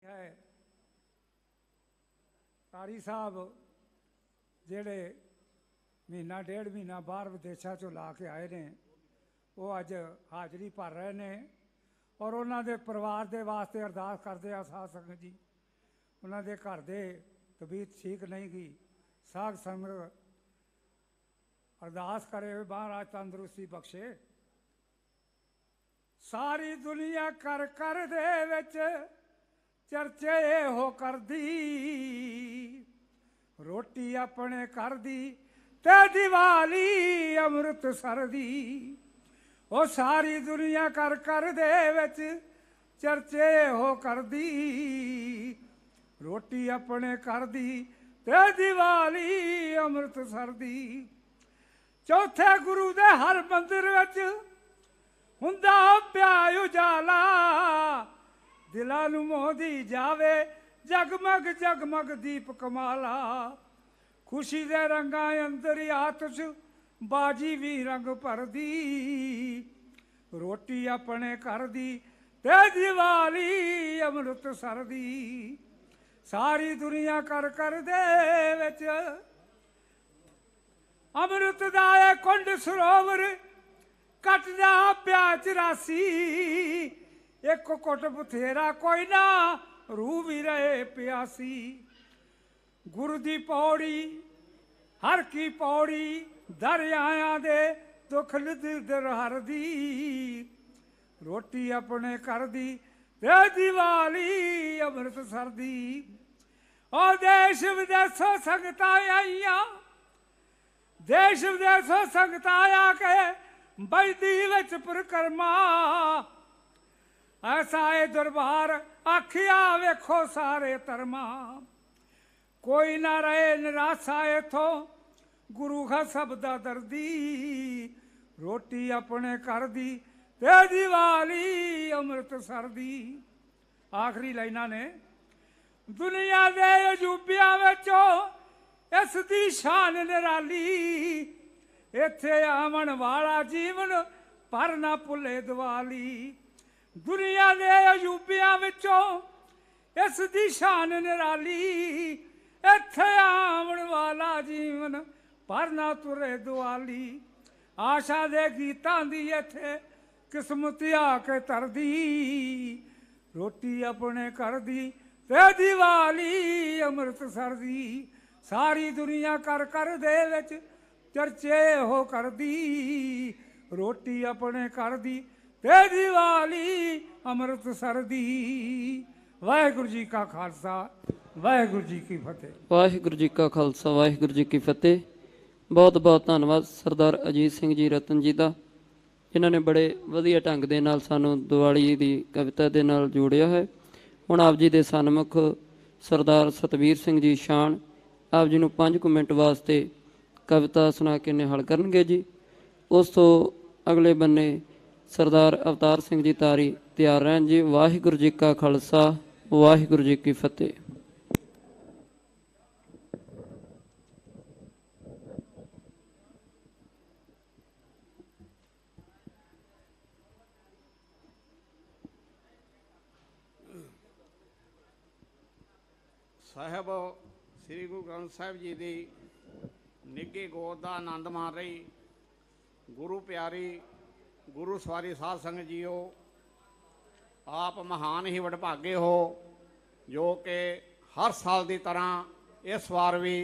है कारी साहब जेड़े महीना डेढ़ महीना बाहर विदेशों चो ला के आए ने वो अज हाजरी भर रहे ने और उन्होंने परिवार के वास्ते अरदास करते आ साध संगत जी। उन्होंने घर दे तबीयत ठीक नहीं गई, साध संगत अरदास करे महाराज तंदुरुस्ती बख्शे। सारी दुनिया कर दे विच चर्चे हो कर दी, रोटी अपने कर दी ते दिवाली अमृतसर दी। ओ सारी दुनिया कर दे विच चर्चे हो कर दी, रोटी अपने कर दी ते दिवाली अमृतसर दी। चौथे गुरु दे हर मंदिर विच हुंदा पिया उजाला, दिलां नूं मोहदी जावे जगमग जगमग दीप कमाला। खुशी दे रंगां अंदर आतश बाजी भी रंग भरदी, रोटी अपने कर दी ते दिवाली अमृतसर दी। सारी दुनिया कर दे विच अमृत दा कुंड सरोवर कटदा पिया 84। एक कुट बथेरा कोई ना रूह भी रहे प्यासी। गुरु दी पौड़ी हर की पौड़ी दरियाया दे दुख दर हर दी, रोटी अपने कर दी ते दिवाली अमृतसर दी। और देश विदेशों संगतां आईयां, देश विदेशों संगतां आके बजदी विच परिक्रमा। ऐसा है दरबार आखिया वेखो सारे धर्मा, कोई ना रहे निराशा इथों गुरु का सबदा दर्दी। रोटी अपने कर दी ते दिवाली अमृतसर दी। आखिरी लाइना ने दुनिया दे अजूबियां विचों इस दी शान निराली। इत्थे आवन वाला जीवन पर ना भुले दिवाली। दुनिया दे अजूबियां विचों इस दी शान निराली। इत्थे आवन वाला जीवन पर ना तुरे दिवाली। आशा दे गीतां दी इत्थे किस्मत आके तरदी, रोटी अपने कर दी ते दिवाली अमृतसर दी। सारी दुनिया कर दे विच चर्चे हो कर दी, रोटी अपने कर दी ते दिवाली अमृतसर दी। वाहिगुरू जी का खालसा वाहिगुरू जी की फतेह। वाहिगुरू जी का खालसा वाहिगुरू जी की फतेह। बहुत बहुत धन्यवाद सरदार अजीत सिंह जी रतन जी का, जिन्हों ने बड़े वधिया ढंग दे नाल सानू दिवाली की कविता के नाल जोड़िया है। हुण आप जी के सन्मुख सरदार सतवीर सिंह जी शान आप जी नूं 5 मिनट वास्ते कविता सुना के निहाल करनगे जी। उस तो अगले बन्ने सरदार अवतार सिंह जी तारी तैयार रहन जी। वाहिगुरू जी का खालसा वाहिगुरू जी की फतेह। साहब श्री गुरु ग्रंथ साहिब जी की निघी गोद का आनंद मार रही गुरु प्यारी गुरु सवारी साध संगत जीओ, आप महान ही वडभागे हो जो कि हर साल की तरह इस बार भी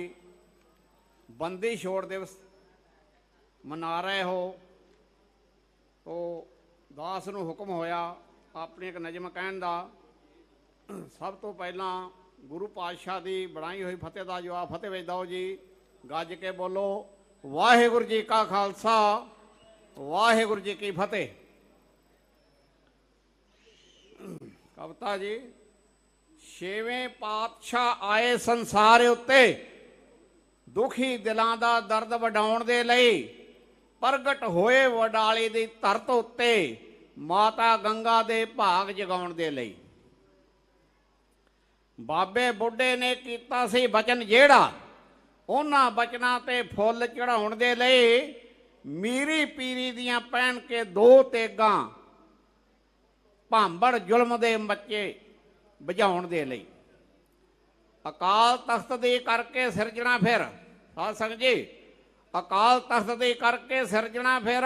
बंदी छोड़ दिवस मना रहे हो। तो दास नूं हुक्म होया अपनी एक नज़म कहण दा। सब तो पहला गुरु पातशाह की बनाई हुई फतेह का जवाब फतेह विच दो जी। गज के बोलो वाहिगुरू जी का खालसा वाहिगुरू जी की फतेह। कविता जी। छेवें पातशाह आए संसार उत्ते, दुखी दिलां दा दर्द वडाउण दे लई। प्रगट होए वडाली दी धरत उत्ते, माता गंगा दे भाग जगाउण दे लई। बाबे बुढ़े ने कीता सी बचन जेड़ा, उन्हां बचनां ते फुੱਲ चढ़ाउण दे लई। मीरी पीरी दियां पहन के 2 तेगां, भांबड़ जुल्म दे ਬੁਝਾਉਣ ਦੇ ਲਈ। ਅਕਾਲ ਤਖਤ ਦੇ ਕਰਕੇ ਸਿਰਜਣਾ ਫਿਰ, ਸਾਧ ਸੰਗਤ ਜੀ, ਅਕਾਲ ਤਖਤ ਦੇ ਕਰਕੇ ਸਿਰਜਣਾ ਫਿਰ,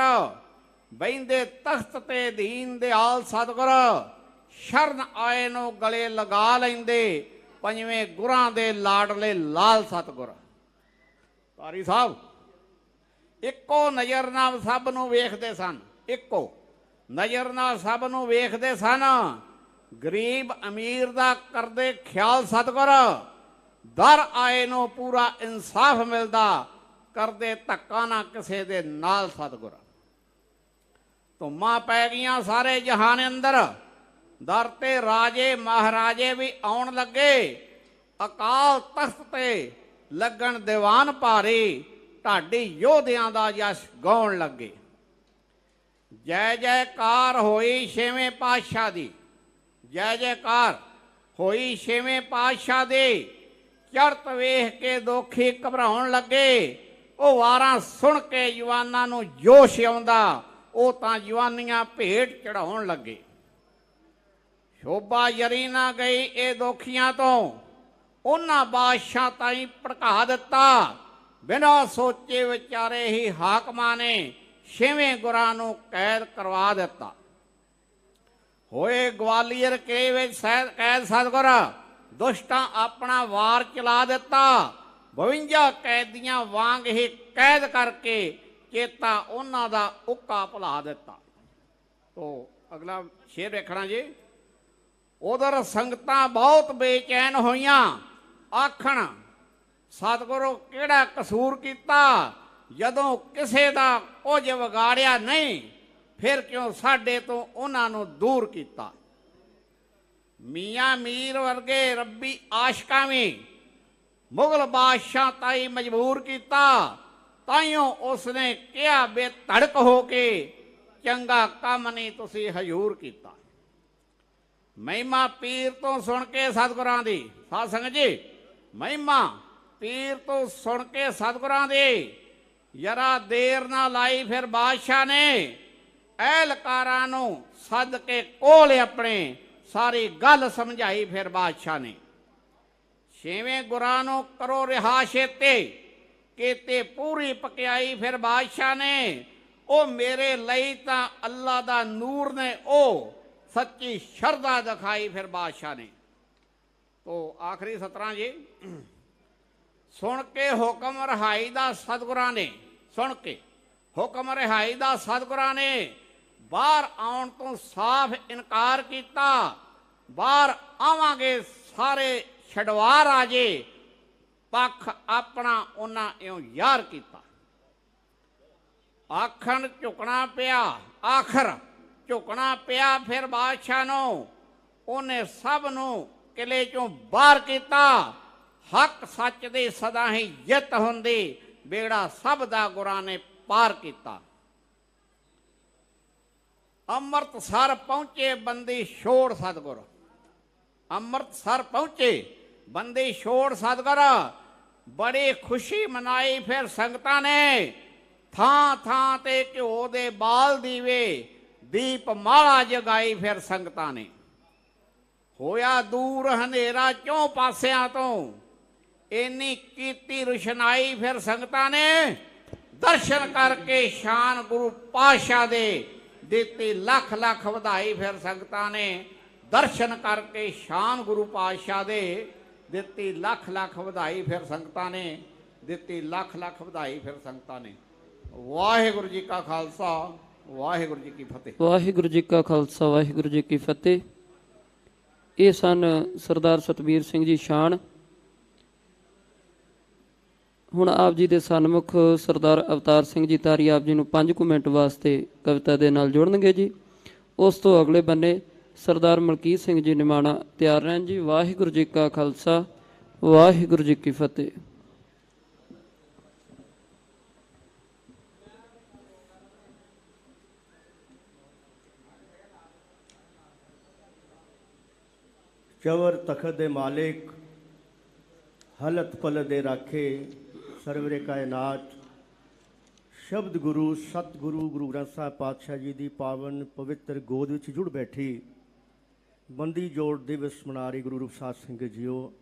ਬਹਿੰਦੇ ਤਖਤ ਤੇ ਦੀਨ ਦਿਆਲ ਸਤਿਗੁਰ, ਸ਼ਰਨ ਆਏ ਨੂੰ ਗਲੇ ਲਗਾ ਲੈਂਦੇ, ਪੰਜਵੇਂ ਗੁਰਾਂ ਦੇ ਲਾਡਲੇ ਲਾਲ ਸਤਿਗੁਰ। ਧਾਰੀ ਸਾਹਿਬ ਇੱਕੋ ਨਜ਼ਰ ਨਾਲ ਸਭ ਨੂੰ ਵੇਖਦੇ ਸਨ, ਇੱਕੋ ਨਜ਼ਰ ਨਾਲ ਸਭ ਨੂੰ ਵੇਖਦੇ ਸਨ। ਗਰੀਬ ਅਮੀਰ ਦਾ ਕਰਦੇ ਖਿਆਲ ਸਤਿਗੁਰ, ਦਰ ਆਏ ਨੂੰ ਪੂਰਾ ਇਨਸਾਫ ਮਿਲਦਾ, ਕਰਦੇ ਧੱਕਾ ਨਾ ਕਿਸੇ ਦੇ ਨਾਲ ਸਤਿਗੁਰ। ਧੁੰਮਾਂ ਪੈ ਗਈਆਂ ਸਾਰੇ ਜਹਾਨ ਅੰਦਰ, ਦਰ ਤੇ ਰਾਜੇ ਮਹਾਰਾਜੇ ਵੀ ਆਉਣ ਲੱਗੇ, ਅਕਾਲ ਤਖਤ ਤੇ ਲੱਗਣ ਦੀਵਾਨ ਭਾਰੀ, ਢਾਡੀ ਯੋਧਿਆਂ ਦਾ ਜਸ ਗਾਉਣ ਲੱਗੇ। ਜੈ ਜੈਕਾਰ ਹੋਈ ਛੇਵੇਂ ਪਾਤਸ਼ਾਹ ਦੀ, ਜੈ ਜੈਕਾਰ ਹੋਈ ਛੇਵੇਂ ਪਾਤਸ਼ਾਹ ਦੀ, ਚੜ੍ਹਤ ਵੇਖ ਕੇ ਦੋਖੀ ਘਬਰਾਉਣ ਲੱਗੇ। ਉਹ ਵਾਰਾਂ ਸੁਣ ਕੇ ਜਵਾਨਾਂ ਨੂੰ ਜੋਸ਼ ਆਉਂਦਾ, ਉਹ ਤਾਂ ਜਵਾਨੀਆਂ ਭੇਟ ਚੜਾਉਣ ਲੱਗੇ। ਸ਼ੋਭਾ ਜਰੀ ਨਾ ਗਈ ਇਹ ਦੋਖੀਆਂ ਤੋਂ, ਉਹਨਾਂ ਬਾਦਸ਼ਾਹ ਤਾਈਂ ਭੜਕਾ ਦਿੱਤਾ। ਬਿਨਾਂ ਸੋਚੇ ਵਿਚਾਰੇ ਹੀ ਹਾਕਮਾਂ ਨੇ ਛੇਵੇਂ ਗੁਰਾਂ ਨੂੰ ਕੈਦ ਕਰਵਾ ਦਿੱਤਾ। ਹੋਏ ਗਵਾਲੀਅਰ ਕਿਲੇ ਵਿੱਚ ਕੈਦ ਸਤਿਗੁਰ, ਦੁਸ਼ਟਾਂ ਆਪਣਾ ਵਾਰ ਚਲਾ ਦਿੱਤਾ। 52 ਕੈਦੀਆਂ ਵਾਂਗ ਹੀ ਕੈਦ ਕਰਕੇ ਚੇਤਾ ਉਹਨਾਂ ਦਾ ਉੱਕਾ ਭੁਲਾ ਦਿੱਤਾ। ਤੋ ਅਗਲਾ ਸ਼ੇਰ ਵੇਖਣਾ ਜੀ। ਉਧਰ ਸੰਗਤਾਂ ਬਹੁਤ ਬੇਚੈਨ ਹੋਈਆਂ, ਆਖਣ ਸਤਿਗੁਰੂ ਕਿਹੜਾ ਕਸੂਰ ਕੀਤਾ, ਜਦੋਂ ਕਿਸੇ ਦਾ ਕੁਝ ਵਿਗਾੜਿਆ ਨਹੀਂ, ਫਿਰ ਕਿਉਂ ਸਾਡੇ ਤੋਂ ਉਹਨਾਂ ਨੂੰ ਦੂਰ ਕੀਤਾ। ਮੀਆਂ ਮੀਰ ਵਰਗੇ ਰੱਬੀ ਆਸ਼ਕਾਂ ਵੀ ਮੁਗਲ ਬਾਦਸ਼ਾਹ ਤਾਈ ਮਜਬੂਰ ਕੀਤਾ, ਤਾਈਓ ਉਸਨੇ ਕਿਹਾ ਬੇਧੜਕ ਹੋ ਕੇ, ਚੰਗਾ ਕੰਮ ਨਹੀਂ ਤੁਸੀਂ ਹਜ਼ੂਰ ਕੀਤਾ। ਮਹਿਮਾ ਪੀਰ ਤੋਂ ਸੁਣ ਕੇ ਸਤਿਗੁਰਾਂ ਦੀ, ਸਾਧ ਸੰਗਤ ਜੀ, ਮਹਿਮਾ ਪੀਰ ਤੋਂ ਸੁਣ ਕੇ ਸਤਿਗੁਰਾਂ ਦੀ, ਜਰਾ ਦੇਰ ਨਾ ਲਾਈ ਫਿਰ ਬਾਦਸ਼ਾਹ ਨੇ, ਐਲਕਾਰਾਂ ਨੂੰ ਸੱਦ ਕੇ ਕੋਲ ਆਪਣੇ, ਸਾਰੀ ਗੱਲ ਸਮਝਾਈ ਫਿਰ ਬਾਦਸ਼ਾਹ ਨੇ। ਛੇਵੇਂ ਗੁਰਾਂ ਨੂੰ ਕਰੋ ਰਿਹਾ ਛੇਤੇ, ਕੀਤੇ ਪੂਰੀ ਪਕਿਆਈ ਫਿਰ ਬਾਦਸ਼ਾਹ ਨੇ। ਉਹ ਮੇਰੇ ਲਈ ਤਾਂ ਅੱਲਾ ਦਾ ਨੂਰ ਨੇ, ਉਹ ਸੱਚੀ ਸ਼ਰਧਾ ਦਿਖਾਈ ਫਿਰ ਬਾਦਸ਼ਾਹ ਨੇ। ਤੋ ਆਖਰੀ ਸਤਰਾਂ ਜੀ। ਸੁਣ ਕੇ ਹੁਕਮ ਰਿਹਾਈ ਦਾ ਸਤਿਗੁਰਾਂ ਨੇ, ਸੁਣ ਕੇ ਹੁਕਮ ਰਿਹਾਈ ਦਾ ਸਤਿਗੁਰਾਂ ਨੇ, ਬਾਹਰ ਆਉਣ ਤੋਂ ਸਾਫ਼ ਇਨਕਾਰ ਕੀਤਾ। ਬਾਹਰ ਆਵਾਂਗੇ ਸਾਰੇ ਛਡਵਾ ਰਾਜੇ, ਪੱਖ ਆਪਣਾ ਉਹਨਾਂ ਇਉਂ ਯਾਰ ਕੀਤਾ। ਆਖਣ ਝੁਕਣਾ ਪਿਆ, ਆਖਰ ਝੁਕਣਾ ਪਿਆ ਫਿਰ ਬਾਦਸ਼ਾਹ ਨੂੰ, ਉਹਨੇ ਸਭ ਨੂੰ ਕਿਲੇ ਚੋਂ ਬਾਹਰ ਕੀਤਾ। ਹੱਕ ਸੱਚ ਦੀ ਸਦਾ ਹੀ ਜਿੱਤ ਹੁੰਦੀ, ਬੇੜਾ ਸਭ ਦਾ ਗੁਰਾਂ ਨੇ ਪਾਰ ਕੀਤਾ। ਅੰਮ੍ਰਿਤਸਰ ਪਹੁੰਚੇ ਬੰਦੀ ਛੋੜ ਸਤਿਗੁਰ, ਅੰਮ੍ਰਿਤਸਰ ਪਹੁੰਚੇ ਬੰਦੀ ਛੋੜ ਸਤਿਗੁਰ, ਬੜੀ ਖੁਸ਼ੀ ਮਨਾਈ ਫਿਰ ਸੰਗਤਾਂ ਨੇ। ਥਾਂ ਥਾਂ ਤੇ ਘਿਓ ਦੇ ਬਾਲ ਦੀਵੇ, ਦੀਪ ਮਾਲਾ ਜਗਾਈ ਫਿਰ ਸੰਗਤਾਂ ਨੇ। ਹੋਇਆ ਦੂਰ ਹਨੇਰਾ ਚੌਂ ਪਾਸਿਆਂ ਤੋਂ, ਇੰਨੀ ਕੀਤੀ ਰੁਸ਼ਨਾਈ ਫਿਰ ਸੰਗਤਾਂ ਨੇ। ਦਰਸ਼ਨ ਕਰਕੇ ਸ਼ਾਨ ਗੁਰੂ ਪਾਤਸ਼ਾਹ ਦੇ, ਦਿੱਤੀ ਲੱਖ ਲੱਖ ਵਧਾਈ ਫਿਰ ਸੰਗਤਾਂ ਨੇ। ਦਰਸ਼ਨ ਕਰਕੇ ਸ਼ਾਨ ਗੁਰੂ ਪਾਤਸ਼ਾਹ ਦੇ, ਦਿੱਤੀ ਲੱਖ ਲੱਖ ਵਧਾਈ ਫਿਰ ਸੰਗਤਾਂ ਨੇ, ਦਿੱਤੀ ਲੱਖ ਲੱਖ ਵਧਾਈ ਫਿਰ ਸੰਗਤਾਂ ਨੇ। ਵਾਹਿਗੁਰੂ ਜੀ ਕਾ ਖਾਲਸਾ, ਵਾਹਿਗੁਰੂ ਜੀ ਕੀ ਫਤਿਹ। ਵਾਹਿਗੁਰੂ ਜੀ ਕਾ ਖਾਲਸਾ, ਵਾਹਿਗੁਰੂ ਜੀ ਕੀ ਫਤਿਹ। ਇਹ ਸਨ ਸਰਦਾਰ ਸਤਬੀਰ ਸਿੰਘ ਜੀ ਸ਼ਾਨ। ਹੁਣ ਆਪ ਜੀ ਦੇ ਸਨਮੁਖ ਸਰਦਾਰ ਅਵਤਾਰ ਸਿੰਘ ਜੀ ਤਾਰੀ ਆਪ ਜੀ ਨੂੰ 5 ਮਿੰਟ ਵਾਸਤੇ ਕਵਿਤਾ ਦੇ ਨਾਲ ਜੋੜਨਗੇ ਜੀ। ਉਸ ਤੋਂ ਅਗਲੇ ਬੰਨੇ ਸਰਦਾਰ ਮਲਕੀਤ ਸਿੰਘ ਜੀ ਨਿਮਾਣਾ ਤਿਆਰ ਰਹਿਣ ਜੀ। ਵਾਹਿਗੁਰੂ ਜੀ ਕਾ ਖਾਲਸਾ, ਵਾਹਿਗੁਰੂ ਜੀ ਕੀ ਫਤਿਹ। ਚਵਰ ਤਖਤ ਦੇ ਮਾਲਿਕ, ਹਲਤ ਪਲਤ ਦੇ ਰਾਖੇ, ਸਰਵਰੇ ਕਾਇਨਾਤ, ਸ਼ਬਦ ਗੁਰੂ ਸਤਿਗੁਰੂ ਗੁਰੂ ਗ੍ਰੰਥ ਸਾਹਿਬ ਪਾਤਸ਼ਾਹ ਜੀ ਦੀ ਪਾਵਨ ਪਵਿੱਤਰ ਗੋਦ ਵਿੱਚ ਜੁੜ ਬੈਠੀ ਬੰਦੀ ਜੋੜ ਦਿਵਸ ਮਨਾ ਰਹੀ ਗੁਰੂ ਰੂਪ ਸਾਧ ਸੰਗਤ ਜੀਓ।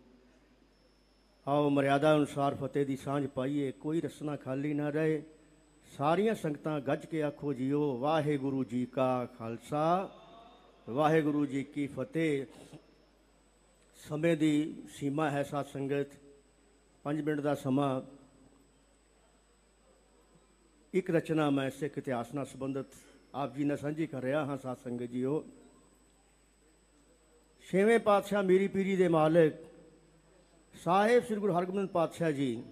ਆਓ ਮਰਿਆਦਾ ਅਨੁਸਾਰ ਫਤਿਹ ਦੀ ਸਾਂਝ ਪਾਈਏ, ਕੋਈ ਰਸਨਾ ਖਾਲੀ ਨਾ ਰਹੇ। ਸਾਰੀਆਂ ਸੰਗਤਾਂ ਗੱਜ ਕੇ ਆਖੋ ਜੀਓ, ਵਾਹਿਗੁਰੂ ਜੀ ਕਾ ਖਾਲਸਾ ਵਾਹਿਗੁਰੂ ਜੀ ਕੀ ਫਤਿਹ। ਸਮੇਂ ਦੀ ਸੀਮਾ ਹੈ ਸਾਧ ਸੰਗਤ, 5 ਮਿੰਟ ਦਾ ਸਮਾਂ। ਇੱਕ ਰਚਨਾ ਮੈਂ ਸਿੱਖ ਇਤਿਹਾਸ ਨਾਲ ਸੰਬੰਧਿਤ ਆਪ ਜੀ ਨਾਲ ਸਾਂਝੀ ਕਰ ਰਿਹਾ ਹਾਂ ਸਾਧ ਸੰਗਤ ਜੀਓ। 6ਵੇਂ ਪਾਤਸ਼ਾਹ ਮੀਰੀ ਪੀਰੀ ਦੇ ਮਾਲਕ ਸਾਹਿਬ ਸ੍ਰੀ ਗੁਰੂ ਹਰਗੋਬਿੰਦ ਪਾਤਸ਼ਾਹ ਜੀ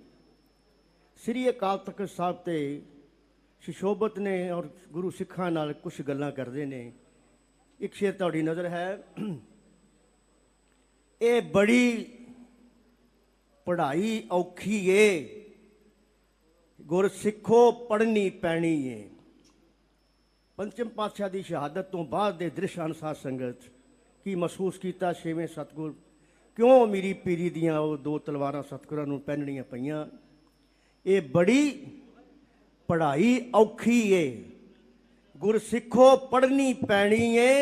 ਸ੍ਰੀ ਅਕਾਲ ਤਖ਼ਤ ਸਾਹਿਬ ਤੇ ਸੁਸ਼ੋਭਿਤ ਨੇ ਔਰ ਗੁਰੂ ਸਿੱਖਾਂ ਨਾਲ ਕੁਝ ਗੱਲਾਂ ਕਰਦੇ ਨੇ। ਇੱਕ ਸ਼ੇਰ ਤੁਹਾਡੀ ਨਜ਼ਰ ਹੈ, ਇਹ ਬੜੀ ਪੜ੍ਹਾਈ ਔਖੀ ਏ, ਗੁਰ ਸਿੱਖੋ ਪੜ੍ਹਨੀ ਪੈਣੀ ਏ। ਪੰਚਮ ਪਾਤਸ਼ਾਹ ਦੀ ਸ਼ਹਾਦਤ ਤੋਂ ਬਾਅਦ ਦੇ ਦ੍ਰਿਸ਼ ਅਨੁਸਾਰ ਸੰਗਤ ਕੀ ਮਹਿਸੂਸ ਕੀਤਾ? 6ਵੇਂ ਸਤਿਗੁਰ ਕਿਉਂ ਮੀਰੀ ਪੀਰੀ ਦੀਆਂ ਉਹ 2 ਤਲਵਾਰਾਂ ਸਤਿਗੁਰਾਂ ਨੂੰ ਪਹਿਨਣੀਆਂ ਪਈਆਂ? ਇਹ ਬੜੀ ਪੜ੍ਹਾਈ ਔਖੀ ਏ, ਗੁਰ ਸਿੱਖੋ ਪੜ੍ਹਨੀ ਪੈਣੀ ਏ।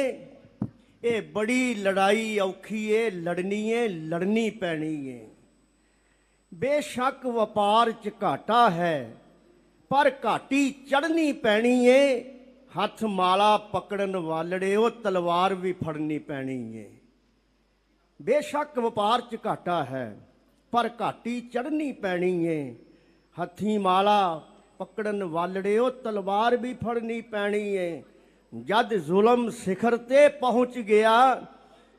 ਇਹ ਬੜੀ ਲੜਾਈ ਔਖੀ ਏ, ਲੜਨੀ ਏ, ਲੜਨੀ ਪੈਣੀ ਏ। ਬੇਸ਼ੱਕ ਵਪਾਰ 'ਚ ਘਾਟਾ ਹੈ, ਪਰ ਘਾਟੀ ਚੜ੍ਹਨੀ ਪੈਣੀ ਏ। ਹੱਥ ਮਾਲਾ ਪਕੜਨ ਵਾਲੜਿਓ, ਤਲਵਾਰ ਵੀ ਫੜਨੀ ਪੈਣੀ ਏ। ਬੇਸ਼ੱਕ ਵਪਾਰ 'ਚ ਘਾਟਾ ਹੈ, ਪਰ ਘਾਟੀ ਚੜ੍ਹਨੀ ਪੈਣੀ ਏ। ਹੱਥੀ ਮਾਲਾ ਪਕੜਨ ਵਾਲੜਿਓ, ਤਲਵਾਰ ਵੀ ਫੜਨੀ ਪੈਣੀ ਏ। ਜਦ ਜ਼ੁਲਮ ਸਿਖਰ ਤੇ ਪਹੁੰਚ ਗਿਆ,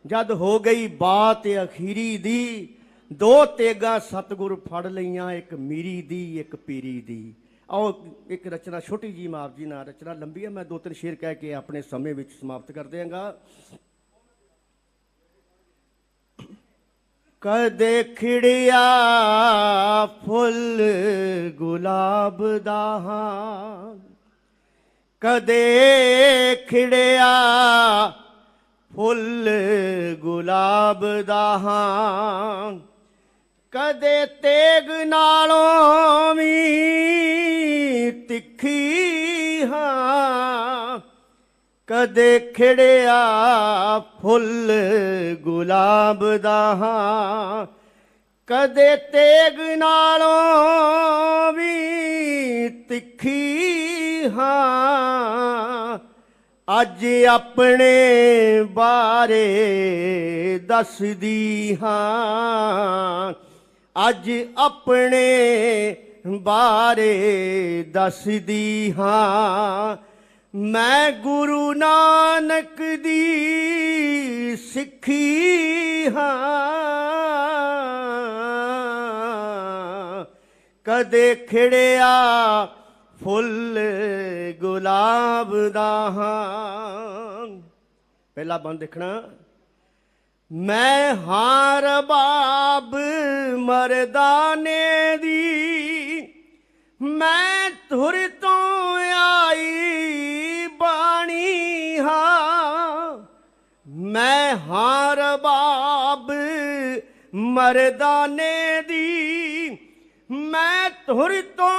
ਜਦ ਹੋ ਗਈ ਬਾਤ ਅਖੀਰੀ ਦੀ, 2 ਤੇਗਾ ਸਤਿਗੁਰ ਫੜ ਲਈਆਂ, ਇੱਕ ਮੀਰੀ ਦੀ ਇੱਕ ਪੀਰੀ ਦੀ। ਆਓ ਇੱਕ ਰਚਨਾ ਛੋਟੀ ਜੀ ਮਾਪ ਜੀ ਨਾਲ, ਰਚਨਾ ਲੰਬੀ ਹੈ, ਮੈਂ 2-3 ਸ਼ੇਰ ਕਹਿ ਕੇ ਆਪਣੇ ਸਮੇਂ ਵਿੱਚ ਸਮਾਪਤ ਕਰ ਦਿਆਂਗਾ। ਕਦੇ ਖਿੜਿਆ ਫੁੱਲ ਗੁਲਾਬ ਦਾ ਹਾਂ, ਕਦੇ ਖਿੜਿਆ ਫੁੱਲ ਗੁਲਾਬ ਦਾ ਹਾਂ, ਕਦੇ ਤੇਗ ਨਾਲੋਂ ਵੀ ਤਿੱਖੀ ਹਾਂ, ਕਦੇ ਖਿੜਿਆ ਫੁੱਲ ਗੁਲਾਬ ਦਾ ਹਾਂ, ਕਦੇ ਤੇਗ ਨਾਲੋਂ ਵੀ ਤਿੱਖੀ ਹਾਂ। ਅੱਜ ਆਪਣੇ ਬਾਰੇ ਦੱਸਦੀ ਹਾਂ, ਅੱਜ ਆਪਣੇ ਬਾਰੇ ਦੱਸਦੀ ਹਾਂ। ਮੈਂ ਗੁਰੂ ਨਾਨਕ ਦੀ ਸਿੱਖੀ ਹਾਂ, ਕਦੇ ਖਿੜਿਆ ਫੁੱਲ ਗੁਲਾਬ ਦਾ ਹਾਂ। ਪਹਿਲਾ ਬੰਦ ਦੇਖਣਾ, ਮੈਂ ਹਾਂ ਰਬਾਬ ਮਰਦਾਨੇ ਦੀ, ਮੈਂ ਧੁਰ ਤੋਂ ਆਈ ਬਾਣੀ ਹਾਂ। ਮੈਂ ਹਾਂ ਰਬਾਬ ਮਰਦਾਨੇ ਦੀ, ਮੈਂ ਧੁਰ ਤੋਂ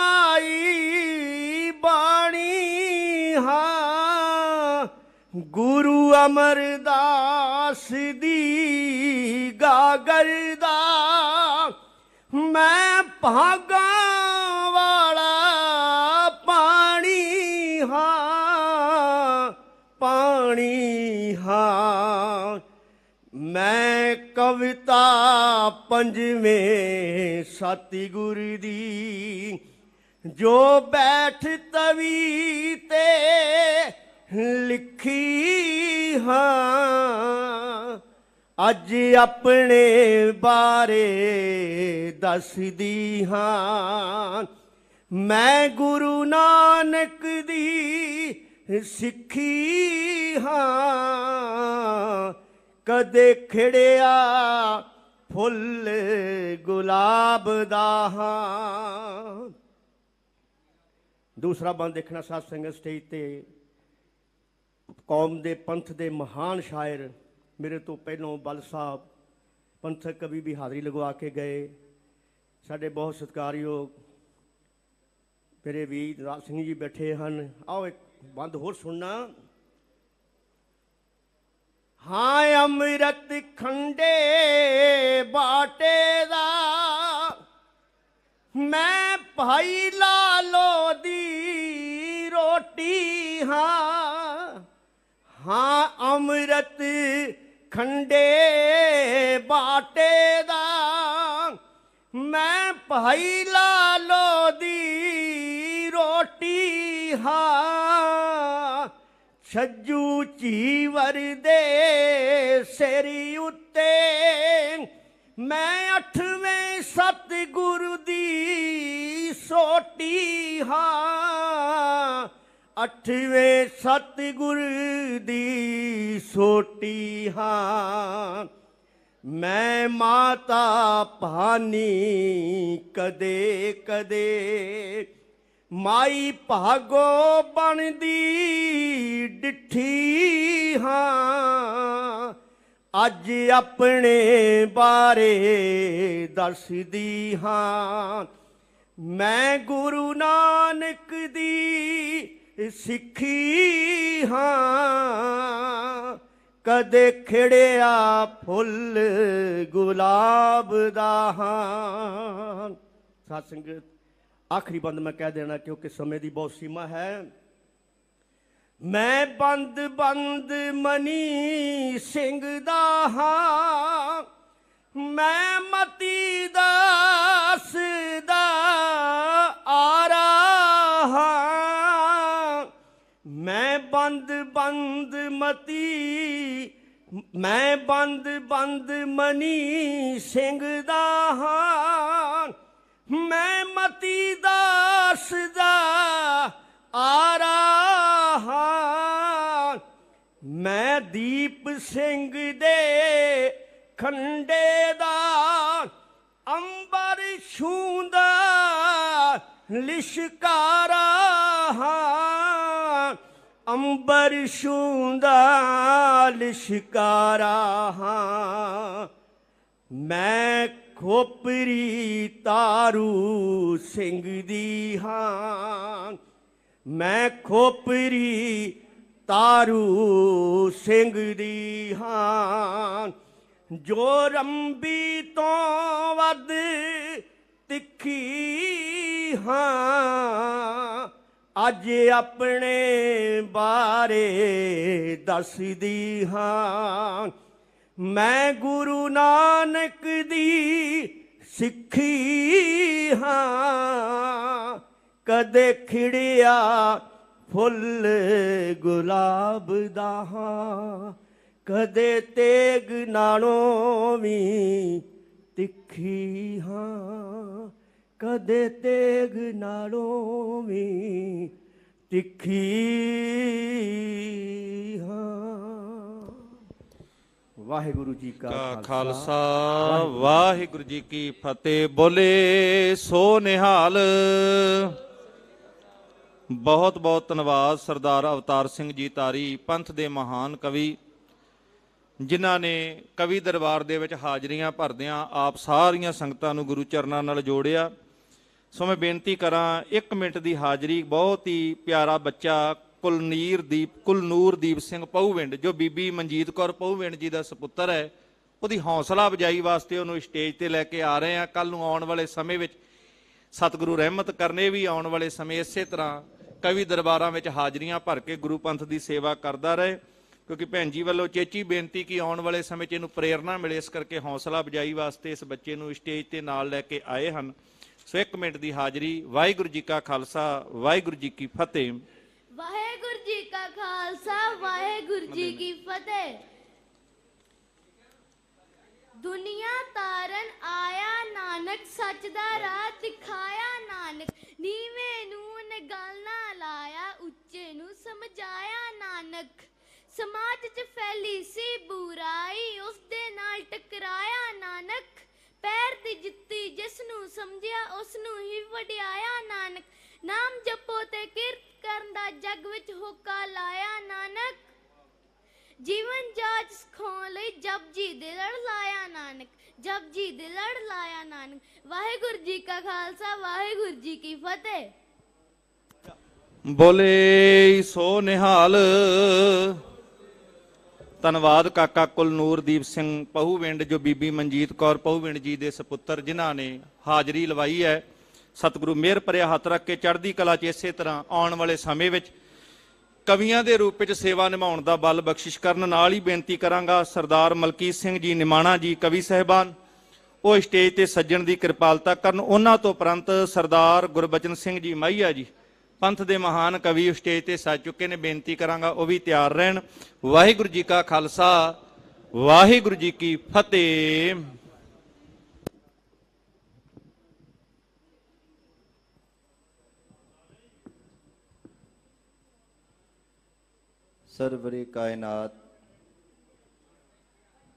ਆਈ ਬਾਣੀ ਹਾਂ। ਗੁਰੂ ਅਮਰਦਾਸ ਦੀ ਗਾਗਰ ਦਾ ਮੈਂ ਭਾਗਾਂ ਵਾਲਾ ਪਾਣੀ ਹਾਂ, ਪਾਣੀ ਹਾਂ। ਮੈਂ ਕਵਿਤਾ 5ਵੇਂ ਸਤਿਗੁਰ ਦੀ, ਜੋ ਬੈਠ ਤਵੀ ਤੇ ਲਿਖੀ ਹਾਂ। ਅੱਜ ਆਪਣੇ ਬਾਰੇ ਦੱਸਦੀ ਹਾਂ, ਮੈਂ ਗੁਰੂ ਨਾਨਕ ਦੀ ਸਿੱਖੀ ਹਾਂ। ਕਦੇ ਖਿੜਿਆ ਫੁੱਲ ਗੁਲਾਬ ਦਾ ਹਾਂ। ਦੂਸਰਾ ਬੰਦ ਦੇਖਣਾ ਸਾਧ ਸੰਗਤ, ਸਟੇਜ ਤੇ ਕੌਮ ਦੇ ਪੰਥ ਦੇ ਮਹਾਨ ਸ਼ਾਇਰ ਮੇਰੇ ਤੋਂ ਪਹਿਲੋਂ ਬਲ ਸਾਹਿਬ ਪੰਥਕ ਕਵੀ ਵੀ ਹਾਜ਼ਰੀ ਲਗਵਾ ਕੇ ਗਏ। ਸਾਡੇ ਬਹੁਤ ਸਤਿਕਾਰਯੋਗ ਮੇਰੇ ਵੀਰ ਰਾਜ ਸਿੰਘ ਜੀ ਬੈਠੇ ਹਨ। ਆਓ ਇੱਕ ਬੰਦ ਹੋਰ ਸੁਣਨਾ। ਹਾਂ ਅੰਮ੍ਰਿਤ ਖੰਡੇ ਬਾਟੇ ਦਾ ਮੈਂ ਭਾਈ ਲਾਲੋ ਦੀ ਰੋਟੀ ਹਾਂ। ਹਾਂ ਅੰਮ੍ਰਿਤ ਖੰਡੇ ਬਾਟੇ ਦਾ ਮੈਂ ਭਾਈ ਲਾਲੋ ਦੀ ਰੋਟੀ ਹਾਂ। ਛੱਜੂ ਚੀਵਰ ਦੇ ਸਿਰ ਉੱਤੇ ਮੈਂ 8ਵੇਂ ਸਤਿਗੁਰੂ ਦੀ ਸੋਟੀ ਹਾਂ। 8ਵੇਂ ਸਤਿਗੁਰੂ ਦੀ ਸੋਟੀ ਹਾਂ। ਮੈਂ ਮਾਤਾ ਭਾਨੀ ਕਦੇ ਕਦੇ ਮਾਈ ਭਾਗੋ ਬਣਦੀ ਡਿੱਠੀ ਹਾਂ। ਅੱਜ ਆਪਣੇ ਬਾਰੇ ਦੱਸਦੀ ਹਾਂ। ਮੈਂ ਗੁਰੂ ਨਾਨਕ ਦੀ ਸਿੱਖੀ ਹਾਂ। ਕਦੇ ਖਿੜਿਆ ਫੁੱਲ ਗੁਲਾਬ ਦਾ ਹਾਂ। ਸਾਧ ਸੰਗਤ ਆਖਰੀ ਬੰਦ ਮੈਂ ਕਹਿ ਦੇਣਾ ਕਿਉਂਕਿ ਸਮੇਂ ਦੀ ਬਹੁਤ ਸੀਮਾ ਹੈ। ਮੈਂ ਬੰਦ ਬੰਦ ਮਨੀ ਸਿੰਘ ਦਾ ਹਾਂ। ਮੈਂ ਮਤੀ ਦਾਸ ਦਾ ਆਰਾ ਹਾਂ। ਮੈਂ ਬੰਦ ਬੰਦ ਮਨੀ ਸਿੰਘ ਦਾ ਹਾਂ। ਮੈਂ ਮਤੀ ਦਾਸ ਦਾ ਆਰਾ ਹਾਂ। ਮੈਂ ਦੀਪ ਸਿੰਘ ਦੇ ਖੰਡੇ ਦਾ ਅੰਬਰ ਛੂੰਦਾ ਲਿਸ਼ਕਾਰਾ ਹਾਂ। ਅੰਬਰ ਛੂੰਦਾ ਲਿਸ਼ਕਾਰਾ ਹਾਂ। ਮੈਂ ਖੋਪਰੀ ਤਾਰੂ ਸਿੰਘ ਦੀ ਹਾਂ। ਮੈਂ ਖੋਪਰੀ ਤਾਰੂ ਸਿੰਘ ਦੀ ਹਾਂ। ਜੋ ਰੰਬੀ ਤੋਂ ਵੱਧ ਤਿੱਖੀ ਹਾਂ। ਅੱਜ ਆਪਣੇ ਬਾਰੇ ਦੱਸਦੀ ਹਾਂ। ਮੈਂ ਗੁਰੂ ਨਾਨਕ ਦੀ ਸਿੱਖੀ ਹਾਂ। ਕਦੇ ਖਿੜਿਆ ਫੁੱਲ ਗੁਲਾਬ ਦਾ ਹਾਂ। ਕਦੇ ਤੇਗ ਨਾਲੋਂ ਵੀ ਤਿੱਖੀ ਹਾਂ। ਕਦੇ ਤੇਗ ਨਾਲੋਂ ਵੀ ਤਿੱਖੀ ਹਾਂ। ਵਾਹਿਗੁਰੂ ਜੀ ਕਾ ਖਾਲਸਾ ਵਾਹਿਗੁਰੂ ਜੀ ਕੀ ਫਤਿਹ। ਬੋਲੇ ਸੋ ਨਿਹਾਲ। ਬਹੁਤ ਬਹੁਤ ਧੰਨਵਾਦ ਸਰਦਾਰ ਅਵਤਾਰ ਸਿੰਘ ਜੀ ਤਾਰੀ, ਪੰਥ ਦੇ ਮਹਾਨ ਕਵੀ, ਜਿਨ੍ਹਾਂ ਨੇ ਕਵੀ ਦਰਬਾਰ ਦੇ ਵਿੱਚ ਹਾਜ਼ਰੀਆਂ ਭਰਦਿਆਂ ਆਪ ਸਾਰੀਆਂ ਸੰਗਤਾਂ ਨੂੰ ਗੁਰੂ ਚਰਨਾਂ ਨਾਲ ਜੋੜਿਆ। ਸੋ ਮੈਂ ਬੇਨਤੀ ਕਰਾਂ 1 ਮਿੰਟ ਦੀ ਹਾਜ਼ਰੀ। ਬਹੁਤ ਹੀ ਪਿਆਰਾ ਬੱਚਾ ਕੁਲਨੂਰਦੀਪ ਸਿੰਘ ਪਹੂਵਿੰਡ, ਜੋ ਬੀਬੀ ਮਨਜੀਤ ਕੌਰ ਪਹੂਵਿੰਡ ਜੀ ਦਾ ਸੁਪੁੱਤਰ ਹੈ, ਉਹਦੀ ਹੌਸਲਾ ਅਫਜ਼ਾਈ ਵਾਸਤੇ ਉਹਨੂੰ ਸਟੇਜ ਤੇ ਲੈ ਕੇ ਆ ਰਹੇ ਹਾਂ। ਕੱਲ ਨੂੰ ਆਉਣ ਵਾਲੇ ਸਮੇਂ ਵਿੱਚ ਸਤਿਗੁਰੂ ਰਹਿਮਤ ਕਰਨੇ ਵੀ ਆਉਣ ਵਾਲੇ ਸਮੇਂ ਇਸੇ ਤਰ੍ਹਾਂ ਕਵੀ ਦਰਬਾਰਾਂ ਵਿੱਚ ਹਾਜ਼ਰੀਆਂ ਭਰ ਕੇ ਗੁਰੂ ਪੰਥ ਦੀ ਸੇਵਾ ਕਰਦਾ ਰਹੇ। ਕਿਉਂਕਿ ਭੈਣ ਜੀ ਵੱਲੋਂ ਚੇਚੀ ਬੇਨਤੀ ਕਿ ਆਉਣ ਵਾਲੇ ਸਮੇਂ 'ਚ ਇਹਨੂੰ ਪ੍ਰੇਰਨਾ ਮਿਲੇ, ਇਸ ਕਰਕੇ ਹੌਸਲਾ ਅਫਜ਼ਾਈ ਵਾਸਤੇ ਇਸ ਬੱਚੇ ਨੂੰ ਸਟੇਜ ਤੇ ਨਾਲ ਲੈ ਕੇ ਆਏ ਹਨ। ਸੋ 1 ਮਿੰਟ ਦੀ ਹਾਜ਼ਰੀ। ਵਾਹਿਗੁਰੂ ਜੀ ਕਾ ਖਾਲਸਾ ਵਾਹਿਗੁਰੂ ਜੀ ਕੀ ਫਤਿਹ। ਵਾਹਿਗੁਰੂ ਜੀ ਕਾ ਖਾਲਸਾ ਵਾਹਿਗੁਰੂ ਜੀ ਕੀ ਫਤਿਹ। ਦੁਨੀਆ ਤਾਰਨ ਆਇਆ ਨਾਨਕ, ਸੱਚ ਦਾ ਰਾਹ ਦਿਖਾਇਆ ਨਾਨਕ। ਨੀਵੇਂ ਨੂੰ ਨੇ ਗੱਲ ਨਾ ਲਾਇਆ, ਉੱਚੇ ਨੂੰ ਸਮਝਾਇਆ ਨਾਨਕ। ਸਮਾਜ 'ਚ ਫੈਲੀ ਸੀ ਬੁਰਾਈ, ਉਸ ਦੇ ਨਾਲ ਟਕਰਾਇਆ ਨਾਨਕ। ਪੈਰ ਦੀ ਜਿੱਤੀ ਜਿਸ ਨੂੰ ਸਮਝਿਆ, ਉਸ ਨੂੰ ਹੀ ਵਡਿਆਇਆ ਨਾਨਕ। ਨਾਮ ਜਪੋ ਤੇ ਕਿਰਤ ਕਰਨ ਦਾ ਜੱਗ ਵਿੱਚ ਹੋਕਾ ਲਾਇਆ ਨਾਨਕ। ਜੀਵਨ ਜਾਚ ਸਿਖਾਉਣ ਲਈ ਜਪਜੀ ਦੇ ਲੜ ਲਾਇਆ ਨਾਨਕ। ਜਪਜੀ ਦੇ ਲੜ ਲਾਇਆ ਨਾਨਕ। ਵਾਹਿਗੁਰੂ ਜੀ ਕਾ ਖਾਲਸਾ ਵਾਹਿਗੁਰੂ ਜੀ ਕੀ ਫਤਿਹ। ਬੋਲੇ ਸੋ ਨਿਹਾਲ। ਧੰਨਵਾਦ ਕਾਕਾ ਕੁਲਨੂਰਦੀਪ ਸਿੰਘ ਪਹੂਵਿੰਡ, ਜੋ ਬੀਬੀ ਮਨਜੀਤ ਕੌਰ ਪਹੂਵਿੰਡ ਜੀ ਦੇ ਸੁਪੁੱਤਰ, ਜਿਨ੍ਹਾਂ ਨੇ ਹਾਜ਼ਰੀ ਲਵਾਈ ਹੈ। ਸਤਿਗੁਰੂ ਮਿਹਰ ਭਰਿਆ ਹੱਥ ਰੱਖ ਕੇ ਚੜ੍ਹਦੀ ਕਲਾ 'ਚ ਇਸੇ ਤਰ੍ਹਾਂ ਆਉਣ ਵਾਲੇ ਸਮੇਂ ਵਿੱਚ ਕਵੀਆਂ ਦੇ ਰੂਪ ਵਿੱਚ ਸੇਵਾ ਨਿਭਾਉਣ ਦਾ ਬਲ ਬਖਸ਼ਿਸ਼ ਕਰਨ। ਨਾਲ ਹੀ ਬੇਨਤੀ ਕਰਾਂਗਾ ਸਰਦਾਰ ਮਲਕੀਤ ਸਿੰਘ ਜੀ ਨਿਮਾਣਾ ਜੀ ਕਵੀ ਸਾਹਿਬਾਨ, ਉਹ ਸਟੇਜ ਤੇ ਸੱਜਣ ਦੀ ਕਿਰਪਾਲਤਾ ਕਰਨ। ਉਹਨਾਂ ਤੋਂ ਉਪਰੰਤ ਸਰਦਾਰ ਗੁਰਬਚਨ ਸਿੰਘ ਜੀ ਮਾਹੀਆ ਜੀ ਪੰਥ ਦੇ ਮਹਾਨ ਕਵੀ ਸਟੇਜ ਤੇ ਸੱਜ ਚੁੱਕੇ ਨੇ, ਬੇਨਤੀ ਕਰਾਂਗਾ ਉਹ ਵੀ ਤਿਆਰ ਰਹਿਣ। ਵਾਹਿਗੁਰੂ ਜੀ ਕਾ ਖਾਲਸਾ, ਵਾਹਿਗੁਰੂ ਜੀ ਕੀ ਫਤਿਹ। ਸਰਵਰੇ ਕਾਇਨਾਤ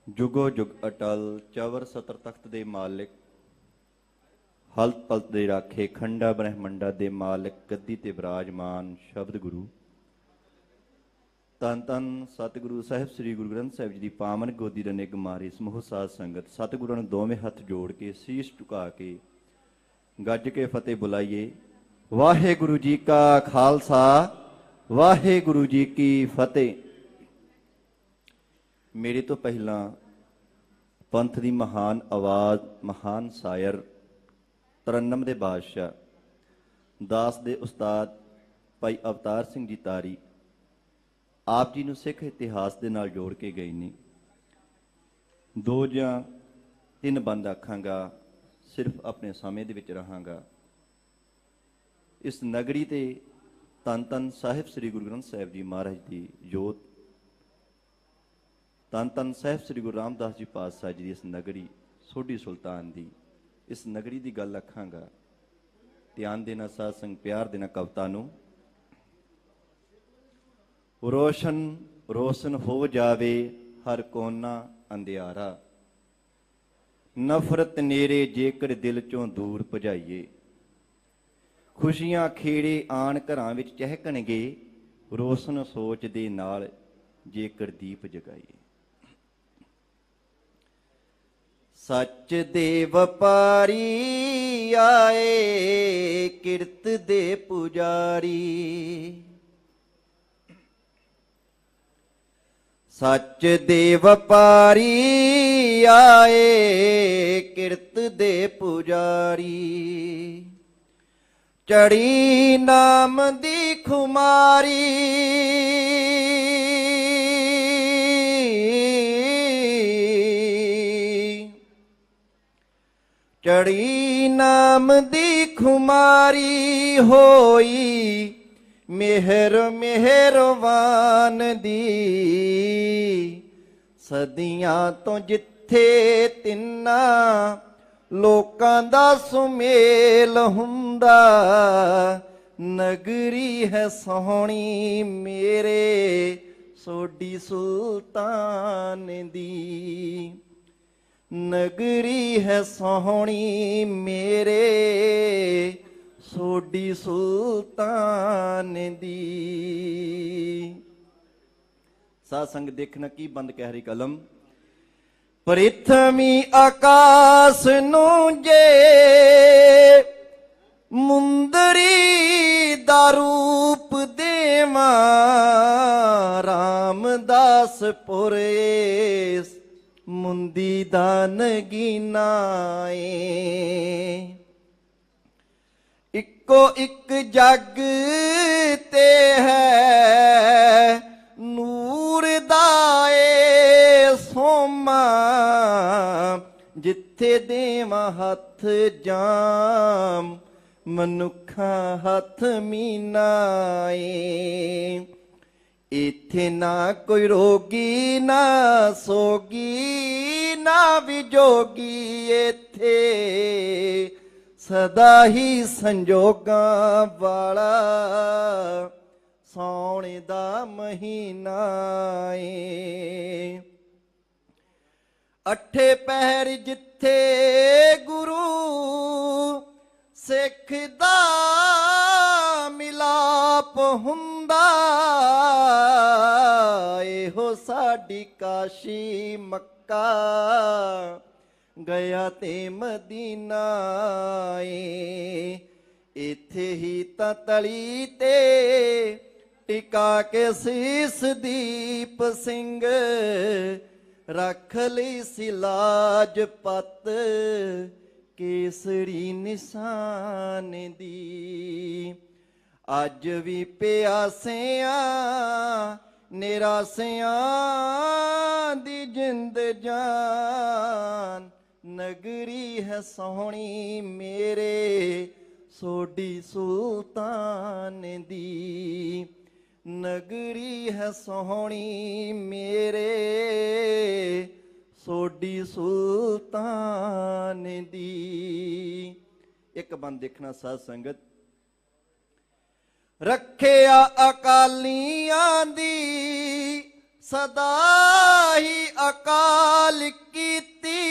ਜੁਗੋ ਜੁਗ ਅਟਲ, ਚਵਰ ਸਤਰ ਤਖਤ ਦੇ ਮਾਲਿਕ, ਹਲਤ ਪਲਤ ਦੇ ਰਾਖੇ, ਖੰਡਾ ਬ੍ਰਹਮੰਡਾ ਦੇ ਮਾਲਿਕ, ਗੱਦੀ ਤੇ ਵਿਰਾਜਮਾਨ ਸ਼ਬਦ ਗੁਰੂ, ਧੰਨ ਧੰਨ ਸਤਿਗੁਰੂ ਸਾਹਿਬ ਸ੍ਰੀ ਗੁਰੂ ਗ੍ਰੰਥ ਸਾਹਿਬ ਜੀ ਦੀ ਪਾਵਨ ਗੋਦੀ ਦਾ ਨਿੱਘ ਮਾਰੀ ਸਮੂਹ ਸਾਧ ਸੰਗਤ, ਸਤਿਗੁਰਾਂ ਨੂੰ ਦੋਵੇਂ ਹੱਥ ਜੋੜ ਕੇ ਸੀਸ ਝੁਕਾ ਕੇ ਗੱਜ ਕੇ ਫਤਿਹ ਬੁਲਾਈਏ। ਵਾਹਿਗੁਰੂ ਜੀ ਕਾ ਖਾਲਸਾ, ਵਾਹਿਗੁਰੂ ਜੀ ਕੀ ਫਤਿਹ। ਮੇਰੇ ਤੋਂ ਪਹਿਲਾਂ ਪੰਥ ਦੀ ਮਹਾਨ ਆਵਾਜ਼, ਮਹਾਨ ਸ਼ਾਇਰ, ਤਰਨਮ ਦੇ ਬਾਦਸ਼ਾਹ, ਦਾਸ ਦੇ ਉਸਤਾਦ ਭਾਈ ਅਵਤਾਰ ਸਿੰਘ ਜੀ ਤਾਰੀ ਆਪ ਜੀ ਨੂੰ ਸਿੱਖ ਇਤਿਹਾਸ ਦੇ ਨਾਲ ਜੋੜ ਕੇ ਗਏ ਨੇ। 2 ਜਾਂ 3 ਬੰਦ ਆਖਾਂਗਾ, ਸਿਰਫ ਆਪਣੇ ਸਮੇਂ ਦੇ ਵਿੱਚ ਰਹਾਂਗਾ। ਇਸ ਨਗਰੀ ਤੇ ਧੰਨ ਧੰਨ ਸਾਹਿਬ ਸ੍ਰੀ ਗੁਰੂ ਗ੍ਰੰਥ ਸਾਹਿਬ ਜੀ ਮਹਾਰਾਜ ਦੀ ਜੋਤ, ਧੰਨ ਧੰਨ ਸਾਹਿਬ ਸ੍ਰੀ ਗੁਰੂ ਰਾਮਦਾਸ ਜੀ ਪਾਤਸ਼ਾਹ ਜੀ ਦੀ ਇਸ ਨਗਰੀ ਸੋਢੀ ਸੁਲਤਾਨ ਦੀ ਇਸ ਨਗਰੀ ਦੀ ਗੱਲ ਆਖਾਂਗਾ। ਧਿਆਨ ਦੇਣਾ ਸਾਧ ਸੰਗ, ਪਿਆਰ ਦੇਣਾ ਕਵਿਤਾ ਨੂੰ। ਰੋਸ਼ਨ ਰੋਸ਼ਨ ਹੋ ਜਾਵੇ ਹਰ ਕੋਨਾ ਅੰਧਿਆਰਾ, ਨਫ਼ਰਤ ਨੇਰੇ ਜੇਕਰ ਦਿਲ ਚੋਂ ਦੂਰ ਭਜਾਈਏ, ਖੁਸ਼ੀਆਂ ਖੇੜੇ ਆਣ ਘਰਾਂ ਵਿੱਚ ਚਹਿਕਣਗੇ, ਰੋਸ਼ਨ ਸੋਚ ਦੇ ਨਾਲ ਜੇਕਰ ਦੀਪ ਜਗਾਈਏ। ਸੱਚ ਦੇ ਵਪਾਰੀ ਆਏ ਕਿਰਤ ਦੇ ਪੁਜਾਰੀ, ਸੱਚ ਦੇ ਵਪਾਰੀ ਆਏ ਕਿਰਤ ਦੇ ਪੁਜਾਰੀ, ਚੜੀ ਨਾਮ ਦੀ ਖੁਮਾਰੀ, ਚੜੀ ਨਾਮ ਦੀ ਖੁਮਾਰੀ, ਹੋਈ ਮਿਹਰ ਮਿਹਰਵਾਨ ਦੀ, ਸਦੀਆਂ ਤੋਂ ਜਿੱਥੇ ਤਿੰਨਾਂ ਲੋਕਾਂ ਦਾ ਸੁਮੇਲ ਹੁੰਦਾ, ਨਗਰੀ ਹੈ ਸੋਹਣੀ ਮੇਰੇ ਸੋਢੀ ਸੁਲਤਾਨ ਦੀ, ਨਗਰੀ ਹੈ ਸੋਹਣੀ ਮੇਰੇ ਸੋਢੀ ਸੁਲਤਾਨ ਦੀ। ਸਾਧ ਸੰਗ ਦੇਖਣਾ ਕੀ ਬੰਦ ਕਹਿ ਰਹੀ ਕਲਮ। ਪ੍ਰਿਥਵੀ ਆਕਾਸ਼ ਨੂੰ ਜੇ ਮੁੰਦਰੀ ਦਾ ਰੂਪ ਦੇਵਾਂ, ਰਾਮਦਾਸ ਪੁਰੇ ਮੁੰਦੀ ਦਾ ਨਗੀਨਾ ਏ, ਇੱਕੋ ਇੱਕ ਜੱਗ ਤੇ ਹੈ ਨੂਰ ਦਾ ਏ ਸੋਮਾ, ਜਿੱਥੇ ਦੇਵਾਂ ਹੱਥ ਜਾਮ ਮਨੁੱਖਾਂ ਹੱਥ ਮੀਨਾ ਏ, ਇੱਥੇ ਨਾ ਕੋਈ ਰੋਗੀ ਨਾ ਸੋਗੀ ਨਾ ਵਿਜੋਗੀ, ਇੱਥੇ ਸਦਾ ਹੀ ਸੰਜੋਗਾਂ ਵਾਲਾ ਸੌਣ ਦਾ ਮਹੀਨਾ ਏ, ਅੱਠੇ ਪਹਿਰ ਜਿੱਥੇ ਗੁਰੂ ਸਿੱਖ ਦਾ ਮਿਲਾਪ ਹੁੰਦਾ, ਇਹੋ ਸਾਡੀ ਕਾਸ਼ੀ ਮੱਕਾ ਗਿਆ ਤੇ ਮਦੀਨਾ ਏ, ਇੱਥੇ ਹੀ ਤਾਂ ਤਲੀ ਤੇ ਟਿਕਾ ਕੇ ਸੀਸ ਦੀਪ ਸਿੰਘ ਰੱਖ ਲਈ ਸੀ ਲਾਜ ਪਤ ਕੇਸਰੀ ਨਿਸ਼ਾਨ ਦੀ। ਅੱਜ ਵੀ ਪਿਆਸਿਆਂ ਨਿਰਾਸਿਆਂ ਦੀ ਜਿੰਦ ਜਾਨ ਨਗਰੀ ਹੈ ਸੋਹਣੀ ਮੇਰੇ ਸੋਢੀ ਸੁਲਤਾਨ ਦੀ। ਨਗਰੀ ਹੈ ਸੋਹਣੀ ਮੇਰੇ ਸੋਢੀ ਸੁਲਤਾਨ ਦੀ। ਇੱਕ ਬੰਦ ਦੇਖਣਾ ਸਾਧ ਸੰਗਤ। ਰੱਖਿਆ ਅਕਾਲੀਆਂ ਦੀ ਸਦਾ ਹੀ ਅਕਾਲ ਕੀਤੀ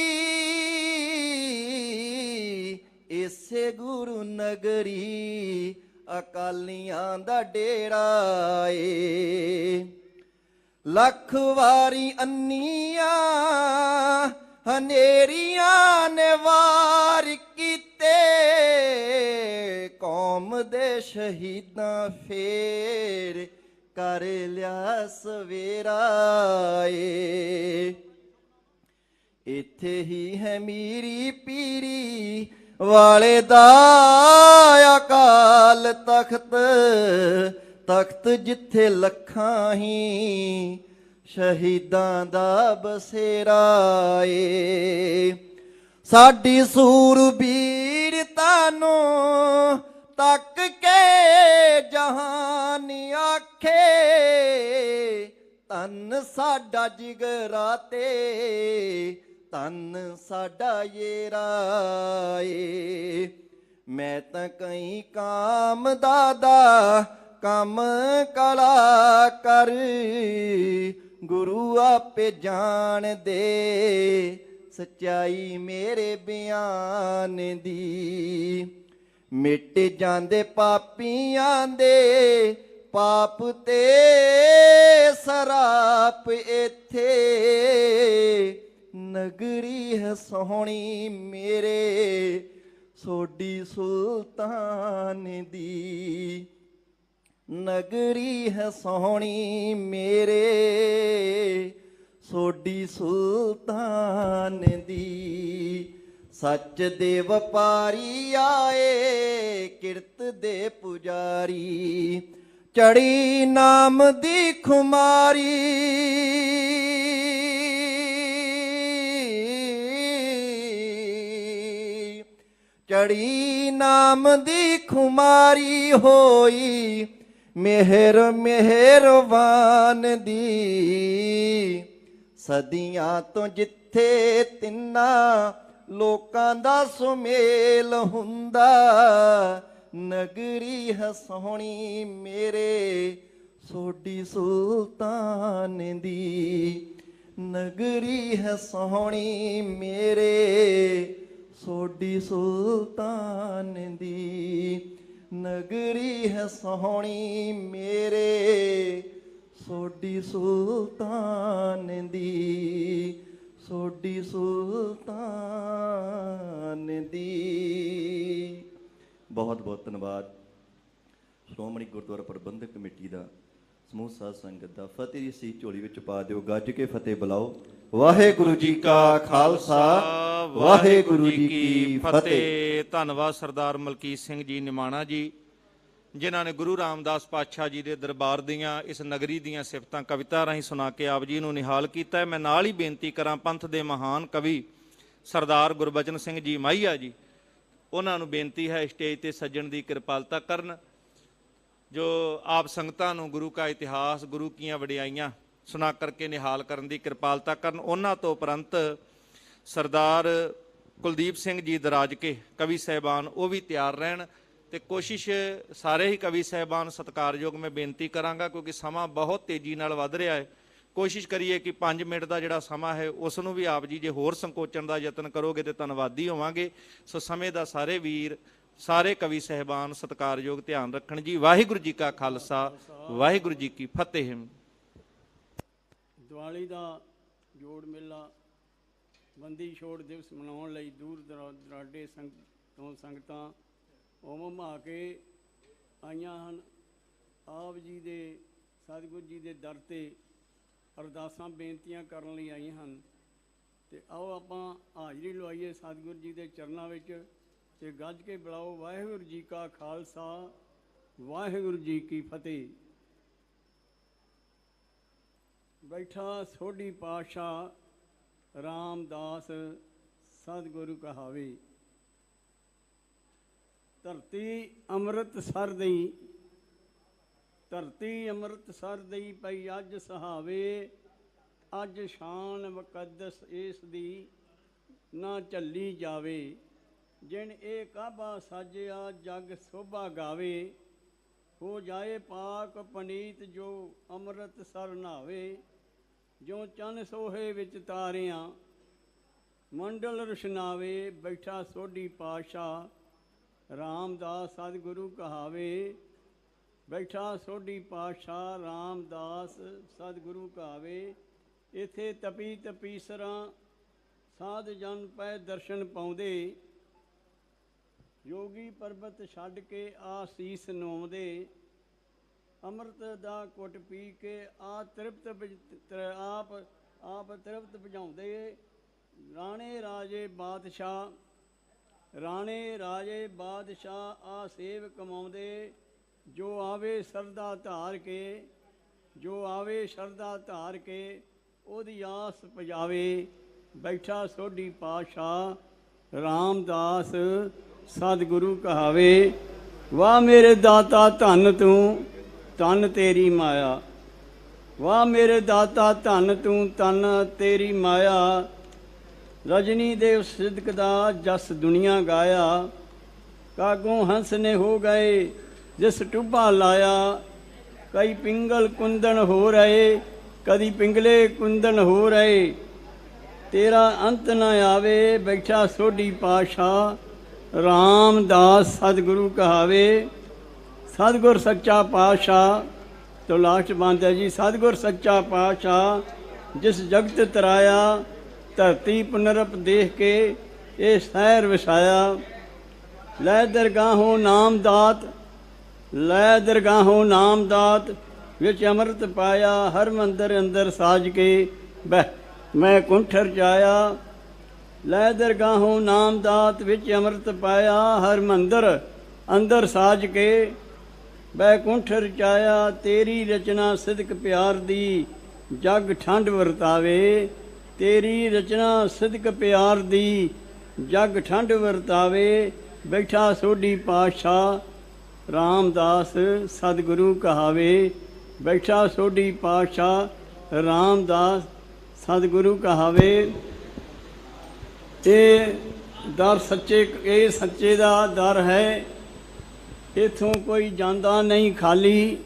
ਇਸੇ ਗੁਰੂ ਨਗਰੀ ਅਕਾਲੀਆਂ ਦਾ ਡੇਰਾ ਏ। ਲੱਖ ਵਾਰੀ ਅੰਨੀਆਂ ਹਨੇਰੀਆਂ ਨੇ ਵਾਰ ਕੀਤੇ ਕੌਮ ਦੇ ਸ਼ਹੀਦਾਂ ਫੇਰ ਕਰ ਲਿਆ ਸਵੇਰਾ ਏ। ਇੱਥੇ ਹੀ ਹੈ ਮੀਰੀ ਪੀਰੀ ਵਾਲੇ ਦਾ ਅਕਾਲ ਤਖਤ ਤਖਤ ਜਿੱਥੇ ਲੱਖਾਂ ਹੀ ਸ਼ਹੀਦਾਂ ਦਾ ਬਸੇਰਾ ਏ। ਸਾਡੀ ਸੂਰਬੀਰ ਤਾਨੂੰ ਤੱਕ ਕੇ ਜਹਾਨ ਆਖੇ ਤਨ ਸਾਡਾ ਜਿਗਰਾ ਤੇ ਤਨ ਸਾਡਾ ਯੇਰਾ ਏ। ਮੈਂ ਤਾਂ ਕਈ ਕਾਮ ਦਾਦਾ ਕੰਮ ਕਲਾ ਕਰ ਗੁਰੂ ਆਪੇ ਜਾਣਦੇ ਸੱਚਾਈ ਮੇਰੇ ਬਿਆਨ ਦੀ। ਮਿਟ ਜਾਂਦੇ ਪਾਪੀਆਂ ਦੇ ਪਾਪ ਤੇ ਸਰਾਪ ਇੱਥੇ ਨਗਰੀ ਹੈ ਸੋਹਣੀ ਮੇਰੇ ਸੋਢੀ ਸੁਲਤਾਨ ਦੀ। ਨਗਰੀ ਹੈ ਸੋਹਣੀ ਮੇਰੇ ਸੋਢੀ ਸੁਲਤਾਨ ਦੀ। ਸੱਚ ਦੇ ਵਪਾਰੀ ਆਏ ਕਿਰਤ ਦੇ ਪੁਜਾਰੀ ਚੜੀ ਨਾਮ ਦੀ ਖੁਮਾਰੀ ਚੜੀ ਨਾਮ ਦੀ ਖੁਮਾਰੀ ਹੋਈ ਮਿਹਰ ਮਿਹਰਬਾਨ ਦੀ। ਸਦੀਆਂ ਤੋਂ ਜਿੱਥੇ ਤਿੰਨਾਂ ਲੋਕਾਂ ਦਾ ਸੁਮੇਲ ਹੁੰਦਾ ਨਗਰੀ ਹੈ ਸੋਹਣੀ ਮੇਰੇ ਸੋਢੀ ਸੁਲਤਾਨ ਦੀ। ਨਗਰੀ ਹੈ ਸੋਹਣੀ ਮੇਰੇ ਸੋਢੀ ਸੁਲਤਾਨ ਦੀ। ਨਗਰੀ ਹੈ ਸੋਹਣੀ ਮੇਰੇ ਸੋਢੀ ਸੁਲਤਾਨ ਦੀ। ਸੋਢੀ ਸੁਲਤਾਨ ਦੀ। ਬਹੁਤ ਬਹੁਤ ਧੰਨਵਾਦ ਸ਼੍ਰੋਮਣੀ ਗੁਰਦੁਆਰਾ ਪ੍ਰਬੰਧਕ ਕਮੇਟੀ ਦਾ, ਸਮੂਹ ਸਾਧ ਸੰਗਤ ਦਾ। ਫਤਿਹ ਦੀ ਸੀ ਝੋਲੀ ਵਿੱਚ ਪਾ ਦਿਓ, ਗੱਜ ਕੇ ਫਤਿਹ ਬੁਲਾਓ। ਵਾਹਿਗੁਰੂ ਜੀ ਕਾ ਖਾਲਸਾ ਵਾਹਿਗੁਰੂ ਜੀ ਕੀ ਫਤਿਹ। ਧੰਨਵਾਦ ਸਰਦਾਰ ਮਲਕੀਤ ਸਿੰਘ ਜੀ ਨਿਮਾਣਾ ਜੀ, ਜਿਨ੍ਹਾਂ ਨੇ ਗੁਰੂ ਰਾਮਦਾਸ ਪਾਤਸ਼ਾਹ ਜੀ ਦੇ ਦਰਬਾਰ ਦੀਆਂ ਇਸ ਨਗਰੀ ਦੀਆਂ ਸਿਫਤਾਂ ਕਵਿਤਾ ਰਾਹੀਂ ਸੁਣਾ ਕੇ ਆਪ ਜੀ ਨੂੰ ਨਿਹਾਲ ਕੀਤਾ ਹੈ। ਮੈਂ ਨਾਲ ਹੀ ਬੇਨਤੀ ਕਰਾਂ ਪੰਥ ਦੇ ਮਹਾਨ ਕਵੀ ਸਰਦਾਰ ਗੁਰਬਚਨ ਸਿੰਘ ਜੀ ਮਾਹੀਆ ਜੀ, ਉਹਨਾਂ ਨੂੰ ਬੇਨਤੀ ਹੈ ਸਟੇਜ ਤੇ ਸੱਜਣ ਦੀ ਕਿਰਪਾਲਤਾ ਕਰਨ, ਜੋ ਆਪ ਸੰਗਤਾਂ ਨੂੰ ਗੁਰੂ ਕਾ ਇਤਿਹਾਸ ਗੁਰੂ ਕੀਆਂ ਵਡਿਆਈਆਂ ਸੁਣਾ ਕਰਕੇ ਨਿਹਾਲ ਕਰਨ ਦੀ ਕਿਰਪਾਲਤਾ ਕਰਨ। ਉਹਨਾਂ ਤੋਂ ਉਪਰੰਤ ਸਰਦਾਰ ਕੁਲਦੀਪ ਸਿੰਘ ਜੀ ਦਰਾਜ ਕੇ ਕਵੀ ਸਾਹਿਬਾਨ ਉਹ ਵੀ ਤਿਆਰ ਰਹਿਣ ਤੇ ਕੋਸ਼ਿਸ਼ ਸਾਰੇ ਹੀ ਕਵੀ ਸਾਹਿਬਾਨ ਸਤਿਕਾਰਯੋਗ ਮੈਂ ਬੇਨਤੀ ਕਰਾਂਗਾ, ਕਿਉਂਕਿ ਸਮਾਂ ਬਹੁਤ ਤੇਜ਼ੀ ਨਾਲ ਵੱਧ ਰਿਹਾ ਹੈ। ਕੋਸ਼ਿਸ਼ ਕਰੀਏ ਕਿ 5 ਮਿੰਟ ਦਾ ਜਿਹੜਾ ਸਮਾਂ ਹੈ ਉਸ ਨੂੰ ਵੀ ਆਪ ਜੀ ਜੇ ਹੋਰ ਸੰਕੋਚਣ ਦਾ ਯਤਨ ਕਰੋਗੇ ਤੇ ਧੰਨਵਾਦੀ ਹੋਵਾਂਗੇ। ਸੋ ਸਮੇਂ ਦਾ ਸਾਰੇ ਵੀਰ ਸਾਰੇ ਕਵੀ ਸਾਹਿਬਾਨ ਸਤਿਕਾਰਯੋਗ ਧਿਆਨ ਰੱਖਣ ਜੀ। ਵਾਹਿਗੁਰੂ ਜੀ ਕਾ ਖਾਲਸਾ ਵਾਹਿਗੁਰੂ ਜੀ ਕੀ ਫਤਿਹ। ਦੀਵਾਲੀ ਦਾ ਜੋੜ ਮੇਲਾ ਬੰਦੀ ਛੋੜ ਦਿਵਸ ਮਨਾਉਣ ਲਈ ਦੂਰ ਦਰਾਡੇ ਤੋਂ ਸੰਗਤਾਂ ਉਮਮ ਆ ਕੇ ਆਈਆਂ ਹਨ। ਆਪ ਜੀ ਦੇ ਸਤਿਗੁਰੂ ਜੀ ਦੇ ਦਰ ਤੇ ਅਰਦਾਸਾਂ ਬੇਨਤੀਆਂ ਕਰਨ ਲਈ ਆਈਆਂ ਹਨ। ਤੇ ਆਓ ਆਪਾਂ ਹਾਜ਼ਰੀ ਲਵਾਈਏ ਸਤਿਗੁਰੂ ਜੀ ਦੇ ਚਰਨਾਂ ਵਿੱਚ ਤੇ ਗੱਜ ਕੇ ਬੁਲਾਓ, ਵਾਹਿਗੁਰੂ ਜੀ ਕਾ ਖਾਲਸਾ, ਵਾਹਿਗੁਰੂ ਜੀ ਕੀ ਫਤਿਹ। ਬੈਠਾ ਸੋਢੀ ਪਾਤਸ਼ਾਹ ਰਾਮਦਾਸ ਸਤਿਗੁਰੂ ਕਹਾਵੇ। ਧਰਤੀ ਅੰਮ੍ਰਿਤਸਰ ਦੀ, ਧਰਤੀ ਅੰਮ੍ਰਿਤਸਰ ਦੀ ਪਈ ਅੱਜ ਸਹਾਵੇ, ਅੱਜ ਸ਼ਾਨ ਮੁਕੱਦਸ ਇਸ ਦੀ ਨਾ ਝੱਲੀ ਜਾਵੇ। ਜਿਨ ਇਹ ਕਾਬਾ ਸਾਜਿਆ ਜਗ ਸੋਭਾ ਗਾਵੇ, ਹੋ ਜਾਏ ਪਾਕ ਪਨੀਤ ਜੋ ਅੰਮ੍ਰਿਤਸਰ ਨਾਵੇ। ਜੋ ਚੰਨ ਸੋਹੇ ਵਿੱਚ ਤਾਰਿਆਂ ਮੰਡਲ ਰੁਸ਼ਨਾਵੇ, ਬੈਠਾ ਸੋਢੀ ਪਾਤਸ਼ਾਹ ਰਾਮਦਾਸ ਸਤਿਗੁਰੂ ਕਹਾਵੇ। ਬੈਠਾ ਸੋਢੀ ਪਾਤਸ਼ਾਹ ਰਾਮਦਾਸ ਸਤਿਗੁਰੂ ਕਹਾਵੇ। ਇਥੇ ਤਪੀ ਤਪੀਸਰਾਂ ਸਾਧ ਜਨ ਪੈ ਦਰਸ਼ਨ ਪਾਉਂਦੇ, ਯੋਗੀ ਪਰਬਤ ਛੱਡ ਕੇ ਆਸੀਸ ਨੋਂਵਦੇ। ਅੰਮ੍ਰਿਤ ਦਾ ਘੁੱਟ ਪੀ ਕੇ ਆਪ ਤ੍ਰਿਪਤ ਬੁਝਾਉਂਦੇ। ਰਾਣੇ ਰਾਜੇ ਬਾਦਸ਼ਾਹ, ਰਾਣੇ ਰਾਜੇ ਬਾਦਸ਼ਾਹ ਆ ਸੇਵ ਕਮਾਉਂਦੇ। ਜੋ ਆਵੇ ਸ਼ਰਧਾ ਧਾਰ ਕੇ, ਜੋ ਆਵੇ ਸ਼ਰਧਾ ਧਾਰ ਕੇ ਉਹਦੀ ਆਸ ਪੁਜਾਵੇ। ਬੈਠਾ ਸੋਢੀ ਪਾਤਸ਼ਾਹ ਰਾਮਦਾਸ ਸਤਿਗੁਰੂ ਕਹਾਵੇ। ਵਾਹ ਮੇਰੇ ਦਾਤਾ ਧੰਨ ਤੂੰ, ਧੰਨ ਤੇਰੀ ਮਾਇਆ। ਵਾਹ ਮੇਰੇ ਦਾਤਾ ਧੰਨ ਤੂੰ, ਧੰਨ ਤੇਰੀ ਮਾਇਆ। ਰਜਨੀ ਦੇ ਸਿਦਕ ਦਾ ਜਸ ਦੁਨੀਆ ਗਾਇਆ। ਕਾਗੋਂ ਹੰਸ ਨੇ ਹੋ ਗਏ ਜਿਸ ਟੁੱਭਾ ਲਾਇਆ। ਕਈ ਪਿੰਗਲ ਕੁੰਦਨ ਹੋ ਰਹੇ, ਕਦੀ ਪਿੰਗਲੇ ਕੁੰਦਨ ਹੋ ਰਹੇ। ਤੇਰਾ ਅੰਤ ਨਾ ਆਵੇ। ਬੈਠਾ ਸੋਢੀ ਪਾਤਸ਼ਾਹ ਰਾਮਦਾਸ ਸਤਿਗੁਰੂ ਕਹਾਵੇ। ਸਤਿਗੁਰ ਸੱਚਾ ਪਾਤਸ਼ਾਹ ਤੋਂ ਲਾਸਟ ਬੰਦ ਹੈ ਜੀ। ਸਤਿਗੁਰ ਸੱਚਾ ਪਾਤਸ਼ਾਹ ਜਿਸ ਜਗਤ ਤਰਾਇਆ, ਧਰਤੀ ਪੁਨਰਪ ਦੇਖ ਕੇ ਇਹ ਸ਼ਹਿਰ ਵਸਾਇਆ। ਲੈ ਦਰਗਾਹੋਂ ਨਾਮ ਦਾਤ, ਲੈ ਦਰਗਾਹੋਂ ਨਾਮ ਦਾਤ, ਵਿੱਚ ਅੰਮ੍ਰਿਤ ਪਾਇਆ। ਹਰ ਮੰਦਰ ਅੰਦਰ ਸਾਜ ਕੇ ਮੈਂ ਕੁੰਠਰ ਜਾਇਆ। ਲੈ ਦਰਗਾਹੋਂ ਨਾਮ ਦਾਤ, ਵਿੱਚ ਅੰਮ੍ਰਿਤ ਪਾਇਆ। ਹਰ ਮੰਦਰ ਅੰਦਰ ਸਾਜ ਕੇ ਬੈਕੁੰਠ ਰਚਾਇਆ। ਤੇਰੀ ਰਚਨਾ ਸਿਦਕ ਪਿਆਰ ਦੀ ਜਗ ਠੰਡ ਵਰਤਾਵੇ। ਤੇਰੀ ਰਚਨਾ ਸਿਦਕ ਪਿਆਰ ਦੀ ਜਗ ਠੰਡ ਵਰਤਾਵੇ। ਬੈਠਾ ਸੋਢੀ ਪਾਤਸ਼ਾਹ ਰਾਮਦਾਸ ਸਤਿਗੁਰੂ ਕਹਾਵੇ। ਬੈਠਾ ਸੋਢੀ ਪਾਤਸ਼ਾਹ ਰਾਮਦਾਸ ਸਤਿਗੁਰੂ ਕਹਾਵੇ। ਇਹ ਦਰ ਸੱਚੇ, ਇਹ ਸੱਚੇ ਦਾ ਦਰ ਹੈ। ਇੱਥੋਂ ਕੋਈ ਜਾਂਦਾ ਨਹੀਂ ਖਾਲੀ।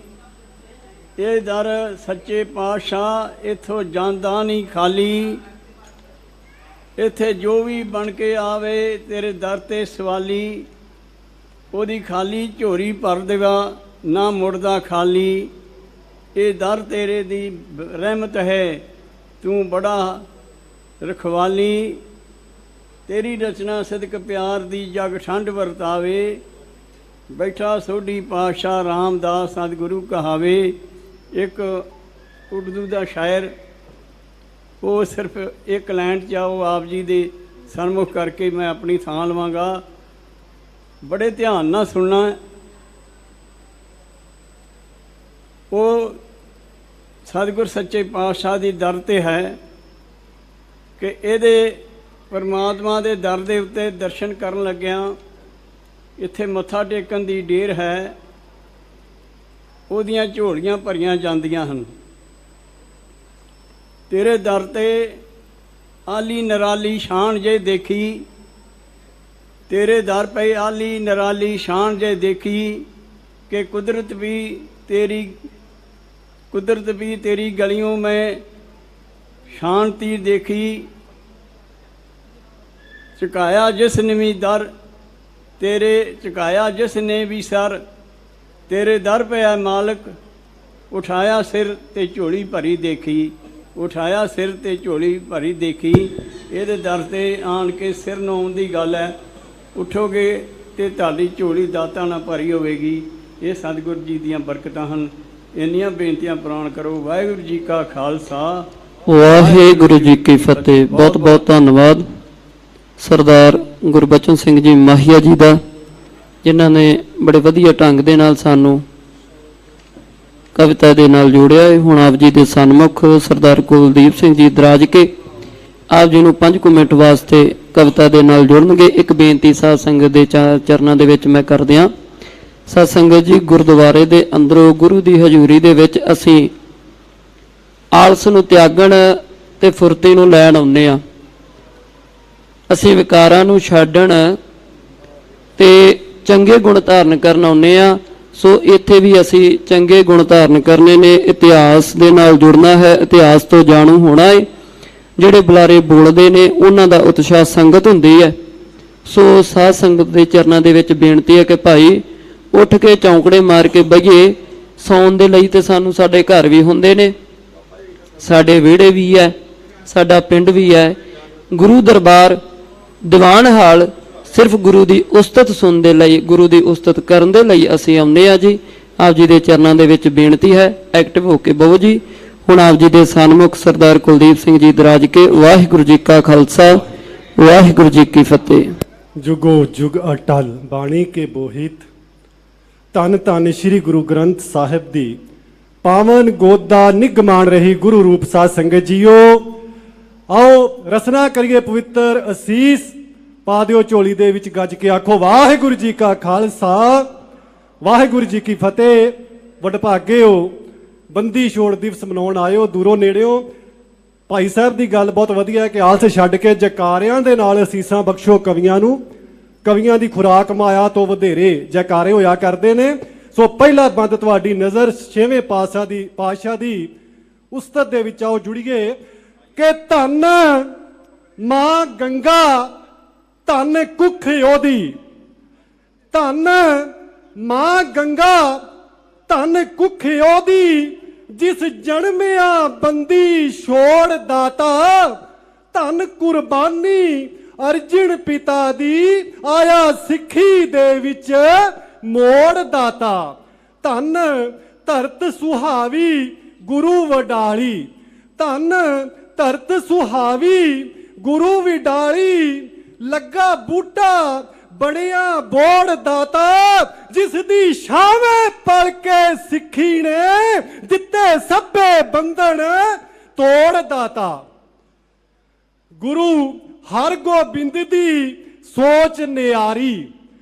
ਇਹ ਦਰ ਸੱਚੇ ਪਾਤਸ਼ਾਹ ਇੱਥੋਂ ਜਾਂਦਾ ਨਹੀਂ ਖਾਲੀ। ਇੱਥੇ ਜੋ ਵੀ ਬਣ ਕੇ ਆਵੇ ਤੇਰੇ ਦਰ ਤੇ ਸਵਾਲੀ, ਉਹਦੀ ਖਾਲੀ ਝੋਰੀ ਭਰ ਦੇਵਾ ਨਾ ਮੁੜਦਾ ਖਾਲੀ। ਇਹ ਦਰ ਤੇਰੇ ਦੀ ਰਹਿਮਤ ਹੈ, ਤੂੰ ਬੜਾ ਰਖਵਾਲੀ। ਤੇਰੀ ਰਚਨਾ ਸਿਦਕ ਪਿਆਰ ਦੀ ਜਗ ਠੰਡ ਵਰਤਾਵੇ। ਬੈਠਾ ਸੋਢੀ ਪਾਤਸ਼ਾਹ ਰਾਮਦਾਸ ਸਤਿਗੁਰੂ ਕਹਾਵੇ। ਇੱਕ ਉਰਦੂ ਦਾ ਸ਼ਾਇਰ, ਉਹ ਸਿਰਫ ਇੱਕ ਲਾਈਨ 'ਚ ਆਓ ਆਪ ਜੀ ਦੇ ਸਨਮੁਖ ਕਰਕੇ ਮੈਂ ਆਪਣੀ ਥਾਂ ਲਵਾਂਗਾ। ਬੜੇ ਧਿਆਨ ਨਾਲ ਸੁਣਨਾ। ਉਹ ਸਤਿਗੁਰ ਸੱਚੇ ਪਾਤਸ਼ਾਹ ਦੀ ਦਰ 'ਤੇ ਹੈ ਕਿ ਇਹਦੇ ਪਰਮਾਤਮਾ ਦੇ ਦਰ ਦੇ ਉੱਤੇ ਦਰਸ਼ਨ ਕਰਨ ਲੱਗਿਆਂ ਇੱਥੇ ਮੱਥਾ ਟੇਕਣ ਦੀ ਢੇਰ ਹੈ। ਉਹਦੀਆਂ ਝੋਲੀਆਂ ਭਰੀਆਂ ਜਾਂਦੀਆਂ ਹਨ। ਤੇਰੇ ਦਰ 'ਤੇ ਆਲੀ ਨਿਰਾਲੀ ਸ਼ਾਨ ਜੇ ਦੇਖੀ। ਤੇਰੇ ਦਰ ਪਈ ਆਲੀ ਨਿਰਾਲੀ ਸ਼ਾਨ ਜੇ ਦੇਖੀ ਕਿ ਕੁਦਰਤ ਵੀ तेरी गलियों में शांति देखी। झुकाया जिसने भी दर तेरे, झुकाया जिसने भी सर तेरे दर पे है मालिक। उठाया सिर ते झोली भरी देखी, उठाया सिर ते झोली भरी देखी। ये दर ते आन के सिर नौन की गल है। उठोगे तो ताली झोली दाता ना भरी होगी। ये सतगुरु जी दियां बरकतां हन। ਇੰਨੀਆਂ ਬੇਨਤੀਆਂ ਪ੍ਰਵਾਨ ਕਰੋ। ਵਾਹਿਗੁਰੂ ਜੀ ਕਾ ਖਾਲਸਾ, ਵਾਹਿਗੁਰੂ ਜੀ ਕੀ ਫਤਿਹ। ਬਹੁਤ ਬਹੁਤ ਧੰਨਵਾਦ ਸਰਦਾਰ ਗੁਰਬਚਨ ਸਿੰਘ ਜੀ ਮਾਹੀਆ ਜੀ ਦਾ, ਜਿਨ੍ਹਾਂ ਨੇ ਬੜੇ ਵਧੀਆ ਢੰਗ ਦੇ ਨਾਲ ਸਾਨੂੰ ਕਵਿਤਾ ਦੇ ਨਾਲ ਜੋੜਿਆ ਹੈ। ਹੁਣ ਆਪ ਜੀ ਦੇ ਸਨਮੁਖ ਸਰਦਾਰ ਕੁਲਦੀਪ ਸਿੰਘ ਜੀ ਦਰਾਜ ਕੇ ਆਪ ਜੀ ਨੂੰ 5 ਮਿੰਟ ਵਾਸਤੇ ਕਵਿਤਾ ਦੇ ਨਾਲ ਜੁੜਨਗੇ। ਇੱਕ ਬੇਨਤੀ ਸਾਧ ਸੰਗਤ ਦੇ ਚਰਨਾਂ ਦੇ ਵਿੱਚ ਮੈਂ ਕਰ ਦਿਆਂ। ਸਾਧ ਸੰਗਤ ਜੀ, ਗੁਰਦੁਆਰੇ ਦੇ ਅੰਦਰੋਂ ਗੁਰੂ ਦੀ ਹਜ਼ੂਰੀ ਦੇ ਵਿੱਚ ਅਸੀਂ ਆਲਸ ਨੂੰ ਤਿਆਗਣ ਤੇ ਫੁਰਤੀ ਨੂੰ ਲੈਣ ਆਉਂਦੇ ਹਾਂ। ਅਸੀਂ ਵਿਕਾਰਾਂ ਨੂੰ ਛੱਡਣ ਤੇ ਚੰਗੇ ਗੁਣ ਧਾਰਨ ਕਰਨ ਆਉਂਦੇ ਹਾਂ। ਸੋ ਇੱਥੇ ਵੀ ਅਸੀਂ ਚੰਗੇ ਗੁਣ ਧਾਰਨ ਕਰਨੇ ਨੇ, ਇਤਿਹਾਸ ਦੇ ਨਾਲ ਜੁੜਨਾ ਹੈ, ਇਤਿਹਾਸ ਤੋਂ ਜਾਣੂ ਹੋਣਾ ਹੈ। ਜਿਹੜੇ ਬੁਲਾਰੇ ਬੋਲਦੇ ਨੇ ਉਹਨਾਂ ਦਾ ਉਤਸ਼ਾਹ ਸੰਗਤ ਹੁੰਦੀ ਹੈ। ਸੋ ਸਾਧ ਸੰਗਤ ਦੇ ਚਰਨਾਂ ਦੇ ਵਿੱਚ ਬੇਨਤੀ ਹੈ ਕਿ ਭਾਈ ਉੱਠ ਕੇ ਚੌਂਕੜੇ ਮਾਰ ਕੇ ਬਈਏ। ਸੌਣ ਦੇ ਲਈ ਤੇ ਸਾਨੂੰ ਸਾਡੇ ਘਰ ਵੀ ਹੁੰਦੇ ਨੇ, ਸਾਡੇ ਵਿਹੜੇ ਵੀ ਹੈ, ਸਾਡਾ ਪਿੰਡ ਵੀ ਹੈ। ਗੁਰੂ ਦਰਬਾਰ ਦੀਵਾਨ ਹਾਲ ਸਿਰਫ ਗੁਰੂ ਦੀ ਉਸਤਤ ਸੁਣਨ ਦੇ ਲਈ, ਗੁਰੂ ਦੀ ਉਸਤਤ ਕਰਨ ਦੇ ਲਈ ਅਸੀਂ ਆਉਂਦੇ ਹਾਂ ਜੀ। ਆਪ ਜੀ ਦੇ ਚਰਨਾਂ ਦੇ ਵਿੱਚ ਬੇਨਤੀ ਹੈ, ਐਕਟਿਵ ਹੋ ਕੇ ਬਵੋ ਜੀ। ਹੁਣ ਆਪ ਜੀ ਦੇ ਸਨਮੁਖ ਸਰਦਾਰ ਕੁਲਦੀਪ ਸਿੰਘ ਜੀ ਦਰਾਜ ਕੇ। ਵਾਹਿਗੁਰੂ ਜੀ ਕਾ ਖਾਲਸਾ, ਵਾਹਿਗੁਰੂ ਜੀ ਕੀ ਫਤਿਹ। ਜੁਗੋ ਜੁਗ ਅਟਲ ਬਾਣੀ ਕੇ ਬੋਹਿਤ, ਧੰਨ ਧੰਨ ਸ੍ਰੀ ਗੁਰੂ ਗ੍ਰੰਥ ਸਾਹਿਬ ਦੀ ਪਾਵਨ ਗੋਦ ਦਾ ਨਿੱਘ ਮਾਣ ਰਹੀ ਗੁਰੂ ਰੂਪ ਸਾਧ ਸੰਗਤ ਜੀਓ। ਆਓ ਰਸਨਾ ਕਰੀਏ ਪਵਿੱਤਰ ਅਸੀਸ, ਪਾ ਦਿਓ ਝੋਲੀ ਦੇ ਵਿੱਚ ਗੱਜ ਕੇ ਆਖੋ ਵਾਹਿਗੁਰੂ ਜੀ ਕਾ ਖਾਲਸਾ, ਵਾਹਿਗੁਰੂ ਜੀ ਕੀ ਫਤਿਹ। ਵਡਭਾਗੇ ਹੋ, ਬੰਦੀ ਛੋੜ ਦਿਵਸ ਮਨਾਉਣ ਆਇਓ ਦੂਰੋਂ ਨੇੜਿਓਂ। ਭਾਈ ਸਾਹਿਬ ਦੀ ਗੱਲ ਬਹੁਤ ਵਧੀਆ ਹੈ ਕਿ ਆਲਸ ਛੱਡ ਕੇ ਜੈਕਾਰਿਆਂ ਦੇ ਨਾਲ ਅਸੀਸਾਂ ਬਖਸ਼ੋ ਕਵੀਆਂ ਨੂੰ। ਕਵੀਆਂ ਦੀ ਖੁਰਾਕ ਮਾਇਆ ਤੋਂ ਵਧੇਰੇ ਜੈਕਾਰੇ ਹੋਇਆ ਕਰਦੇ ਨੇ। ਸੋ ਪਹਿਲਾ ਬੰਦ ਤੁਹਾਡੀ ਨਜ਼ਰ 6ਵੇਂ ਪਾਤਸ਼ਾਹ ਦੀ ਉਸਤਤ ਦੇ ਵਿੱਚ ਆਓ ਜੁੜੀਏ ਕਿ ਧੰਨ ਮਾਂ ਗੰਗਾ ਧੰਨ ਕੁੱਖ ਉਹਦੀ, ਧੰਨ ਮਾਂ ਗੰਗਾ ਧੰਨ ਕੁੱਖ ਉਹਦੀ, ਜਿਸ ਜਨਮਿਆ ਬੰਦੀ ਛੋੜ ਦਾਤਾ, ਧੰਨ ਕੁਰਬਾਨੀ ਅਰਜਨ ਪਿਤਾ ਦੀ, ਆਇਆ ਸਿੱਖੀ ਦੇ ਵਿੱਚ ਮੋੜ ਦਾਤਾ। ਧੰਨ ਧਰਤ ਸੁਹਾਵੀ ਗੁਰੂ ਵਡਾਲੀ, ਧੰਨ ਧਰਤ ਸੁਹਾਵੀ ਗੁਰੂ ਵਿਡਾਲੀ, ਲੱਗਾ ਬੂਟਾ ਬਣਿਆ ਬੋੜ ਦਾਤਾ, ਜਿਸ ਦੀ ਛਾਵੇਂ ਪਲ ਕੇ ਸਿੱਖੀ ਨੇ, ਦਿੱਤੇ ਸਭੇ ਬੰਧਨ ਤੋੜ ਦਾਤਾ। ਗੁਰੂ ਹਰਗੋਬਿੰਦ ਦੀ ਸੋਚ ਨਿਆਰੀ,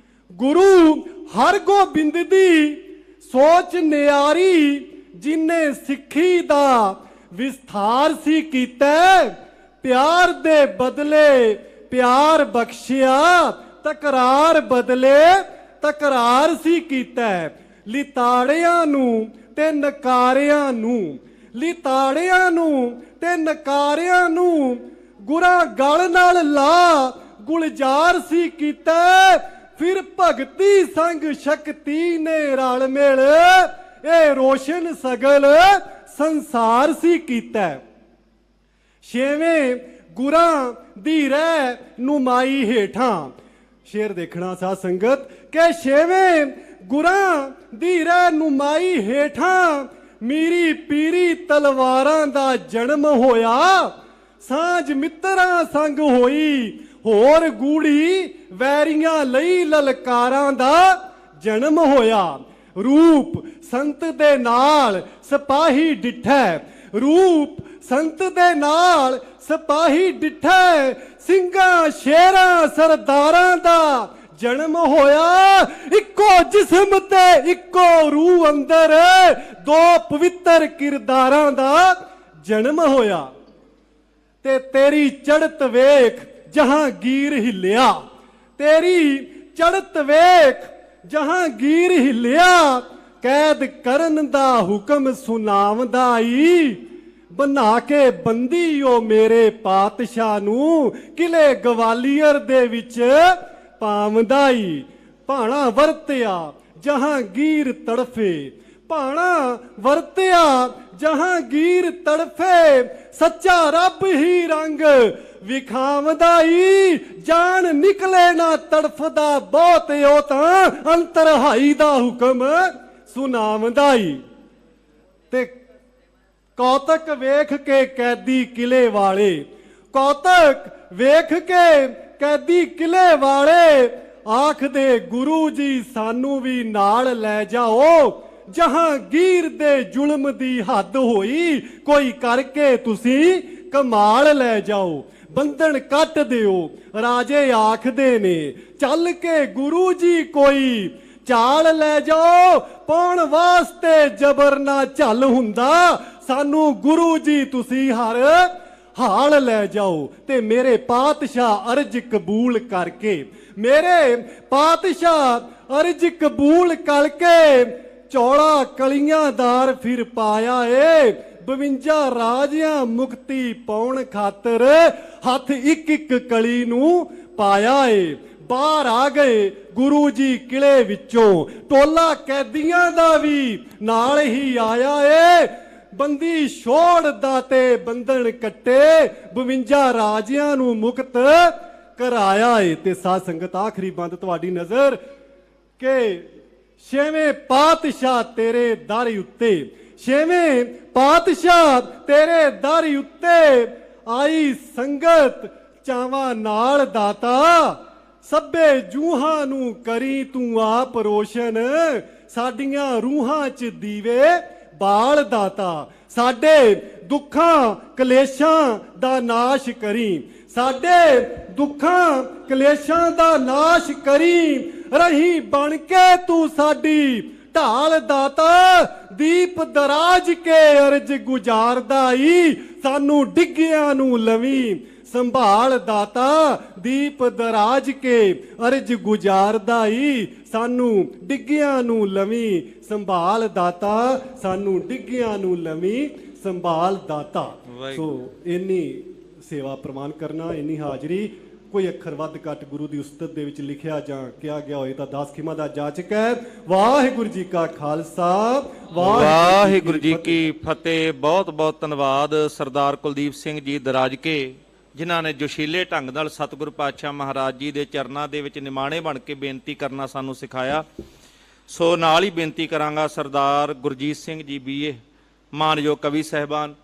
ਗੁਰੂ ਹਰਗੋਬਿੰਦ ਦੀ ਸੋਚ ਨਿਆਰੀ, ਜਿਨੇ ਸਿੱਖੀ ਦਾ ਵਿਸਥਾਰ ਸੀ ਕੀਤਾ, ਪਿਆਰ ਦੇ ਬਦਲੇ ਪਿਆਰ ਬਖਸ਼ਿਆ, ਤਕਰਾਰ ਬਦਲੇ ਤਕਰਾਰ ਸੀ ਕੀਤਾ। ਲਿਤਾੜਿਆਂ ਨੂੰ ਤੇ ਨਕਾਰਿਆਂ ਨੂੰ, ਲਿਤਾੜਿਆਂ ਨੂੰ ਤੇ ਨਕਾਰਿਆਂ ਨੂੰ, ਗੁਰਾਂ ਗਲ ਨਾਲ ਲਾ ਗੁਲਜ਼ਾਰ ਸੀ ਕੀਤਾ। ਫਿਰ ਭਗਤੀ ਸੰਗ ਸ਼ਕਤੀ ਨੇ ਰਲ ਮਿਲ, ਇਹ ਰੋਸ਼ਨ ਸਗਲ ਸੰਸਾਰ ਸੀ ਕੀਤਾ। ਛੇਵੇਂ ਗੁਰਾਂ ਦੀ ਰਹਿ ਨੁਮਾਈ ਹੇਠਾਂ, ਸ਼ੇਰ ਦੇਖਣਾ ਸਾਧ ਸੰਗਤ ਕਿ ਛੇਵੇਂ ਗੁਰਾਂ ਦੀ ਰਹਿ ਨੁਮਾਈ ਹੇਠਾਂ, ਮੀਰੀ ਪੀਰੀ ਤਲਵਾਰਾਂ ਦਾ ਜਨਮ ਹੋਇਆ, ਸਾਂਝ ਮਿੱਤਰਾਂ ਸੰਗ ਹੋਈ ਹੋਰ ਗੂੜੀ, ਵੈਰੀਆਂ ਲਈ ਲਲਕਾਰਾਂ ਦਾ ਜਨਮ ਹੋਇਆ। ਰੂਪ ਸੰਤ ਦੇ ਨਾਲ ਸਿਪਾਹੀ ਡਿਠੈ, ਰੂਪ ਸੰਤ ਦੇ ਨਾਲ ਸਿਪਾਹੀ ਡਿਠੈ, ਸਿੰਘਾਂ ਸ਼ੇਰਾਂ ਸਰਦਾਰਾਂ ਦਾ ਜਨਮ ਹੋਇਆ। ਇੱਕੋ ਜਿਸਮ ਤੇ ਇੱਕੋ ਰੂਹ ਅੰਦਰ, ਦੋ ਪਵਿੱਤਰ ਕਿਰਦਾਰਾਂ ਦਾ ਜਨਮ ਹੋਇਆ। ਤੇ ਤੇਰੀ ਚੜ੍ਹਤ ਵੇਖ ਜਹਾਂਗੀਰ ਹਿੱਲਿਆ, ਤੇਰੀ ਚੜ੍ਹਤ ਵੇਖ ਜਹਾਂਗੀਰ ਹਿੱਲਿਆ, ਕੈਦ ਕਰਨ ਦਾ ਹੁਕਮ ਸੁਣਾਵਦਾ ਈ, ਬਣਾ ਕੇ ਬੰਦੀ ਉਹ ਮੇਰੇ ਪਾਤਸ਼ਾਹ ਨੂੰ, ਕਿਲੇ ਗਵਾਲੀਅਰ ਦੇ ਵਿੱਚ ਪਾਵਦਾ ਈ। ਭਾਣਾ ਵਰਤਿਆ ਜਹਾਂਗੀਰ ਤੜਫੇ, ਭਾਣਾ ਵਰਤਿਆ ਜਹਾਂਗੀਰ ਤੜਫੇ, ਸੱਚਾ ਰੱਬ ਹੀ ਰੰਗ ਵਿਖਾਵਦਾ ਈ, ਜਾਨ ਨਿਕਲੇ ਨਾ ਤੜਫਦਾ ਬਹੁਤ, ਉਹ ਤਾਂ ਅੰਤਰਹਾਈ ਦਾ ਹੁਕਮ ਸੁਣਾਵਦਾ ਈ। ਤੇ ਕੌਤਕ ਵੇਖ ਕੇ ਕੈਦੀ ਕਿਲੇ ਵਾਲੇ, ਕੌਤਕ ਵੇਖ ਕੇ ਕੈਦੀ ਕਿਲੇ ਵਾਲੇ, ਆਖਦੇ ਗੁਰੂ ਜੀ ਸਾਨੂੰ ਵੀ ਨਾਲ ਲੈ ਜਾਓ, ਜਹਾਂਗੀਰ ਦੇ ਜ਼ੁਲਮ ਦੀ ਹੱਦ ਹੋਈ, ਕੋਈ ਕਰਕੇ ਤੁਸੀਂ ਕਮਾਲ ਲੈ ਜਾਓ। ਬੰਧਨ ਕੱਟ ਦਿਓ ਰਾਜੇ ਆਖਦੇ ਨੇ, ਚੱਲ ਕੇ ਗੁਰੂ ਜੀ ਕੋਈ ਚਾਲ ਲੈ ਜਾਓ, ਪਾਉਣ ਵਾਸਤੇ ਜ਼ਬਰ ਨਾ ਝੱਲ ਹੁੰਦਾ, ਸਾਨੂੰ ਗੁਰੂ ਜੀ ਤੁਸੀਂ ਹਰ ਹਾਲ ਲੈ ਜਾਓ। ਤੇ ਮੇਰੇ ਪਾਤਸ਼ਾਹ ਅਰਜ ਕਬੂਲ ਕਰਕੇ, ਮੇਰੇ ਪਾਤਸ਼ਾਹ ਅਰਜ ਕਬੂਲ ਕਰਕੇ, ਚੌੜਾ ਕਲੀਆਂਦਾਰ ਫਿਰ ਪਾਇਆ ਏ, 52 ਰਾਜਿਆਂ ਮੁਕਤੀ ਪਾਉਣ ਖਾਤਰ ਹੱਥ ਇੱਕ ਇੱਕ ਕਲੀ ਨੂੰ ਪਾਇਆ ਏ। ਬਾਹਰ ਆ ਗਏ ਗੁਰੂ ਜੀ ਕਿਲੇ ਵਿੱਚੋਂ, ਟੋਲਾ ਕੈਦੀਆਂ ਦਾ ਵੀ ਨਾਲ ਹੀ ਆਇਆ ਏ, ਬੰਦੀ ਛੋੜਦਾ ਤੇ ਬੰਧਨ ਕੱਟੇ, 52 ਰਾਜਿਆਂ ਨੂੰ ਮੁਕਤ ਕਰਾਇਆ ਏ। ਤੇ ਸਾਧ ਸੰਗਤ ਆਖਰੀ ਬੰਦ ਤੁਹਾਡੀ ਨਜ਼ਰ ਕਿ ਛੇਵੇਂ ਪਾਤਸ਼ਾਹ ਤੇਰੇ ਦਰ ਉੱਤੇ, ਛੇਵੇਂ ਪਾਤਸ਼ਾਹ ਤੇਰੇ ਦਰ ਉੱਤੇ, ਆਈ ਸੰਗਤ ਚਾਵਾਂ ਨਾਲ ਦਾਤਾ, ਸਭੇ ਜੂਹਾਂ ਨੂੰ ਕਰੀ ਤੂੰ ਆਪ ਰੋਸ਼ਨ, ਸਾਡੀਆਂ ਰੂਹਾਂ 'ਚ ਦੀਵੇ ਬਾਲ ਦਾਤਾ, ਸਾਡੇ ਦੁੱਖਾਂ ਕਲੇਸ਼ਾਂ ਦਾ ਨਾਸ਼ ਕਰੀ, ਸਾਡੇ ਦੁੱਖਾਂ ਕਲੇਸ਼ਾਂ ਦਾ ਨਾਸ਼ ਕਰੀ, ਰਹੀ ਬਣ ਕੇ ਤੂੰ ਸਾਡੀ ਢਾਲ ਦਾਤਾ, ਦੀਪ ਦਰਾਜ ਕੇ ਅਰਜ ਗੁਜ਼ਾਰਦਾ ਈ, ਸਾਨੂੰ ਡਿੱਗਿਆਂ ਨੂੰ ਲਵੀਂ ਸੰਭਾਲ ਦਾਤਾ, ਦੀਪ ਦਰਾਜ ਕੇ ਅਰਜ ਗੁਜ਼ਾਰਦਾ ਈ, ਸਾਨੂੰ ਡਿੱਗਿਆਂ ਨੂੰ ਲਵੀਂ ਸੰਭਾਲ ਦਾਤਾ, ਸਾਨੂੰ ਡਿੱਗਿਆਂ ਨੂੰ ਲਵੀਂ ਸੰਭਾਲ ਦਾਤਾ। ਸੋ ਇੰਨੀ ਸੇਵਾ ਪ੍ਰਵਾਨ ਕਰਨਾ, ਇੰਨੀ ਹਾਜ਼ਰੀ, ਕੋਈ ਅੱਖਰ ਵੱਧ ਘੱਟ ਗੁਰੂ ਦੀ ਉਸਤਤ ਦੇ ਵਿੱਚ ਲਿਖਿਆ ਜਾਂ ਕਿਹਾ ਗਿਆ ਹੋਏ ਤਾਂ ਦਾਸ ਖਿਮਾ ਦਾ ਜਾਚਕ ਹੈ। ਵਾਹਿਗੁਰੂ ਜੀ ਕਾ ਖਾਲਸਾ, ਵਾਹਿਗੁਰੂ ਜੀ ਕੀ ਫਤਿਹ। ਬਹੁਤ ਬਹੁਤ ਧੰਨਵਾਦ ਸਰਦਾਰ ਕੁਲਦੀਪ ਸਿੰਘ ਜੀ ਦਰਾਜਕੇ, ਜਿਨ੍ਹਾਂ ਨੇ ਜੋਸ਼ੀਲੇ ਢੰਗ ਨਾਲ ਸਤਿਗੁਰੂ ਪਾਤਸ਼ਾਹ ਮਹਾਰਾਜ ਜੀ ਦੇ ਚਰਨਾਂ ਦੇ ਵਿੱਚ ਨਿਮਾਣੇ ਬਣ ਕੇ ਬੇਨਤੀ ਕਰਨਾ ਸਾਨੂੰ ਸਿਖਾਇਆ। ਸੋ ਨਾਲ ਹੀ ਬੇਨਤੀ ਕਰਾਂਗਾ ਸਰਦਾਰ ਗੁਰਜੀਤ ਸਿੰਘ ਜੀ ਬੀਏ, ਮਾਨਯੋਗ ਕਵੀ ਸਾਹਿਬਾਨ।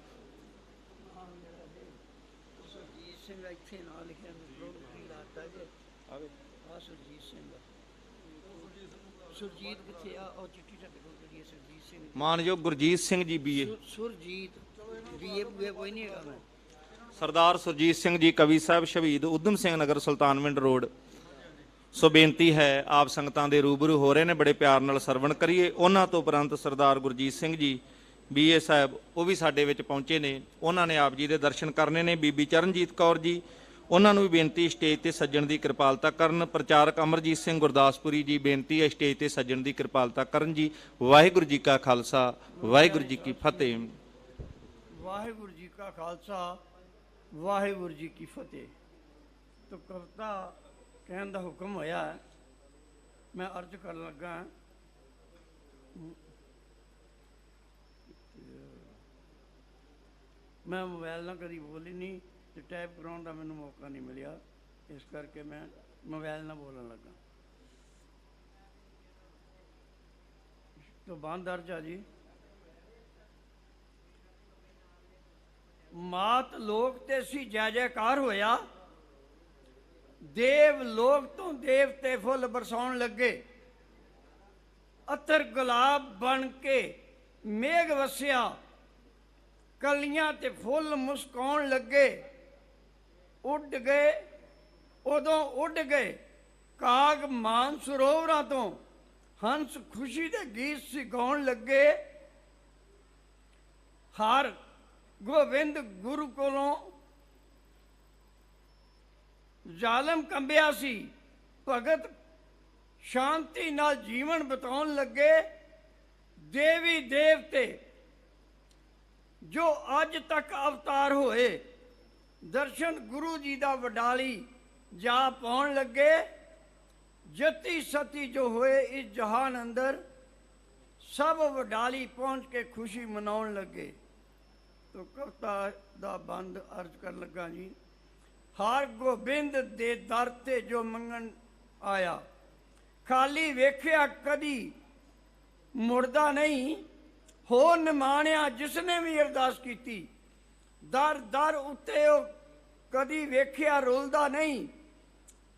ਮਾਨਯੋਗ ਗੁਰਜੀਤ ਸਿੰਘ ਜੀ ਬੀਏ, ਸਰਦਾਰ ਸੁਰਜੀਤ ਸਿੰਘ ਜੀ ਕਵੀ ਸਾਹਿਬ, ਸ਼ਹੀਦ ਊਧਮ ਸਿੰਘ ਨਗਰ, ਸੁਲਤਾਨਵਿੰਡ ਰੋਡ। ਸੋ ਬੇਨਤੀ ਹੈ ਆਪ ਸੰਗਤਾਂ ਦੇ ਰੂਬਰੂ ਹੋ ਰਹੇ ਨੇ, ਬੜੇ ਪਿਆਰ ਨਾਲ ਸਰਵਣ ਕਰੀਏ। ਉਹਨਾਂ ਤੋਂ ਉਪਰੰਤ ਸਰਦਾਰ ਗੁਰਜੀਤ ਸਿੰਘ ਜੀ ਬੀਏ ਸਾਹਿਬ ਉਹ ਵੀ ਸਾਡੇ ਵਿੱਚ ਪਹੁੰਚੇ ਨੇ, ਉਹਨਾਂ ਨੇ ਆਪ ਜੀ ਦੇ ਦਰਸ਼ਨ ਕਰਨੇ ਨੇ। ਬੀਬੀ ਚਰਨਜੀਤ ਕੌਰ ਜੀ, ਉਹਨਾਂ ਨੂੰ ਵੀ ਬੇਨਤੀ ਸਟੇਜ ਤੇ ਸੱਜਣ ਦੀ ਕਿਰਪਾਲਤਾ ਕਰਨ। ਪ੍ਰਚਾਰਕ ਅਮਰਜੀਤ ਸਿੰਘ ਗੁਰਦਾਸਪੁਰੀ ਜੀ, ਬੇਨਤੀ ਹੈ ਸਟੇਜ ਤੇ ਸੱਜਣ ਦੀ ਕਿਰਪਾਲਤਾ ਕਰਨ ਜੀ। ਵਾਹਿਗੁਰੂ ਜੀ ਕਾ ਖਾਲਸਾ, ਵਾਹਿਗੁਰੂ ਜੀ ਕੀ ਫਤਿਹ। ਵਾਹਿਗੁਰੂ ਜੀ ਕਾ ਖਾਲਸਾ, ਵਾਹਿਗੁਰੂ ਜੀ ਕੀ ਫਤਿਹ। ਤੋ ਕਵਿਤਾ ਕਹਿਣ ਦਾ ਹੁਕਮ ਹੋਇਆ ਹੈ, ਮੈਂ ਅਰਜ਼ ਕਰਨ ਲੱਗਾ। ਮੈਂ ਮੋਬਾਈਲ ਨਾਲ ਕਦੀ ਬੋਲੀ ਨਹੀਂ ਤੇ ਟਾਈਪ ਕਰਾਉਣ ਦਾ ਮੈਨੂੰ ਮੌਕਾ ਨਹੀਂ ਮਿਲਿਆ, ਇਸ ਕਰਕੇ ਮੈਂ ਮੋਬਾਈਲ ਨਾਲ ਬੋਲਣ ਲੱਗਾ। ਤੋ ਬੰਦ ਅਰਜ਼ ਆ ਜੀ। ਮਾਤ ਲੋਕ ਤੇ ਸੀ ਜੈ ਜੈਕਾਰ ਹੋਇਆ, ਦੇਵ ਲੋਕ ਤੋਂ ਦੇਵਤੇ ਫੁੱਲ ਬਰਸਾਉਣ ਲੱਗੇ, ਅਤਰ ਗੁਲਾਬ ਬਣ ਕੇ ਮੇਘ ਵਸਿਆ, ਕਲੀਆਂ ਤੇ ਫੁੱਲ ਮੁਸਕਾਉਣ ਲੱਗੇ, ਉੱਡ ਗਏ ਉਦੋਂ ਉੱਡ ਗਏ ਕਾਗ ਮਾਨ ਸਰੋਵਰਾਂ ਤੋਂ, ਹੰਸ ਖੁਸ਼ੀ ਦੇ ਗੀਤ ਸਿਗਾਉਣ ਲੱਗੇ, ਹਰ ਗੋਬਿੰਦ ਗੁਰੂ ਕੋਲੋਂ ਜ਼ਾਲਮ ਕੰਬਿਆ ਸੀ, ਭਗਤ ਸ਼ਾਂਤੀ ਨਾਲ ਜੀਵਨ ਬਿਤਾਉਣ ਲੱਗੇ, ਦੇਵੀ ਦੇਵਤੇ ਜੋ ਅੱਜ ਤੱਕ ਅਵਤਾਰ ਹੋਏ, ਦਰਸ਼ਨ ਗੁਰੂ ਜੀ ਦਾ ਵਡਾਲੀ ਜਾ ਪਾਉਣ ਲੱਗੇ, ਜਤੀ ਸਤੀ ਜੋ ਹੋਏ ਇਸ ਜਹਾਨ ਅੰਦਰ, ਸਭ ਵਡਾਲੀ ਪਹੁੰਚ ਕੇ ਖੁਸ਼ੀ ਮਨਾਉਣ ਲੱਗੇ। ਤੋ ਕਵਿਤਾ ਦਾ ਬੰਦ ਅਰਜ਼ ਕਰਨ ਲੱਗਾ ਜੀ। ਹਰ ਗੋਬਿੰਦ ਦੇ ਦਰ ਤੇ ਜੋ ਮੰਗਣ ਆਇਆ, ਖਾਲੀ ਵੇਖਿਆ ਕਦੀ ਮੁੜਦਾ ਨਹੀਂ, ਹੋ ਨਿਮਾਣਿਆ ਜਿਸਨੇ ਵੀ ਅਰਦਾਸ ਕੀਤੀ। ਦਰ ਦਰ ਉੱਤੇ ਉਹ ਕਦੀ ਵੇਖਿਆ ਰੁਲਦਾ ਨਹੀਂ।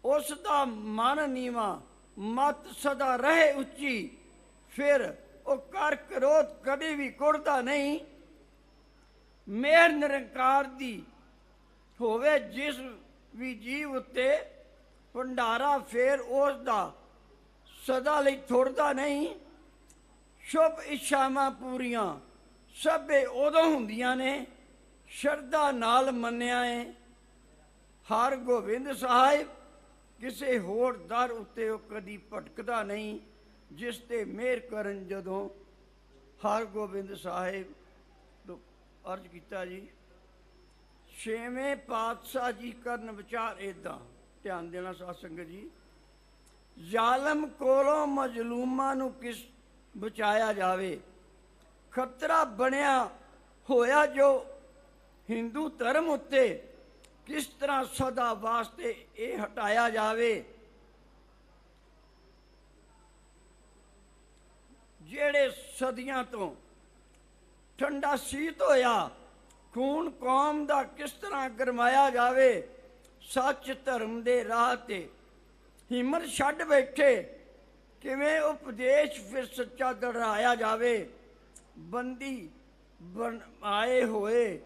ਉਸ ਦਾ ਮਨ ਨੀਵਾ, ਮਤ ਸਦਾ ਰਹੇ ਉੱਚੀ। ਫਿਰ ਉਹ ਕਰ ਕਰੋਧ ਕਦੇ ਵੀ ਕੁੜਦਾ ਨਹੀਂ। ਮਿਹਰ ਨਿਰੰਕਾਰ ਦੀ ਹੋਵੇ ਜਿਸ ਵੀ ਜੀਵ ਉੱਤੇ, ਭੰਡਾਰਾ ਫੇਰ ਉਸ ਦਾ ਸਦਾ ਲਈ ਥੁੜਦਾ ਨਹੀਂ। ਸ਼ੁਭ ਇੱਛਾਵਾਂ ਪੂਰੀਆਂ ਸਭੇ ਉਦੋਂ ਹੁੰਦੀਆਂ ਨੇ, ਸ਼ਰਧਾ ਨਾਲ ਮੰਨਿਆ ਏ ਹਰ ਗੋਬਿੰਦ ਸਾਹਿਬ। ਕਿਸੇ ਹੋਰ ਦਰ ਉੱਤੇ ਉਹ ਕਦੀ ਭਟਕਦਾ ਨਹੀਂ। ਜਿਸ ਤੇ ਮਿਹਰ ਕਰਨ ਜਦੋਂ ਹਰ ਗੋਬਿੰਦ ਸਾਹਿਬ ਤੋਂ ਅਰਜ਼ ਕੀਤਾ ਜੀ। ਛੇਵੇਂ ਪਾਤਸ਼ਾਹ ਜੀ ਕਰਨ ਵਿਚਾਰ ਏਦਾਂ, ਧਿਆਨ ਦੇਣਾ ਸਾਧ ਸੰਗਤ ਜੀ। ਜ਼ਾਲਮ ਕੋਲੋਂ ਮਜ਼ਲੂਮਾਂ ਨੂੰ ਕਿਸ ਬਚਾਇਆ ਜਾਵੇ। ਖਤਰਾ ਬਣਿਆ ਹੋਇਆ ਜੋ ਹਿੰਦੂ ਧਰਮ ਉੱਤੇ, ਕਿਸ ਤਰ੍ਹਾਂ ਸਦਾ ਵਾਸਤੇ ਇਹ ਹਟਾਇਆ ਜਾਵੇ। ਜਿਹੜੇ ਸਦੀਆਂ ਤੋਂ ਠੰਡਾ ਸੀਤ ਹੋਇਆ, ਖੂਨ ਕੌਮ ਦਾ ਕਿਸ ਤਰ੍ਹਾਂ ਗਰਮਾਇਆ ਜਾਵੇ। ਸੱਚ ਧਰਮ ਦੇ ਰਾਹ ਤੇ ਹਿੰਮਤ ਛੱਡ ਬੈਠੇ, ਕਿਵੇਂ ਉਪਦੇਸ਼ ਫਿਰ ਸੱਚਾ ਦੁਹਰਾਇਆ ਜਾਵੇ। ਬੰਦੀ ਆਏ ਹੋਏ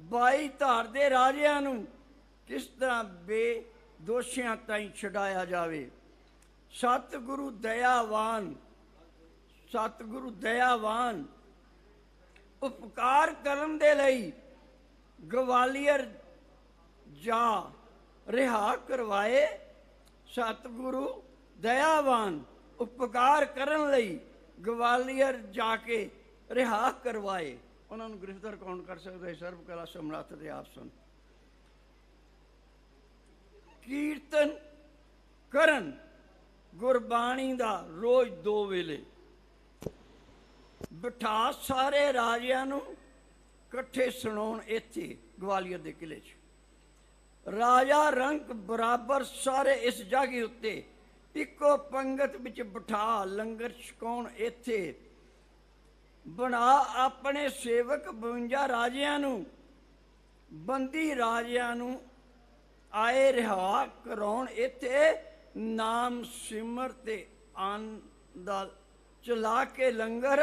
22 ਧਾਰ ਦੇ ਰਾਜਿਆਂ ਨੂੰ ਕਿਸ ਤਰ੍ਹਾਂ ਬੇਦੋਸ਼ੀਆਂ ਤਾਈਂ ਛਡਾਇਆ ਜਾਵੇ। ਸਤਿਗੁਰੂ ਦਇਆਵਾਨ, ਸਤਿਗੁਰੂ ਦਇਆਵਾਨ ਉਪਕਾਰ ਕਰਨ ਦੇ ਲਈ ਗਵਾਲੀਅਰ ਜਾ ਰਿਹਾ ਕਰਵਾਏ। ਸਤਿਗੁਰੂ ਦਇਆਵਾਨ ਉਪਕਾਰ ਕਰਨ ਲਈ ਗਵਾਲੀਅਰ ਜਾ ਕੇ ਰਿਹਾ ਕਰਵਾਏ। ਉਹਨਾਂ ਨੂੰ ਗ੍ਰਿਫਤਾਰ ਕੌਣ ਕਰ ਸਕਦਾ ਹੈ? ਸਰਬ ਕਲਾ ਸਮਰੱਥ ਦੇ ਆਪ ਸੁਣ। ਕੀਰਤਨ ਕਰਨ ਗੁਰਬਾਣੀ ਦਾ ਰੋਜ਼ 2 ਵੇਲੇ ਬਿਠਾ ਸਾਰੇ ਰਾਜਿਆਂ ਨੂੰ ਇਕੱਠੇ ਸੁਣਾਉਣ ਇੱਥੇ ਗਵਾਲੀਅਰ ਦੇ ਕਿਲੇ 'ਚ। ਰਾਜਾ ਰੰਕ ਬਰਾਬਰ ਸਾਰੇ ਇਸ ਜਗ੍ਹਾ ਉੱਤੇ ਇੱਕੋ ਪੰਗਤ ਵਿੱਚ ਬਿਠਾ ਲੰਗਰ ਛਕਾਉਣ ਇੱਥੇ। ਬਣਾ ਆਪਣੇ ਸੇਵਕ 52 ਰਾਜਿਆਂ ਨੂੰ, ਬੰਦੀ ਰਾਜਿਆਂ ਨੂੰ ਆਏ ਰਿਹਾ ਕਰਾਉਣ ਇੱਥੇ। ਨਾਮ ਸਿਮਰ ਤੇ ਆਨੰਦ ਚਲਾ ਕੇ ਲੰਗਰ,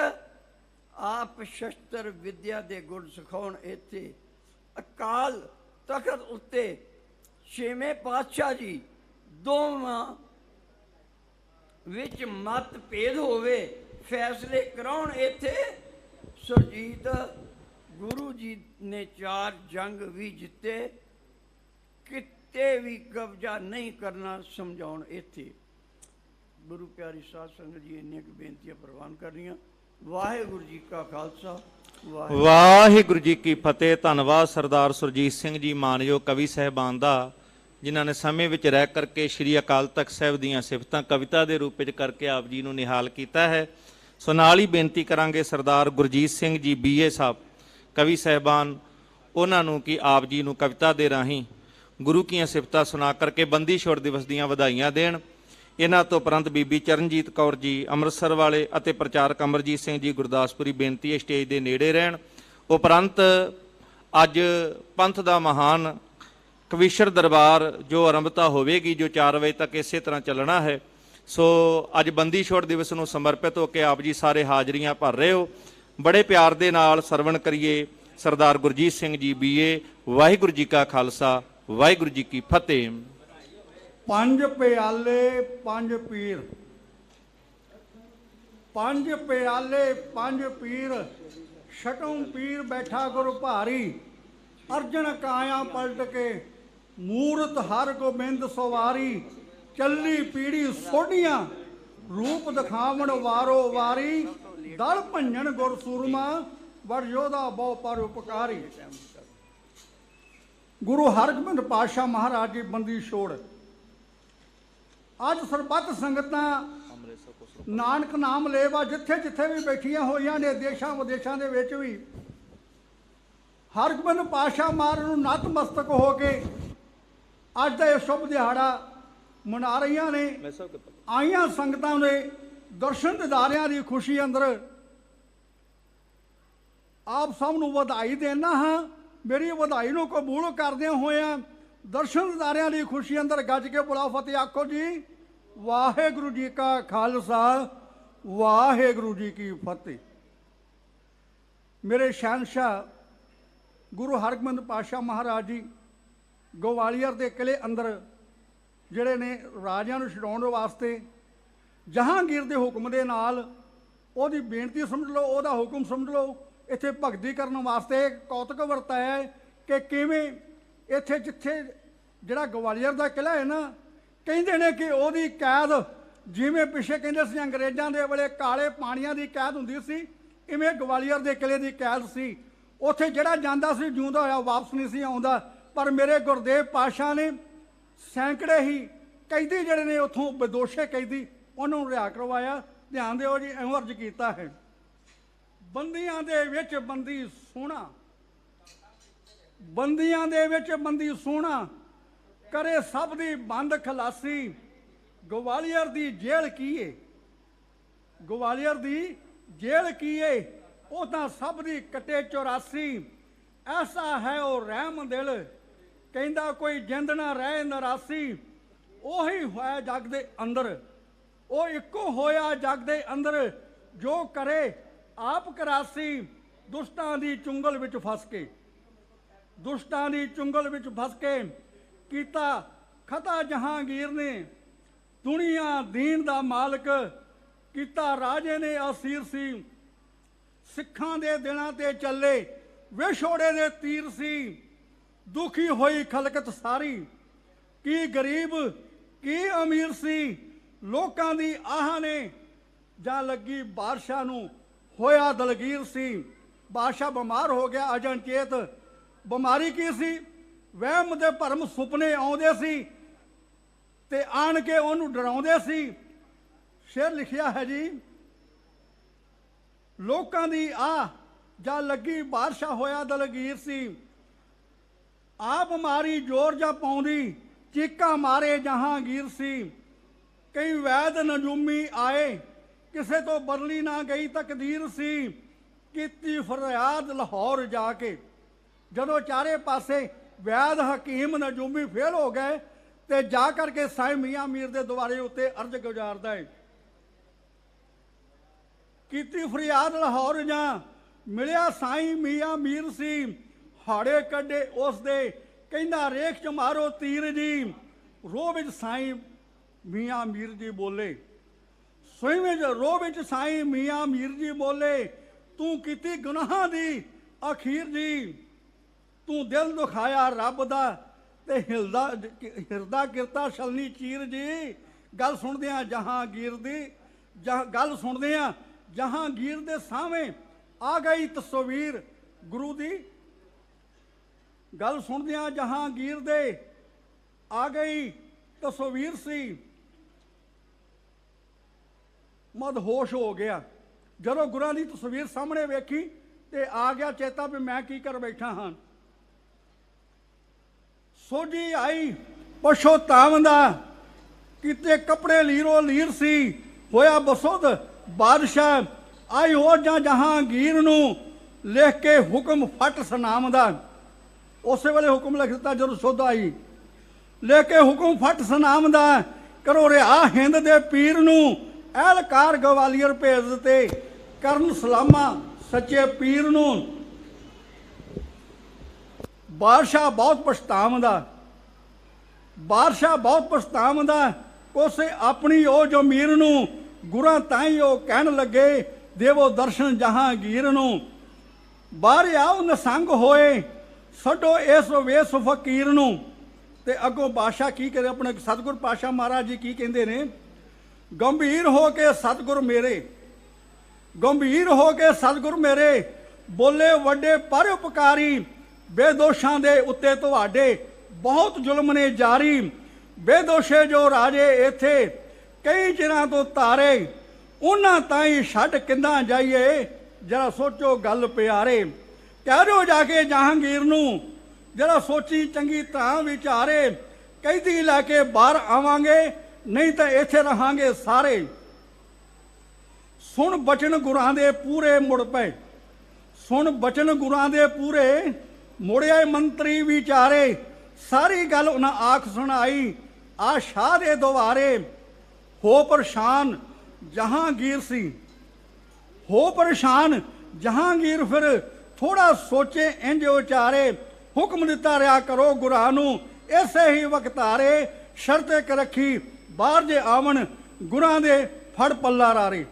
ਆਪ ਸ਼ਸਤਰ ਵਿਦਿਆ ਦੇ ਗੁਣ ਸਿਖਾਉਣ ਇੱਥੇ। ਅਕਾਲ ਤਖਤ ਉੱਤੇ ਛੇਵੇਂ ਪਾਤਸ਼ਾਹ ਜੀ ਦੋਵਾਂ ਵਿੱਚ ਮਤ ਭੇਦ ਹੋਵੇ, ਫੈਸਲੇ ਕਰਾਉਣ ਇੱਥੇ। ਸੁਰਜੀਤ ਗੁਰੂ ਜੀ ਨੇ 4 ਜੰਗ ਵੀ ਜਿੱਤੇ, ਕਿਤੇ ਵੀ ਕਬਜ਼ਾ ਨਹੀਂ ਕਰਨਾ ਸਮਝਾਉਣ ਇੱਥੇ। ਗੁਰੂ ਪਿਆਰੀ ਸਾਧ ਸੰਗਤ ਜੀ ਇੰਨੀਆਂ ਕੁ ਬੇਨਤੀਆਂ ਪ੍ਰਵਾਨ ਕਰ ਰਹੀਆਂ। ਵਾਹਿਗੁਰੂ ਜੀ ਕਾ ਖਾਲਸਾ, ਵਾਹਿਗੁਰੂ ਜੀ ਕੀ ਫਤਿਹ। ਧੰਨਵਾਦ ਸਰਦਾਰ ਸੁਰਜੀਤ ਸਿੰਘ ਜੀ ਮਾਨਯੋਗ ਕਵੀ ਸਾਹਿਬਾਨ ਦਾ, ਜਿਨ੍ਹਾਂ ਨੇ ਸਮੇਂ ਵਿੱਚ ਰਹਿ ਕਰਕੇ ਸ਼੍ਰੀ ਅਕਾਲ ਤਖਤ ਸਾਹਿਬ ਦੀਆਂ ਸਿਫਤਾਂ ਕਵਿਤਾ ਦੇ ਰੂਪ ਵਿੱਚ ਕਰਕੇ ਆਪ ਜੀ ਨੂੰ ਨਿਹਾਲ ਕੀਤਾ ਹੈ। ਸੋ ਨਾਲ ਹੀ ਬੇਨਤੀ ਕਰਾਂਗੇ ਸਰਦਾਰ ਗੁਰਜੀਤ ਸਿੰਘ ਜੀ BA ਸਾਹਿਬ ਕਵੀ ਸਾਹਿਬਾਨ, ਉਹਨਾਂ ਨੂੰ ਕਿ ਆਪ ਜੀ ਨੂੰ ਕਵਿਤਾ ਦੇ ਰਾਹੀਂ ਗੁਰੂ ਕੀਆਂ ਸਿਫਤਾਂ ਸੁਣਾ ਕਰਕੇ ਬੰਦੀ ਛੋੜ ਦਿਵਸ ਦੀਆਂ ਵਧਾਈਆਂ ਦੇਣ। ਇਹਨਾਂ ਤੋਂ ਉਪਰੰਤ ਬੀਬੀ ਚਰਨਜੀਤ ਕੌਰ ਜੀ ਅੰਮ੍ਰਿਤਸਰ ਵਾਲੇ ਅਤੇ ਪ੍ਰਚਾਰਕ ਅਮਰਜੀਤ ਸਿੰਘ ਜੀ ਗੁਰਦਾਸਪੁਰੀ ਬੇਨਤੀ ਹੈ ਸਟੇਜ ਦੇ ਨੇੜੇ ਰਹਿਣ। ਉਪਰੰਤ ਅੱਜ ਪੰਥ ਦਾ ਮਹਾਨ ਕਵੀਸ਼ਰ ਦਰਬਾਰ ਜੋ ਆਰੰਭਤਾ ਹੋਵੇਗੀ, ਜੋ 4 ਵਜੇ ਤੱਕ ਇਸੇ ਤਰ੍ਹਾਂ ਚੱਲਣਾ ਹੈ। ਸੋ ਅੱਜ ਬੰਦੀ ਛੋੜ ਦਿਵਸ ਨੂੰ ਸਮਰਪਿਤ ਹੋ ਕੇ ਆਪ ਜੀ ਸਾਰੇ ਹਾਜ਼ਰੀਆਂ ਭਰ ਰਹੇ ਹੋ। ਬੜੇ ਪਿਆਰ ਦੇ ਨਾਲ ਸਰਵਣ ਕਰੀਏ ਸਰਦਾਰ ਗੁਰਜੀਤ ਸਿੰਘ ਜੀ BA। ਵਾਹਿਗੁਰੂ ਜੀ ਕਾ ਖਾਲਸਾ, ਵਾਹਿਗੁਰੂ ਜੀ ਕੀ ਫਤਿਹ। 5 ਪਿਆਲੇ 5 ਪੀਰ, 5 ਪਿਆਲੇ 5 ਪੀਰ, ਛਟੋਂ ਪੀਰ ਬੈਠਾ ਗੁਰ ਭਾਰੀ। ਅਰਜਨ ਕਾਇਆ ਪਲਟ ਕੇ ਮੂਰਤ ਹਰ ਗੋਬਿੰਦ ਸਵਾਰੀ। ਚੱਲੀ ਪੀੜੀ ਸੋਢੀਆਂ ਰੂਪ ਦਿਖਾਵਣ ਵਾਰੋ ਵਾਰੀ। ਦਲ ਭੰਜਨ ਗੁਰ ਸੂਰਮਾ ਵਰ ਯੋਧਾ ਬਹੁ ਪਰ ਉਪਕਾਰੀ। ਗੁਰੂ ਹਰਗੋਬਿੰਦ ਪਾਤਸ਼ਾਹ ਮਹਾਰਾਜ ਜੀ ਬੰਦੀ ਛੋੜ। ਅੱਜ ਸਰਬੱਤ ਸੰਗਤਾਂ ਨਾਨਕ ਨਾਮ ਲੇਵਾ ਜਿੱਥੇ ਜਿੱਥੇ ਵੀ ਬੈਠੀਆਂ ਹੋਈਆਂ ਨੇ, ਦੇਸ਼ਾਂ ਵਿਦੇਸ਼ਾਂ ਦੇ ਵਿੱਚ ਵੀ ਹਰਗੋਬਿੰਦ ਪਾਤਸ਼ਾਹ ਮਹਾਰਾਜ ਨੂੰ ਨਤਮਸਤਕ ਹੋ ਕੇ ਅੱਜ ਦਾ ਇਹ ਸ਼ੁਭ ਦਿਹਾੜਾ ਮਨਾ ਰਹੀਆਂ ਨੇ। ਆਈਆਂ ਸੰਗਤਾਂ ਦੇ ਦਰਸ਼ਨ ਦਿਦਾਰਿਆਂ ਦੀ ਖੁਸ਼ੀ ਅੰਦਰ ਆਪ ਸਭ ਨੂੰ ਵਧਾਈ ਦੇਣਾ ਹਾਂ। ਮੇਰੀ ਵਧਾਈ ਨੂੰ ਕਬੂਲ ਕਰਦਿਆਂ ਹੋਇਆਂ ਦਰਸ਼ਨ ਦਿਦਾਰਿਆਂ ਦੀ ਖੁਸ਼ੀ ਅੰਦਰ ਗੱਜ ਕੇ ਬੁਲਾਓ ਫਤਿਹ ਆਖੋ ਜੀ। ਵਾਹਿਗੁਰੂ ਜੀ ਕਾ ਖਾਲਸਾ ਵਾਹਿਗੁਰੂ ਜੀ ਕੀ ਫਤਿਹ। ਮੇਰੇ ਸ਼ਹਿਨशाह ਗੁਰੂ ਹਰਗੋਬਿੰਦ ਪਾਤਸ਼ਾਹ ਮਹਾਰਾਜ ਜੀ ਗਵਾਲੀਅਰ ਦੇ ਕਿਲੇ ਅੰਦਰ ਜਿਹੜੇ ਨੇ ਰਾਜਿਆਂ ਨੂੰ ਛਡਾਉਣ ਵਾਸਤੇ ਜਹਾਂਗੀਰ ਦੇ ਹੁਕਮ ਦੇ ਨਾਲ ਉਹਦੀ ਬੇਨਤੀ ਸਮਝ ਲਓ, ਉਹਦਾ ਹੁਕਮ ਸਮਝ ਲਓ, ਇੱਥੇ ਭਗਤੀ ਕਰਨ ਵਾਸਤੇ ਕੌਤਕ ਵਰਤਾਇਆ ਹੈ ਕਿ ਕਿਵੇਂ ਇੱਥੇ ਜਿੱਥੇ ਜਿਹੜਾ ਗਵਾਲੀਅਰ ਦਾ ਕਿਲਾ ਹੈ ਨਾ, ਕਹਿੰਦੇ ਨੇ ਕਿ ਉਹਦੀ ਕੈਦ ਜਿਵੇਂ ਪਿੱਛੇ ਕਹਿੰਦੇ ਸੀ ਅੰਗਰੇਜ਼ਾਂ ਦੇ ਵੇਲੇ ਕਾਲੇ ਪਾਣੀਆਂ ਦੀ ਕੈਦ ਹੁੰਦੀ ਸੀ, ਇਵੇਂ ਗਵਾਲੀਅਰ ਦੇ ਕਿਲੇ ਦੀ ਕੈਦ ਸੀ। ਉੱਥੇ ਜਿਹੜਾ ਜਾਂਦਾ ਸੀ ਜਿਉਂਦਾ ਹੋਇਆ ਵਾਪਸ ਨਹੀਂ ਸੀ ਆਉਂਦਾ। ਪਰ ਮੇਰੇ ਗੁਰਦੇਵ ਪਾਤਸ਼ਾਹ ਨੇ ਸੈਂਕੜੇ ਹੀ ਕੈਦੀ ਜਿਹੜੇ ਨੇ ਉੱਥੋਂ ਬੇਦੋਸ਼ੇ ਕੈਦੀ ਉਹਨਾਂ ਨੂੰ ਰਿਹਾ ਕਰਵਾਇਆ। ਧਿਆਨ ਦਿਓ ਜੀ, ਐਵੇਂ ਅਰਜ਼ ਕੀਤਾ ਹੈ, ਬੰਦੀਆਂ ਦੇ ਵਿੱਚ ਬੰਦੀ ਸੋਹਣਾ, ਬੰਦੀਆਂ ਦੇ ਵਿੱਚ ਬੰਦੀ ਸੋਹਣਾ, ਕਰੇ ਸਭ ਦੀ ਬੰਦ ਖਲਾਸੀ। ਗਵਾਲੀਅਰ ਦੀ ਜੇਲ੍ਹ ਕੀ ਏ, ਗਵਾਲੀਅਰ ਦੀ ਜੇਲ੍ਹ ਕੀ ਏ, ਉਹ ਤਾਂ ਸਭ ਦੀ ਕੱਟੇ 84। ਐਸਾ ਹੈ ਉਹ ਰਹਿਮ ਦਿਲ, ਕਹਿੰਦਾ ਕੋਈ ਜਿੰਦ ਨਾ ਰਹਿ ਨਰਾਸੀ। ਉਹੀ ਹੋਇਆ ਜਗ ਦੇ ਅੰਦਰ, ਉਹ ਇੱਕੋ ਹੋਇਆ ਜਗ ਦੇ ਅੰਦਰ, ਜੋ ਕਰੇ ਆਪ ਕਰਾਸੀ। ਦੁਸ਼ਟਾਂ ਦੀ ਚੁੰਗਲ ਵਿੱਚ ਫਸ ਕੇ, ਦੁਸ਼ਟਾਂ ਦੀ ਚੁੰਗਲ ਵਿੱਚ ਫਸ ਕੇ ਕੀਤਾ ਖਤਾ ਜਹਾਂਗੀਰ ਨੇ। ਦੁਨੀਆ ਦੀਨ ਦਾ ਮਾਲਕ ਕੀਤਾ ਰਾਜੇ ਨੇ ਅਸੀਰ ਸੀ। ਸਿੱਖਾਂ ਦੇ ਦਿਨਾਂ ਤੇ ਚੱਲੇ ਵਿਛੋੜੇ ਦੇ ਤੀਰ ਸੀ। ਦੁਖੀ ਹੋਈ ਖਲਕਤ ਸਾਰੀ, ਕੀ ਗਰੀਬ ਕੀ ਅਮੀਰ ਸੀ। ਲੋਕਾਂ ਦੀ ਆਹ ਨੇ ਜਾਂ ਲੱਗੀ ਬਾਦਸ਼ਾਹ ਨੂੰ ਹੋਇਆ ਦਲਗੀਰ ਸੀ। ਬਾਦਸ਼ਾਹ ਬਿਮਾਰ ਹੋ ਗਿਆ ਅਜਨਚੇਤ। ਬਿਮਾਰੀ ਕੀ ਸੀ? ਵਹਿਮ ਦੇ ਭਰਮ ਸੁਪਨੇ ਆਉਂਦੇ ਸੀ ਤੇ ਆਣ ਕੇ ਉਹਨੂੰ ਡਰਾਉਂਦੇ ਸੀ। ਸ਼ੇਰ ਲਿਖਿਆ ਹੈ ਜੀ, ਲੋਕਾਂ ਦੀ ਆਹ ਜਾਂ ਲੱਗੀ ਬਾਦਸ਼ਾਹ ਹੋਇਆ ਦਲਗੀਰ ਸੀ। ਆ ਬਿਮਾਰੀ ਜ਼ੋਰ ਜਾ ਪਾਉਂਦੀ, ਚੀਕਾਂ ਮਾਰੇ ਜਹਾਂਗੀਰ ਸੀ। ਕਈ ਵੈਦ ਨਜੂਮੀ ਆਏ, ਕਿਸੇ ਤੋਂ ਬਦਲੀ ਨਾ ਗਈ ਤਕਦੀਰ ਸੀ। ਕੀਤੀ ਫਰਿਆਦ ਲਾਹੌਰ ਜਾ ਕੇ, ਜਦੋਂ ਚਾਰੇ ਪਾਸੇ ਵੈਦ ਹਕੀਮ ਨਜੂਮੀ ਫੇਲ ਹੋ ਗਏ ਤੇ ਜਾ ਕਰਕੇ ਸਾਈਂ ਮੀਆਂ ਮੀਰ ਦੇ ਦੁਆਰੇ ਉੱਤੇ ਅਰਜ਼ ਗੁਜ਼ਾਰਦਾ ਹੈ। ਕੀਤੀ ਫਰਿਆਦ ਲਾਹੌਰ ਜਾ, ਮਿਲਿਆ ਸਾਈਂ ਮੀਆਂ ਮੀਰ ਸੀ। ਹਾੜੇ ਕੱਢੇ ਉਸ ਦੇ, ਕਹਿੰਦਾ ਰੇਖ ਚ ਮਾਰੋ ਤੀਰ ਜੀ। ਰੋਹ ਵਿੱਚ ਸਾਈਂ ਮੀਆਂ ਮੀਰ ਜੀ ਬੋਲੇ, ਸੋਈ ਵਿੱਚ ਰੋਹ ਵਿੱਚ ਸਾਈਂ ਮੀਆਂ ਮੀਰ ਜੀ ਬੋਲੇ। ਤੂੰ ਕੀਤੀ ਗੁਨਾਹਾਂ ਦੀ ਅਖੀਰ ਜੀ, ਤੂੰ ਦਿਲ ਦੁਖਾਇਆ ਰੱਬ ਦਾ ਤੇ ਹਿਰਦਾ ਕਿਰਤਾ ਛਲਨੀ ਚੀਰ ਜੀ। ਗੱਲ ਸੁਣਦੇ ਆ ਜਹਾਂਗੀਰ ਦੀ, ਗੱਲ ਸੁਣਦੇ ਆ ਜਹਾਂਗੀਰ ਦੇ ਸਾਹਮਣੇ ਆ ਗਈ ਤਸਵੀਰ ਗੁਰੂ ਦੀ। ਗੱਲ ਸੁਣਦੇ ਆ ਜਹਾਂਗੀਰ ਦੇ ਆ ਗਈ ਤਸਵੀਰ ਸੀ। ਮਦਹੋਸ਼ ਹੋ ਗਿਆ ਜਦੋਂ ਗੁਰਾਂ ਦੀ ਤਸਵੀਰ ਸਾਹਮਣੇ ਵੇਖੀ ਤੇ ਆ ਗਿਆ ਚੇਤਾ ਵੀ ਮੈਂ ਕੀ ਕਰ ਬੈਠਾ ਹਾਂ। ਸੋਝੀ ਆਈ ਪਛੋਤਾਵ ਦਾ, ਕਿਤੇ ਕੱਪੜੇ ਲੀਰੋ ਲੀਰ ਸੀ। ਹੋਇਆ ਬਸੁੱਧ ਬਾਦਸ਼ਾਹ, ਆਈ ਹੋ ਜਾਂ ਜਹਾਂਗੀਰ ਨੂੰ ਲਿਖ ਕੇ ਹੁਕਮ ਫਟ ਸੁਨਾਮ ਦਾ। ਉਸੇ ਵੇਲੇ ਹੁਕਮ ਲਿਖ ਦਿੱਤਾ ਜਦੋਂ ਸੁੱਧ ਆਈ, ਲੈ ਕੇ ਹੁਕਮ ਫਟ ਸੁਨਾਮ ਦਾ। ਕਰੋ ਰਿਹਾ ਹਿੰਦ ਦੇ ਪੀਰ ਨੂੰ, ਐਲਕਾਰ ਗਵਾਲੀਅਰ ਭੇਜ ਦਿੱਤੇ। ਕਰਨ ਸਲਾਮਾ ਸੱਚੇ ਪੀਰ ਨੂੰ। ਬਾਦਸ਼ਾਹ ਬਹੁਤ ਪਛਤਾਉਂਦਾ, ਬਾਦਸ਼ਾਹ ਬਹੁਤ ਪਛਤਾਉਂਦਾ। ਉਸੇ ਆਪਣੀ ਉਹ ਜ਼ਮੀਰ ਨੂੰ, ਗੁਰਾਂ ਤਾਈਂ ਉਹ ਕਹਿਣ ਲੱਗੇ ਦੇਵੋ ਦਰਸ਼ਨ ਜਹਾਂਗੀਰ ਨੂੰ। ਬਾਹਰ ਆਓ ਨਸੰਗ ਹੋਏ, ਛੱਡੋ ਇਸ ਵੇਸ ਫਕੀਰ ਨੂੰ। ਤੇ ਅੱਗੋਂ ਬਾਦਸ਼ਾਹ ਕੀ ਕਰੇ, ਆਪਣੇ ਸਤਿਗੁਰ ਪਾਤਸ਼ਾਹ ਮਹਾਰਾਜ ਜੀ ਕੀ ਕਹਿੰਦੇ ਨੇ, ਗੰਭੀਰ ਹੋ ਕੇ ਸਤਿਗੁਰ ਮੇਰੇ, ਗੰਭੀਰ ਹੋ ਕੇ ਸਤਿਗੁਰ ਮੇਰੇ, ਬੋਲੇ ਵੱਡੇ ਪਰਉਪਕਾਰੀ। ਬੇਦੋਸ਼ਾਂ ਦੇ ਉੱਤੇ ਤੁਹਾਡੇ ਬਹੁਤ ਜ਼ੁਲਮ ਨੇ ਜਾਰੀ। ਬੇਦੋਸ਼ੇ ਜੋ ਰਾਜੇ ਇੱਥੇ ਕਈ ਚਿਰਾਂ ਤੋਂ ਤਾਰੇ, ਉਹਨਾਂ ਤਾਈਂ ਛੱਡ ਕਿੰਨਾ ਜਾਈਏ, ਜਰਾ ਸੋਚੋ ਗੱਲ ਪਿਆਰੇ। ਕਹਿ ਦਿਓ ਜਾ ਕੇ ਜਹਾਂਗੀਰ ਨੂੰ, ਜਰਾ ਸੋਚੀ ਚੰਗੀ ਤਰ੍ਹਾਂ ਵਿਚਾਰੇ। ਕੈਦੀ ਲੈ ਕੇ ਬਾਹਰ ਆਵਾਂਗੇ, ਨਹੀਂ ਤਾਂ ਇੱਥੇ ਰਹਾਂਗੇ ਸਾਰੇ। ਸੁਣ ਬਚਨ ਗੁਰਾਂ ਦੇ ਪੂਰੇ ਮੁੜ ਪਏ, ਸੁਣ ਬਚਨ ਗੁਰਾਂ ਦੇ ਪੂਰੇ, ਮੁੜਿਆ ਮੰਤਰੀ ਵਿਚਾਰੇ, ਸਾਰੀ ਗੱਲ ਉਹਨਾਂ ਆਖ ਸੁਣਾਈ, ਆ ਸ਼ਾਹ ਦੇ ਦੁਆਰੇ। ਹੋ ਪਰੇਸ਼ਾਨ ਜਹਾਂਗੀਰ ਸੀ, ਹੋ ਪਰੇਸ਼ਾਨ ਜਹਾਂਗੀਰ, ਫਿਰ ਥੋੜਾ ਸੋਚੇ ਇੰਜ ਉਚਾਰੇ, ਹੁਕਮ ਦਿੱਤਾ ਰਿਹਾ ਕਰੋ ਗੁਰਾਂ ਨੂੰ ਇਸੇ ਹੀ ਵਕਤਾਰੇ, ਸ਼ਰਤ ਇੱਕ ਰੱਖੀ ਬਾਹਰ ਜੇ ਆਵਣ ਗੁਰਾਂ ਦੇ ਫੜ ਪੱਲਾ ਰਾਰੇ।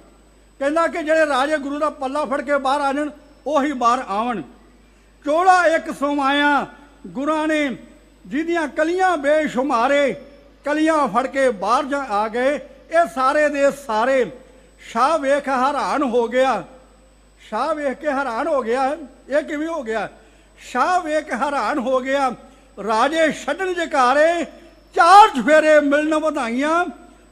ਕਹਿੰਦਾ ਕਿ ਜਿਹੜੇ ਰਾਜੇ ਗੁਰੂ ਦਾ ਪੱਲਾ ਫੜ ਕੇ ਬਾਹਰ ਆ ਜਾਣ ਉਹੀ ਬਾਹਰ ਆਵਣ। ਚੋਲਾ ਇੱਕ ਸਮਾਇਆ ਗੁਰਾਂ ਨੇ ਜਿਹਦੀਆਂ ਕਲੀਆਂ ਬੇਸ਼ੁਮਾਰੇ, ਕਲੀਆਂ ਫੜ ਕੇ ਬਾਹਰ ਜਾ ਆ ਗਏ ਇਹ ਸਾਰੇ ਦੇ ਸਾਰੇ। ਸ਼ਾਹ ਵੇਖ ਹੈਰਾਨ ਹੋ ਗਿਆ, ਸ਼ਾਹ ਵੇਖ ਕੇ ਹੈਰਾਨ ਹੋ ਗਿਆ, ਇਹ ਕਿਵੇਂ ਹੋ ਗਿਆ? ਸ਼ਾਹ ਵੇਖ ਹੈਰਾਨ ਹੋ ਗਿਆ, ਰਾਜੇ ਛੱਡਣ ਜਕਾਰੇ, ਚਾਰ ਚੁਫੇਰੇ ਮਿਲਣ ਵਧਾਈਆਂ,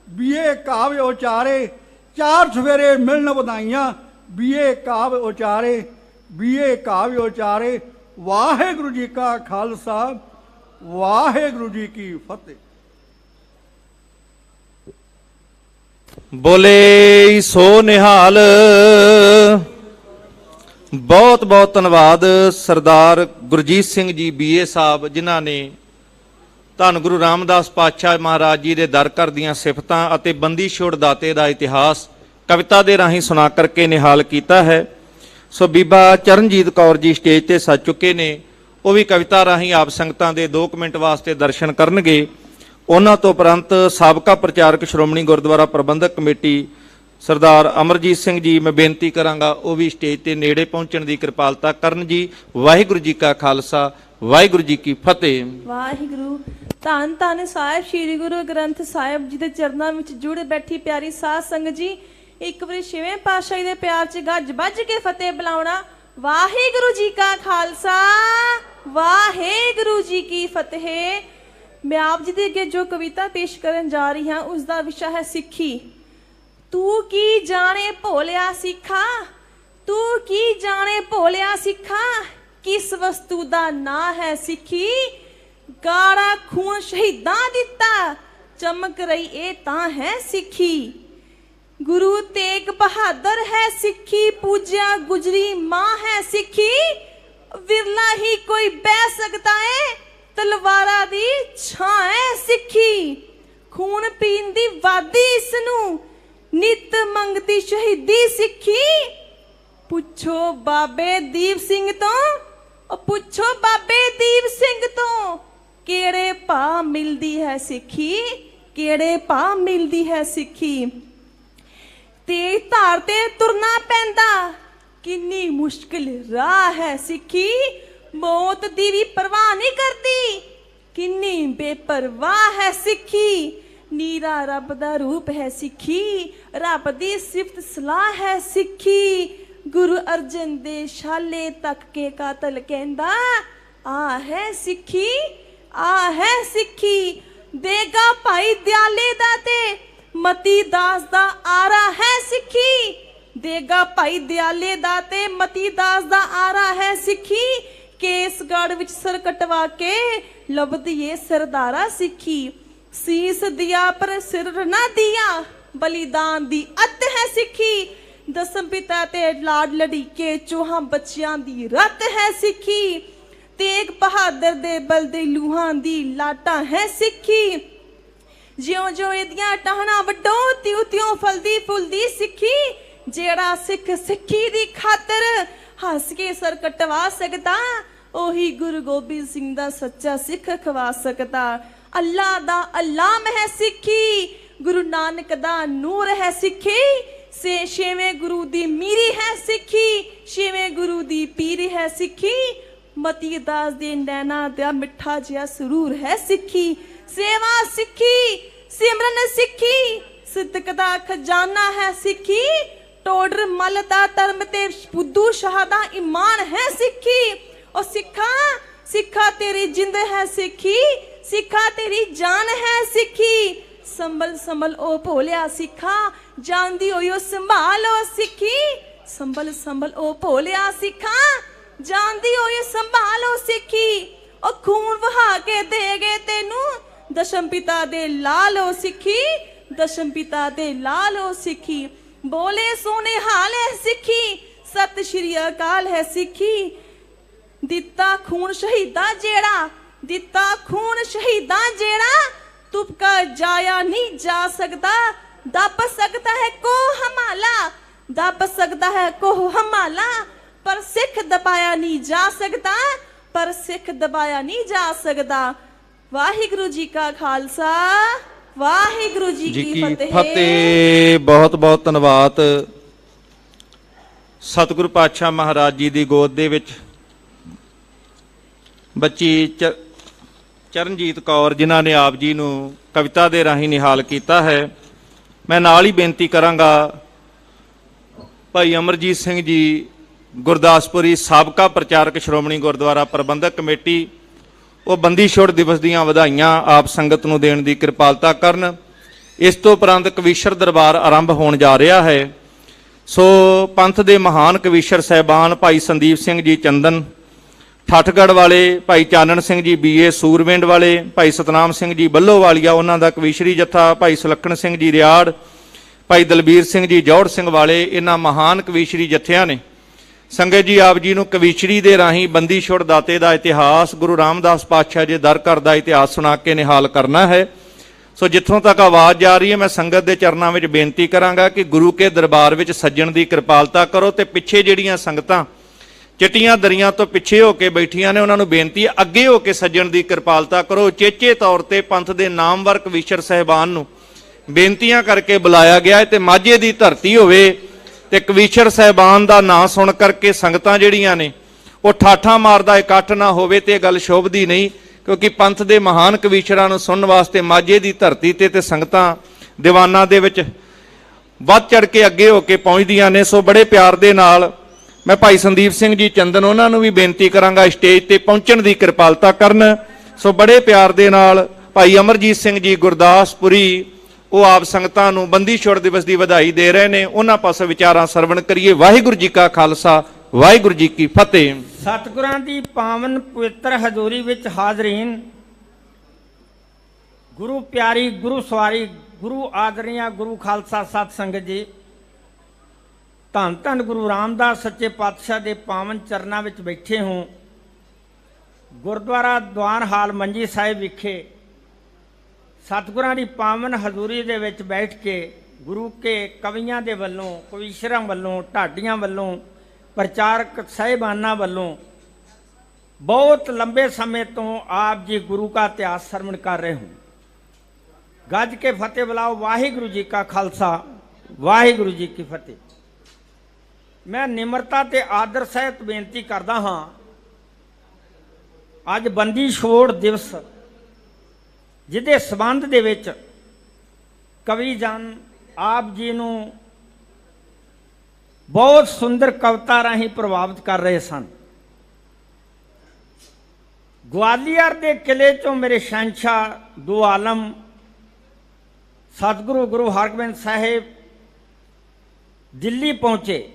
ਬੀਏ ਕਾਵ ਉਚਾਰੇ, ਚਾਰ ਚੁਫੇਰੇ ਮਿਲਣ ਵਧਾਈਆਂ, ਬੀਏ ਕਾਵ ਉਚਾਰੇ, ਬੀਏ ਕਾਵ ਉਚਾਰੇ। ਵਾਹਿਗੁਰੂ ਜੀ ਕਾ ਖਾਲਸਾ, ਵਾਹਿਗੁਰੂ ਜੀ ਕੀ ਫਤਿਹ। ਬੋਲੇ ਸੋ ਨਿਹਾਲ। ਬਹੁਤ ਬਹੁਤ ਧੰਨਵਾਦ ਸਰਦਾਰ ਗੁਰਜੀਤ ਸਿੰਘ ਜੀ BA ਸਾਹਿਬ, ਜਿਨ੍ਹਾਂ ਨੇ ਧੰਨ ਗੁਰੂ ਰਾਮਦਾਸ ਪਾਤਸ਼ਾਹ ਮਹਾਰਾਜ ਜੀ ਦੇ ਦਰ ਘਰ ਦੀਆਂ ਸਿਫਤਾਂ ਅਤੇ ਬੰਦੀ ਛੋੜ ਦਾਤੇ ਦਾ ਇਤਿਹਾਸ ਕਵਿਤਾ ਦੇ ਰਾਹੀਂ ਸੁਣਾ ਕਰਕੇ ਨਿਹਾਲ ਕੀਤਾ ਹੈ। ਸੋ ਬੀਬਾ ਚਰਨਜੀਤ ਕੌਰ ਜੀ ਸਟੇਜ ਤੇ ਸੱਜ ਚੁੱਕੇ ਨੇ, ਉਹ ਵੀ ਕਵਿਤਾ ਰਾਹੀਂ ਆਪ ਸੰਗਤਾਂ ਦੇ 2 ਮਿੰਟ ਵਾਸਤੇ ਦਰਸ਼ਨ ਕਰਨਗੇ। ਉਹਨਾਂ ਤੋਂ ਉਪਰੰਤ ਸਾਬਕਾ ਪ੍ਰਚਾਰਕ ਸ਼੍ਰੋਮਣੀ ਗੁਰਦੁਆਰਾ ਪ੍ਰਬੰਧਕ ਕਮੇਟੀ ਸਰਦਾਰ ਅਮਰਜੀਤ ਸਿੰਘ ਜੀ, ਮੈਂ ਬੇਨਤੀ ਕਰਾਂਗਾ ਉਹ ਵੀ ਸਟੇਜ ਤੇ ਨੇੜੇ ਪਹੁੰਚਣ ਦੀ ਕਿਰਪਾਲਤਾ ਕਰਨ ਜੀ। ਵਾਹਿਗੁਰੂ ਜੀ ਕਾ ਖਾਲਸਾ, ਵਾਹਿਗੁਰੂ ਜੀ ਕੀ ਫਤਿਹ। ਵਾਹਿਗੁਰੂ। ਧੰਨ ਧੰਨ ਸਾਹਿਬ ਸ੍ਰੀ ਗੁਰੂ ਗ੍ਰੰਥ ਸਾਹਿਬ ਜੀ ਦੇ ਚਰਨਾਂ ਵਿੱਚ ਜੁੜ ਬੈਠੀ ਪਿਆਰੀ ਸਾਧ ਸੰਗਤ ਜੀ, ਇੱਕ ਵਾਰੀ ਛੇਵੇਂ ਪਾਤਸ਼ਾਹੀ ਦੇ ਪਿਆਰ 'ਚ ਗੱਜ ਵੱਜ ਕੇ ਫਤਿਹ ਬੁਲਾਉਣਾ। ਵਾਹਿਗੁਰੂ ਜੀ ਕਾ ਖਾਲਸਾ, ਵਾਹਿਗੁਰੂ ਜੀ ਕੀ ਫਤਿਹ। ਮੈਂ ਆਪ ਜੀ ਦੇ ਅੱਗੇ ਜੋ ਕਵਿਤਾ ਪੇਸ਼ ਕਰਨ ਜਾ ਰਹੀ ਹਾਂ ਉਸ ਦਾ ਵਿਸ਼ਾ ਹੈ ਸਿੱਖੀ। ਤੂੰ ਕੀ ਜਾਣੇ ਭੋਲਿਆ ਸਿੱਖਾ, ਤੂੰ ਕੀ ਜਾਣੇ ਭੋਲਿਆ ਸਿੱਖਾ, ਕਿਸ ਵਸਤੂ ਦਾ ਨਾਂ ਹੈ ਸਿੱਖੀ, ਗਾੜਾ ਖੂਨ ਸ਼ਹੀਦਾਂ ਦਿੱਤਾ, ਚਮਕ ਰਹੀ ਇਹ ਤਾਂ ਹੈ ਸਿੱਖੀ। ਗੁਰੂ ਤੇਗ ਬਹਾਦਰ ਹੈ ਸਿੱਖੀ, ਪੂਜਿਆ ਗੁਜਰੀ ਮਾਂ ਹੈ ਸਿੱਖੀ, ਵਿਰਲਾ ਹੀ ਕੋਈ ਬਹਿ ਸਕਦਾ ਏ, ਤਲਵਾਰਾਂ ਦੀ ਛਾਂ ਹੈ ਸਿੱਖੀ। ਖੂਨ ਪੀਣ ਦੀ ਵਾਦੀ ਇਸ ਨੂੰ, ਨਿਤ ਮੰਗਦੀ ਸ਼ਹੀਦੀ ਸਿੱਖੀ। ਪੁੱਛੋ ਬਾਬੇ ਦੀਪ ਸਿੰਘ ਤੋਂ, ਪੁੱਛੋ ਬਾਬੇ ਦੀਪ ਸਿੰਘ ਤੋਂ, ਕਿਹੜੇ ਭਾਅ ਮਿਲਦੀ ਹੈ ਸਿੱਖੀ, ਕਿਹੜੇ ਭਾਅ ਮਿਲਦੀ ਹੈ ਸਿੱਖੀ। ਤੇਜ਼ ਧਾਰ ਤੇ ਤੁਰਨਾ ਪੈਂਦਾ, ਕਿੰਨੀ ਮੁਸ਼ਕਿਲ ਰਾਹ ਹੈ ਸਿੱਖੀ, ਮੌਤ ਦੀ ਵੀ ਪਰਵਾਹ ਨਹੀਂ ਕਰਦੀ, ਕਿੰਨੀ ਬੇਪਰਵਾਹ ਹੈ ਸਿੱਖੀ। ਨੀਰਾ ਰੱਬ ਦਾ ਰੂਪ ਹੈ ਸਿੱਖੀ, ਰੱਬ ਦੀ ਸਿਫਤ ਸਲਾਹ ਹੈ ਸਿੱਖੀ। ਗੁਰੂ ਅਰਜਨ ਦੇ ਛਾਲੇ ਤੱਕ ਕੇ ਕਾਤਲ ਕਹਿੰਦਾ, ਆ ਹੈ ਸਿੱਖੀ, ਆ ਹੈ ਸਿੱਖੀ। ਦੇਗਾ ਭਾਈ ਦਿਆਲੇ ਦਾ ਤੇ ਮਤੀ ਦਾਸ ਦਾ ਆਰਾ ਹੈ ਸਿੱਖੀ, ਦੇਗਾ ਭਾਈ ਦਿਆਲੇ ਦਾ ਤੇ ਮਤੀ ਦਾਸ ਦਾ ਆਰਾ ਹੈ ਸਿੱਖੀ। ਕੇਸਗੜ੍ਹ ਵਿੱਚ ਸਰ ਕਟਵਾ ਕੇ ਲੱਭਦੀ ਏ ਸਰਦਾਰਾ ਸਿੱਖੀ। ਸੀਸ ਦਿਆ ਪਰ ਸਿਰ ਨਾ ਦਿਆ, ਬਲੀਦਾਨ ਦੀ ਅੱਤ ਹੈ ਸਿੱਖੀ। ਦਸਮ ਪਿਤਾ ਤੇ ਲਾਡ ਲੜੀਕੇ, ਚੋਹਾਂ ਬੱਚਿਆਂ ਦੀ ਰੱਤ ਹੈ ਸਿੱਖੀ। ਤੇਗ ਬਹਾਦਰ ਦੇ ਬਲਦੇ ਲੂਹਾਂ ਦੀ ਲਾਟਾਂ ਹੈ ਸਿੱਖੀ। ਜਿਉਂ ਜਿਉਂ ਇਹਦੀਆਂ ਟਾਹਣਾ ਵੱਡੋ, ਤਿਉ ਤਿਉ ਫਲਦੀ ਫੁੱਲਦੀ ਸਿੱਖੀ। ਜਿਹੜਾ ਸਿੱਖ ਸਿੱਖੀ ਦੀ ਖਾਤਰ ਹੱਸ ਕੇ ਸਰ ਕਟਵਾ ਸਕਦਾ, ਉਹੀ ਗੁਰੂ ਗੋਬਿੰਦ ਸਿੰਘ ਦਾ ਸੱਚਾ ਸਿੱਖ ਖਵਾ ਸਕਦਾ। ਅੱਲਾ ਦਾ ਅਲਾਮ ਹੈ ਸਿੱਖੀ, ਗੁਰੂ ਨਾਨਕ ਦਾ ਨੂਰ ਹੈ ਸਿੱਖੀ। ਛੇਵੇਂ ਗੁਰੂ ਦੀ ਮੀਰੀ ਹੈ ਸਿੱਖੀ, ਛੇਵੇਂ ਗੁਰੂ ਦੀ ਪੀਰੀ ਹੈ ਸਿੱਖੀ। ਮਤੀ ਦਾਸ ਦੇ ਨੈਣਾ ਦਾ ਮਿੱਠਾ ਜਿਹਾ ਸਰੂਰ ਹੈ ਸਿੱਖੀ। ਸੇਵਾ ਸਿੱਖੀ, ਸਿਮਰਨ ਸਿੱਖੀ, ਸਿੱਦਕ ਦਾ ਖਜ਼ਾਨਾ ਹੈ ਸਿੱਖੀ। ਟੋਡਰ ਮੱਲ ਦਾ ਧਰਮ ਤੇ ਬੁੱਧੂ ਸ਼ਾਹ ਦਾ ਈਮਾਨ ਹੈ ਸਿੱਖੀ। ਉਹ ਸਿੱਖਾ ਸਿੱਖਾ ਤੇਰੀ ਜਿੰਦ ਹੈ ਸਿੱਖੀ, ਸਿੱਖਾ ਤੇਰੀ ਜਾਨ ਹੈ ਸਿੱਖੀ। ਸੰਭਲ ਸੰਭਲ ਉਹ ਭੋਲਿਆ ਸਿੱਖਾ, ਜਾਂਦੀ ਹੋਈ ਉਹ ਸੰਭਾਲੋ ਸਿੱਖੀ। ਸੰਭਲ ਸੰਭਲ ਉਹ ਭੋਲਿਆ ਸਿੱਖਾ, ਜਾਂਦੀ ਹੋਈ ਸੰਭਾਲੋ ਸਿੱਖੀ। ਉਹ ਖੂਨ ਵਹਾ ਕੇ ਦੇ ਗਏ ਤੈਨੂੰ, ਦਸ਼ਮ ਪਿਤਾ ਦੇ ਲਾਲੋ ਸਿੱਖੀ, ਦਸ਼ਮ ਪਿਤਾ ਦੇ ਲਾਲੋ ਸਿੱਖੀ। ਬੋਲੇ ਸੋਨੇ ਹਾਲੇ ਸਿੱਖੀ, सत श्री अकाल है सिखी दिता खून शहीदा जेड़ा दिता खून शहीदा जेड़ा तुपका जाया नहीं जा सकता दब सकता है को हमाला दब सकता है को हमाला पर सिख दबाया नहीं जा सकता पर सिख दबाया नहीं जा सकता वाहिगुरु जी का खालसा वाहिगुरु जी की फतेह। बहुत बहुत ਧੰਨਵਾਦ। ਸਤਿਗੁਰੂ ਪਾਤਸ਼ਾਹ ਮਹਾਰਾਜ ਜੀ ਦੀ ਗੋਦ ਦੇ ਵਿੱਚ ਬੱਚੀ ਚਰਨਜੀਤ ਕੌਰ ਜਿਨ੍ਹਾਂ ਨੇ ਆਪ ਜੀ ਨੂੰ ਕਵਿਤਾ ਦੇ ਰਾਹੀਂ ਨਿਹਾਲ ਕੀਤਾ ਹੈ। ਮੈਂ ਨਾਲ ਹੀ ਬੇਨਤੀ ਕਰਾਂਗਾ ਭਾਈ ਅਮਰਜੀਤ ਸਿੰਘ ਜੀ ਗੁਰਦਾਸਪੁਰੀ ਸਾਬਕਾ ਪ੍ਰਚਾਰਕ ਸ਼੍ਰੋਮਣੀ ਗੁਰਦੁਆਰਾ ਪ੍ਰਬੰਧਕ ਕਮੇਟੀ ਉਹ ਬੰਦੀ ਛੋੜ ਦਿਵਸ ਦੀਆਂ ਵਧਾਈਆਂ ਆਪ ਸੰਗਤ ਨੂੰ ਦੇਣ ਦੀ ਕਿਰਪਾਲਤਾ ਕਰਨ। ਇਸ ਤੋਂ ਉਪਰੰਤ ਕਵੀਸ਼ਰ ਦਰਬਾਰ ਆਰੰਭ ਹੋਣ ਜਾ ਰਿਹਾ ਹੈ। ਸੋ ਪੰਥ ਦੇ ਮਹਾਨ ਕਵੀਸ਼ਰ ਸਾਹਿਬਾਨ ਭਾਈ ਸੰਦੀਪ ਸਿੰਘ ਜੀ ਚੰਦਨ ਠੱਠਗੜ੍ਹ ਵਾਲੇ, ਭਾਈ ਚਾਨਣ ਸਿੰਘ ਜੀ BA ਸੂਰਵਿੰਡ ਵਾਲੇ, ਭਾਈ ਸਤਨਾਮ ਸਿੰਘ ਜੀ ਬੱਲੋਵਾਲੀਆ ਉਹਨਾਂ ਦਾ ਕਵੀਸ਼ਰੀ ਜੱਥਾ, ਭਾਈ ਸੁਲੱਖਣ ਸਿੰਘ ਜੀ ਰਿਆੜ, ਭਾਈ ਦਲਬੀਰ ਸਿੰਘ ਜੀ ਜੌੜ ਸਿੰਘ ਵਾਲੇ, ਇਹਨਾਂ ਮਹਾਨ ਕਵੀਸ਼ਰੀ ਜੱਥਿਆਂ ਨੇ ਸੰਗਤ ਜੀ ਆਪ ਜੀ ਨੂੰ ਕਵੀਸ਼ਰੀ ਦੇ ਰਾਹੀਂ ਬੰਦੀ ਛੋੜ ਦਾਤੇ ਦਾ ਇਤਿਹਾਸ, ਗੁਰੂ ਰਾਮਦਾਸ ਪਾਤਸ਼ਾਹ ਜੀ ਦਰ ਘਰ ਦਾ ਇਤਿਹਾਸ ਸੁਣਾ ਕੇ ਨਿਹਾਲ ਕਰਨਾ ਹੈ। ਸੋ ਜਿੱਥੋਂ ਤੱਕ ਆਵਾਜ਼ ਜਾ ਰਹੀ ਹੈ ਮੈਂ ਸੰਗਤ ਦੇ ਚਰਨਾਂ ਵਿੱਚ ਬੇਨਤੀ ਕਰਾਂਗਾ ਕਿ ਗੁਰੂ ਕੇ ਦਰਬਾਰ ਵਿੱਚ ਸੱਜਣ ਦੀ ਕਿਰਪਾਲਤਾ ਕਰੋ ਤੇ ਪਿੱਛੇ ਜਿਹੜੀਆਂ ਸੰਗਤਾਂ ਚਿੱਟੀਆਂ ਦਰੀਆਂ ਤੋਂ ਪਿੱਛੇ ਹੋ ਕੇ ਬੈਠੀਆਂ ਨੇ ਉਹਨਾਂ ਨੂੰ ਬੇਨਤੀ ਹੈ ਅੱਗੇ ਹੋ ਕੇ ਸੱਜਣ ਦੀ ਕਿਰਪਾਲਤਾ ਕਰੋ। ਚੇਚੇ ਤੌਰ ਤੇ ਪੰਥ ਦੇ ਨਾਮਵਰ ਕਵੀਸ਼ਰ ਸਾਹਿਬਾਨ ਨੂੰ ਬੇਨਤੀਆਂ ਕਰਕੇ ਬੁਲਾਇਆ ਗਿਆ ਹੈ ਤੇ ਮਾਝੇ ਦੀ ਧਰਤੀ ਹੋਵੇ ਤੇ ਕਵੀਸ਼ਰ ਸਾਹਿਬਾਨ ਦਾ ਨਾਂ ਸੁਣ ਕਰਕੇ ਸੰਗਤਾਂ ਜਿਹੜੀਆਂ ਨੇ ਉਹ ਠਾਠਾਂ ਮਾਰਦਾ ਇਕੱਠ ਨਾ ਹੋਵੇ ਤੇ ਇਹ ਗੱਲ ਸ਼ੋਭਦੀ ਨਹੀਂ, ਕਿਉਂਕਿ ਪੰਥ ਦੇ ਮਹਾਨ ਕਵੀਸ਼ਰਾਂ ਨੂੰ ਸੁਣਨ ਵਾਸਤੇ ਮਾਝੇ ਦੀ ਧਰਤੀ ਤੇ ਸੰਗਤਾਂ ਦੀਵਾਨਾਂ ਦੇ ਵਿੱਚ ਵੱਧ ਚੜ ਕੇ ਅੱਗੇ ਹੋ ਕੇ ਪਹੁੰਚਦੀਆਂ ਨੇ। ਸੋ ਬੜੇ ਪਿਆਰ ਦੇ ਨਾਲ ਮੈਂ ਭਾਈ ਸੰਦੀਪ ਸਿੰਘ ਜੀ ਚੰਦਨ ਉਹਨਾਂ ਨੂੰ ਵੀ ਬੇਨਤੀ ਕਰਾਂਗਾ ਸਟੇਜ ਤੇ ਪਹੁੰਚਣ ਦੀ ਕਿਰਪਾਲਤਾ ਕਰਨ। ਸੋ ਬੜੇ ਪਿਆਰ ਦੇ ਨਾਲ ਭਾਈ ਅਮਰਜੀਤ ਸਿੰਘ ਜੀ ਗੁਰਦਾਸਪੁਰੀ ਉਹ ਆਪ ਸੰਗਤਾਂ ਨੂੰ ਬੰਦੀ ਛੋੜ ਦਿਵਸ ਦੀ ਵਧਾਈ ਦੇ ਰਹੇ ਨੇ। ਉਹਨਾਂ ਪਾਸੇ ਵਿਚਾਰਾਂ ਸਰਵਣ ਕਰੀਏ। ਵਾਹਿਗੁਰੂ ਜੀ ਕਾ ਖਾਲਸਾ ਵਾਹਿਗੁਰੂ ਜੀ ਕੀ ਫਤਿਹ। ਸਤਿਗੁਰਾਂ ਦੀ ਪਾਵਨ ਪਵਿੱਤਰ ਹਜ਼ੂਰੀ ਵਿੱਚ ਹਾਜ਼ਰੀਨ, ਗੁਰੂ ਪਿਆਰੀ, ਗੁਰੂ ਸਵਾਰੀ, ਗੁਰੂ ਆਦਰਣੀय ਗੁਰੂ ਖਾਲਸਾ ਸਤ ਸੰਗਤ ਜੀ, ਧੰਨ ਧੰਨ ਗੁਰੂ ਰਾਮਦਾਸ ਸੱਚੇ ਪਾਤਸ਼ਾਹ ਦੇ ਪਾਵਨ ਚਰਨਾਂ ਵਿੱਚ ਬੈਠੇ ਹੋਂ ਗੁਰਦੁਆਰਾ ਦੀਵਾਨ ਹਾਲ ਮੰਜੀ ਸਾਹਿਬ ਵਿਖੇ ਸਤਿਗੁਰਾਂ ਦੀ ਪਾਵਨ ਹਜ਼ੂਰੀ ਦੇ ਵਿੱਚ ਬੈਠ ਕੇ ਗੁਰੂ ਕੇ ਕਵੀਆਂ ਦੇ ਵੱਲੋਂ, ਕਵੀਸ਼ਰਾਂ ਵੱਲੋਂ, ਢਾਡੀਆਂ ਵੱਲੋਂ, ਪ੍ਰਚਾਰਕ ਸਾਹਿਬਾਨਾਂ ਵੱਲੋਂ ਬਹੁਤ ਲੰਬੇ ਸਮੇਂ ਤੋਂ ਆਪ ਜੀ ਗੁਰੂ का ਇਤਿਹਾਸ ਸਰਵਣ ਕਰ ਰਹੇ ਹੋ। ਗੱਜ ਕੇ ਫਤਿਹ ਬੁਲਾਓ। ਵਾਹਿਗੁਰੂ ਜੀ ਕਾ ਖਾਲਸਾ ਵਾਹਿਗੁਰੂ ਜੀ ਕੀ ਫਤਿਹ। ਮੈਂ ਨਿਮਰਤਾ ਤੇ ਆਦਰ ਸਹਿਤ ਬੇਨਤੀ ਕਰਦਾ ਹਾਂ, ਅੱਜ ਬੰਦੀ ਛੋੜ ਦਿਵਸ ਜਿਹਦੇ ਸੰਬੰਧ ਦੇ ਵਿੱਚ ਕਵੀ ਜਨ ਆਪ ਜੀ ਨੂੰ ਬਹੁਤ ਸੁੰਦਰ ਕਵਿਤਾ ਰਾਹੀਂ ਪ੍ਰਭਾਵਿਤ ਕਰ ਰਹੇ ਸਨ। ਗਵਾਲੀਅਰ ਦੇ ਕਿਲੇ ਚੋਂ ਮੇਰੇ ਸ਼ਹਿਨशाह ਦੋ ਆਲਮ ਸਤਿਗੁਰੂ ਗੁਰੂ ਹਰਗੋਬਿੰਦ ਸਾਹਿਬ ਦਿੱਲੀ ਪਹੁੰਚੇ।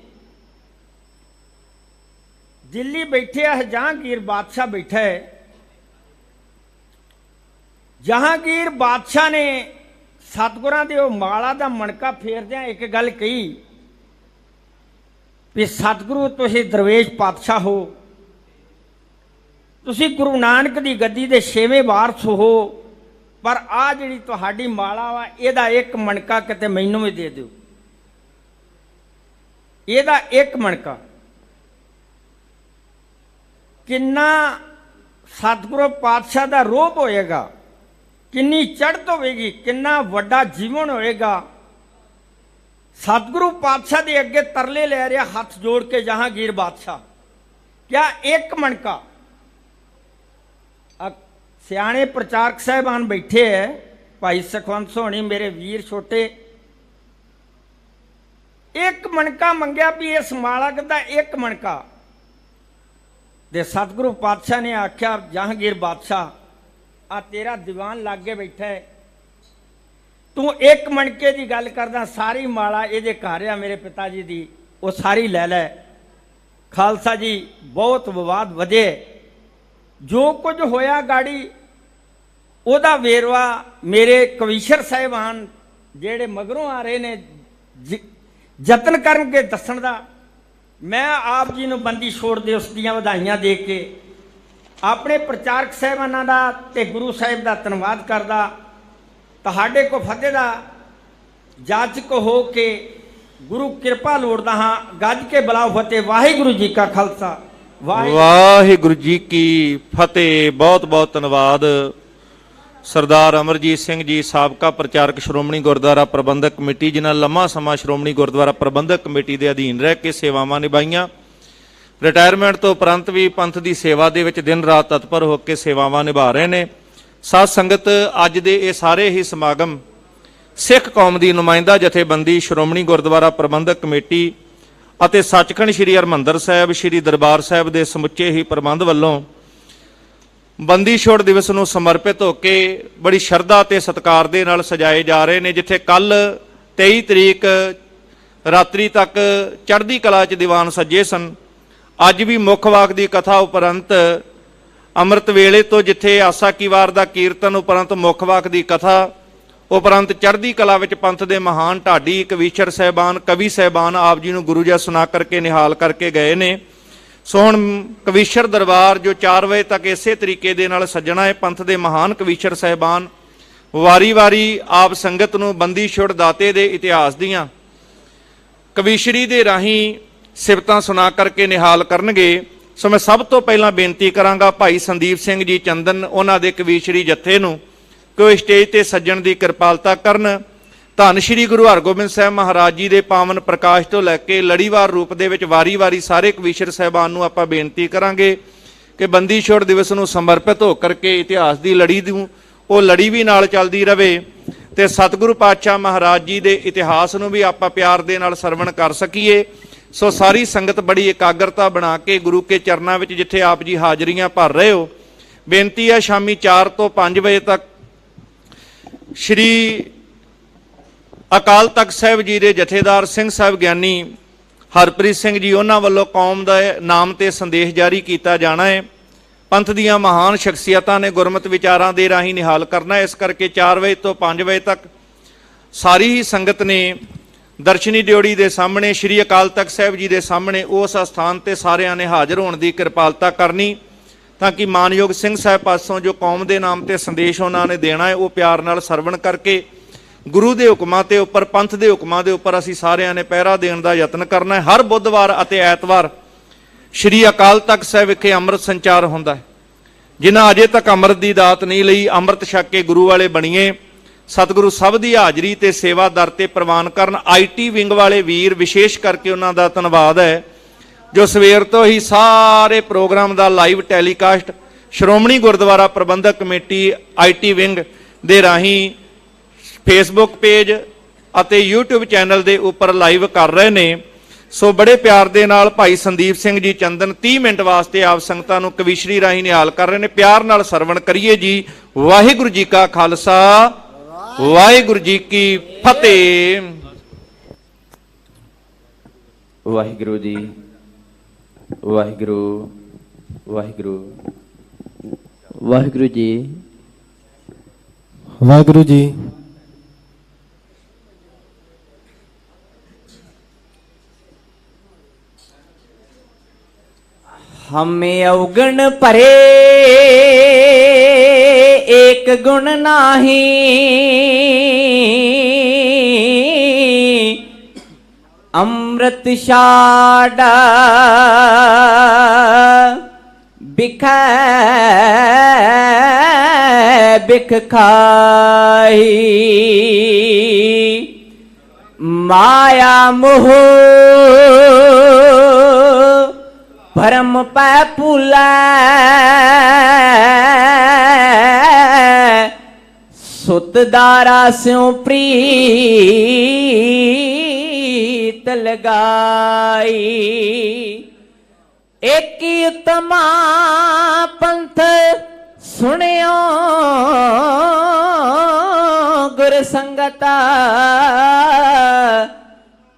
ਦਿੱਲੀ ਬੈਠੇ ਆ ਜਹਾਂਗੀਰ ਬਾਦਸ਼ਾਹ ਬੈਠਾ ਹੈ। ਜਹਾਂਗੀਰ ਬਾਦਸ਼ਾਹ ਨੇ ਸਤਿਗੁਰਾਂ ਦੇ ਉਹ ਮਾਲਾ ਦਾ ਮਣਕਾ ਫੇਰਦਿਆਂ ਇੱਕ ਗੱਲ ਕਹੀ ਵੀ ਸਤਿਗੁਰੂ ਤੁਸੀਂ ਦਰਵੇਸ਼ ਪਾਤਸ਼ਾਹ ਹੋ, ਤੁਸੀਂ ਗੁਰੂ ਨਾਨਕ ਦੀ ਗੱਦੀ ਦੇ 6ਵੇਂ ਵਾਰਸ ਹੋ, ਪਰ ਆ ਜਿਹੜੀ ਤੁਹਾਡੀ ਮਾਲਾ ਵਾ ਇਹਦਾ ਇੱਕ ਮਣਕਾ ਕਿਤੇ ਮੈਨੂੰ ਵੀ ਦੇ ਦਿਓ। ਇਹਦਾ ਇੱਕ ਮਣਕਾ ਕਿੰਨਾ ਸਤਿਗੁਰੂ ਪਾਤਸ਼ਾਹ ਦਾ ਰੋਪ ਹੋਏਗਾ, ਕਿੰਨੀ ਚੜ੍ਹਤ ਹੋਵੇਗੀ, ਕਿੰਨਾ ਵੱਡਾ ਜੀਵਨ ਹੋਏਗਾ। ਸਤਿਗੁਰੂ ਪਾਤਸ਼ਾਹ ਦੇ ਅੱਗੇ ਤਰਲੇ ਲੈ ਰਿਹਾ ਹੱਥ ਜੋੜ ਕੇ ਜਹਾਂਗੀਰ ਬਾਦਸ਼ਾਹ, ਕਿਆ ਇੱਕ ਮਣਕਾ। ਸਿਆਣੇ ਪ੍ਰਚਾਰਕ ਸਾਹਿਬਾਨ ਬੈਠੇ ਹੈ, ਭਾਈ ਸੁਖਵੰਤ ਸੋਹਣੀ ਮੇਰੇ ਵੀਰ ਛੋਟੇ, ਇੱਕ ਮਣਕਾ ਮੰਗਿਆ ਵੀ ਇਸ ਮਾਲਕ ਦਾ ਇੱਕ ਮਣਕਾ ਦੇ। ਸਤਿਗੁਰੂ ਪਾਤਸ਼ਾਹ ਨੇ ਆਖਿਆ ਜਹਾਂਗੀਰ ਬਾਦਸ਼ਾਹ ਆ ਤੇਰਾ ਦੀਵਾਨ ਲਾਗੇ ਬੈਠਾ ਹੈ, ਤੂੰ ਇੱਕ ਮਣਕੇ ਦੀ ਗੱਲ ਕਰਦਾ, ਸਾਰੀ ਮਾਲਾ ਇਹਦੇ ਘਰ ਆ ਮੇਰੇ ਪਿਤਾ ਜੀ ਦੀ, ਉਹ ਸਾਰੀ ਲੈ ਲੈ। ਖਾਲਸਾ ਜੀ ਬਹੁਤ ਵਿਵਾਦ ਵਧੇ। ਜੋ ਕੁਝ ਹੋਇਆ ਗਾੜੀ ਉਹਦਾ ਵੇਰਵਾ ਮੇਰੇ ਕਵੀਸ਼ਰ ਸਾਹਿਬਾਨ ਜਿਹੜੇ ਮਗਰੋਂ ਆ ਰਹੇ ਨੇ ਯਤਨ ਕਰਨਗੇ ਦੱਸਣ ਦਾ। ਮੈਂ ਆਪ ਜੀ ਨੂੰ ਬੰਦੀ ਛੋੜ ਦਿਵਸ ਦੀਆਂ ਵਧਾਈਆਂ ਦੇ ਕੇ ਆਪਣੇ ਪ੍ਰਚਾਰਕ ਸਾਹਿਬਾਨਾਂ ਦਾ ਤੇ ਗੁਰੂ ਸਾਹਿਬ ਦਾ ਧੰਨਵਾਦ ਕਰਦਾ। ਤੁਹਾਡੇ ਕੋ ਫਤਿਹ ਦਾ ਜਾਚਕ ਹੋ ਕੇ ਗੁਰੂ ਕਿਰਪਾ ਲੋੜਦਾ ਹਾਂ। ਗੱਜ ਕੇ ਬੁਲਾਓ ਫਤਿਹ। ਵਾਹਿਗੁਰੂ ਜੀ ਕਾ ਖਾਲਸਾ, ਵਾਹਿਗੁਰੂ ਜੀ ਕੀ ਫਤਿਹ। ਬਹੁਤ ਬਹੁਤ ਧੰਨਵਾਦ ਸਰਦਾਰ ਅਮਰਜੀਤ ਸਿੰਘ ਜੀ, ਸਾਬਕਾ ਪ੍ਰਚਾਰਕ ਸ਼੍ਰੋਮਣੀ ਗੁਰਦੁਆਰਾ ਪ੍ਰਬੰਧਕ ਕਮੇਟੀ, ਜਿਨ੍ਹਾਂ ਲੰਮਾ ਸਮਾਂ ਸ਼੍ਰੋਮਣੀ ਗੁਰਦੁਆਰਾ ਪ੍ਰਬੰਧਕ ਕਮੇਟੀ ਦੇ ਅਧੀਨ ਰਹਿ ਕੇ ਸੇਵਾਵਾਂ ਨਿਭਾਈਆਂ। ਰਿਟਾਇਰਮੈਂਟ ਤੋਂ ਉਪਰੰਤ ਵੀ ਪੰਥ ਦੀ ਸੇਵਾ ਦੇ ਵਿੱਚ ਦਿਨ ਰਾਤ ਤਤਪਰ ਹੋ ਕੇ ਸੇਵਾਵਾਂ ਨਿਭਾ ਰਹੇ ਨੇ। ਸਾਧ ਸੰਗਤ, ਅੱਜ ਦੇ ਇਹ ਸਾਰੇ ਹੀ ਸਮਾਗਮ ਸਿੱਖ ਕੌਮ ਦੀ ਨੁਮਾਇੰਦਾ ਜਥੇਬੰਦੀ ਸ਼੍ਰੋਮਣੀ ਗੁਰਦੁਆਰਾ ਪ੍ਰਬੰਧਕ ਕਮੇਟੀ ਅਤੇ ਸੱਚਖੰਡ ਸ੍ਰੀ ਹਰਿਮੰਦਰ ਸਾਹਿਬ ਸ੍ਰੀ ਦਰਬਾਰ ਸਾਹਿਬ ਦੇ ਸਮੁੱਚੇ ਹੀ ਪ੍ਰਬੰਧ ਵੱਲੋਂ ਬੰਦੀ ਛੋੜ ਦਿਵਸ ਨੂੰ ਸਮਰਪਿਤ ਹੋ ਕੇ ਬੜੀ ਸ਼ਰਧਾ ਤੇ ਸਤਿਕਾਰ ਦੇ ਨਾਲ ਸਜਾਏ ਜਾ ਰਹੇ ਨੇ। ਜਿੱਥੇ ਕੱਲ 23 ਤਰੀਕ ਰਾਤਰੀ ਤੱਕ ਚੜ੍ਹਦੀ ਕਲਾ 'ਚ ਦੀਵਾਨ ਸੱਜੇ ਸਨ, ਅੱਜ ਵੀ ਮੁੱਖ ਵਾਕ ਦੀ ਕਥਾ ਉਪਰੰਤ ਅੰਮ੍ਰਿਤ ਵੇਲੇ ਤੋਂ ਜਿੱਥੇ ਆਸਾ ਕੀ ਵਾਰ ਦਾ ਕੀਰਤਨ ਉਪਰੰਤ ਮੁੱਖ ਵਾਕ ਦੀ ਕਥਾ ਉਪਰੰਤ ਚੜ੍ਹਦੀ ਕਲਾ ਵਿੱਚ ਪੰਥ ਦੇ ਮਹਾਨ ਢਾਡੀ ਕਵੀਸ਼ਰ ਸਾਹਿਬਾਨ, ਕਵੀ ਸਾਹਿਬਾਨ ਆਪ ਜੀ ਨੂੰ ਗੁਰੂ ਜੀ ਸੁਣਾ ਕਰਕੇ ਨਿਹਾਲ ਕਰਕੇ ਗਏ ਨੇ। ਸੋ ਹੁਣ ਕਵੀਸ਼ਰ ਦਰਬਾਰ ਜੋ 4 ਵਜੇ ਤੱਕ ਇਸੇ ਤਰੀਕੇ ਦੇ ਨਾਲ ਸੱਜਣਾ ਹੈ। ਪੰਥ ਦੇ ਮਹਾਨ ਕਵੀਸ਼ਰ ਸਾਹਿਬਾਨ ਵਾਰੀ-ਵਾਰੀ ਆਪ ਸੰਗਤ ਨੂੰ ਬੰਦੀ ਛੁੜ ਦਾਤੇ ਦੇ ਇਤਿਹਾਸ ਦੀਆਂ ਕਵੀਸ਼ਰੀ ਦੇ ਰਾਹੀਂ ਸਿਫਤਾਂ ਸੁਣਾ ਕਰਕੇ ਨਿਹਾਲ ਕਰਨਗੇ। ਸੋ ਮੈਂ ਸਭ ਤੋਂ ਪਹਿਲਾਂ ਬੇਨਤੀ ਕਰਾਂਗਾ ਭਾਈ ਸੰਦੀਪ ਸਿੰਘ ਜੀ ਚੰਦਨ, ਉਹਨਾਂ ਦੇ ਕਵੀਸ਼ਰੀ ਜੱਥੇ ਨੂੰ ਕਿ ਉਹ ਸਟੇਜ ਤੇ ਸੱਜਣ ਦੀ ਕਿਰਪਾਲਤਾ ਕਰਨ। ਧੰਨ ਸ਼੍ਰੀ ਗੁਰੂ ਹਰਗੋਬਿੰਦ ਸਾਹਿਬ ਮਹਾਰਾਜ ਜੀ ਦੇ ਪਾਵਨ ਪ੍ਰਕਾਸ਼ ਤੋਂ ਲੈ ਕੇ ਲੜੀਵਾਰ ਰੂਪ ਦੇ ਵਿੱਚ ਵਾਰੀ-ਵਾਰੀ ਸਾਰੇ ਕਵੀਸ਼ਰ ਸਾਹਿਬਾਨ ਨੂੰ ਆਪਾਂ ਬੇਨਤੀ ਕਰਾਂਗੇ ਕਿ ਬੰਦੀ ਛੋੜ ਦਿਵਸ ਨੂੰ ਸਮਰਪਿਤ ਹੋ ਕਰਕੇ ਇਤਿਹਾਸ ਦੀ ਲੜੀ ਨੂੰ ਉਹ ਲੜੀ ਵੀ ਨਾਲ ਚੱਲਦੀ ਰਹੇ ਤੇ ਸਤਿਗੁਰੂ ਪਾਤਸ਼ਾਹ ਮਹਾਰਾਜ ਜੀ ਦੇ ਇਤਿਹਾਸ ਨੂੰ ਵੀ ਆਪਾਂ ਪਿਆਰ ਦੇ ਨਾਲ ਸਰਵਣ ਕਰ ਸਕੀਏ। ਸੋ ਸਾਰੀ ਸੰਗਤ ਬੜੀ ਇਕਾਗਰਤਾ ਬਣਾ ਕੇ ਗੁਰੂ ਕੇ ਚਰਨਾਂ ਵਿੱਚ ਜਿੱਥੇ ਆਪ ਜੀ ਹਾਜ਼ਰੀਆਂ ਭਰ ਰਹੇ ਹੋ, ਬੇਨਤੀ ਹੈ ਸ਼ਾਮੀ 4 ਤੋਂ 5 ਵਜੇ ਤੱਕ ਸ਼੍ਰੀ ਅਕਾਲ ਤਖਤ ਸਾਹਿਬ ਜੀ ਦੇ ਜਥੇਦਾਰ ਸਿੰਘ ਸਾਹਿਬ ਗਿਆਨੀ ਹਰਪ੍ਰੀਤ ਸਿੰਘ ਜੀ, ਉਹਨਾਂ ਵੱਲੋਂ ਕੌਮ ਦਾ ਨਾਮ ਤੇ ਸੰਦੇਸ਼ ਜਾਰੀ ਕੀਤਾ ਜਾਣਾ ਹੈ। ਪੰਥ ਦੀਆਂ ਮਹਾਨ ਸ਼ਖਸੀਅਤਾਂ ਨੇ ਗੁਰਮਤਿ ਵਿਚਾਰਾਂ ਦੇ ਰਾਹੀਂ ਨਿਹਾਲ ਕਰਨਾ ਹੈ। ਇਸ ਕਰਕੇ 4 ਵਜੇ ਤੋਂ 5 ਵਜੇ ਤੱਕ ਸਾਰੀ ਹੀ ਸੰਗਤ ਨੇ ਦਰਸ਼ਨੀ ਡਿਓੜੀ ਦੇ ਸਾਹਮਣੇ ਸ਼੍ਰੀ ਅਕਾਲ ਤਖਤ ਸਾਹਿਬ ਜੀ ਦੇ ਸਾਹਮਣੇ ਉਸ ਅਸਥਾਨ ਤੇ ਸਾਰਿਆਂ ਨੇ ਹਾਜ਼ਰ ਹੋਣ ਦੀ ਕਿਰਪਾਲਤਾ ਕਰਨੀ ਤਾਂ ਕਿ ਮਾਨਯੋਗ ਸਿੰਘ ਸਾਹਿਬ ਪਾਸੋਂ ਜੋ ਕੌਮ ਦੇ ਨਾਮ ਤੇ ਸੰਦੇਸ਼ ਉਹਨਾਂ ਨੇ ਦੇਣਾ ਹੈ ਉਹ ਪਿਆਰ ਨਾਲ ਸਰਵਣ ਕਰਕੇ ਗੁਰੂ ਦੇ ਹੁਕਮਾਂ ਤੇ ਉੱਪਰ, ਪੰਥ ਦੇ ਹੁਕਮਾਂ ਦੇ ਉੱਪਰ ਅਸੀਂ ਸਾਰਿਆਂ ਨੇ ਪਹਿਰਾ ਦੇਣ ਦਾ ਯਤਨ ਕਰਨਾ ਹੈ। ਹਰ ਬੁੱਧਵਾਰ ਅਤੇ ਐਤਵਾਰ ਸ਼੍ਰੀ ਅਕਾਲ ਤਖਤ ਸਾਹਿਬ ਵਿਖੇ ਅੰਮ੍ਰਿਤ ਸੰਚਾਰ ਹੁੰਦਾ ਹੈ। ਜਿਨ੍ਹਾਂ ਅਜੇ ਤੱਕ ਅੰਮ੍ਰਿਤ ਦੀ ਦਾਤ ਨਹੀਂ ਲਈ, ਅੰਮ੍ਰਿਤ ਛਕ ਕੇ ਗੁਰੂ ਵਾਲੇ ਬਣੀਏ। ਸਤਿਗੁਰੂ ਸਭ ਦੀ ਹਾਜ਼ਰੀ ਤੇ ਸੇਵਾ ਦਰ ਤੇ ਪ੍ਰਵਾਨ ਕਰਨ। IT ਵਿੰਗ ਵਾਲੇ ਵੀਰ ਵਿਸ਼ੇਸ਼ ਕਰਕੇ ਉਹਨਾਂ ਦਾ ਧੰਨਵਾਦ ਹੈ ਜੋ ਸਵੇਰ ਤੋਂ ਹੀ ਸਾਰੇ ਪ੍ਰੋਗਰਾਮ ਦਾ live telecast Shiromani Gurdwara Prabandhak Committee IT wing ਦੇ ਰਾਹੀਂ ਫੇਸਬੁੱਕ ਪੇਜ ਅਤੇ YouTube ਚੈਨਲ ਦੇ ਉੱਪਰ ਲਾਈਵ ਕਰ ਰਹੇ ਨੇ। ਸੋ ਬੜੇ ਪਿਆਰ ਦੇ ਨਾਲ ਭਾਈ ਸੰਦੀਪ ਸਿੰਘ ਜੀ ਚੰਦਨ 30 ਮਿੰਟ ਵਾਸਤੇ ਆਪ ਸੰਗਤਾਂ ਨੂੰ ਕਵੀਸ਼ਰੀ ਰਾਹੀਂ ਨਿਹਾਲ ਕਰ ਰਹੇ ਨੇ। ਪਿਆਰ ਨਾਲ ਸਰਵਣ ਕਰੀਏ ਜੀ। ਵਾਹਿਗੁਰੂ ਜੀ ਕਾ ਖਾਲਸਾ, ਵਾਹਿਗੁਰੂ ਜੀ ਕੀ ਫਤਿਹ। ਵਾਹਿਗੁਰੂ ਜੀ, ਵਾਹਿਗੁਰੂ, ਵਾਹਿਗੁਰੂ, ਵਾਹਿਗੁਰੂ ਜੀ, ਵਾਹਿਗੁਰੂ ਜੀ। हमें अवगुण परे एक गुण नाही, अमृत छाड़ा बिखै बिख खाई, माया मोह भरम पै भूलै, सुतदारा स्यों प्रीत लगाई। एक उत्तमा पंथ सुनियो गुर संगता,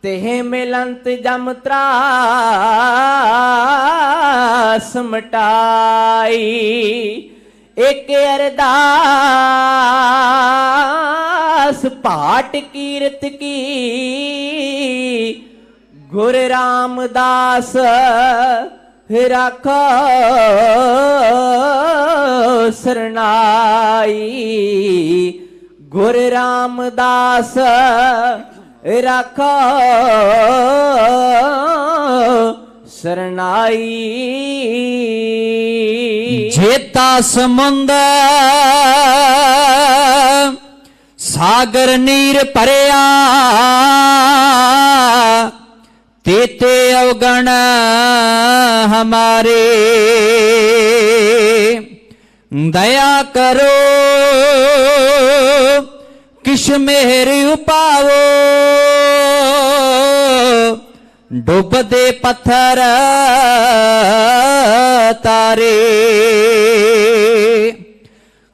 तेह मिलंत जम त्रास मटाई। एक अरदास पाठ कीरत की, ਗੁਰ ਰਾਮਦਾਸ ਰਾਖੋ ਸਰਨਾਈ, ਗੁਰ ਰਾਮਦਾਸ ਰਾਖੋ ਸਰਨਾਈ। ਜੇਤਾ ਸਮੁੰਦ ਸਾਗਰ ਨੀਰ ਭਰਿਆ, तेते अवगण हमारे, दया करो किश मेहर उपावो, डुबदे पत्थर तारे।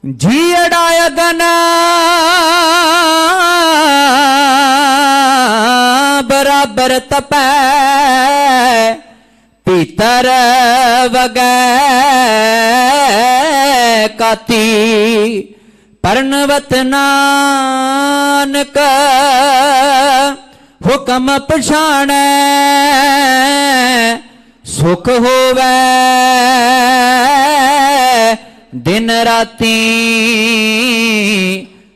जीअड़ा अगन बराबर तपै, भीतर वगै काती, परनवत नानक हुक्म पछाणै, सुख होवै दिन राती,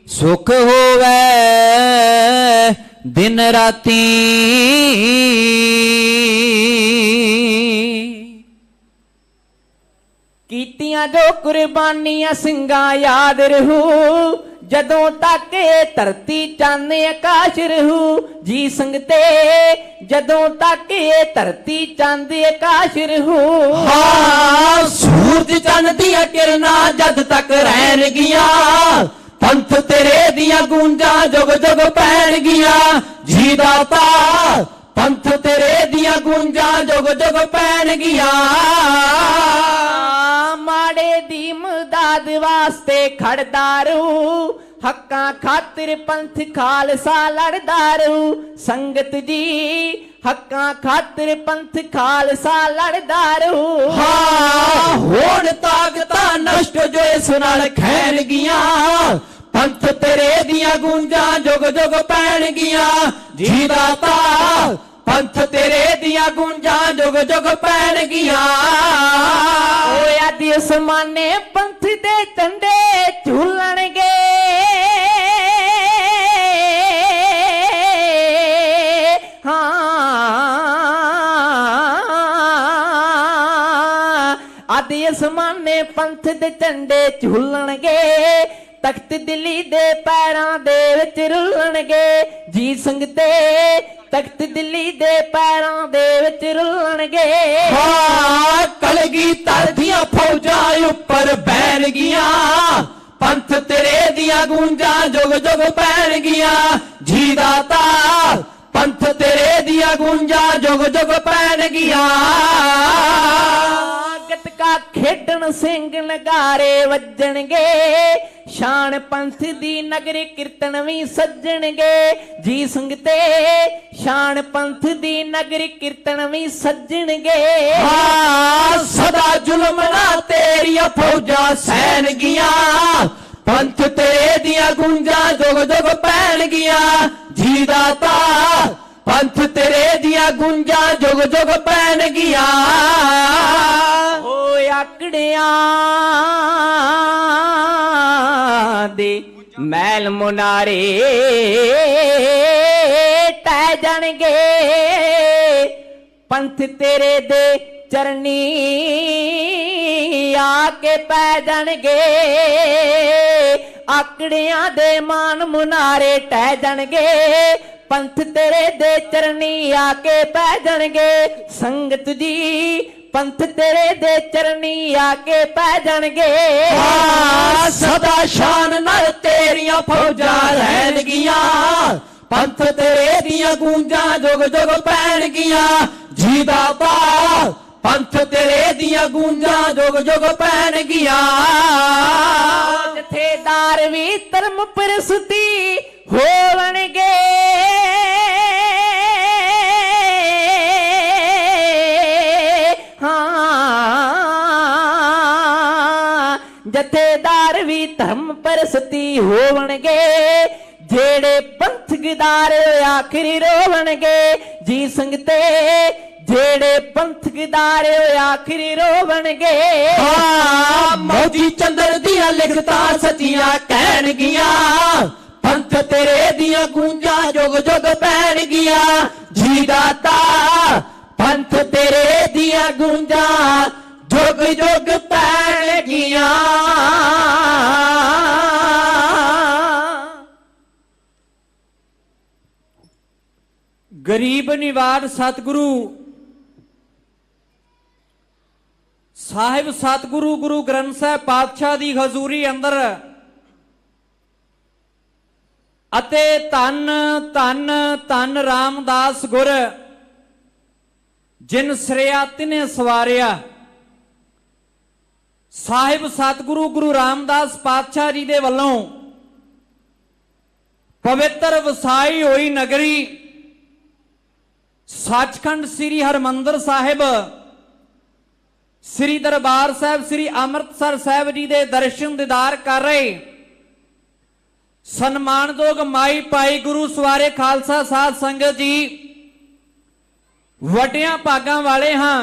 सुख होवै दिन राती। कीतियां जो कुर्बानियां सिंगा याद रहू, जदों तक धरती चंद आकाश रहू। जी संगते जदों तक धरती चंद आकाश रहू। हाँ सूरज चंद दिया किरणा जद तक रहन गिया, पंथ तेरे दिया गूंजा जुग जुग पैण गिया। जी दाता पंथ तेरे दिया गूंजा जुग जुग पैण गिया। माड़े दी मदद वास्ते खड़दारू, हक्कां खातिर पंथ खालसा लड़दारू। संगत जी हक्कां खातिर पंथ खालसा लड़दारू। हाँ होण ताकता नष्ट जो इस नाल खैन गिया, पंथ तेरे दिया गूंजा जुग जुग पैण गिया। जी दाता पंथ तेरे दिया गूंजा जुग जुग पैण गिया। ओया दिस माने पंथ दे झंडे झूलणगे, आदेश माने पंथ दे झंडे झूलणगे, तख्त दिल्ली दे पैरां दे विच रुलणगे। जी संगते तख्त दिल्ली दे पैरां दे विच रुलणगे। हाँ कलगी तरदियां फौजां उपर बैन गिया, पंथ तेरे दिया गूंजा जुग जुग पैण गिया। जी दाता पंथ तेरे दिया गूंजा जुग जुग पैण गिया। गतका खेडण सिंह नगारे वजणगे, शान पंथ दी नगरी कीर्तन भी सजणगे। जी संगते शान पंथ दी नगरी कीर्तन भी सजणगे। हाँ सदा जुल्म ना तेरिया फौजा सैन गिया, पंथ तेरे दिया गूंजा जुग जुग पैण गिया। जी दाता पंथ तेरे दिया गूंजा जुग जुग पैण गिया। ओ आकड़ियां दे मैल मुनारे टह जाणगे, पंथ तेरे दे चरनी आके पै जाणगे। आकड़ियां दे मान मुनारे टह जाणगे, पंथ तेरे दे चरनी आके पै जाणगे। संगत जी पंथ तेरे दे चरनी आके पै जाणगे। सदा शान नाल तेरियां फौजां रहन गिया, पंथ तेरे दियां गूंजां जुग जुग पैण गिया। जी दाता पंथ तेरे दियां गूंजां जुग जुग पैण गिया। जथेदार भी धर्म प्रस्तुति होवणगे, जथेदार भी धर्म प्रस्तुति होवणगे। जेड़े पंथ पंथ गिदारे आखिरी रोवणगे जी संगते जेड़े पंथ गिदारे आखिरी रोवणगे मौजी चंद्र दिया लिखता सचिया कहन गिया पंथ तेरे दिया गूंजा जुग जुग पैन गिया जी दाता पंथ तेरे दिया गूंजा जुग जुग पैन गिया। गरीब निवाज सतगुरु साहिब सतगुरु गुरु ग्रंथ साहिब पातशाह दी हजूरी अंदर अते धन धन धन रामदास गुर जिन श्रेया तिने सवारिया साहिब सतगुरु गुरु रामदास पातशाह जी दे वल्लों पवित्र वसाई होई नगरी सचखंड श्री हरमंदर साहिब श्री दरबार साहिब श्री अमृतसर साहिब जी दे दर्शन दीदार कर रहे सन्मानयोग माई पाई गुरु सवारे खालसा साध संगत जी वड्डियां भागां वाले हां।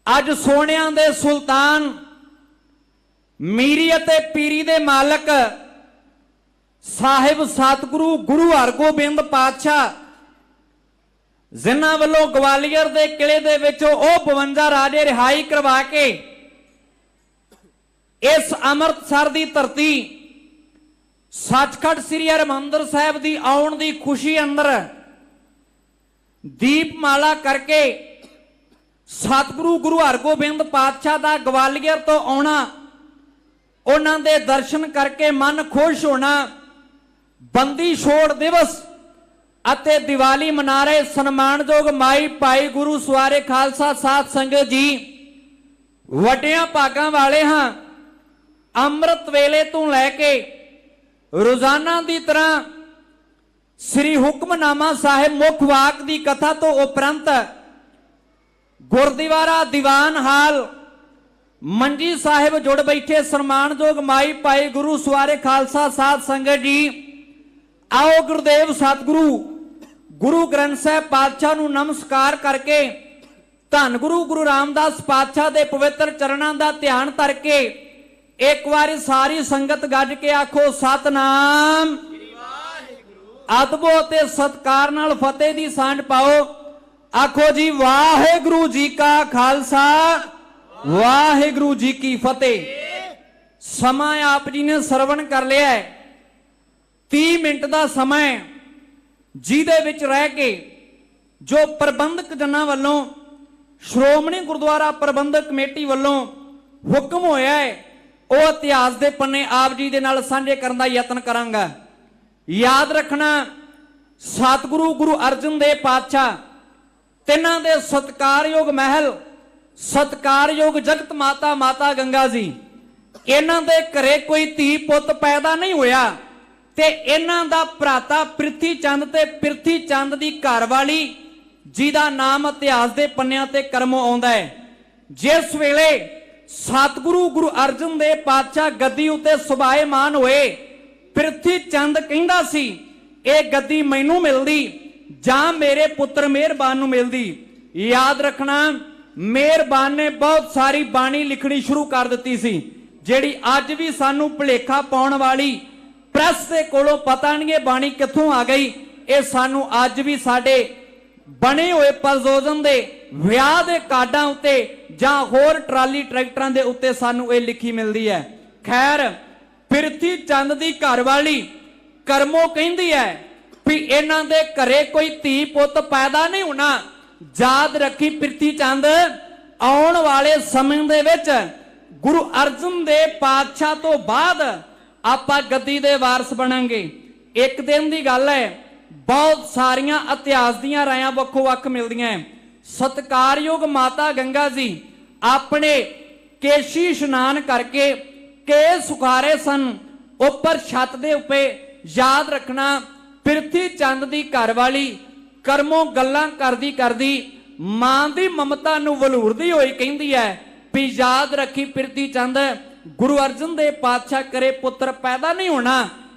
अज सोनिया दे सुल्तान मीरी अते पीरी दे मालक साहिब सतगुरु गुरु हरगोबिंद पातशाह जिन्हां वल्लों ग्वालियर दे किले दे विचों ओह 52 राजे रिहाई करवा के इस अमृतसर दी धरती सचखंड श्री हरमंदर साहिब दी आउण दी खुशी अंदर दीपमाला करके सतगुरु गुरु हरगोबिंद पातशाह दा ग्वालियर तो आउणा उन्हां दे दर्शन करके मन खुश होना बंदी छोड़ दिवस अते दिवाली मना रहे सन्मानयोग माई पाई गुरु सवारे खालसा साध संगत जी वड्डियां भागां वाले हां। अमृत वेले तो लैके रोजाना की तरह श्री हुक्मनामा साहिब मुख वाक की कथा तो उपरंत गुरद्वारा दीवान हाल मंजी साहिब जुड़ बैठे सन्मानयोग माई पाई गुरु सवारे खालसा साध संगत जी आओ गुरुदेव सतगुरु गुरु ग्रंथ साहिब पातशाह नूं नमस्कार करके धन गुरु गुरु रामदास पातशाह दे पवित्र चरणों का ध्यान करके एक बार सारी संगत गज के आखो सतनाम अदबो ते सत्कार नाल फतेह दी सांझ पाओ। आखो जी वाहिगुरु जी का खालसा वाहिगुरु जी की फतेह। समा आप जी ने सरवण कर लिया है 30 मिनट का समय जिहदे विच रह के जो प्रबंधक जनां वल्लों श्रोमणी गुरुद्वारा प्रबंधक कमेटी वल्लों हुक्म होया है वह इतिहास के पन्ने आप जी दे नाल साझे करने का यत्न करांगा। याद रखना सतगुरु गुरु अर्जन देव पातशाह तिन्हां दे सत्कारयोग महल सत्कारयोग जगत माता माता गंगा जी इन्हां दे घरे कोई धी पुत पैदा नहीं होया ते इन्हां दा भराता प्रिथी चंद ते प्रिथी चंद दी घरवाली जिहदा नाम इतिहास के पन्नियां ते करमों आउंदा है। जिस वेले सतगुरु गुरु अर्जन देव पातशाह गद्दी उत्ते सुभाएमान होए प्रिथी चंद कहंदा सी ये गद्दी मैनू मिलदी जां मेरे पुत्र मेहरबान नूं मिलदी। याद रखना मेहरबान ने बहुत सारी बाणी लिखनी शुरू कर दी सी जिहड़ी अज भी सानू भुलेखा पाउण वाली प्रैस दे कोलों पता नहीं बाणी कित्थों आ गई। ये सानू अज भी साडे बने हुए प्रजोजन दे विआह दे कार्डां उत्ते जां होर ट्राली ट्रैक्टरां दे उत्ते सानू ये लिखी मिलदी है। खैर प्रिथी चंद दी घरवाली करमों कहंदी है भी इन्हां दे घरे कोई धी पुत पैदा नहीं होना। याद रखी प्रिथी चंद आउण वाले समय दे विच गुरु अर्जन देव पातशाह तो बाद आपां गद्दी दे वारस बनांगे। एक दिन की गल है बहुत सारियां इतिहास दियां रायां वक्खो वक्ख मिलदियां हैं। सत्कारयोग माता गंगा जी अपने केशी इशनान करके के सुखारे सन उपर छत दे उपे। याद रखना प्रिथी चंद दी घरवाली करमों गल्लां करदी करदी मां दी ममता नूं वलूरदी होई कहंदी है भी याद रखी प्रिथी चंद गुरु अर्जन देव पातशाह करे पुत्र पैदा नहीं होना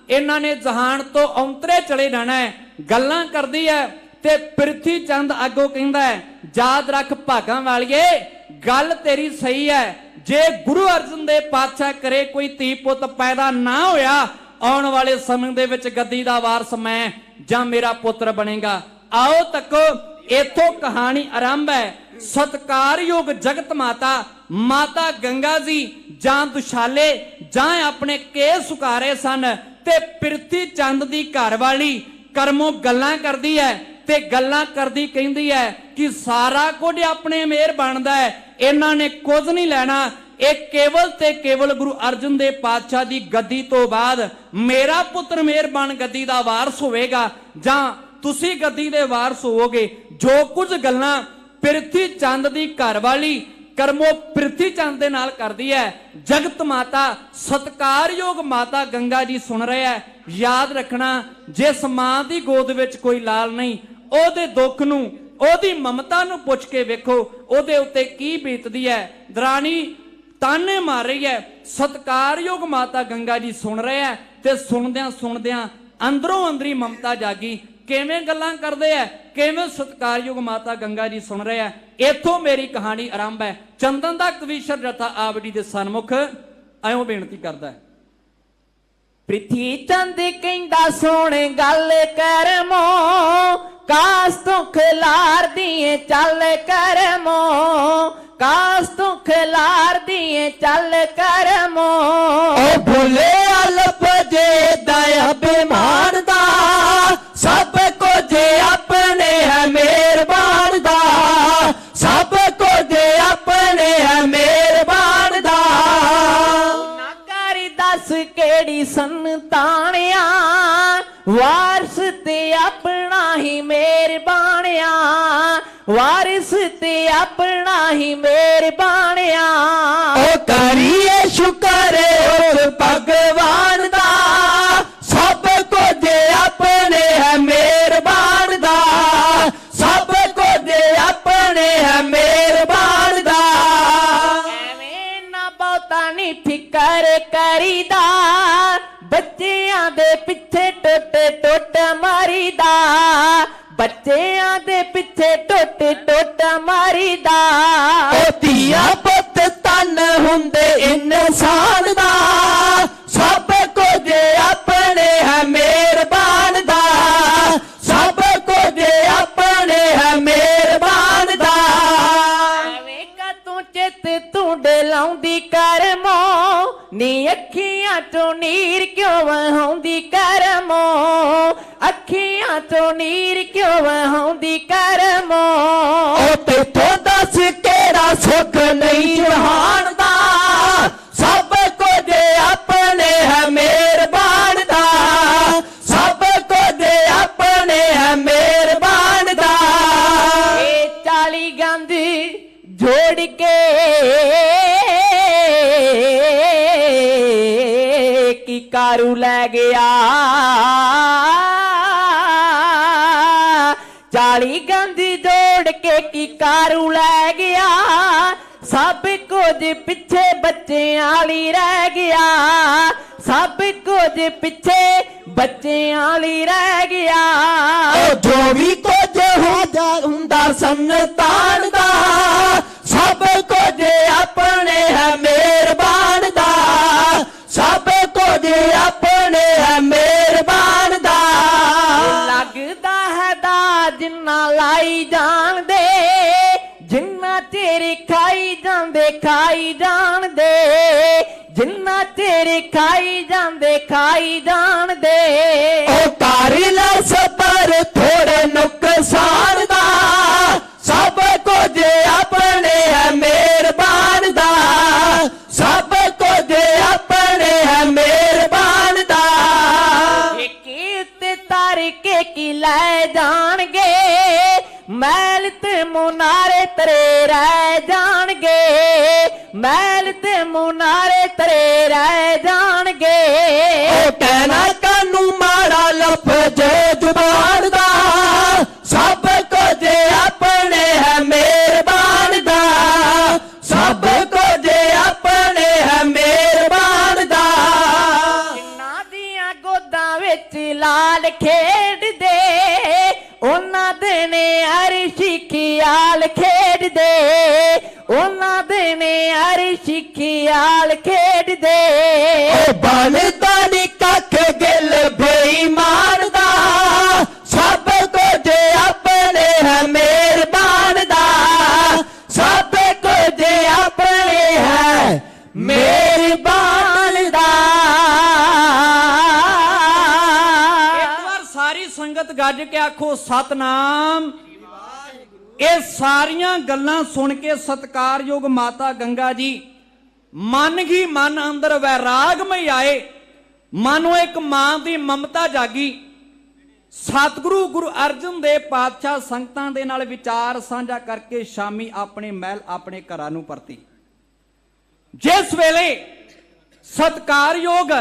ਇਹਨਾਂ ਨੇ ਜਹਾਨ ਤੋਂ ਔਂਤਰੇ ਚਲੇ ਜਾਣਾ ਹੈ। ਗੱਲਾਂ ਕਰਦੀ ਹੈ ਤੇ ਪ੍ਰਿਥੀ ਚੰਦ ਅੱਗੋਂ ਕਹਿੰਦਾ ਹੈ, ਯਾਦ ਰੱਖ ਭਾਗਾਂ ਵਾਲੀਏ, ਗੱਲ ਤੇਰੀ ਸਹੀ ਹੈ। ਜੇ ਗੁਰੂ ਅਰਜਨ ਦੇਵ ਪਾਤਸ਼ਾਹ ਕਰੇ ਕੋਈ ਧੀ ਪੁੱਤ ਪੈਦਾ ਨਾ ਹੋਇਆ, ਆਉਣ ਵਾਲੇ ਸਮੇਂ ਦੇ ਵਿੱਚ ਗੱਦੀ ਦਾ ਵਾਰਸ ਮੈਂ ਜਾਂ ਮੇਰਾ ਪੁੱਤਰ ਬਣੇਗਾ। ਆਓ ਤੱਕੋ, ਇੱਥੋਂ ਕਹਾਣੀ ਆਰੰਭ ਹੈ। ਸਤਿਕਾਰਯੋਗ ਜਗਤ ਮਾਤਾ ਮਾਤਾ ਗੰਗਾ ਜੀ ਜਾਂ ਦੁਸ਼ਾਲੇ ਜਾਂ ਆਪਣੇ ਕੇਸ ਸੁਕਾਰੇ ਸਨ ਤੇ ਪ੍ਰਿਥੀ ਚੰਦ ਦੀ ਘਰ ਵਾਲੀ ਕਰਮੋਂ ਗੱਲਾਂ ਕਰਦੀ ਹੈ ਤੇ ਗੱਲਾਂ ਕਰਦੀ ਕਹਿੰਦੀ ਹੈ ਕਿ ਸਾਰਾ ਕੁਝ ਆਪਣੇ ਮਿਹਰ ਬਣਦਾ ਹੈ, ਇਹਨਾਂ ਨੇ ਕੁਝ ਨਹੀਂ ਲੈਣਾ। ਇਹ ਕੇਵਲ ਤੇ ਕੇਵਲ ਗੁਰੂ ਅਰਜਨ ਦੇਵ ਪਾਤਸ਼ਾਹ ਦੀ ਗੱਦੀ ਤੋਂ ਬਾਅਦ ਮੇਰਾ ਪੁੱਤਰ ਮਿਹਰਬਾਨ ਗੱਦੀ ਦਾ ਵਾਰਸ ਹੋਵੇਗਾ ਜਾਂ ਤੁਸੀਂ ਗੱਦੀ ਦੇ ਵਾਰਸ ਹੋਵੋਗੇ। ਜੋ ਕੁਝ ਗੱਲਾਂ ਪ੍ਰਿਥੀ ਚੰਦ ਦੀ ਘਰ ਵਾਲੀ ਕਰਮੋ ਪ੍ਰਿਥੀ ਚੰਦ ਦੇ ਨਾਲ ਕਰਦੀ ਹੈ, ਜਗਤ ਮਾਤਾ ਸਤਿਕਾਰਯੋਗ ਮਾਤਾ ਗੰਗਾ ਜੀ ਸੁਣ ਰਹੇ ਹੈ। ਯਾਦ ਰੱਖਣਾ, ਜਿਸ ਮਾਂ ਦੀ ਗੋਦ ਵਿੱਚ ਕੋਈ ਲਾਲ ਨਹੀਂ, ਉਹਦੇ ਦੁੱਖ ਨੂੰ, ਉਹਦੀ ਮਮਤਾ ਨੂੰ ਪੁੱਛ ਕੇ ਵੇਖੋ ਉਹਦੇ ਉੱਤੇ ਕੀ ਬੀਤਦੀ ਹੈ। ਦਰਾਣੀ ਤਾਨੇ ਮਾਰ ਰਹੀ ਹੈ, ਸਤਿਕਾਰਯੋਗ ਮਾਤਾ ਗੰਗਾ ਜੀ ਸੁਣ ਰਹੇ ਹੈ ਤੇ ਸੁਣਦਿਆਂ ਸੁਣਦਿਆਂ ਅੰਦਰੋਂ ਅੰਦਰੀ ਮਮਤਾ ਜਾਗੀ। ਕਿਵੇਂ ਗੱਲਾਂ ਕਰਦੇ ਆ, ਕਿਵੇਂ ਸਤਿਕਾਰਯੋਗ ਮਾਤਾ ਗੰਗਾ ਜੀ ਸੁਣ ਰਹੇ ਆ। ਇੱਥੋਂ ਮੇਰੀ ਕਹਾਣੀ ਆਰੰਭ ਹੈ। ਚੰਦਨ ਦਾ ਕਵੀਸ਼ਰ ਜਥਾ ਆਪ ਜੀ ਦੇ ਸਨਮੁਖ ਐਉਂ ਬੇਨਤੀ ਕਰਦਾ ਹੈ। ਪ੍ਰਿਥੀ ਚੰਦ ਕਹਿੰਦਾ ਸੁਣ ਗੱਲ ਕਰਮੋ, ਕਾਸ ਤੋਂ ਖਿਲਾਰ ਦੀਏ ਚੱਲ ਕਰਮੋ, ਕਾਸ ਤੋਂ ਖਿਲਾਰ ਦੀਏ ਚੱਲ ਕਰਮੋ। ਓ ਭੁੱਲੇ ਅਲਪ ਜੇ ਦਇਆ ਬੇਮਾਨ ਦਾ, ਸਭ ਕੁਝ ਆਪਣੇ ਹੈ ਮਿਹਰਬਾਨ ਦਾ, ਸਭ ਕੁਝ ਆਪਣੇ ਹੈ ਮਿਹਰਬਾਨ ਦਾ। ਨਾ ਕਰ ਦੱਸ ਕਿਹੜੀ ਸੰਤਾਨਿਆ, ਵਾਰਿਸ ਤੇ ਆਪਣਾ ਹੀ ਮਿਹਰਬਾਨਿਆ, ਵਾਰਿਸ ਤੇ ਆਪਣਾ ਹੀ ਮਿਹਰਬਾਨਿਆ। ਓ ਕਰੀਏ ਸ਼ੁਕਰ ਉਸ ਭਗਵਾਨ ਦਾ, ਸਭ ਕੁਝ ਆਪਣੇ ਹੈ ਮਿਹਰਬਾਨ ਦਾ, ਸਭ ਕੁਝ ਆਪਣੇ ਹੈ ਮਿਹਰਬਾਨ ਦਾ। ਐਵੇਂ ਨਾ ਬਹੁਤਾ ਨੀ ਫਿਕਰ ਕਰੀਦਾ, ਬੱਚਿਆਂ ਦੇ ਪਿੱਛੇ ਟੁੱਟ ਟੁੱਟ ਮਾਰੀਦਾ, ਬੱਚਿਆਂ ਦੇ ਪਿੱਛੇ ਟੁੱਟ ਟੁੱਟ ਮਾਰੀਦਾ। ਓ ਧੀਆ ਪੁੱਤ ਤਨ ਹੁੰਦੇ ਇਨਸਾਨ ਦਾ, ਸਭ ਕੁਝ ਆਪਣੇ ਹੈ ਮਿਹਰਬਾਨ ਦਾ, ਸਭ ਕੁਝ ਆਪਣੇ ਹੈ ਮਿਹਰਬਾਨ ਦਾ। ਐਵੇਂ ਕਾ ਤੂੰ ਚਿੱਤ ਤੂੰ ਡਲਾਉਂਦੀ ਕਰਮੋ, ਨੀ ਅੱਖੀਆਂ ਚੋਂ ਨੀਰ ਕਿਉਂ ਵਹਾਉਂਦੀ ਕਰਮੋ, ਅੱਖੀਆਂ ਚੋਂ ਨੀਰ ਕਿਉਂ ਵਹਾਉਂਦੀ ਕਰਮੋ। ਓ ਤੇਥੋਂ ਦੱਸ ਕਿਹੜਾ ਸੁੱਖ ਨਹੀਂ ਜਹਾਨ ਦਾ, ਸਭ ਕੁਝ ਆਪਣੇ ਹੈ ਮਿਹਰਬਾਨ ਦਾ, ਸਭ ਕੁਝ ਆਪਣੇ ਹੈ ਮਿਹਰਬਾਨ ਦਾ। ਇਹ 40 ਗੰਦ ਜੋੜ ਕੇ ਕੀ ਕਾਰੂ ਲੈ ਗਿਆ, 40 ਗੰਦ ਜੋੜ ਕੇ ਕੀ ਕਾਰੂ ਲੈ ਗਿਆ, ਸਭ ਕੁਝ ਪਿੱਛੇ ਬੱਚਿਆਂ ਲਈ ਰਹਿ ਗਿਆ, ਸਭ ਕੁਝ ਪਿੱਛੇ ਬੱਚਿਆਂ ਲਈ ਰਹਿ ਗਿਆ। ਓ ਜੋ ਵੀ ਕੁਝ ਹੁੰਦਾ ਸੰਤਾਨ ਦਾ, ਸਭ ਕੁਝ ਆਪਣੇ ਹੈ ਮਿਹਰਬਾਨ ਦਾ, ਸਭ ਕੁਝ ਆਪਣੇ ਹੈ ਮਿਹਰਬਾਨ ਦਾ। ਲੱਗਦਾ ਹੈ ਦਾ ਜਿੰਨਾ ਲਾਈ ਜਾਣਦੇ, ਜਿੰਨਾ ਤੇਰੇ ਖਾਈ ਜਾਂਦੇ ਖਾਈ ਜਾਣਦੇ, ਜਿੰਨਾ ਤੇਰੇ ਖਾਈ ਜਾਂਦੇ ਖਾਈ ਜਾਣਦੇ। ਓ ਕਰ ਲੈ ਸਬਰ ਥੋੜੇ ਨੁਕਸਾਨ ਦਾ, ਸਭ ਕੁਝ ਆਪਣੇ ਹੈ ਮਿਹਰਬਾਨ ਦਾ, ਸਭ ਕੁਝ ਆਪਣੇ ਹੈ ਮਿਹਰਬਾਨ ਦਾ। ਕੀ ਉੱਤੇ ਤਾਰ ਕੇ ਕੀ ਲੈ ਜਾਣਗੇ, ਮੈਲ ਤੇ ਮੁਨਾਰੇ ਤਰੇ ਰਹਿ ਜਾਣਗੇ, ਮੈਲ ਤੇ ਮੁਨਾਰੇ ਤਰੇ ਰਹਿ ਜਾਣਗੇ। ਓ ਕਹਿਣਾ ਕਾਨੂੰ ਮਾੜਾ ਲਫ਼ਜ਼ ਜ਼ੁਬਾਨ ਦਾ, ਸਭ ਕੁਝ ਆਪਣੇ ਹੈ ਮਿਹਰਬਾਨ ਦਾ, ਸਭ ਕੁਝ ਆਪਣੇ ਹੈ ਮਿਹਰਬਾਨ ਦਾ। ਜਿਨ੍ਹਾਂ ਦੀਆਂ ਗੋਦਾਂ ਖਿਆਲ ਖੇਡਦੇ ਉਹਨਾਂ ਦੇ ਨੇ ਅਰਸ਼ੀ ਖਿਆਲ ਖੇਡਦੇ ਉਹਨਾਂ ਦੇ ਨੇ ਅਰਸ਼ੀ ਖਿਆਲ ਖੇਡਦੇ ਓ ਬਣਦਾ ਨੀ ਕੱਖ ਗਿਲ ਬੇਈਮਾਨ ਦਾ ਸਭ ਕੁਝ ਆਪਣੇ ਹੈ ਮਿਹਰਬਾਨ ਦਾ ਸਭ ਕੁਝ ਆਪਣੇ ਹੈ ਮਿਹਰਬਾਨ ਦਾ। ਇੱਕ ਵਾਰ ਸਾਰੀ ਸੰਗਤ ਗੱਜ ਕੇ ਆਖੋ ਸਤਨਾਮ। ਇਹ ਸਾਰੀਆਂ ਗੱਲਾਂ ਸੁਣ ਕੇ ਸਤਿਕਾਰਯੋਗ ਮਾਤਾ ਗੰਗਾ ਜੀ ਮਨ ਹੀ ਮਨ ਅੰਦਰ ਵੈਰਾਗਮਈ ਆਏ। ਮਾਨੋ ਇੱਕ ਮਾਂ ਦੀ ਮਮਤਾ ਜਾਗੀ। ਸਤਿਗੁਰੂ ਗੁਰੂ ਅਰਜਨ ਦੇਵ ਪਾਤਸ਼ਾਹ ਸੰਗਤਾਂ ਦੇ ਨਾਲ ਵਿਚਾਰ ਸਾਂਝਾ ਕਰਕੇ ਸ਼ਾਮੀ ਆਪਣੇ ਮਹਿਲ ਆਪਣੇ ਘਰਾਂ ਨੂੰ ਪਰਤੀ। ਜਿਸ ਵੇਲੇ ਸਤਿਕਾਰਯੋਗ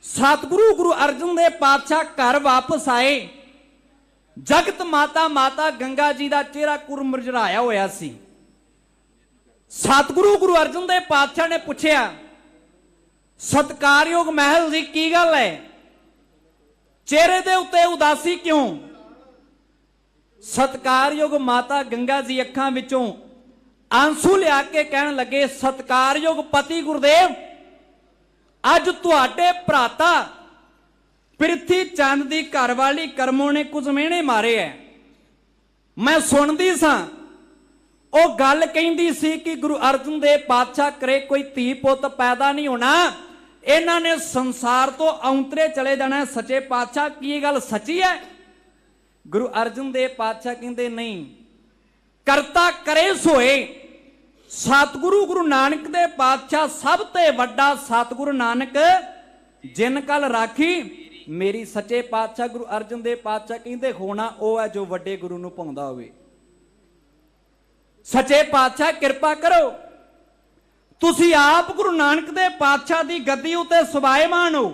ਸਤਿਗੁਰੂ ਗੁਰੂ ਅਰਜਨ ਦੇਵ ਪਾਤਸ਼ਾਹ ਘਰ ਵਾਪਸ ਆਏ, ਜਗਤ ਮਾਤਾ ਮਾਤਾ ਗੰਗਾ ਜੀ ਦਾ ਚਿਹਰਾ ਕੁਰ ਮੁਰਝਾਇਆ ਹੋਇਆ ਸੀ। ਸਤਿਗੁਰੂ ਗੁਰੂ ਅਰਜਨ ਦੇਵ ਪਾਤਸ਼ਾਹ ਨੇ ਪੁੱਛਿਆ, ਸਤਿਕਾਰਯੋਗ ਮਹਿਲ ਜੀ ਕੀ ਗੱਲ ਹੈ, ਚਿਹਰੇ ਦੇ ਉੱਤੇ ਉਦਾਸੀ ਕਿਉਂ? ਸਤਿਕਾਰਯੋਗ ਮਾਤਾ ਗੰਗਾ ਜੀ ਅੱਖਾਂ ਵਿੱਚੋਂ ਆਂਸੂ ਲਿਆ ਕੇ ਕਹਿਣ ਲੱਗੇ, ਸਤਿਕਾਰਯੋਗ ਪਤੀ ਗੁਰਦੇਵ, ਅੱਜ ਤੁਹਾਡੇ ਭਰਾਤਾ ਪ੍ਰਿਥੀ ਚੰਦ ਦੀ ਘਰਵਾਲੀ ਕਰਮੋਂ ਨੇ ਕੁਝ ਮਿਹਣੇ ਮਾਰੇ ਐ। ਮੈਂ ਸੁਣਦੀ ਸਾਂ, ਉਹ ਗੱਲ ਕਹਿੰਦੀ ਸੀ ਕਿ ਗੁਰੂ ਅਰਜਨ ਦੇਵ ਪਾਤਸ਼ਾਹ ਕਰੇ ਕੋਈ ਧੀ ਪੁੱਤ ਪੈਦਾ ਨਹੀਂ ਹੋਣਾ, ਇਹਨਾਂ ਨੇ ਸੰਸਾਰ ਤੋਂ ਔਂਤਰੇ ਚਲੇ ਜਾਣਾ। ਸੱਚੇ ਪਾਤਸ਼ਾਹ ਕੀ ਇਹ ਗੱਲ ਸੱਚੀ ਹੈ? ਗੁਰੂ ਅਰਜਨ ਦੇਵ ਪਾਤਸ਼ਾਹ ਕਹਿੰਦੇ ਨਹੀਂ, ਕਰਤਾ ਕਰੇ ਸੋਏ। ਸਤਿਗੁਰੂ ਗੁਰੂ ਨਾਨਕ ਦੇ ਪਾਤਸ਼ਾਹ ਸਭ ਤੇ ਵੱਡਾ ਸਤਿਗੁਰੂ ਨਾਨਕ ਜਿਨ ਕਲ ਰਾਖੀ ਮੇਰੀ। ਸੱਚੇ ਪਾਤਸ਼ਾਹ ਗੁਰੂ ਅਰਜਨ ਦੇਵ ਪਾਤਸ਼ਾਹ ਕਹਿੰਦੇ ਹੋਣਾ ਉਹ ਹੈ ਜੋ ਵੱਡੇ ਗੁਰੂ ਨੂੰ ਭਾਉਂਦਾ ਹੋਵੇ। ਸੱਚੇ ਪਾਤਸ਼ਾਹ ਕਿਰਪਾ ਕਰੋ, ਤੁਸੀਂ ਆਪ ਗੁਰੂ ਨਾਨਕ ਦੇ ਪਾਤਸ਼ਾਹ ਦੀ ਗੱਦੀ ਉਤੇ ਸੁਭਾਏਮਾਨ ਹੋ,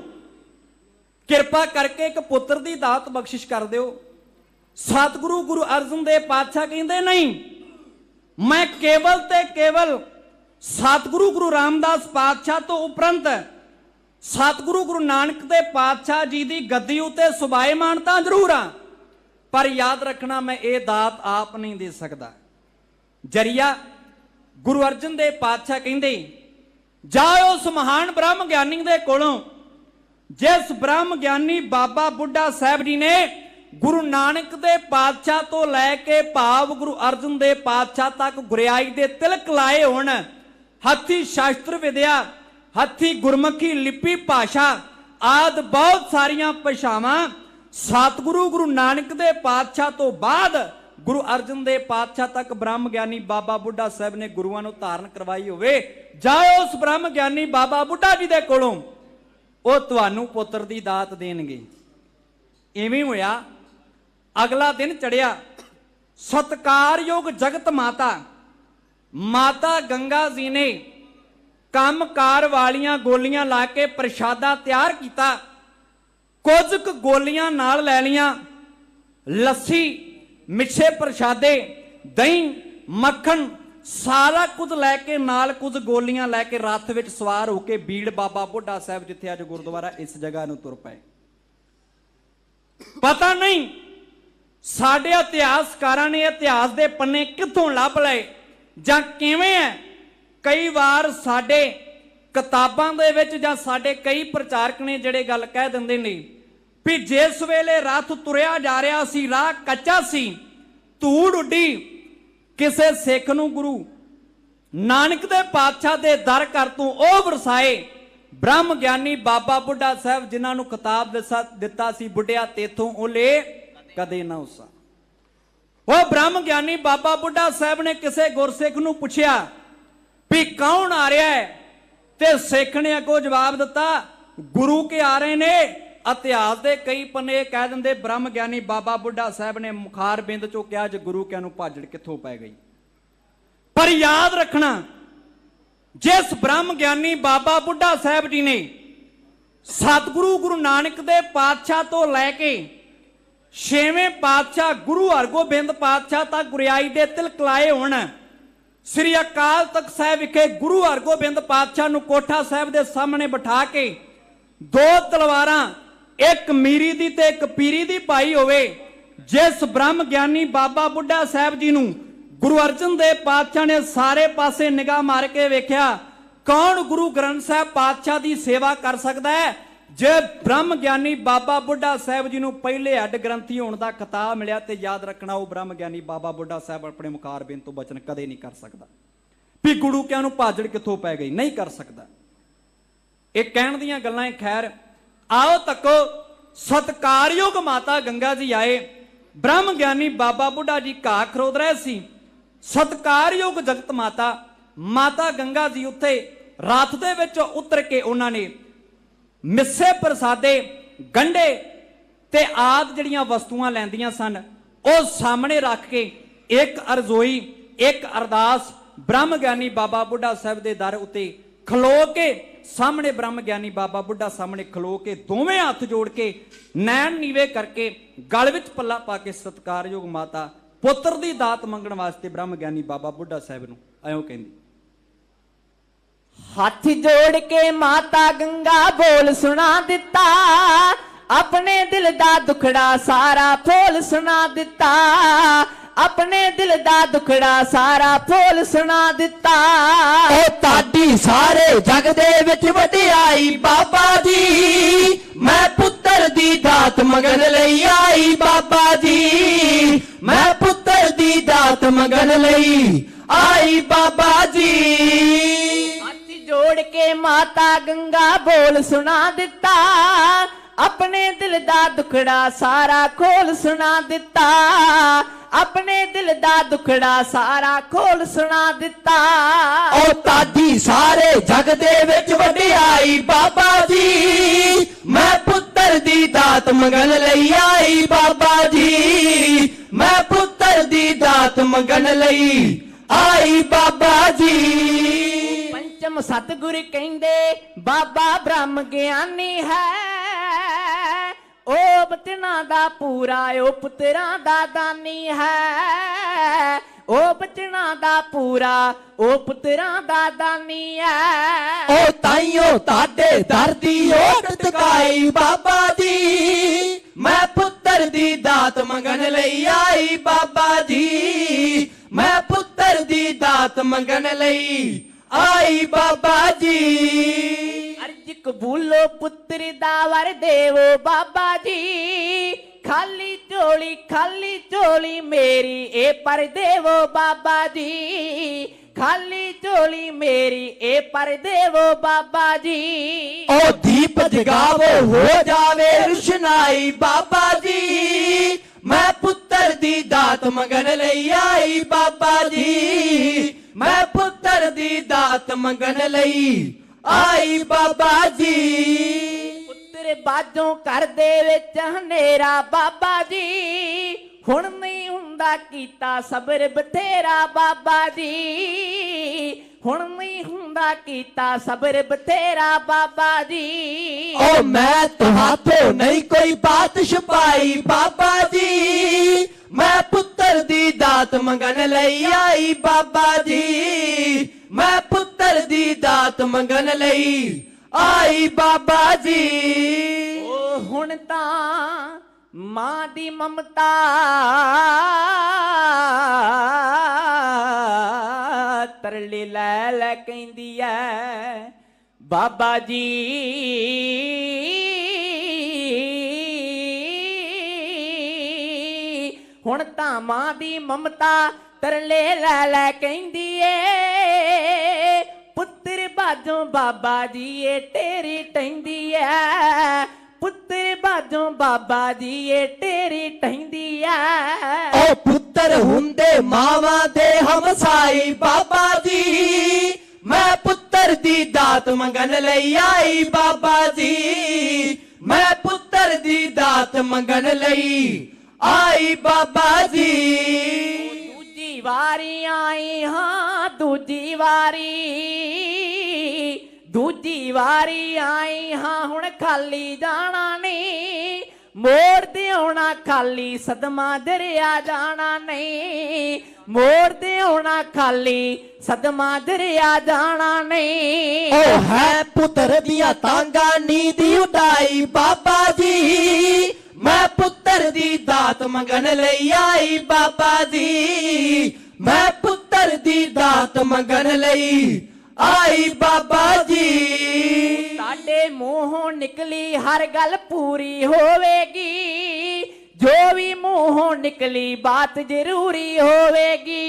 ਕਿਰਪਾ ਕਰਕੇ ਇੱਕ ਪੁੱਤਰ ਦੀ ਦਾਤ ਬਖਸ਼ਿਸ਼ ਕਰ ਦਿਓ। ਸਤਿਗੁਰੂ ਗੁਰੂ ਅਰਜਨ ਦੇਵ ਪਾਤਸ਼ਾਹ ਕਹਿੰਦੇ ਨਹੀਂ, ਮੈਂ ਕੇਵਲ ਤੇ ਕੇਵਲ ਸਤਿਗੁਰੂ ਗੁਰੂ ਰਾਮਦਾਸ ਪਾਤਸ਼ਾਹ ਤੋਂ ਉਪਰੰਤ ਸਤਿਗੁਰੂ ਗੁਰੂ ਨਾਨਕ ਦੇ ਪਾਤਸ਼ਾਹ ਜੀ ਦੀ ਗੱਦੀ ਉਤੇ ਸੁਭਾਏਮਾਨ ਤਾਂ ਜ਼ਰੂਰ ਹਾਂ, ਪਰ ਯਾਦ ਰੱਖਣਾ ਮੈਂ ਇਹ ਦਾਤ ਆਪ ਨਹੀਂ ਦੇ ਸਕਦਾ। ਜਰੀਆ ਗੁਰੂ ਅਰਜਨ ਦੇਵ ਪਾਤਸ਼ਾਹ ਕਹਿੰਦੇ, ਜਾਓ ਉਸ ਮਹਾਨ ਬ੍ਰਹਮ ਗਿਆਨੀ ਦੇ ਕੋਲੋਂ, ਜਿਸ ਬ੍ਰਹਮ ਗਿਆਨੀ ਬਾਬਾ ਬੁੱਢਾ ਸਾਹਿਬ ਜੀ ਨੇ ਗੁਰੂ ਨਾਨਕ ਦੇ ਪਾਤਸ਼ਾਹ ਤੋਂ ਲੈ ਕੇ ਭਾਵ ਗੁਰੂ ਅਰਜਨ ਦੇਵ ਪਾਤਸ਼ਾਹ ਤੱਕ ਗੁਰਿਆਈ ਦੇ ਤਿਲਕ ਲਾਏ ਹੋਣ। ਹੱਥੀ ਸ਼ਾਸਤਰ ਵਿਦਿਆ, ਹੱਥੀ ਗੁਰਮੁਖੀ ਲਿਪੀ ਭਾਸ਼ਾ ਆਦਿ ਬਹੁਤ ਸਾਰੀਆਂ ਭਾਸ਼ਾਵਾਂ ਸਤਿਗੁਰੂ ਗੁਰੂ ਨਾਨਕ ਦੇ ਪਾਤਸ਼ਾਹ ਤੋਂ ਬਾਅਦ ਗੁਰੂ ਅਰਜਨ ਦੇਵ ਪਾਤਸ਼ਾਹ ਤੱਕ ਬ੍ਰਹਮ ਗਿਆਨੀ ਬਾਬਾ ਬੁੱਢਾ ਸਾਹਿਬ ਨੇ ਗੁਰੂਆਂ ਨੂੰ ਧਾਰਨ ਕਰਵਾਈ ਹੋਵੇ। ਜਾਓ ਉਸ ਬ੍ਰਹਮ ਗਿਆਨੀ ਬਾਬਾ ਬੁੱਢਾ ਜੀ ਦੇ ਕੋਲੋਂ, ਉਹ ਤੁਹਾਨੂੰ ਪੁੱਤਰ ਦੀ ਦਾਤ ਦੇਣਗੇ। ਇਵੇਂ ਹੋਇਆ। ਅਗਲਾ ਦਿਨ ਚੜਿਆ। ਸਤਿਕਾਰਯੋਗ ਜਗਤ ਮਾਤਾ ਮਾਤਾ ਗੰਗਾ ਜੀ ਨੇ ਕੰਮਕਾਰ ਵਾਲੀਆਂ ਗੋਲੀਆਂ ਲਾ ਕੇ ਪ੍ਰਸ਼ਾਦਾ ਤਿਆਰ ਕੀਤਾ। ਕੁਝ ਕੁ ਗੋਲੀਆਂ ਨਾਲ ਲੈ ਲੀਆਂ, ਲੱਸੀ, ਮਿੱਠੇ ਪ੍ਰਸ਼ਾਦੇ, ਦਹੀਂ, ਮੱਖਣ ਸਾਰਾ ਕੁਝ ਲੈ ਕੇ, ਨਾਲ ਕੁਝ ਗੋਲੀਆਂ ਲੈ ਕੇ ਰੱਥ ਵਿੱਚ ਸਵਾਰ ਹੋ ਕੇ ਬੀੜ ਬਾਬਾ ਬੁੱਢਾ ਸਾਹਿਬ ਜਿੱਥੇ ਅੱਜ ਗੁਰਦੁਆਰਾ ਇਸ ਜਗ੍ਹਾ ਨੂੰ ਤੁਰ ਪਏ। ਪਤਾ ਨਹੀਂ ਸਾਡੇ ਇਤਿਹਾਸਕਾਰਾਂ ਨੇ ਇਤਿਹਾਸ ਦੇ ਪੰਨੇ ਕਿੱਥੋਂ ਲੱਭ ਲਏ ਜਾਂ ਕਿਵੇਂ ਹੈ। ਕਈ ਵਾਰ ਸਾਡੇ ਕਿਤਾਬਾਂ ਦੇ ਵਿੱਚ ਜਾਂ ਸਾਡੇ ਕਈ ਪ੍ਰਚਾਰਕ ਨੇ ਜਿਹੜੇ ਗੱਲ ਕਹਿ ਦਿੰਦੇ ਨੇ ਵੀ ਜਿਸ ਵੇਲੇ ਰੱਥ ਤੁਰਿਆ ਜਾ ਰਿਹਾ ਸੀ, ਰਾਹ ਕੱਚਾ ਸੀ, ਧੂੜ ਉੱਡੀ, ਕਿਸੇ ਸਿੱਖ ਨੂੰ ਗੁਰੂ ਨਾਨਕ ਦੇ ਪਾਤਸ਼ਾਹ ਦੇ ਦਰ ਘਰ ਤੋਂ ਉਹ ਵਰਸਾਏ ਬ੍ਰਹਮ ਗਿਆਨੀ ਬਾਬਾ ਬੁੱਢਾ ਸਾਹਿਬ, ਜਿਨ੍ਹਾਂ ਨੂੰ ਖਿਤਾਬ ਦਿੱਤਾ ਸੀ, ਬੁੱਢਿਆ ਤੇਥੋਂ ਓਲੇ ਕਦੇ ਨਾ ਉਸਾ। ਉਹ ਬ੍ਰਹਮ ਗਿਆਨੀ ਬਾਬਾ ਬੁੱਢਾ ਸਾਹਿਬ ਨੇ ਕਿਸੇ ਗੁਰਸਿੱਖ ਨੂੰ ਪੁੱਛਿਆ ਵੀ ਕੌਣ ਆ ਰਿਹਾ ਹੈ, ਤੇ ਸਿੱਖ ਨੇ ਅੱਗੋਂ ਜਵਾਬ ਦਿੱਤਾ, ਗੁਰੂ ਕੇ ਆ ਰਹੇ ਨੇ। ਇਤਿਹਾਸ ਦੇ ਕਈ ਪੰਨੇ ਕਹਿ ਦਿੰਦੇ ਬ੍ਰਹਮ ਗਿਆਨੀ ਬਾਬਾ ਬੁੱਢਾ ਸਾਹਿਬ ਨੇ ਮੁਖਾਰ ਬਿੰਦ ਚੋਂ ਕਿਹਾ, ਜੇ ਗੁਰੂ ਕਿਆਂ ਨੂੰ ਭਾਜੜ ਕਿੱਥੋਂ ਪੈ ਗਈ। ਪਰ ਯਾਦ ਰੱਖਣਾ, ਜਿਸ ਬ੍ਰਹਮ ਗਿਆਨੀ ਬਾਬਾ ਬੁੱਢਾ ਸਾਹਿਬ ਜੀ ਨੇ ਸਤਿਗੁਰੂ ਗੁਰੂ ਨਾਨਕ ਦੇ ਪਾਤਸ਼ਾਹ ਤੋਂ ਲੈ ਕੇ 6ਵੇਂ ਪਾਤਸ਼ਾਹ ਗੁਰੂ ਹਰਗੋਬਿੰਦ ਪਾਤਸ਼ਾਹ ਤੱਕ ਗੁਰਿਆਈ ਦੇ ਤਿਲਕ ਲਾਏ ਹੋਣ, ਸ੍ਰੀ ਅਕਾਲ ਤਖਤ ਸਾਹਿਬ ਵਿਖੇ ਗੁਰੂ ਹਰਗੋਬਿੰਦ ਪਾਤਸ਼ਾਹ ਨੂੰ ਕੋਠਾ ਸਾਹਿਬ ਦੇ ਸਾਹਮਣੇ ਬਿਠਾ ਕੇ 2 ਤਲਵਾਰਾਂ एक मीरी दी ते एक पीरी दी पाई होवे। जिस ब्रह्म ज्ञानी बाबा बुढ़ा साहब जी नूं गुरु अर्जन देव पातशाह ने सारे पासे निगाह मार के वेख्या, कौन गुरु ग्रंथ साहब पातशाह की सेवा कर सकता है? जे ब्रह्म ज्ञानी बाबा बुढ़ा साहब जी नूं पहले हड ग्रंथी होने का खिताब मिलिया ते याद रखना, वो ब्रह्म ज्ञानी बाबा बुढ़ा साहब अपने मुखार बिन तो बचन कदे नहीं कर सकता। भी गुड़ूकियां नूं भाजड़ कित्थों पै गई, नहीं कर सकता। एक कहण दीयां गल्लां। खैर आओ तको सत्कारयोग माता गंगा जी आए। ब्रह्म ज्ञानी बाबा बुढ़ा जी घाह खरोद रहे सी। सत्कारयोग जगत माता माता गंगा जी उत्थे रात दे विच उतर के उन्होंने मिस्से प्रसादे गंढे ते आदि जड़ियां वस्तुआं लैंदियां सन, वो सामने रख के एक अरजोई एक अरदास ब्रह्म ज्ञानी बाबा बुढ़ा साहब दे दर उत्ते खलो के सामने ब्रह्म ज्ञानी बाबा बुढ़ा सामने खलो के दोवें हाथ जोड़ के नैन नीवे करके गल विच पल्ला पा के सत्कारयोग माता पुत्र दी दात मंगण वास्ते ब्रह्म ज्ञानी बाबा बुढ़ा साहब नूं आयो कहंदी। हाथ जोड़ के माता गंगा बोल सुना दिता, अपने दिल दा दुखड़ा सारा फोल सुना दिता, अपने दिल दा दुखड़ा सारा फोल सुना दिता। ओ ताडी सारे जग दे विच वडियाई बाबा जी, मैं पुत्तर दी दात मंगन लई आई बाबा जी, मैं पुत्तर दी दात मंगन लई आई बाबा जी। हाथ जोड़ के माता गंगा बोल सुना दिता, अपने दिल दा दुखड़ा सारा खोल सुना दिता, अपने दिल दा दुखड़ा सारा खोल सुना दिता। ओ ताडी सारे जग दे विच वडियाई बाबा जी, मैं पुत्तर दी दात मंगन लई आई बाबा जी, मैं पुत्तर दी दात मंगन लई आई बाबा जी। पंचम सतगुर कहंदे बाबा ब्रह्म ज्ञानी है, ओ बचना दा पूरा ओ पुत्रा दा दानी है, ओ बचना दा पूरा ओ पुत्रा दा दानी है। ओ ताइयो ताडे दर दी ओट टकाई बाबा जी, मैं पुत्तर दी दात मंगन लई आई बाबा जी, मैं पुत्तर दी दात मंगन लई आई बाबा जी। अर्ज कबूलो पुत्र दा वर देवो बाबा जी, खाली चोली मेरी ए पर देवो बाबा जी, खाली चोली मेरी ए पर देवो बाबा जी। ओ दीप जगावो हो जावे रुशनाई बाबा जी, मैं पुत्तर दी दात मंगन लई आई बाबा जी, मैं पुत्तर दी दात मंगन लई आई बाबा जी। पुत्र बाजों कर दे विच हनेरा बाबा जी, हुण नहीं हुंदा कीता सबर बथेरा बाबा जी, हुण नहीं हुंदा कीता सबर बथेरा बाबा जी। ओ मैं तुहाथों नहीं कोई बात छुपाई बाबा जी, मैं पुत्तर दी दात मंगन लई आई बाबा जी, मैं पुत्तर दी दात मंगन लई आई बाबा जी। ओ हुण तां मां दी ममता तरले लै कहंदी है बाबा जी, हुण तां मां दी ममता तरले लै कहंदी है, पुत्र बाजों बाबा जी ए तेरी टहंदी है, पुत्र बाजों बाबा जी ए तेरी टहंदी है। ओ पुत्र हुंदे मावा दे हमसाई बाबा जी, मैं पुत्र दी दात मंगन लई आई बाबा जी, मैं पुत्र दी दात मंगन लई आई बाबा जी। दूजी वारी आई हाँ दूजी वारी, दूजी वारी आई हाँ हुण खाली जाना नहीं, ਮੋੜ ਦੇ ਆਉਣਾ ਖਾਲੀ ਸਦਮਾ ਦਰਿਆ ਜਾਣਾ ਨਹੀਂ, ਮੋੜ ਦੇ ਆਉਣਾ ਖਾਲੀ ਸਦਮਾ ਦਰਿਆ ਜਾਣਾ ਨਹੀਂ। ਉਹ ਹੈ ਪੁੱਤਰ ਦੀਆਂ ਤਾਂਗਾ ਨੀਂਦ ਉਡਾਈ ਬਾਬਾ ਜੀ, ਮੈਂ ਪੁੱਤਰ ਦੀ ਦਾਤ ਮੰਗਣ ਲਈ ਆਈ ਬਾਬਾ ਜੀ, ਮੈਂ ਪੁੱਤਰ ਦੀ ਦਾਤ ਮੰਗਣ ਲਈ ਆਈ ਬਾਬਾ ਜੀ। ਸਾਡੇ ਮੂੰਹੋਂ ਨਿਕਲੀ ਹਰ ਗੱਲ ਪੂਰੀ ਹੋਵੇਗੀ, ਜੋ ਵੀ ਮੂੰਹੋਂ ਨਿਕਲੀ ਬਾਤ ਜ਼ਰੂਰੀ ਹੋਵੇਗੀ,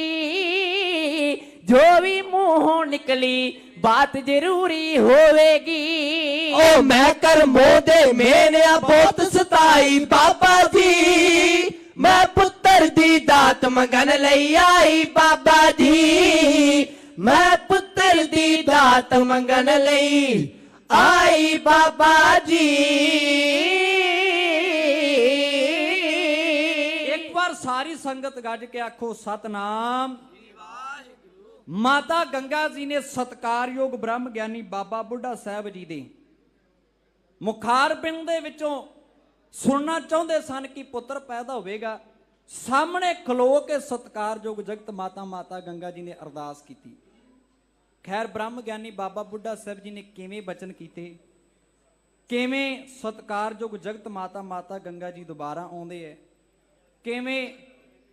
ਜੋ ਵੀ ਮੂੰਹੋਂ ਨਿਕਲੀ ਬਾਤ ਜ਼ਰੂਰੀ ਹੋਵੇਗੀ। ਓ ਮੈਂ ਕਰਮੋਂ ਦੇ ਮੇਨਿਆ ਬਹੁਤ ਸਤਾਈ ਬਾਬਾ ਜੀ, ਮੈਂ ਪੁੱਤਰ ਦੀ ਦਾਤ ਮੰਗਣ ਲਈ ਆਈ ਬਾਬਾ ਜੀ, ਮੈਂ ਪੁੱਤਰ ਦੀ ਦਾਤ ਮੰਗਣ ਲਈ ਆਈ ਬਾਬਾ ਜੀ। ਇੱਕ ਵਾਰ ਸਾਰੀ ਸੰਗਤ ਗੱਜ ਕੇ ਆਖੋ ਸਤਨਾਮ। ਮਾਤਾ ਗੰਗਾ ਜੀ ਨੇ ਸਤਕਾਰਯੋਗ ਬ੍ਰਹਮ ਗਿਆਨੀ ਬਾਬਾ ਬੁੱਢਾ ਸਾਹਿਬ ਜੀ ਦੇ ਮੁਖਾਰ ਪਿੰਡ ਦੇ ਵਿੱਚੋਂ ਸੁਣਨਾ ਚਾਹੁੰਦੇ ਸਨ ਕਿ ਪੁੱਤਰ ਪੈਦਾ ਹੋਵੇਗਾ। ਸਾਹਮਣੇ ਖਲੋ ਕੇ ਸਤਕਾਰਯੋਗ ਜਗਤ ਮਾਤਾ ਗੰਗਾ ਜੀ ਨੇ ਅਰਦਾਸ ਕੀਤੀ। ਖੈਰ ਬ੍ਰਹਮ ਗਿਆਨੀ ਬਾਬਾ ਬੁੱਢਾ ਸਾਹਿਬ ਜੀ ਨੇ ਕਿਵੇਂ ਬਚਨ ਕੀਤੇ, ਕਿਵੇਂ ਸਤਕਾਰਯੋਗ ਜਗਤ ਮਾਤਾ ਗੰਗਾ ਜੀ ਦੁਬਾਰਾ ਆਉਂਦੇ ਹੈ, ਕਿਵੇਂ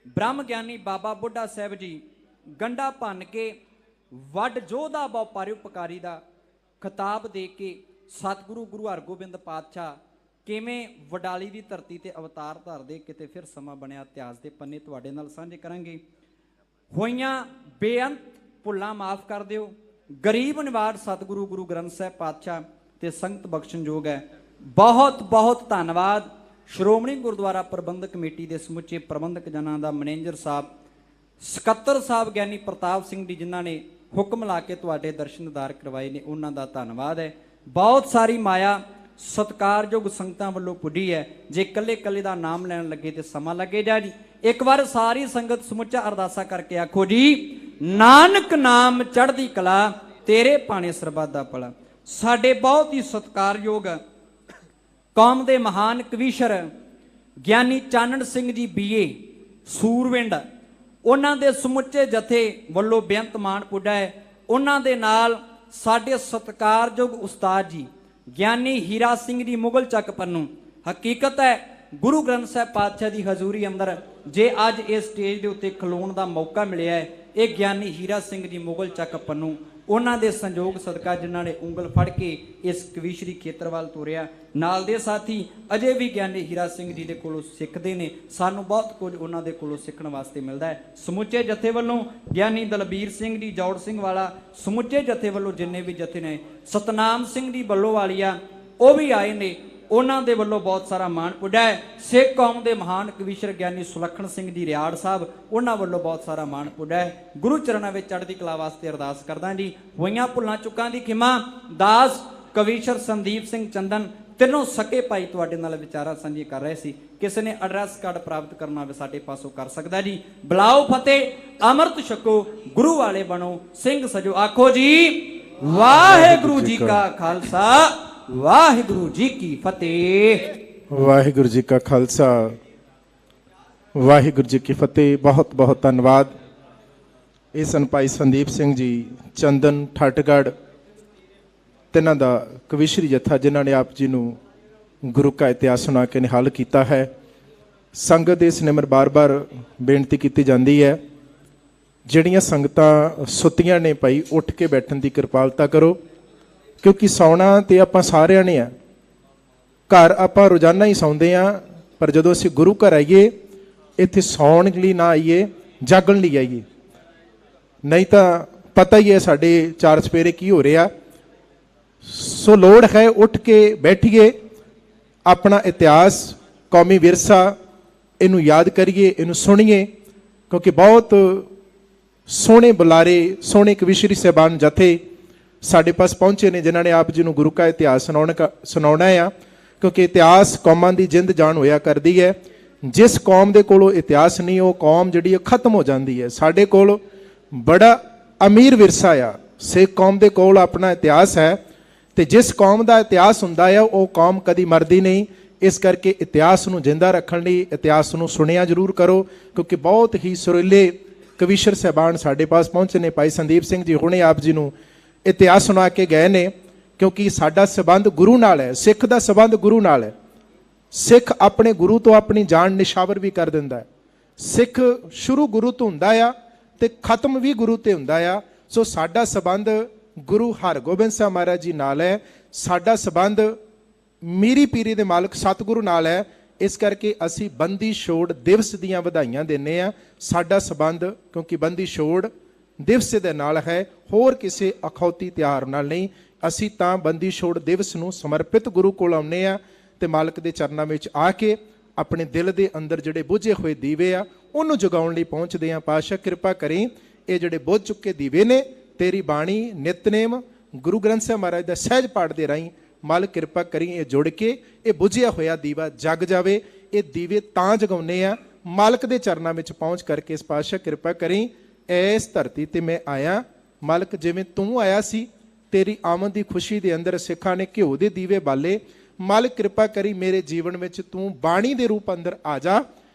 ਬ੍ਰਹਮ ਗਿਆਨੀ ਬਾਬਾ ਬੁੱਢਾ ਸਾਹਿਬ ਜੀ ਗੰਡਾ ਭੰਨ ਕੇ ਵੱਡ ਜੋਧਾ ਬਹੁ ਪਰਉਪਕਾਰੀ ਦਾ ਖਿਤਾਬ ਦੇ ਕੇ ਸਤਿਗੁਰੂ ਗੁਰੂ ਹਰਗੋਬਿੰਦ ਪਾਤਸ਼ਾਹ ਕਿਵੇਂ ਵਡਾਲੀ ਦੀ ਧਰਤੀ ਤੇ ਅਵਤਾਰ ਧਾਰਦੇ, ਕਿਤੇ ਫਿਰ ਸਮਾਂ ਬਣਿਆ ਇਤਿਹਾਸ ਦੇ ਪੰਨੇ ਤੁਹਾਡੇ ਨਾਲ ਸਾਂਝੇ ਕਰਾਂਗੇ। ਹੋਈਆਂ ਬੇਅੰਤ ਭੁੱਲਾਂ ਮਾਫ ਕਰ ਦਿਓ। ਗਰੀਬ ਨਿਵਾਜ ਸਤਿਗੁਰੂ ਗੁਰੂ ਗ੍ਰੰਥ ਸਾਹਿਬ ਪਾਤਸ਼ਾਹ ਤੇ ਸੰਗਤ ਬਖਸ਼ਣਯੋਗ ਹੈ। ਬਹੁਤ ਬਹੁਤ ਧੰਨਵਾਦ ਸ਼੍ਰੋਮਣੀ ਗੁਰਦੁਆਰਾ ਪ੍ਰਬੰਧਕ ਕਮੇਟੀ ਦੇ ਸਮੁੱਚੇ ਪ੍ਰਬੰਧਕ ਜਨਾਂ ਦਾ, ਮੈਨੇਜਰ ਸਾਹਿਬ, ਸਕੱਤਰ ਸਾਹਿਬ ਗਿਆਨੀ ਪ੍ਰਤਾਪ ਸਿੰਘ ਜੀ ਜਿਨ੍ਹਾਂ ਨੇ ਹੁਕਮ ਲਾ ਕੇ ਤੁਹਾਡੇ ਦਰਸ਼ਨ ਦੀਦਾਰ ਕਰਵਾਏ ਨੇ, ਉਹਨਾਂ ਦਾ ਧੰਨਵਾਦ ਹੈ। ਬਹੁਤ ਸਾਰੀ ਮਾਇਆ ਸਤਿਕਾਰਯੋਗ ਸੰਗਤਾਂ ਵੱਲੋਂ ਪੁੱਜੀ ਹੈ। ਜੇ ਇਕੱਲੇ ਇਕੱਲੇ ਦਾ ਨਾਮ ਲੈਣ ਲੱਗੇ ਤੇ ਸਮਾਂ ਲੱਗੇਗਾ ਜੀ। ਇੱਕ ਵਾਰ ਸਾਰੀ ਸੰਗਤ ਸਮੁੱਚਾ ਅਰਦਾਸਾ ਕਰਕੇ ਆਖੋ ਜੀ, ਨਾਨਕ ਨਾਮ ਚੜ੍ਹਦੀ ਕਲਾ ਤੇਰੇ ਪਾਣੇ ਸਰਬੱਤ ਦਾ ਭਲਾ। ਸਾਡੇ ਬਹੁਤ ਹੀ ਸਤਿਕਾਰਯੋਗ ਕੌਮ ਦੇ ਮਹਾਨ ਕਵੀਸ਼ਰ ਗਿਆਨੀ ਚਾਨਣ ਸਿੰਘ ਜੀ BA ਸੂਰਵਿੰਡ, ਉਹਨਾਂ ਦੇ ਸਮੁੱਚੇ ਜਥੇ ਵੱਲੋਂ ਬੇਅੰਤ ਮਾਣ ਪੁੱਜਾ ਹੈ। ਉਹਨਾਂ ਦੇ ਨਾਲ ਸਾਡੇ ਸਤਿਕਾਰਯੋਗ ਉਸਤਾਦ ਜੀ ਗਿਆਨੀ ਹੀਰਾ ਸਿੰਘ ਜੀ ਮੁਗਲ ਚੱਕ ਪੰਨੂ। ਹਕੀਕਤ ਹੈ ਗੁਰੂ ਗ੍ਰੰਥ ਸਾਹਿਬ ਪਾਤਸ਼ਾਹ ਦੀ ਹਜ਼ੂਰੀ ਅੰਦਰ ਜੇ ਅੱਜ ਇਸ ਸਟੇਜ ਦੇ ਉੱਤੇ ਖਲੋਣ ਦਾ ਮੌਕਾ ਮਿਲਿਆ ਹੈ, ਇਹ ਗਿਆਨੀ ਹੀਰਾ ਸਿੰਘ ਜੀ ਮੁਗਲ ਚੱਕ ਪੰਨੂ, ਉਹਨਾਂ ਦੇ ਸੰਯੋਗ ਸਦਕਾ ਜਿਨ੍ਹਾਂ ਨੇ ਉਂਗਲ ਫੜ ਕੇ ਇਸ ਕਵੀਸ਼ਰੀ ਖੇਤਰ ਵੱਲ ਤੋਰਿਆ। ਨਾਲ ਦੇ ਸਾਥੀ ਅਜੇ ਵੀ ਗਿਆਨੀ ਹੀਰਾ ਸਿੰਘ ਜੀ ਦੇ ਕੋਲੋਂ ਸਿੱਖਦੇ ਨੇ। ਸਾਨੂੰ ਬਹੁਤ ਕੁਝ ਉਹਨਾਂ ਦੇ ਕੋਲੋਂ ਸਿੱਖਣ ਵਾਸਤੇ ਮਿਲਦਾ ਹੈ। ਸਮੁੱਚੇ ਜਥੇ ਵੱਲੋਂ ਗਿਆਨੀ ਦਲਬੀਰ ਸਿੰਘ ਜੀ ਜੌੜ ਸਿੰਘ ਵਾਲਾ, ਸਮੁੱਚੇ ਜਥੇ ਵੱਲੋਂ ਜਿੰਨੇ ਵੀ ਜਥੇ ਨੇ, ਸਤਨਾਮ ਸਿੰਘ ਜੀ ਬੱਲੋ ਵਾਲੀਆ ਉਹ ਵੀ ਆਏ ਨੇ, ਉਹਨਾਂ ਦੇ ਵੱਲੋਂ ਬਹੁਤ ਸਾਰਾ ਮਾਣ ਪੁੱਜਾ ਹੈ। ਸਿੱਖ ਕੌਮ ਦੇ ਮਹਾਨ ਕਵੀਸ਼ਰ ਗਿਆਨੀ ਸੁਲੱਖਣ ਸਿੰਘ ਜੀ ਰਿਆੜ ਸਾਹਿਬ, ਉਹਨਾਂ ਵੱਲੋਂ ਬਹੁਤ ਸਾਰਾ ਮਾਣ ਪੁੱਜਾ ਹੈ। ਗੁਰੂ ਚਰਨਾਂ ਵਿੱਚ ਚੜ੍ਹਦੀ ਕਲਾ ਵਾਸਤੇ ਅਰਦਾਸ ਕਰਦਾ ਜੀ। ਹੋਈਆਂ ਭੁੱਲਾਂ ਚੁੱਕਾਂ ਦੀ ਖਿਮਾ। ਦਾਸ ਕਵੀਸ਼ਰ ਸੰਦੀਪ ਸਿੰਘ ਚੰਦਨ, ਤਿੰਨੋਂ ਸਕੇ ਭਾਈ ਤੁਹਾਡੇ ਨਾਲ ਵਿਚਾਰਾਂ ਸਾਂਝੇ ਕਰ ਰਹੇ ਸੀ। ਕਿਸੇ ਨੇ ਐਡਰੈਸ ਕਾਰਡ ਪ੍ਰਾਪਤ ਕਰਨਾ ਹੋਵੇ ਸਾਡੇ ਪਾਸੋਂ ਕਰ ਸਕਦਾ ਜੀ। ਬੁਲਾਓ ਫਤਿਹ, ਅੰਮ੍ਰਿਤ ਛਕੋ, ਗੁਰੂ ਵਾਲੇ ਬਣੋ, ਸਿੰਘ ਸਜੋ। ਆਖੋ ਜੀ ਵਾਹਿਗੁਰੂ ਜੀ ਕਾ ਖਾਲਸਾ, ਵਾਹਿਗੁਰੂ ਜੀ ਕੀ ਫਤਿਹ। ਵਾਹਿਗੁਰੂ ਜੀ ਕਾ ਖਾਲਸਾ, ਵਾਹਿਗੁਰੂ ਜੀ ਕੀ ਫਤਿਹ। ਬਹੁਤ ਬਹੁਤ ਧੰਨਵਾਦ। ਇਹ ਸਨ ਭਾਈ ਸੰਦੀਪ ਸਿੰਘ ਜੀ ਚੰਦਨ ਠੱਟਗੜ੍ਹ, ਤਿੰਨਾਂ ਦਾ ਕਵੀਸ਼ਰੀ ਜਥਾ ਜਿਨ੍ਹਾਂ ਨੇ ਆਪ ਜੀ ਨੂੰ ਗੁਰੂ ਕਾ ਇਤਿਹਾਸ ਸੁਣਾ ਕੇ ਨਿਹਾਲ ਕੀਤਾ ਹੈ। ਸੰਗਤ ਦੇ ਇਸ ਨਿਮਰ ਬਾਰ-ਬਾਰ ਬੇਨਤੀ ਕੀਤੀ ਜਾਂਦੀ ਹੈ, ਜਿਹੜੀਆਂ ਸੰਗਤਾਂ ਸੁੱਤੀਆਂ ਨੇ ਭਾਈ ਉੱਠ ਕੇ ਬੈਠਣ ਦੀ ਕਿਰਪਾਲਤਾ ਕਰੋ, ਕਿਉਂਕਿ ਸੌਣਾ ਤੇ ਆਪਾਂ ਸਾਰਿਆਂ ਨੇ ਆ। ਘਰ ਆਪਾਂ ਰੋਜ਼ਾਨਾ ਹੀ ਸੌਂਦੇ ਆ, ਪਰ ਜਦੋਂ ਅਸੀਂ ਗੁਰੂ ਘਰ ਆਈਏ ਇੱਥੇ ਸੌਣ ਲਈ ਨਾ ਆਈਏ, ਜਾਗਣ ਲਈ ਆਈਏ। ਨਹੀਂ ਤਾਂ ਪਤਾ ਹੀ ਹੈ ਸਾਡੇ ਚਾਰ ਚੁਫੇਰੇ ਕੀ ਹੋ ਰਿਹਾ। ਸੋ ਲੋੜ ਹੈ ਉੱਠ ਕੇ ਬੈਠੀਏ, ਆਪਣਾ ਇਤਿਹਾਸ, ਕੌਮੀ ਵਿਰਸਾ ਇਹਨੂੰ ਯਾਦ ਕਰੀਏ, ਇਹਨੂੰ ਸੁਣੀਏ, ਕਿਉਂਕਿ ਬਹੁਤ ਸੋਹਣੇ ਬੁਲਾਰੇ, ਸੋਹਣੇ ਕਵੀਸ਼ਰੀ ਸਾਹਿਬਾਨ ਜਥੇ ਸਾਡੇ ਪਾਸ ਪਹੁੰਚੇ ਨੇ ਜਿਨ੍ਹਾਂ ਨੇ ਆਪ ਜੀ ਨੂੰ ਗੁਰੂ ਕਾ ਇਤਿਹਾਸ ਸੁਣਾਉਣਾ ਆ। ਕਿਉਂਕਿ ਇਤਿਹਾਸ ਕੌਮਾਂ ਦੀ ਜਿੰਦ ਜਾਨ ਹੋਇਆ ਕਰਦੀ ਹੈ। ਜਿਸ ਕੌਮ ਦੇ ਕੋਲੋਂ ਇਤਿਹਾਸ ਨਹੀਂ, ਉਹ ਕੌਮ ਜਿਹੜੀ ਖਤਮ ਹੋ ਜਾਂਦੀ ਹੈ। ਸਾਡੇ ਕੋਲ ਬੜਾ ਅਮੀਰ ਵਿਰਸਾ ਆ। ਸਿੱਖ ਕੌਮ ਦੇ ਕੋਲ ਆਪਣਾ ਇਤਿਹਾਸ ਹੈ, ਤੇ ਜਿਸ ਕੌਮ ਦਾ ਇਤਿਹਾਸ ਹੁੰਦਾ ਆ ਉਹ ਕੌਮ ਕਦੀ ਮਰਦੀ ਨਹੀਂ, ਇਸ ਕਰਕੇ ਇਤਿਹਾਸ ਨੂੰ ਜਿੰਦਾ ਰੱਖਣ ਲਈ ਇਤਿਹਾਸ ਨੂੰ ਸੁਣਿਆ ਜ਼ਰੂਰ ਕਰੋ, ਕਿਉਂਕਿ ਬਹੁਤ ਹੀ ਸੁਰੀਲੇ ਕਵੀਸ਼ਰ ਸਾਹਿਬਾਨ ਸਾਡੇ ਪਾਸ ਪਹੁੰਚੇ ਨੇ। ਭਾਈ ਸੰਦੀਪ ਸਿੰਘ ਜੀ ਹੁਣੇ ਆਪ ਜੀ ਨੂੰ ਇਤਿਹਾਸ ਸੁਣਾ ਕੇ ਗਏ ਨੇ, ਕਿਉਂਕਿ ਸਾਡਾ ਸੰਬੰਧ ਗੁਰੂ ਨਾਲ ਹੈ, ਸਿੱਖ ਦਾ ਸੰਬੰਧ ਗੁਰੂ ਨਾਲ ਹੈ। ਸਿੱਖ ਆਪਣੇ ਗੁਰੂ ਤੋਂ ਆਪਣੀ ਜਾਨ ਨਿਸ਼ਾਵਰ ਵੀ ਕਰ ਦਿੰਦਾ ਹੈ। ਸਿੱਖ ਸ਼ੁਰੂ ਗੁਰੂ ਤੋਂ ਹੁੰਦਾ ਆ ਤੇ ਖਤਮ ਵੀ ਗੁਰੂ ਤੇ ਹੁੰਦਾ ਆ। ਸੋ ਸਾਡਾ ਸੰਬੰਧ ਗੁਰੂ ਹਰਗੋਬਿੰਦ ਸਾਹਿਬ ਮਹਾਰਾਜ ਜੀ ਨਾਲ ਹੈ, ਸਾਡਾ ਸੰਬੰਧ ਮੀਰੀ ਪੀਰੀ ਦੇ ਮਾਲਕ ਸਤਿਗੁਰੂ ਨਾਲ ਹੈ। ਇਸ ਕਰਕੇ ਅਸੀਂ ਬੰਦੀ ਛੋੜ ਦਿਵਸ ਦੀਆਂ ਵਧਾਈਆਂ ਦਿੰਦੇ ਹਾਂ। ਸਾਡਾ ਸੰਬੰਧ ਕਿਉਂਕਿ ਬੰਦੀ ਛੋੜ ਦਿਵਸ ਦੇ ਨਾਲ ਹੈ, ਹੋਰ ਕਿਸੇ ਅਖੌਤੀ ਤਿਉਹਾਰ ਨਾਲ ਨਹੀਂ। ਅਸੀਂ ਤਾਂ ਬੰਦੀ ਛੋੜ ਦਿਵਸ ਨੂੰ ਸਮਰਪਿਤ ਗੁਰੂ ਕੋਲ ਆਉਂਦੇ ਹਾਂ ਤੇ ਮਾਲਕ ਦੇ ਚਰਨਾਂ ਵਿੱਚ ਆ ਕੇ ਆਪਣੇ ਦਿਲ ਦੇ ਅੰਦਰ ਜਿਹੜੇ ਬੁਝੇ ਹੋਏ ਦੀਵੇ ਆ ਉਹਨੂੰ ਜਗਾਉਣ ਲਈ ਪਹੁੰਚਦੇ ਹਾਂ। ਪਾਤਸ਼ਾਹ ਕਿਰਪਾ ਕਰੀ, ਇਹ ਜਿਹੜੇ ਬੁਝ ਚੁੱਕੇ ਦੀਵੇ ਨੇ, ਤੇਰੀ ਬਾਣੀ ਨਿਤਨੇਮ ਗੁਰੂ ਗ੍ਰੰਥ ਸਾਹਿਬ ਮਹਾਰਾਜ ਦਾ ਸਹਿਜ ਪਾਠ ਦੇ ਰਾਹੀਂ ਮਾਲਕ ਕਿਰਪਾ ਕਰੀ ਇਹ ਜੁੜ ਕੇ ਇਹ ਬੁਝਿਆ ਹੋਇਆ ਦੀਵਾ ਜਗ ਜਾਵੇ। ਇਹ ਦੀਵੇ ਤਾਂ ਜਗਾਉਂਦੇ ਆ ਮਾਲਕ ਦੇ ਚਰਨਾਂ ਵਿੱਚ ਪਹੁੰਚ ਕਰਕੇ। ਇਸ ਪਾਤਸ਼ਾਹ ਕਿਰਪਾ ਕਰੀ, ਇਸ ਧਰਤੀ ਤੇ ਮੈਂ ਆਇਆ ਮਾਲਕ, ਜਿਵੇਂ ਤੂੰ ਆਇਆ ਸੀ, ਤੇਰੀ ਆਮਦ ਦੀ ਖੁਸ਼ੀ ਦੇ ਅੰਦਰ ਸਿੱਖਾਂ ਨੇ ਘਿਓ ਦੇ ਦੀਵੇ ਬਾਲੇ। ਮਾਲਕ ਕਿਰਪਾ ਕਰੀ, ਮੇਰੇ ਜੀਵਨ ਵਿੱਚ ਤੂੰ ਬਾਣੀ ਦੇ ਰੂਪ ਅੰਦਰ ਆ ਜਾ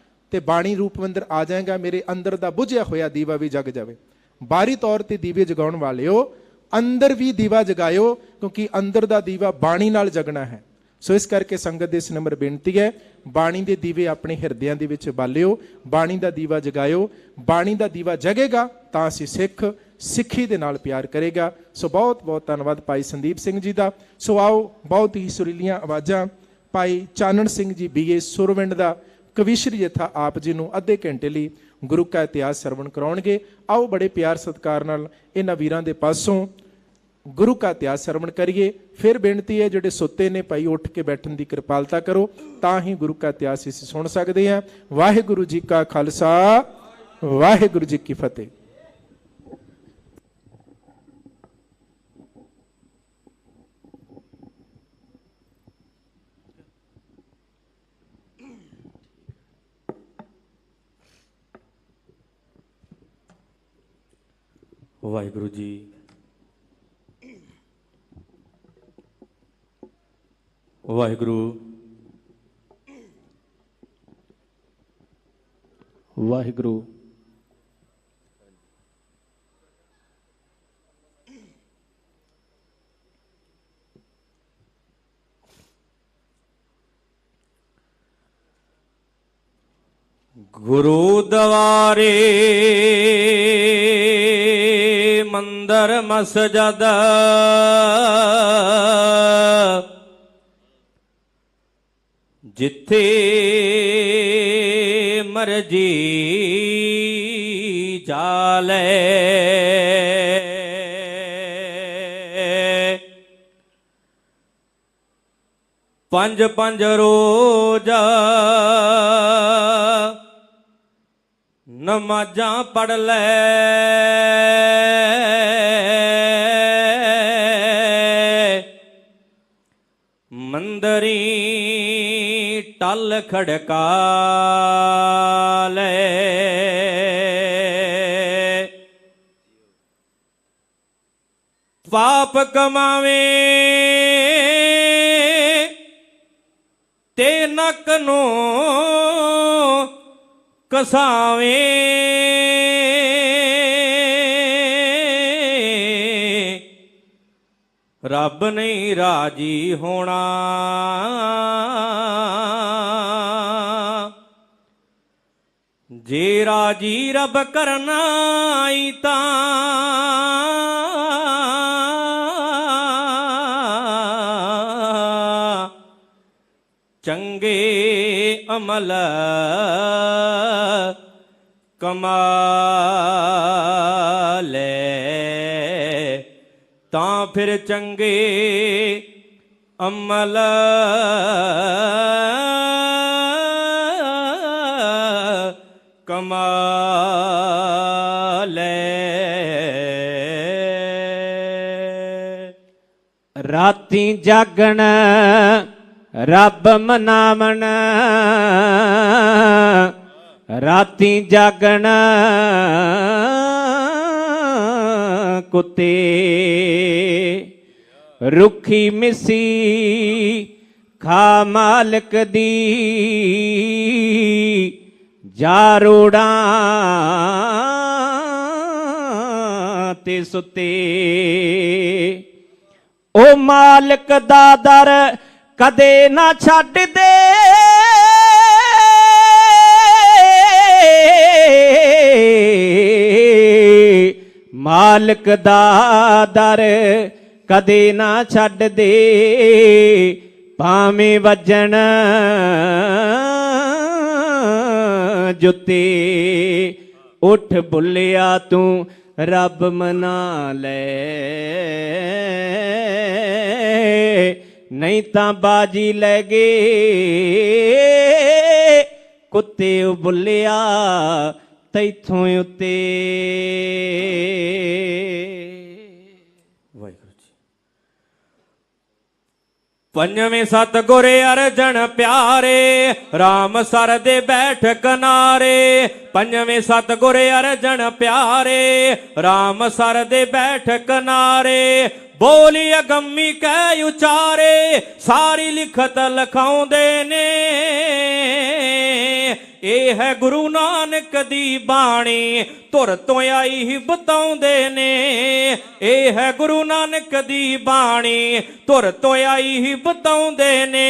ਤੇ ਬਾਣੀ ਰੂਪ ਅੰਦਰ ਆ ਜਾਏਗਾ, ਮੇਰੇ ਅੰਦਰ ਦਾ ਬੁਝਿਆ ਹੋਇਆ ਦੀਵਾ ਵੀ ਜਗ ਜਾਵੇ। ਬਾਹਰੀ ਤੌਰ ਤੇ ਦੀਵੇ ਜਗਾਉਣ ਵਾਲਿਓ ਅੰਦਰ ਵੀ ਦੀਵਾ ਜਗਾਇਓ, ਕਿਉਂਕਿ ਅੰਦਰ ਦਾ ਦੀਵਾ ਬਾਣੀ ਨਾਲ ਜਗਣਾ ਹੈ। ਸੋ ਇਸ ਕਰਕੇ ਸੰਗਤ ਦੇ ਇਸ ਨੰਬਰ ਬੇਨਤੀ ਹੈ, ਬਾਣੀ ਦੇ ਦੀਵੇ ਆਪਣੇ ਹਿਰਦਿਆਂ ਦੇ ਵਿੱਚ ਬਾਲਿਓ, ਬਾਣੀ ਦਾ ਦੀਵਾ ਜਗਾਇਓ। ਬਾਣੀ ਦਾ ਦੀਵਾ ਜਗੇਗਾ ਤਾਂ ਅਸੀਂ ਸਿੱਖ, ਸਿੱਖੀ ਦੇ ਨਾਲ ਪਿਆਰ ਕਰੇਗਾ। ਸੋ ਬਹੁਤ ਬਹੁਤ ਧੰਨਵਾਦ ਭਾਈ ਸੰਦੀਪ ਸਿੰਘ ਜੀ ਦਾ। ਸੋ ਆਓ, ਬਹੁਤ ਹੀ ਸੁਰੀਲੀਆਂ ਆਵਾਜ਼ਾਂ ਭਾਈ ਚਾਨਣ ਸਿੰਘ ਜੀ BA ਸੁਰਵਿੰਡ ਦਾ ਕਵੀਸ਼ਰੀ ਜਥਾ ਆਪ ਜੀ ਨੂੰ ਅੱਧੇ ਘੰਟੇ ਲਈ ਗੁਰੂ ਕਾ ਇਤਿਹਾਸ ਸਰਵਣ ਕਰਾਉਣਗੇ। ਆਓ ਬੜੇ ਪਿਆਰ ਸਤਿਕਾਰ ਨਾਲ ਇਹਨਾਂ ਵੀਰਾਂ ਦੇ ਪਾਸੋਂ ਗੁਰੂ ਕਾ ਇਤਿਹਾਸ ਸਰਵਣ ਕਰੀਏ। ਫਿਰ ਬੇਨਤੀ ਹੈ, ਜਿਹੜੇ ਸੁੱਤੇ ਨੇ ਭਾਈ ਉੱਠ ਕੇ ਬੈਠਣ ਦੀ ਕਿਰਪਾਲਤਾ ਕਰੋ, ਤਾਂ ਹੀ ਗੁਰੂ ਕਾ ਇਤਿਹਾਸ ਅਸੀਂ ਸੁਣ ਸਕਦੇ ਹਾਂ। ਵਾਹਿਗੁਰੂ ਜੀ ਕਾ ਖਾਲਸਾ, ਵਾਹਿਗੁਰੂ ਜੀ ਕੀ ਫਤਿਹ। ਵਾਹਿਗੁਰੂ ਜੀ। ਵਾਹਿਗੁਰੂ ਵਾਹਿਗੁਰੂ। ਗੁਰੂ ਦਵਾਰੇ ਮੰਦਰ ਮਸਜਦ ਜਿੱਥੇ ਮਰਜੀ ਜਾਲੇ ਪੰਜ ਪੰਜ ਰੋਜ਼ ਨਮਾਜ਼ਾਂ ਪੜ ਲੈ ਮੰਦਰੀ ਟਲ ਖੜਕਾ ਲੈ ਪਾਪ ਕਮਾਵੇ ਤੇ ਨੱਕ ਨੂੰ ਕਸਾਵੇ ਰੱਬ ਨਹੀਂ ਰਾਜੀ ਹੋਣਾ ਜੇ ਰਾਜੀ ਰੱਬ ਕਰਨਾ ਈ ਤਾਂ ਚੰਗੇ ਅਮਲ ਕਮਾ ਲੈ ਤਾਂ ਫਿਰ ਚੰਗੇ ਅਮਲ ਕਮਾ ਲੈ ਰਾਤੀ ਜਾਗਣ ਰੱਬ ਮਨਾਵਣ ਰਾਤੀ ਜਾਗਣ ਕੁੱਤੇ ਰੁੱਖੀ ਮਿੱਸੀ ਖਾ ਮਾਲਕ ਦੀ ਜਾਰੋੜਾਂ ਤੇ ਸੁੱਤੇ। ਉਹ ਮਾਲਕ ਦਾ ਦਰ ਕਦੇ ਨਾ ਛੱਡ ਦੇ, ਮਾਲਕ ਦਾ ਦਰ ਕਦੇ ਨਾ ਛੱਡ ਦੇ, ਭਾਵੇਂ ਵੱਜਣ ਜੁੱਤੇ। ਉੱਠ ਬੁੱਲਿਆ ਤੂੰ ਰੱਬ ਮਨਾ ਲੈ, ਨਹੀਂ ਤਾਂ ਬਾਜੀ ਲੈ ਗਏ ਕੁੱਤੇ। ਉਹ ਬੁੱਲਿਆ ਤੈਥੋਂ ਉੱਤੇ। ਪੰਜਵੇਂ ਸਤਿਗੁਰ ਅਰਜਨ ਪਿਆਰੇ, ਰਾਮ ਸਰ ਦੇ ਬੈਠ ਕਿਨਾਰੇ। ਪੰਜਵੇਂ ਸਤਿਗੁਰ ਅਰਜਨ ਪਿਆਰੇ, ਰਾਮ ਸਰ ਦੇ ਬੈਠ ਕਿਨਾਰੇ। ਬੋਲੀ ਅਗੰਮੀ ਕਹਿ ਉਚਾਰੇ, ਸਾਰੀ ਲਿਖਤ ਲਿਖਾਉਂਦੇ ਨੇ। ਇਹ ਹੈ ਗੁਰੂ ਨਾਨਕ ਦੀ ਬਾਣੀ, ਧੁਰ ਤੋਂ ਆਈ ਹੀ ਬਤਾਉਂਦੇ ਨੇ। ਇਹ ਹੈ ਗੁਰੂ ਨਾਨਕ ਦੀ ਬਾਣੀ, ਧੁਰ ਤੋਂ ਆਈ ਹੀ ਬਤਾਉਂਦੇ ਨੇ।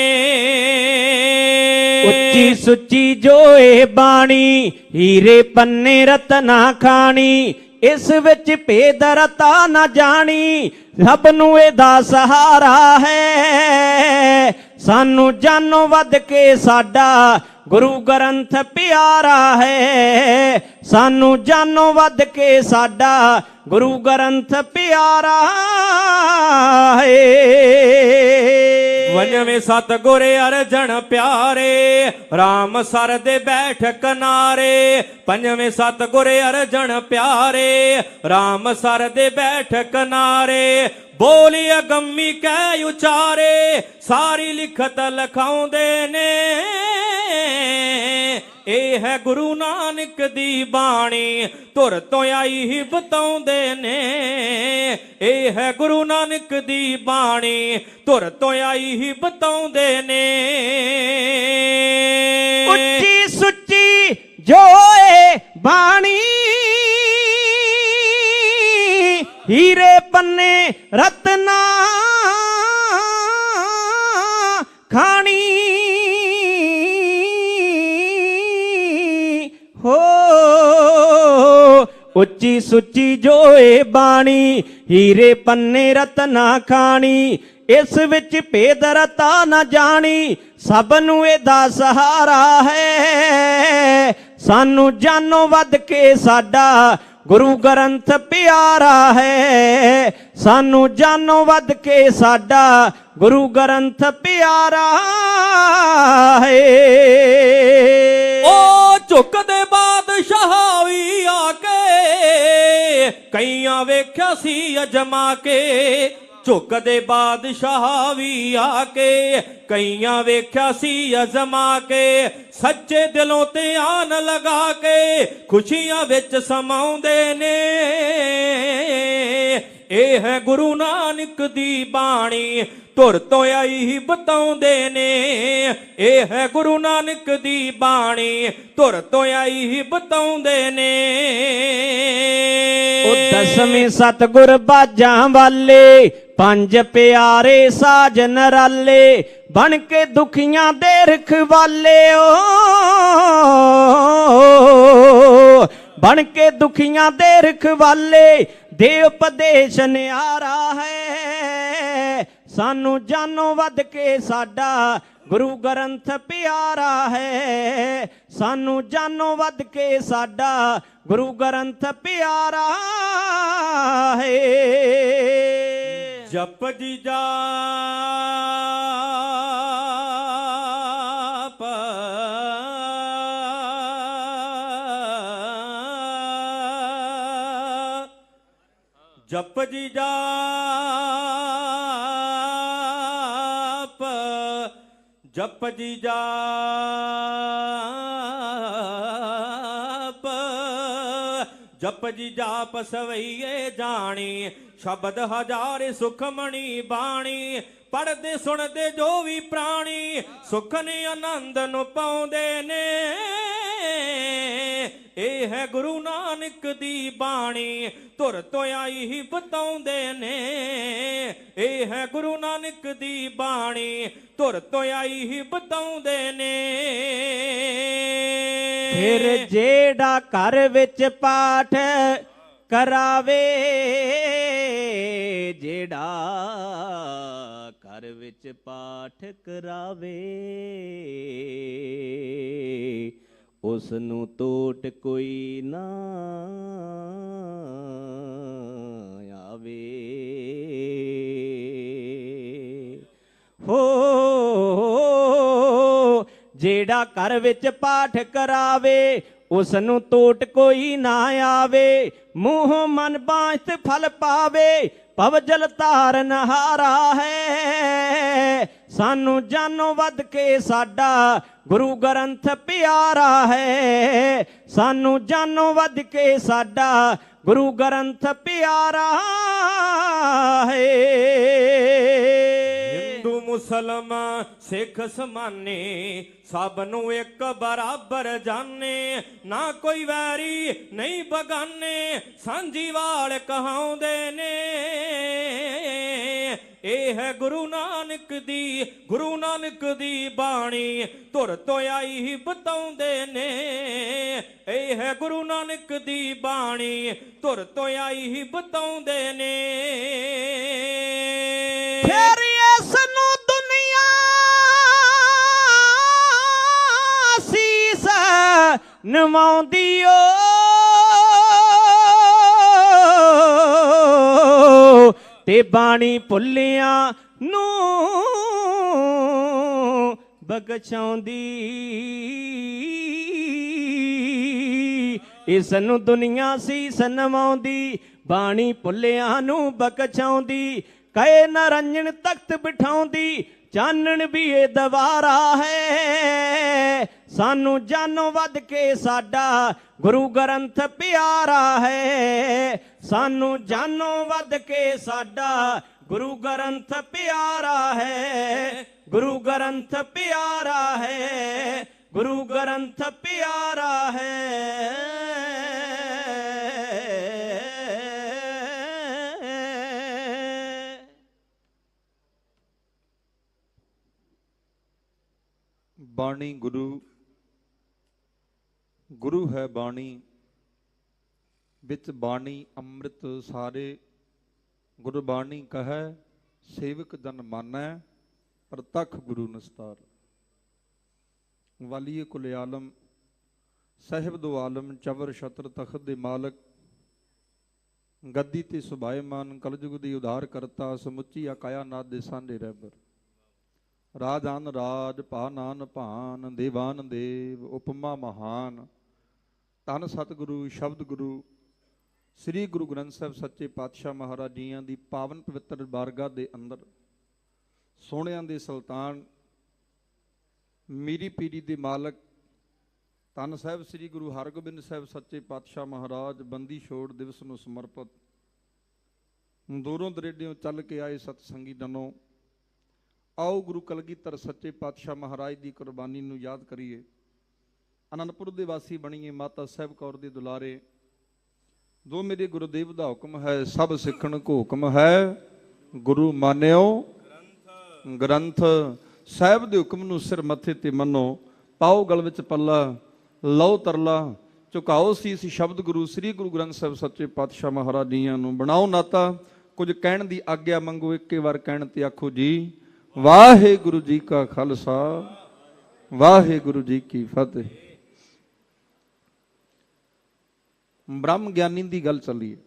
ਉੱਚੀ ਸੁੱਚੀ ਜੋ ਇਹ ਬਾਣੀ, ਹੀਰੇ ਪੰਨੇ ਰਤਨਾ ਖਾਣੀ। ਇਸ ਵਿੱਚ ਭੇਦ ਰਤਾ ਨਾ ਜਾਣੀ, ਸਭ ਨੂੰ ਇਹਦਾ ਸਹਾਰਾ ਹੈ। ਸਾਨੂੰ ਜਾਨੋਂ ਵੱਧ ਕੇ ਸਾਡਾ ਗੁਰੂ ਗ੍ਰੰਥ ਪਿਆਰਾ ਹੈ। ਸਾਨੂੰ ਜਾਨੋਂ ਵੱਧ ਕੇ ਸਾਡਾ ਗੁਰੂ ਗ੍ਰੰਥ ਪਿਆਰਾ ਹੈ। ਪੰਜਵੇਂ ਸਤਿਗੁਰ ਅਰਜਨ ਪਿਆਰੇ, ਰਾਮ ਸਰ ਦੇ ਬੈਠ ਕਿਨਾਰੇ। ਪੰਜਵੇਂ ਸਤਿਗੁਰ ਅਰਜਨ ਪਿਆਰੇ, ਰਾਮ ਸਰ ਦੇ ਬੈਠ ਕਿਨਾਰੇ। ਬੋਲੀ ਅਗੰਮੀ ਕਹਿ ਉਚਾਰੇ, ਸਾਰੀ ਲਿਖਤ ਲਿਖਾਉਂਦੇ ਨੇ। ਇਹ ਹੈ ਗੁਰੂ ਨਾਨਕ ਦੀ ਬਾਣੀ, ਧੁਰ ਤੋਂ ਆਈ ਹੀ ਬਤਾਉਂਦੇ ਨੇ। ਇਹ ਹੈ ਗੁਰੂ ਨਾਨਕ ਦੀ ਬਾਣੀ, ਧੁਰ ਤੋਂ ਆਈ ਹੀ ਬਤਾਉਂਦੇ ਨੇ। ਉੱਚੀ ਸੁੱਚੀ ਜੋ ਏ ਬਾਣੀ, ਹੀਰੇ ਪੰਨੇ ਰਤਨਾ ਖਾਣੀ। ਹੋ ਉੱਚੀ ਸੁੱਚੀ ਜੋ ਏ ਬਾਣੀ, ਹੀਰੇ ਪੰਨੇ ਰਤਨਾ ਖਾਣੀ। ਇਸ ਵਿੱਚ ਭੇਦ ਰਤਾ ਨਾ ਜਾਣੀ, ਸਭ ਨੂੰ ਇਹਦਾ ਸਹਾਰਾ ਹੈ। ਸਾਨੂੰ ਜਾਨੋਂ ਵੱਧ ਕੇ ਸਾਡਾ ਗੁਰੂ ਗ੍ਰੰਥ ਪਿਆਰਾ ਹੈ। ਸਾਨੂੰ ਜਾਨੋਂ ਵੱਧ ਕੇ ਸਾਡਾ ਗੁਰੂ ਗ੍ਰੰਥ ਪਿਆਰਾ ਹੈ। ਉਹ ਝੁਕਦੇ ਬਾਦਸ਼ਾਹ ਵੀ ਆ ਕੇ, ਕਈਆਂ ਵੇਖਿਆ ਸੀ ਅਜਮਾ ਕੇ। ਝੁਕਦੇ ਬਾਦਸ਼ਾਹ ਵੀ ਆ ਕੇ, ਕਈਆਂ ਵੇਖਿਆ ਸੀ ਅਜ਼ਮਾ ਕੇ। ਸੱਚੇ ਦਿਲੋਂ ਧਿਆਨ ਲਗਾ ਕੇ, ਖੁਸ਼ੀਆਂ ਵਿੱਚ ਸਮਾਉਂਦੇ ਨੇ। ਇਹ ਹੈ ਗੁਰੂ ਨਾਨਕ ਦੀ ਬਾਣੀ, ਧੁਰ ਤੋਂ ਆਈ ਹੀ ਬਤਾਉਂਦੇ ਨੇ। ਇਹ ਹੈ ਗੁਰੂ ਨਾਨਕ ਦੀ ਬਾਣੀ, ਧੁਰ ਤੋਂ ਆਈ ਹੀ ਬਤਾਉਂਦੇ ਨੇ। ਉਹ ਦਸਵੇਂ ਸਤਿਗੁਰ ਬਾਜਾਂ ਵਾਲੇ, ਪੰਜ ਪਿਆਰੇ ਸਾਜਨ ਰਾਲੇ। ਬਣ ਕੇ ਦੁਖੀਆਂ ਦੇ ਰਖਵਾਲੇ, ਬਣ ਕੇ ਦੁਖੀਆਂ ਦੇ ਰਖਵਾਲੇ। ਦੇ ਉਪਦੇਸ਼ ਨਿਆਰਾ ਹੈ। ਸਾਨੂੰ ਜਾਨੋਂ ਵੱਧ ਕੇ ਸਾਡਾ ਗੁਰੂ ਗ੍ਰੰਥ ਪਿਆਰਾ ਹੈ। ਸਾਨੂੰ ਜਾਨੋਂ ਵੱਧ ਕੇ ਸਾਡਾ ਗੁਰੂ ਗ੍ਰੰਥ ਪਿਆਰਾ ਹੈ। ਜਪ ਜੀ ਜਾਪ, ਜਪ ਜੀ ਜਾਪ, ਜਪ ਜੀ ਜਾਪ। ਜਪ ਜੀ ਜਾਪ ਸਵਈਏ ਜਾਣੀ, ਸ਼ਬਦ ਹਜ਼ਾਰੇ ਸੁਖਮਣੀ ਬਾਣੀ। ਪੜਦੇ ਸੁਣਦੇ ਜੋ ਵੀ ਪ੍ਰਾਣੀ ਸੁਖ ਨੇ ਆਨੰਦ ਨੂੰ ਪਾਉਂਦੇ ਨੇ। ਇਹ ਹੈ ਗੁਰੂ ਨਾਨਕ ਦੀ ਬਾਣੀ ਧੁਰ ਤੋਂ ਆਈ ਹੀ ਬਤਾਉਂਦੇ ਨੇ। ਇਹ ਹੈ ਗੁਰੂ ਨਾਨਕ ਦੀ ਬਾਣੀ ਧੁਰ ਤੋਂ ਆਈ ਹੀ ਬਤਾਉਂਦੇ ਨੇ। ਫਿਰ ਜਿਹੜਾ ਘਰ ਵਿੱਚ ਪਾਠ ਕਰਾਵੇ, ਜਿਹੜਾ ਘਰ ਵਿੱਚ ਪਾਠ ਕਰਾਵੇ, ਉਸ ਨੂੰ ਟੋਟ ਕੋਈ ਨਾ ਆਵੇ। ਹੋ ਜਿਹੜਾ ਘਰ ਵਿੱਚ ਪਾਠ ਕਰਾਵੇ, ਉਸ ਨੂੰ ਟੋਟ ਕੋਈ ਨਾ ਆਵੇ। ਮੂੰਹ ਮਨ ਬਾਂਝ ਫਲ ਪਾਵੇ, ਭਵ ਜਲ ਤਾਰਨ ਹਾਰਾ ਹੈ। ਸਾਨੂੰ ਜਾਨੋਂ ਵੱਧ ਕੇ ਸਾਡਾ ਗੁਰੂ ਗ੍ਰੰਥ ਪਿਆਰਾ ਹੈ। ਸਾਨੂੰ ਜਾਨੋਂ ਵੱਧ ਕੇ ਸਾਡਾ ਗੁਰੂ ਗ੍ਰੰਥ ਪਿਆਰਾ ਹੈ। ਹਿੰਦੂ ਮੁਸਲਮਾਨ ਸਿੱਖ ਸਮਾਨੇ ਸਭ ਨੂੰ ਇੱਕ ਬਰਾਬਰ ਜਾਣੇ। ਨਾ ਕੋਈ ਵੈਰੀ ਨਹੀਂ ਬਗਾਨੇ, ਸਾਂਝੀ ਵਾਲ ਕਹਾਉਂਦੇ ਨੇ। ਇਹ ਹੈ ਗੁਰੂ ਨਾਨਕ ਦੀ ਬਾਣੀ ਧੁਰ ਤੋਂ ਆਈ ਹੀ ਬਤਾਉਂਦੇ ਨੇ। ਇਹ ਹੈ ਗੁਰੂ ਨਾਨਕ ਦੀ ਬਾਣੀ ਧੁਰ ਤੋਂ ਆਈ ਹੀ ਬਤਾਉਂਦੇ ਨੇ। ਫਿਰ ਇਸ ਨੂੰ ਦੁਨੀਆ ਸੀਸ ਨਵਾਉਂਦੀ ਓ, ਤੇ ਬਾਣੀ ਭੁੱਲਿਆਂ ਨੂੰ ਬਖਸ਼ਾਉਂਦੀ। ਇਸ ਨੂੰ ਦੁਨੀਆ ਸੀਸ ਨਵਾਉਂਦੀ, ਬਾਣੀ ਭੁੱਲਿਆਂ ਨੂੰ ਬਖਸ਼ਾਉਂਦੀ। ਕਹੇ ਨਰੰਜਨ ਤਖਤ ਬਿਠਾਉਂਦੀ, ਚਾਨਣ ਵੀ ਇਹ ਦਵਾਰਾ ਹੈ। ਸਾਨੂੰ ਜਾਨੋਂ ਵੱਧ ਕੇ ਸਾਡਾ ਗੁਰੂ ਗ੍ਰੰਥ ਪਿਆਰਾ ਹੈ। ਸਾਨੂੰ ਜਾਨੋਂ ਵੱਧ ਕੇ ਸਾਡਾ ਗੁਰੂ ਗ੍ਰੰਥ ਪਿਆਰਾ ਹੈ। ਗੁਰੂ ਗ੍ਰੰਥ ਪਿਆਰਾ ਹੈ। ਗੁਰੂ ਗ੍ਰੰਥ ਪਿਆਰਾ ਹੈ। ਬਾਣੀ ਗੁਰੂ, ਗੁਰੂ ਹੈ ਬਾਣੀ ਵਿੱਚ ਬਾਣੀ ਅੰਮ੍ਰਿਤ ਸਾਰੇ। ਗੁਰਬਾਣੀ ਕਹੈ ਸੇਵਕ ਜਨ ਮਾਨੈ, ਪ੍ਰਤੱਖ ਗੁਰੂ ਨਿਸਤਾਰ। ਵਾਲੀਏ ਕੁਲ ਆਲਮ ਸਾਹਿਬ ਦੋ ਆਲਮ, ਚਵਰ ਛਤਰ ਤਖਤ ਦੇ ਮਾਲਕ, ਗੱਦੀ ਤੇ ਸੁਭਾਏਮਾਨ, ਕਲਯੁਗ ਦੀ ਉਧਾਰ ਕਰਤਾ, ਸਮੁੱਚੀ ਕਾਇਨਾਤ ਦੇ ਸਾਂਝੇ ਰਹਿਬਰ। ਰਾਜਾਨ ਰਾਜ, ਭਾਨਾਨ ਭਾਨ, ਦੇਵਾਨ ਦੇਵ, ਉਪਮਾ ਮਹਾਨ। ਧੰਨ ਸਤਿਗੁਰੂ ਸ਼ਬਦ ਗੁਰੂ ਸ੍ਰੀ ਗੁਰੂ ਗ੍ਰੰਥ ਸਾਹਿਬ ਸੱਚੇ ਪਾਤਸ਼ਾਹ ਮਹਾਰਾਜ ਜੀਆਂ ਦੀ ਪਾਵਨ ਪਵਿੱਤਰ ਬਾਰਗਾਹ ਦੇ ਅੰਦਰ ਸੋਹਣਿਆਂ ਦੇ ਸੁਲਤਾਨ, ਮੀਰੀ ਪੀਰੀ ਦੇ ਮਾਲਕ, ਧੰਨ ਸਾਹਿਬ ਸ੍ਰੀ ਗੁਰੂ ਹਰਗੋਬਿੰਦ ਸਾਹਿਬ ਸੱਚੇ ਪਾਤਸ਼ਾਹ ਮਹਾਰਾਜ ਬੰਦੀ ਛੋੜ ਦਿਵਸ ਨੂੰ ਸਮਰਪਿਤ ਦੂਰੋਂ ਦਰੇਡਿਓਂ ਚੱਲ ਕੇ ਆਏ ਸਤਸੰਗੀ ਜਨੋਂ, ਆਓ ਗੁਰੂ ਕਲਗੀਧਰ ਸੱਚੇ ਪਾਤਸ਼ਾਹ ਮਹਾਰਾਜ ਦੀ ਕੁਰਬਾਨੀ ਨੂੰ ਯਾਦ ਕਰੀਏ। ਅਨੰਦਪੁਰ ਦੇ ਵਾਸੀ ਬਣੀਏ, ਮਾਤਾ ਸਾਹਿਬ ਕੌਰ ਦੇ ਦੁਲਾਰੇ। ਜੋ ਮੇਰੇ ਗੁਰਦੇਵ ਦਾ ਹੁਕਮ ਹੈ, ਸਭ ਸਿੱਖਣ ਕੋ ਹੁਕਮ ਹੈ। ਗੁਰੂ ਮਾਨਿਓ ਗ੍ਰੰਥ ਸਾਹਿਬ ਦੇ ਹੁਕਮ ਨੂੰ ਸਿਰ ਮੱਥੇ ਤੇ ਮੰਨੋ। ਪਾਓ ਗਲ ਵਿੱਚ ਪੱਲਾ, ਲਓ ਤਰਲਾ, ਝੁਕਾਓ ਸੀਸ ਸ਼ਬਦ ਗੁਰੂ ਸ੍ਰੀ ਗੁਰੂ ਗ੍ਰੰਥ ਸਾਹਿਬ ਸੱਚੇ ਪਾਤਸ਼ਾਹ ਮਹਾਰਾਜ ਜੀਆਂ ਨੂੰ। ਬਣਾਓ ਨਾਤਾ, ਕੁਝ ਕਹਿਣ ਦੀ ਆਗਿਆ ਮੰਗੋ, ਇੱਕੇ ਵਾਰ ਕਹਿਣ ਤੇ ਆਖੋ ਜੀ ਵਾਹਿਗੁਰੂ ਜੀ ਕਾ ਖਾਲਸਾ, ਵਾਹਿਗੁਰੂ ਜੀ ਕੀ ਫਤਿਹ। ਬ੍ਰਹਮ ਗਿਆਨੀ ਦੀ ਗੱਲ ਚੱਲੀ ਹੈ।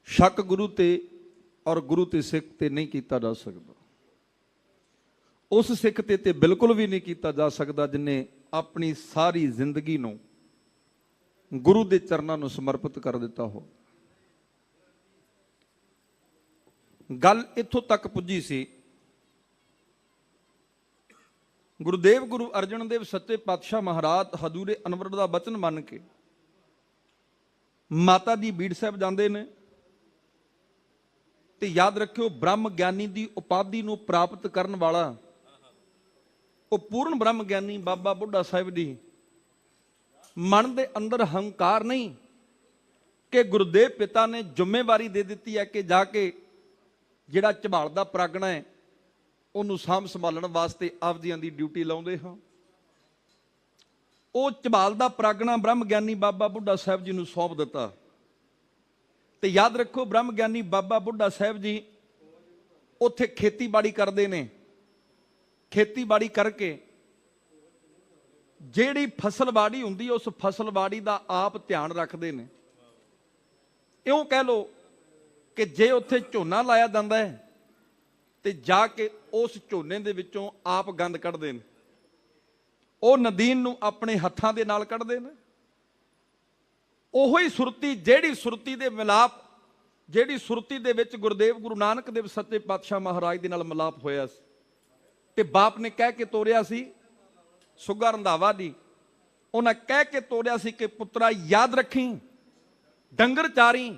ਸ਼ੱਕ ਗੁਰੂ ਤੇ ਔਰ ਗੁਰੂ ਤੇ ਸਿੱਖ ਤੇ ਨਹੀਂ ਕੀਤਾ ਜਾ ਸਕਦਾ। ਉਸ ਸਿੱਖ ਤੇ ਬਿਲਕੁਲ ਵੀ ਨਹੀਂ ਕੀਤਾ ਜਾ ਸਕਦਾ ਜਿਨੇ ਆਪਣੀ ਸਾਰੀ ਜ਼ਿੰਦਗੀ ਨੂੰ ਗੁਰੂ ਦੇ ਚਰਨਾਂ ਨੂੰ ਸਮਰਪਿਤ ਕਰ ਦਿੱਤਾ ਹੋ। ਗੱਲ ਇੱਥੋਂ ਤੱਕ ਪੁੱਜੀ ਸੀ, ਗੁਰੂਦੇਵ ਗੁਰੂ ਅਰਜਨ ਦੇਵ ਸੱਚੇ ਪਾਤਸ਼ਾਹ ਮਹਾਰਾਜ ਹਜ਼ੂਰੇ ਅਨਵਰ ਦਾ ਬਚਨ ਮੰਨ ਕੇ ਮਾਤਾ ਦੀ ਬੀੜ ਸਾਹਿਬ ਜਾਂਦੇ ਨੇ। ਤੇ ਯਾਦ ਰੱਖਿਓ ਬ੍ਰਹਮ ਗਿਆਨੀ ਦੀ ਉਪਾਧੀ ਨੂੰ ਪ੍ਰਾਪਤ ਕਰਨ ਵਾਲਾ ਉਹ ਪੂਰਨ ਬ੍ਰਹਮ ਗਿਆਨੀ ਬਾਬਾ ਬੁੱਢਾ ਸਾਹਿਬ ਦੀ ਮਨ ਦੇ ਅੰਦਰ ਹੰਕਾਰ ਨਹੀਂ ਕਿ ਗੁਰਦੇਵ ਪਿਤਾ ਨੇ ਜ਼ਿੰਮੇਵਾਰੀ ਦੇ ਦਿੱਤੀ ਹੈ ਕਿ ਜਾ ਕੇ ਜਿਹੜਾ ਝਬਾਲ ਦਾ ਪ੍ਰਾਗਣਾ ਹੈ ਉਹਨੂੰ ਸਾਂਭ ਸੰਭਾਲਣ ਵਾਸਤੇ ਆਪਦੀਆਂ ਦੀ ਡਿਊਟੀ ਲਾਉਂਦੇ ਹਾਂ। ਉਹ ਝਬਾਲ ਦਾ ਪ੍ਰਾਗਣਾ ਬ੍ਰਹਮ ਗਿਆਨੀ ਬਾਬਾ ਬੁੱਢਾ ਸਾਹਿਬ ਜੀ ਨੂੰ ਸੌਂਪ ਦਿੱਤਾ। ਤੇ ਯਾਦ ਰੱਖੋ ਬ੍ਰਹਮ ਗਿਆਨੀ ਬਾਬਾ ਬੁੱਢਾ ਸਾਹਿਬ ਜੀ ਉੱਥੇ ਖੇਤੀਬਾੜੀ ਕਰਦੇ ਨੇ। ਖੇਤੀਬਾੜੀ ਕਰਕੇ ਜਿਹੜੀ ਫਸਲਬਾੜੀ ਹੁੰਦੀ ਉਸ ਫਸਲਬਾੜੀ ਦਾ ਆਪ ਧਿਆਨ ਰੱਖਦੇ ਨੇ। ਇਉਂ ਕਹਿ ਲੋ ਕਿ ਜੇ ਉੱਥੇ ਝੋਨਾ ਲਾਇਆ ਜਾਂਦਾ ਹੈ ਤੇ ਜਾ ਕੇ ਉਸ ਝੋਨੇ ਦੇ ਵਿੱਚੋਂ ਆਪ ਗੰਦ ਕੱਢਦੇ ਨੇ। ਉਹ ਨਦੀਨ ਨੂੰ ਆਪਣੇ ਹੱਥਾਂ ਦੇ ਨਾਲ ਕੱਢਦੇ ਨੇ। ਉਹੋ ਹੀ ਸੁਰਤੀ ਜਿਹੜੀ ਸੁਰਤੀ ਦੇ ਮਿਲਾਪ ਜਿਹੜੀ ਸੁਰਤੀ ਦੇ ਵਿੱਚ ਗੁਰਦੇਵ ਗੁਰੂ ਨਾਨਕ ਦੇਵ ਸੱਚੇ ਪਾਤਸ਼ਾਹ ਮਹਾਰਾਜ ਦੇ ਨਾਲ ਮਿਲਾਪ ਹੋਇਆ ਸੀ ਤੇ ਬਾਪ ਨੇ ਕਹਿ ਕੇ ਤੋਰਿਆ ਸੀ ਸੁੱਗਾ ਰੰਧਾਵਾ ਦੀ। ਉਹਨਾਂ ਕਹਿ ਕੇ ਤੋਰਿਆ ਸੀ ਕਿ ਪੁੱਤਰਾ ਯਾਦ ਰੱਖੀ ਡੰਗਰ ਚਾਰੀ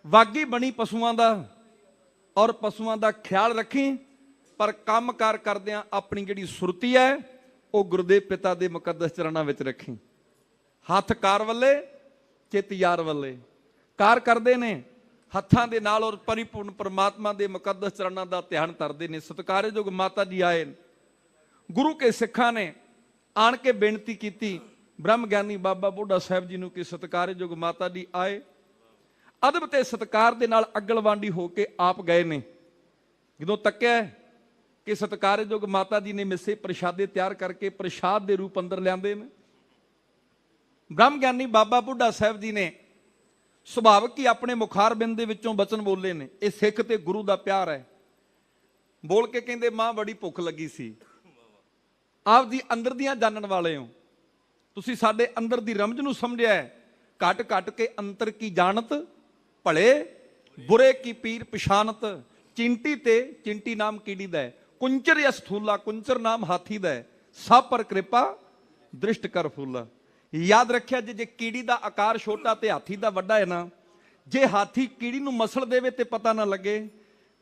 ਵਾਗੀ ਬਣੀ ਪਸ਼ੂਆਂ ਦਾ ਔਰ ਪਸ਼ੂਆਂ ਦਾ ਖਿਆਲ ਰੱਖੀ ਪਰ ਕੰਮਕਾਰ ਕਰਦਿਆਂ ਆਪਣੀ ਜਿਹੜੀ ਸੁਰਤੀ ਹੈ ਉਹ ਗੁਰਦੇਵ ਪਿਤਾ ਦੇ ਮੁਕੱਦਸ ਚਰਨਾਂ ਵਿੱਚ ਰੱਖੀ। ਹੱਥ ਕਾਰ ਵੱਲੇ ਚਿੱਤ ਯਾਰ ਵੱਲੇ। ਕਾਰ ਕਰਦੇ ਨੇ ਹੱਥਾਂ ਦੇ ਨਾਲ ਔਰ ਪਰਿਪੂਰਨ ਪਰਮਾਤਮਾ ਦੇ ਮੁਕੱਦਸ ਚਰਨਾਂ ਦਾ ਧਿਆਨ ਧਰਦੇ ਨੇ। ਸਤਿਕਾਰਯੋਗ ਮਾਤਾ ਜੀ ਆਏ, ਗੁਰੂ ਕੇ ਸਿੱਖਾਂ ਨੇ ਆਣ ਕੇ ਬੇਨਤੀ ਕੀਤੀ ਬ੍ਰਹਮ ਗਿਆਨੀ ਬਾਬਾ ਬੁੱਢਾ ਸਾਹਿਬ ਜੀ ਨੂੰ ਕਿ ਸਤਿਕਾਰਯੋਗ ਮਾਤਾ ਜੀ ਆਏ। ਅਦਬ ਤੇ ਸਤਿਕਾਰ ਦੇ ਨਾਲ ਅਗਲਵਾਂਡੀ ਹੋ ਕੇ ਆਪ ਗਏ ਨੇ। ਜਦੋਂ ਤੱਕਿਆ ਕਿ ਸਤਿਕਾਰਯੋਗ ਮਾਤਾ ਜੀ ਨੇ ਮਿੱਸੇ ਪ੍ਰਸ਼ਾਦੇ ਤਿਆਰ ਕਰਕੇ ਪ੍ਰਸ਼ਾਦ ਦੇ ਰੂਪ ਅੰਦਰ ਲਿਆਂਦੇ ਨੇ। ਬ੍ਰਹਮ ਗਿਆਨੀ ਬਾਬਾ ਬੁੱਢਾ ਸਾਹਿਬ ਜੀ ਨੇ ਸੁਭਾਵਿਕ ਹੀ ਆਪਣੇ ਮੁਖਾਰਬਿੰਦ ਦੇ ਵਿੱਚੋਂ ਬਚਨ ਬੋਲੇ ਨੇ। ਇਹ ਸਿੱਖ ਤੇ ਗੁਰੂ ਦਾ ਪਿਆਰ ਹੈ। ਬੋਲ ਕੇ ਕਹਿੰਦੇ ਮਾਂ ਬੜੀ ਭੁੱਖ ਲੱਗੀ ਸੀ। ਆਪ ਦੀ ਅੰਦਰ ਦੀਆਂ ਜਾਣਨ ਵਾਲੇ ਹੋ ਤੁਸੀਂ, ਸਾਡੇ ਅੰਦਰ ਦੀ ਰਮਜ ਨੂੰ ਸਮਝਿਆ ਹੈ। ਘਟ ਘਟ ਕੇ ਅੰਤਰ ਕੀ ਜਾਣਤ ਭਲੇ ਬੁਰੇ ਕੀ ਪੀਰ ਪਛਾਨਤ। ਚਿੰਟੀ ਤੇ ਚਿੰਟੀ ਨਾਮ ਕੀੜੀ ਦਾ ਹੈ, ਕੁੰਚਰ ਯਸ ਥੂਲਾ ਕੁੰਚਰ ਨਾਮ ਹਾਥੀ ਦਾ ਹੈ। ਸਭ ਪਰ ਕਿਰਪਾ ਦ੍ਰਿਸ਼ਟ ਕਰ ਫੂਲਾ। ਯਾਦ ਰੱਖਿਆ ਜੇ ਕੀੜੀ ਦਾ ਆਕਾਰ ਛੋਟਾ ਤੇ ਹਾਥੀ ਦਾ ਵੱਡਾ ਹੈ ਨਾ, ਜੇ ਹਾਥੀ ਕੀੜੀ ਨੂੰ ਮਸਲ ਦੇਵੇ ਤੇ ਪਤਾ ਨਾ ਲੱਗੇ,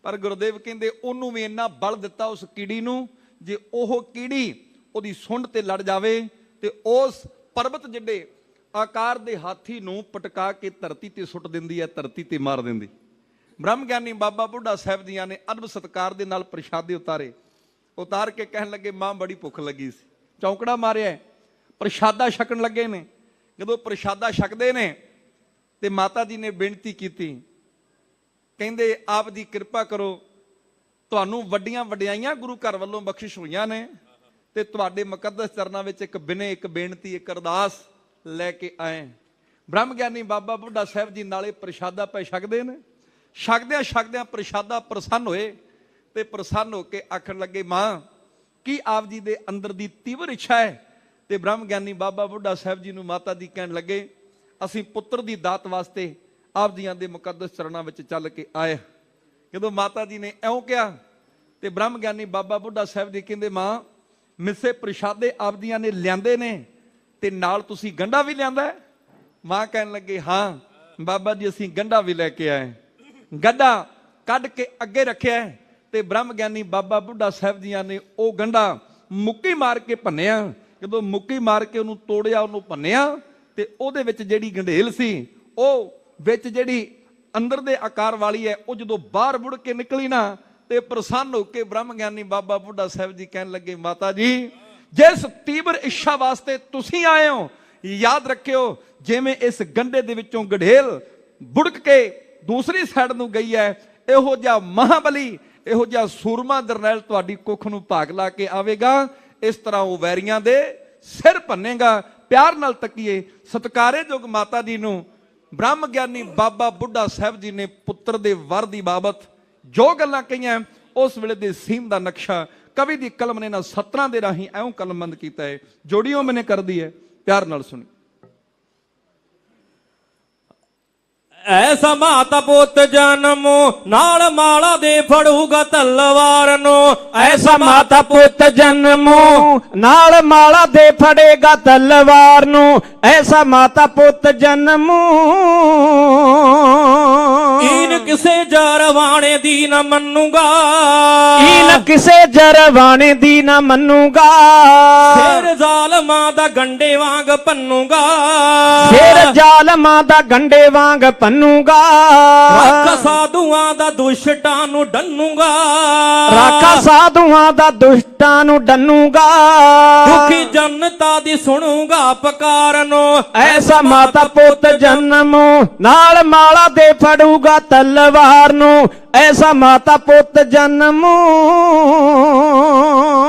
ਪਰ ਗੁਰਦੇਵ ਕਹਿੰਦੇ ਉਹਨੂੰ ਵੀ ਇੰਨਾ ਬਲ ਦਿੱਤਾ ਉਸ ਕੀੜੀ ਨੂੰ, ਜੇ ਉਹ ਕੀੜੀ ਉਹਦੀ ਸੁੰਡ ਤੇ ਲੜ ਜਾਵੇ ਤੇ ਉਸ ਪਰਬਤ ਜਿੱਡੇ ਆਕਾਰ ਦੇ ਹਾਥੀ ਨੂੰ ਪਟਕਾ ਕੇ ਧਰਤੀ ਤੇ ਸੁੱਟ ਦਿੰਦੀ ਹੈ, ਧਰਤੀ ਤੇ ਮਾਰ ਦਿੰਦੀ। ਬ੍ਰਹਮ ਗਿਆਨੀ ਬਾਬਾ ਬੁੱਢਾ ਸਾਹਿਬ ਜੀਆਂ ਨੇ ਅਦਬ ਸਤਿਕਾਰ ਦੇ ਨਾਲ ਪ੍ਰਸ਼ਾਦੇ ਉਤਾਰ ਕੇ ਕਹਿਣ ਲੱਗੇ ਮਾਂ ਬੜੀ ਭੁੱਖ ਲੱਗੀ ਸੀ। ਚੌਂਕੜਾ ਮਾਰਿਆ, ਪ੍ਰਸ਼ਾਦਾ ਛਕਣ ਲੱਗੇ ਨੇ। ਜਦੋਂ ਪ੍ਰਸ਼ਾਦਾ ਛਕਦੇ ਨੇ ਤੇ ਮਾਤਾ ਜੀ ਨੇ ਬੇਨਤੀ ਕੀਤੀ, ਕਹਿੰਦੇ ਆਪ ਦੀ ਕਿਰਪਾ ਕਰੋ, ਤੁਹਾਨੂੰ ਵੱਡੀਆਂ ਵਡਿਆਈਆਂ ਗੁਰੂ ਘਰ ਵੱਲੋਂ ਬਖਸ਼ਿਸ਼ ਹੋਈਆਂ ਨੇ ਤੇ ਤੁਹਾਡੇ ਮੁਕੱਦਸ ਚਰਨਾਂ ਵਿੱਚ ਇੱਕ ਬਿਨੇ ਇੱਕ ਬੇਨਤੀ ਇੱਕ ਅਰਦਾਸ ਲੈ ਕੇ ਆਏ। ਬ੍ਰਹਮ ਗਿਆਨੀ ਬਾਬਾ ਬੁੱਢਾ ਸਾਹਿਬ ਜੀ ਨਾਲੇ ਪ੍ਰਸ਼ਾਦਾ ਪੈ ਛਕਦੇ ਨੇ। ਛਕਦਿਆਂ ਪ੍ਰਸ਼ਾਦਾ ਪ੍ਰਸੰਨ ਹੋਏ ਤੇ ਪ੍ਰਸੰਨ ਹੋ ਕੇ ਆਖਣ ਲੱਗੇ ਮਾਂ ਕੀ ਆਪ ਜੀ ਦੇ ਅੰਦਰ ਦੀ ਤੀਵਰ ਇੱਛਾ ਹੈ? ਤੇ ਬ੍ਰਹਮ ਗਿਆਨੀ ਬਾਬਾ ਬੁੱਢਾ ਸਾਹਿਬ ਜੀ ਨੂੰ ਮਾਤਾ ਜੀ ਕਹਿਣ ਲੱਗੇ ਅਸੀਂ ਪੁੱਤਰ ਦੀ ਦਾਤ ਵਾਸਤੇ ਆਪ ਜੀਆਂ ਦੇ ਮੁਕੱਦਸ ਚਰਨਾਂ ਵਿੱਚ ਚੱਲ ਕੇ ਆਏ। ਜਦੋਂ ਮਾਤਾ ਜੀ ਨੇ ਇਉਂ ਕਿਹਾ ਤੇ ਬ੍ਰਹਮ ਗਿਆਨੀ ਬਾਬਾ ਬੁੱਢਾ ਸਾਹਿਬ ਜੀ ਕਹਿੰਦੇ ਮਾਂ ਮਿੱਸੇ ਪ੍ਰਸ਼ਾਦੇ ਆਪ ਜੀਆਂ ਨੇ ਲਿਆਂਦੇ ਨੇ ਤੇ ਨਾਲ ਤੁਸੀਂ ਗੰਢਾ ਵੀ ਲਿਆਂਦਾ? ਮਾਂ ਕਹਿਣ ਲੱਗੇ ਹਾਂ ਬਾਬਾ ਜੀ ਅਸੀਂ ਗੰਢਾ ਵੀ ਲੈ ਕੇ ਆਏ। ਗੰਢਾ ਕੱਢ ਕੇ ਅੱਗੇ ਰੱਖਿਆ ਤੇ ਬ੍ਰਹਮ ਗਿਆਨੀ ਬਾਬਾ ਬੁੱਢਾ ਸਾਹਿਬ ਜੀਆਂ ਨੇ ਉਹ ਗੰਢਾ ਮੁੱਕੀ ਮਾਰ ਕੇ ਭੰਨਿਆ। ਜਦੋਂ ਮੁੱਕੀ ਮਾਰ ਕੇ ਉਹਨੂੰ ਤੋੜਿਆ, ਉਹਨੂੰ ਭੰਨਿਆ ਤੇ ਉਹਦੇ ਵਿੱਚ ਜਿਹੜੀ ਗੰਢੇਲ ਸੀ ਉਹ ਵਿੱਚ ਜਿਹੜੀ ਅੰਦਰ ਦੇ ਆਕਾਰ ਵਾਲੀ ਹੈ ਉਹ ਜਦੋਂ ਬਾਹਰ ਮੁੜ ਕੇ ਨਿਕਲੀ ਨਾ ਤੇ ਪ੍ਰਸੰਨ ਹੋ ਕੇ ਬ੍ਰਹਮ ਗਿਆਨੀ ਬਾਬਾ ਬੁੱਢਾ ਸਾਹਿਬ ਜੀ ਕਹਿਣ ਲੱਗੇ ਮਾਤਾ ਜੀ ਜਿਸ ਤੀਬਰ ਇੱਛਾ ਵਾਸਤੇ ਤੁਸੀਂ ਆਏ ਹੋ, ਯਾਦ ਰੱਖਿਓ ਜਿਵੇਂ ਇਸ ਗੰਢੇ ਦੇ ਵਿੱਚੋਂ ਗੰਢੇਲ ਬੁੜਕ ਕੇ ਦੂਸਰੀ ਸਾਈਡ ਨੂੰ ਗਈ ਹੈ, ਇਹੋ ਜਿਹਾ ਮਹਾਬਲੀ ਇਹੋ ਜਿਹਾ ਸੂਰਮਾ ਜਰਨੈਲ ਤੁਹਾਡੀ ਕੁੱਖ ਨੂੰ ਭਾਗ ਲਾ ਕੇ ਆਵੇਗਾ। ਇਸ ਤਰ੍ਹਾਂ ਉਹ ਵੈਰੀਆਂ ਦੇ ਸਿਰ ਭੰਨੇਗਾ। ਪਿਆਰ ਨਾਲ ਤੱਕੀਏ ਸਤਿਕਾਰਯੋਗ ਮਾਤਾ ਜੀ ਨੂੰ ਬ੍ਰਹਮ ਗਿਆਨੀ ਬਾਬਾ ਬੁੱਢਾ ਸਾਹਿਬ ਜੀ ਨੇ ਪੁੱਤਰ ਦੇ ਵਰ ਦੀ ਬਾਬਤ ਜੋ ਗੱਲਾਂ ਕਹੀਆਂ ਉਸ ਵੇਲੇ ਦੇ ਸੀਨ ਦਾ ਨਕਸ਼ਾ ਕਵੀ ਦੀ ਕਲਮ ਨੇ ਨਾ ਸਤਰਾਂ ਦੇ ਰਾਹੀਂ ਐਉਂ ਕਲਮਬੰਦ ਕੀਤਾ ਹੈ। ਜੋੜੀਓ ਮੈਨੇ ਕਰਦੀ ਹੈ, ਪਿਆਰ ਨਾਲ ਸੁਣੀ। ਐਸਾ ਮਾਤਾ ਪੁੱਤ ਜਨਮ ਨਾਲ ਮਾਲਾ ਦੇ ਫੜੂਗਾ ਤਲਵਾਰ ਨੂੰ ਐਸਾ ਮਾਤਾ ਪੁੱਤ ਜਨਮੋ ਨਾਲ ਮਾਲਾ ਦੇ ਫੜੇਗਾ ਤਲਵਾਰ ਨੂੰ ਐਸਾ ਮਾਤਾ ਪੁੱਤ ਜਨਮੋ ਈਨ ਕਿਸੇ ਜਰਵਾਣੇ ਦੀ ਨਾ ਮੰਨੂਗਾ ਈਨ ਕਿਸੇ ਜਰਵਾਣੇ ਦੀ ਨਾ ਮੰਨੂਗਾ ਸਿਰ ਜ਼ਾਲਮਾਂ ਦਾ ਗੰਡੇ ਵਾਂਗ ਭੰਨੂਗਾ ਸਿਰ ਜ਼ਾਲਮਾਂ ਦਾ ਗੰਡੇ ਵਾਂਗ ਭੰਨੂਗਾ ਰੱਖ ਸਾਧੂਆਂ ਦਾ ਦੁਸ਼ਟਾਂ ਨੂੰ ਡੰਨੂਗਾ ਰੱਖ ਸਾਧੂਆਂ ਦਾ ਦੁਸ਼ਟਾਂ ਨੂੰ ਡੰਨੂਗਾ ਦੁਖੀ ਜਨਤਾ ਦੀ ਸੁਣੂਗਾ ਪੁਕਾਰ ਨੂੰ ਐਸਾ ਮਾਤਾ ਪੁੱਤ ਜਨਮ ਨਾਲ ਮਾਲਾ ਦੇ ਫੜੂਗਾ ਤਲਵਾਰ ਨੂੰ ਐਸਾ ਮਾਤਾ ਪੁੱਤ ਜਨਮ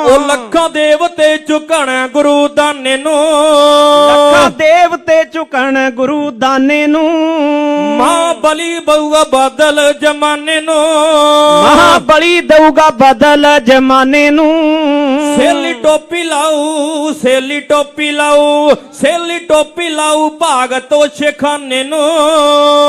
ਉਹ ਲੱਖਾਂ ਦੇਵਤੇ ਝੁਕਣ ਗੁਰੂ ਦਾਨੇ ਨੂੰ ਲੱਖਾਂ ਦੇਵਤੇ ਝੁਕਣ ਗੁਰੂ ਦਾਨੇ ਨੂੰ ਮਾਂ ਬਲੀ ਬਊਗਾ ਬਦਲ ਜਮਾਨੇ ਨੂੰ ਮਹਾ ਬਲੀ ਦਊਗਾ ਬਦਲ ਜਮਾਨੇ ਨੂੰ ਸੇਲੀ ਟੋਪੀ ਲਾਊ ਸੇਲੀ ਟੋਪੀ ਲਾਊ ਸੇਲੀ ਟੋਪੀ ਲਾਊ ਭਾਗਤੋ ਸ਼ੇਖਾਨੇ ਨੂੰ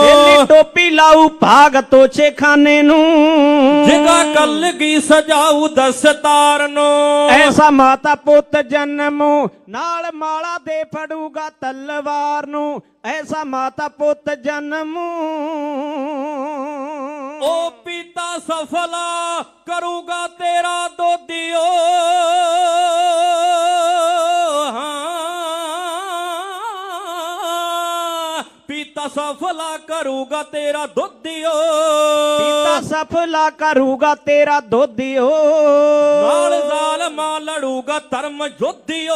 ਸੇਲੀ ਟੋਪੀ ਲਾਊ ਭਾਗਤੋ ਸ਼ੇਖਾਨੇ ਨੂੰ ਜਿਗਾ ਕਲਗੀ ਸਜਾਊ ਦਸਤਾਰ ਨੂੰ ਐਸਾ ਮਾਤਾ ਪੁੱਤ ਜਨਮ ਨਾਲ ਮਾਲਾ ਦੇ ਫੜੂਗਾ ਤਲਵਾਰ ਨੂੰ ਐਸਾ ਮਾਤਾ ਪੁੱਤ ਜਨਮ ਉਹ ਪਿਤਾ ਸਫਲਾ ਕਰੂਗਾ ਤੇਰਾ ਦੋਧੀਓ ਪਿਤਾ ਸਫਲਾ ਕਰੂਗਾ ਤੇਰਾ ਦੋਧੀਓ ਪਿਤਾ ਸਫਲਾ ਕਰੂਗਾ ਤੇਰਾ ਦੋਧੀਓ ਨਾਲ ਜ਼ਾਲਮਾਂ ਲੜੂਗਾ ਧਰਮ ਜੋਧੀਓ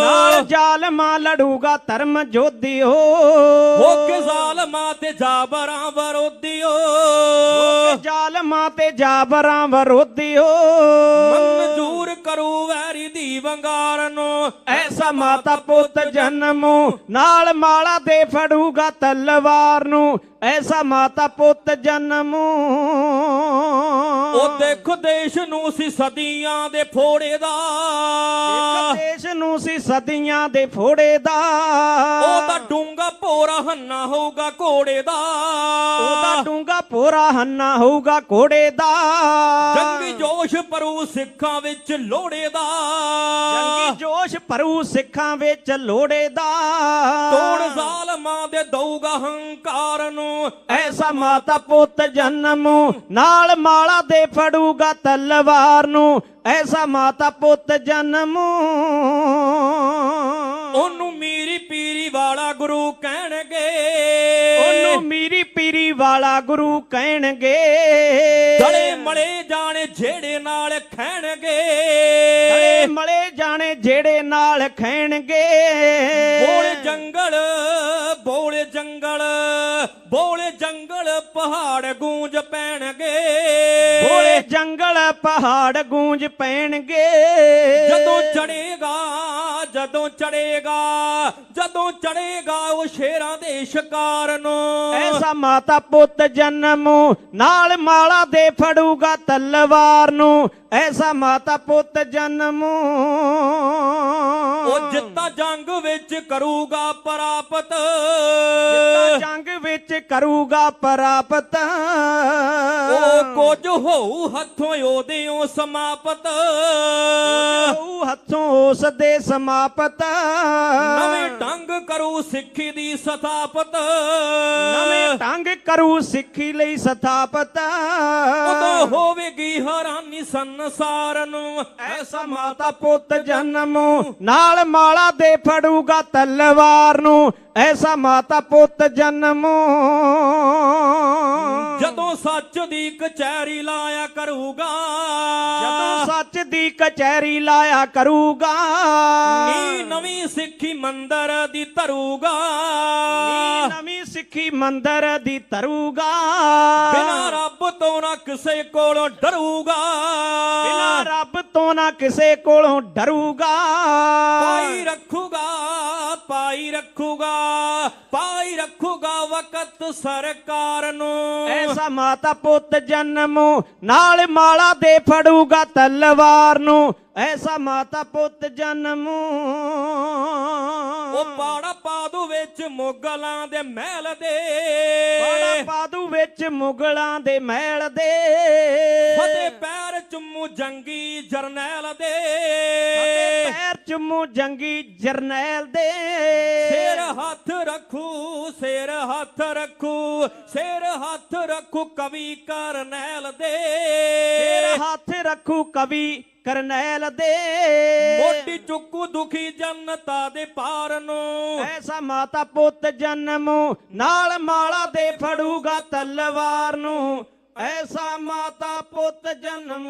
ਨਾਲ ਜ਼ਾਲਮਾਂ ਲੜੂਗਾ ਧਰਮ ਜੋਧੀਓ ਹੋ ਕੇ ਜ਼ਾਲਮਾਂ ਤੇ ਜਾਬਰਾਂ ਵਿਰੋਧੀਓ ਹੋ ਕੇ ਜ਼ਾਲਮਾਂ ਤੇ ਜਾਬਰਾਂ ਵਿਰੋਧੀਓ ਮਨਜ਼ੂਰ ਕਰੂ ਵੈਰੀ ਦੀ ਵੰਗਾਰ ਨੂੰ ਐਸਾ ਮਾਤਾ ਪੁੱਤ ਜਨਮ ਨਾਲ ਮਾਲਾ ਦੇ ਫੜੂਗਾ ਤਲਵਾਰ ਨੂੰ ਐਸਾ ਮਾਤਾ ਪੁੱਤ ਜਨਮ ਉਹ ਦੇਖੋ ਦੇਸ਼ ਨੂੰ ਸੀ ਸਦੀਆਂ ਦੇ ਫੋੜੇ ਦਾ ਦੇਸ਼ ਨੂੰ ਸੀ ਸਦੀਆਂ ਦੇ ਫੋੜੇ ਦਾ ਉਹਦਾ ਡੂੰਗਾ ਭੋਰਾ ਹੰਨਾ ਹੋਊਗਾ ਘੋੜੇ ਦਾ ਉਹਦਾ ਡੂੰਗਾ ਭੋਰਾ ਹੰਨਾ ਹੋਊਗਾ ਘੋੜੇ ਦਾ ਜੰਗੀ ਜੋਸ਼ ਭਰੂ ਸਿੱਖਾਂ ਵਿੱਚ ਲੋੜੇ ਦਾ ਜੰਗੀ ਜੋਸ਼ ਭਰੂ ਸਿੱਖਾਂ ਵਿੱਚ ਲੋੜੇ ਦਾ ਤੋੜ ਜ਼ਾਲਮਾਂ ਦੇ ਦਊਗਾ ਹੰਕਾਰ ਨੂੰ ਐਸਾ ਮਾਤਾ ਪੁੱਤ ਜਨਮ ਨਾਲ ਮਾਲਾ ਦੇ ਫੜੂਗਾ ਤਲਵਾਰ ਨੂੰ ਐਸਾ ਮਾਤਾ ਪੁੱਤ ਜਨਮ ਉਹਨੂੰ ਮੀਰੀ ਪੀਰੀ ਵਾਲਾ ਗੁਰੂ ਕਹਿਣਗੇ ਉਹਨੂੰ ਮੀਰੀ ਪੀਰੀ ਵਾਲਾ ਗੁਰੂ ਕਹਿਣਗੇ ਗਲੇ ਮਲੇ ਜਾਣੇ ਜਿਹੜੇ ਨਾਲ ਖੈਣਗੇ ਗਲੇ ਮਲੇ ਜਾਣੇ ਜਿਹੜੇ ਨਾਲ ਖੈਣਗੇ ਬੋਲੇ ਜੰਗਲ ਬੋਲੇ ਜੰਗਲ ਬੋਲੇ ਜੰਗਲ ਪਹਾੜ ਗੂੰਜ ਪੈਣਗੇ ਬੋਲੇ ਜੰਗਲ ਪਹਾੜ ਗੂੰਜ ਪੈਣਗੇ ਜਦੋਂ ਚੜੇਗਾ ਜਦੋਂ ਚੜੇਗਾ ਜਦੋਂ ਚੜੇਗਾ ਉਹ ਸ਼ੇਰਾਂ ਦੇ ਸ਼ਿਕਾਰ ਨੂੰ ਐਸਾ ਮਾਤਾ ਪੁੱਤ ਜਨਮ ਨਾਲ ਮਾਲਾ ਦੇ ਫੜੂਗਾ ਤਲਵਾਰ ਨੂੰ ਐਸਾ ਮਾਤਾ ਪੁੱਤ ਜਨਮ ਉਹ ਜਿੱਤਾ ਜੰਗ ਵਿੱਚ ਕਰੂਗਾ ਪ੍ਰਾਪਤ ਜਿੱਤਾ ਜੰਗ ਵਿੱਚ ਕਰੂਗਾ ਪ੍ਰਾਪਤ ਉਹ ਕੁਝ ਹੋਊ ਹੱਥੋਂ ਉਹਦਿਓ ਸਮਾਪਤ ਹੋਊ ਹੱਥੋਂ ਉਸ ਦੇ ਸਮਾਪਤ ਨਵੇਂ ਢੰਗ ਕਰੂ ਸਿੱਖੀ ਦੀ ਸਥਾਪਤ ਨਵੇਂ ਢੰਗ ਕਰੂ ਸਿੱਖੀ ਲਈ ਸਥਾਪਤ ਉਦੋਂ ਹੋਵੇਗੀ ਹੈਰਾਨੀ ਸੰਸਾਰ ਨੂੰ ਐਸਾ ਮਾਤਾ ਪੁੱਤ ਜਨਮ ਨਾਲ ਮਾਲਾ ਦੇ ਫੜੂਗਾ ਤਲਵਾਰ ਨੂੰ ਐਸਾ ਮਾਤਾ ਪੁੱਤ ਜਨਮ ਜਦੋਂ ਸੱਚ ਦੀ ਕਚਹਿਰੀ ਲਾਇਆ ਕਰੂਗਾ ਜਦੋਂ ਸੱਚ ਦੀ ਕਚਹਿਰੀ ਲਾਇਆ ਕਰੂਗਾ ਨੀ ਨਵੀਂ ਸਿੱਖੀ ਮੰਦਰ ਦੀ ਧਰੂਗਾ ਨੀ ਨਵੀਂ ਸਿੱਖੀ ਮੰਦਰ ਦੀ ਧਰੂਗਾ ਬਿਨਾਂ ਰੱਬ ਤੋਂ ਨਾ ਕਿਸੇ ਕੋਲੋਂ ਡਰੂਗਾ ਬਿਨਾਂ ਰੱਬ ਤੋਂ ਨਾ ਕਿਸੇ ਕੋਲੋਂ ਡਰੂਗਾ ਪਾਈ ਰੱਖੂਗਾ ਪਾਈ ਰੱਖੂਗਾ ਵਕਤ ਸਰਕਾਰ ਨੂੰ। ਐਸਾ ਮਾਤਾ ਪੁੱਤ ਜਨਮ ਨਾਲ ਮਾਲਾ ਦੇ ਫੜੂਗਾ ਤਲਵਾਰ ਨੂੰ। ਐਸਾ ਮਾਤਾ ਪੁੱਤ ਜਨਮ ਉਹ ਪਾੜਾ ਪਾਦੂ ਵਿੱਚ ਮੁਗਲਾਂ ਦੇ ਮਹਿਲ ਦੇ, ਪਾੜਾ ਪਾਦੂ ਵਿੱਚ ਮੁਗਲਾਂ ਦੇ ਮਹਿਲ ਦੇ, ਫਤਿਹ ਪੈਰ ਚੁੰਮੂ ਜੰਗੀ ਜਰਨੈਲ ਦੇ, ਫਤਿਹ ਪੈਰ ਚੁੰਮੂ ਜੰਗੀ ਜਰਨੈਲ ਦੇ, ਸਿਰ ਹੱਥ ਰੱਖੂ ਕਵੀ ਕਰਨੈਲ ਦੇ, ਸਿਰ ਹੱਥ ਰੱਖੂ ਕਵੀ ਕਰਨੈਲ ਦੇ, ਮੋਢੀ ਚੁੱਕੂ ਦੁਖੀ ਜਨਤਾ ਦੇ ਪਾਰ ਨੂੰ। ਐਸਾ ਮਾਤਾ ਪੁੱਤ ਜਨਮ ਨਾਲ ਮਾਲਾ ਦੇ ਫੜੂਗਾ ਤਲਵਾਰ ਨੂੰ। ਐਸਾ ਮਾਤਾ ਪੁੱਤ ਜਨਮ।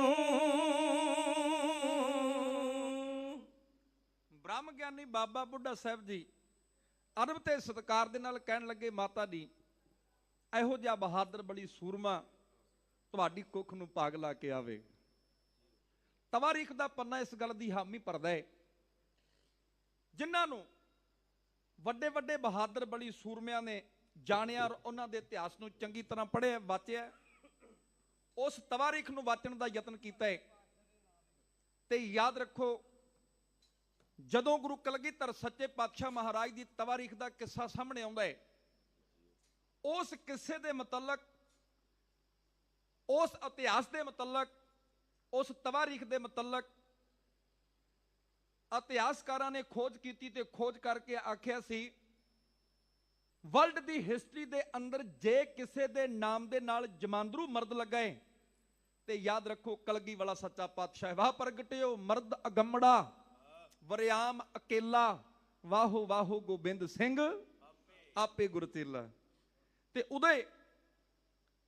ਬ੍ਰਹਮ ਗਿਆਨੀ ਬਾਬਾ ਬੁੱਢਾ ਸਾਹਿਬ ਜੀ ਅਦਬ ਤੇ ਸਤਿਕਾਰ ਦੇ ਨਾਲ ਕਹਿਣ ਲੱਗੇ, ਮਾਤਾ ਜੀ ਇਹੋ ਜਿਹਾ ਬਹਾਦਰ ਬਲੀ ਸੂਰਮਾ ਤੁਹਾਡੀ ਕੁੱਖ ਨੂੰ ਪਾਗ ਲਾ ਕੇ ਆਵੇ। ਤਵਾਰੀਖ ਦਾ ਪੰਨਾ ਇਸ ਗੱਲ ਦੀ ਹਾਮੀ ਭਰਦਾ ਹੈ, ਜਿਨ੍ਹਾਂ ਨੂੰ ਵੱਡੇ ਵੱਡੇ ਬਹਾਦਰ ਬਲੀ ਸੂਰਮਿਆਂ ਨੇ ਜਾਣਿਆ ਔਰ ਉਹਨਾਂ ਦੇ ਇਤਿਹਾਸ ਨੂੰ ਚੰਗੀ ਤਰ੍ਹਾਂ ਪੜ੍ਹਿਆ ਵਾਚਿਆ, ਉਸ ਤਵਾਰੀਖ ਨੂੰ ਵਾਚਣ ਦਾ ਯਤਨ ਕੀਤਾ ਹੈ। ਤੇ ਯਾਦ ਰੱਖੋ, ਜਦੋਂ ਗੁਰੂ ਕਲਗੀਧਰ ਸੱਚੇ ਪਾਤਸ਼ਾਹ ਮਹਾਰਾਜ ਦੀ ਤਵਾਰੀਖ ਦਾ ਕਿੱਸਾ ਸਾਹਮਣੇ ਆਉਂਦਾ ਹੈ, ਉਸ ਕਿੱਸੇ ਦੇ ਮੁਤਲਕ, ਉਸ ਇਤਿਹਾਸ ਦੇ ਮੁਤਲਕ, ਉਸ ਤਵਾਰੀਖ ਦੇ ਮੁਤਲਕ ਇਤਿਹਾਸਕਾਰਾਂ ਨੇ ਖੋਜ ਕੀਤੀ ਤੇ ਖੋਜ ਕਰਕੇ ਆਖਿਆ ਸੀ, ਵਰਲਡ ਦੀ ਹਿਸਟਰੀ ਦੇ ਅੰਦਰ ਜੇ ਕਿਸੇ ਦੇ ਨਾਮ ਦੇ ਨਾਲ ਜਮਾਂਦਰੂ ਮਰਦ ਲੱਗਾ ਹੈ ਤੇ ਯਾਦ ਰੱਖੋ ਕਲਗੀ ਵਾਲਾ ਸੱਚਾ ਪਾਤਸ਼ਾਹ, ਵਾਹ ਪ੍ਰਗਟਿਓ ਮਰਦ ਅਗੰਮੜਾ ਵਰਿਆਮ ਅਕੇਲਾ, ਵਾਹੋ ਵਾਹੋ ਗੋਬਿੰਦ ਸਿੰਘ ਆਪੇ ਗੁਰਤੇਲਾ। ਤੇ ਉਹਦੇ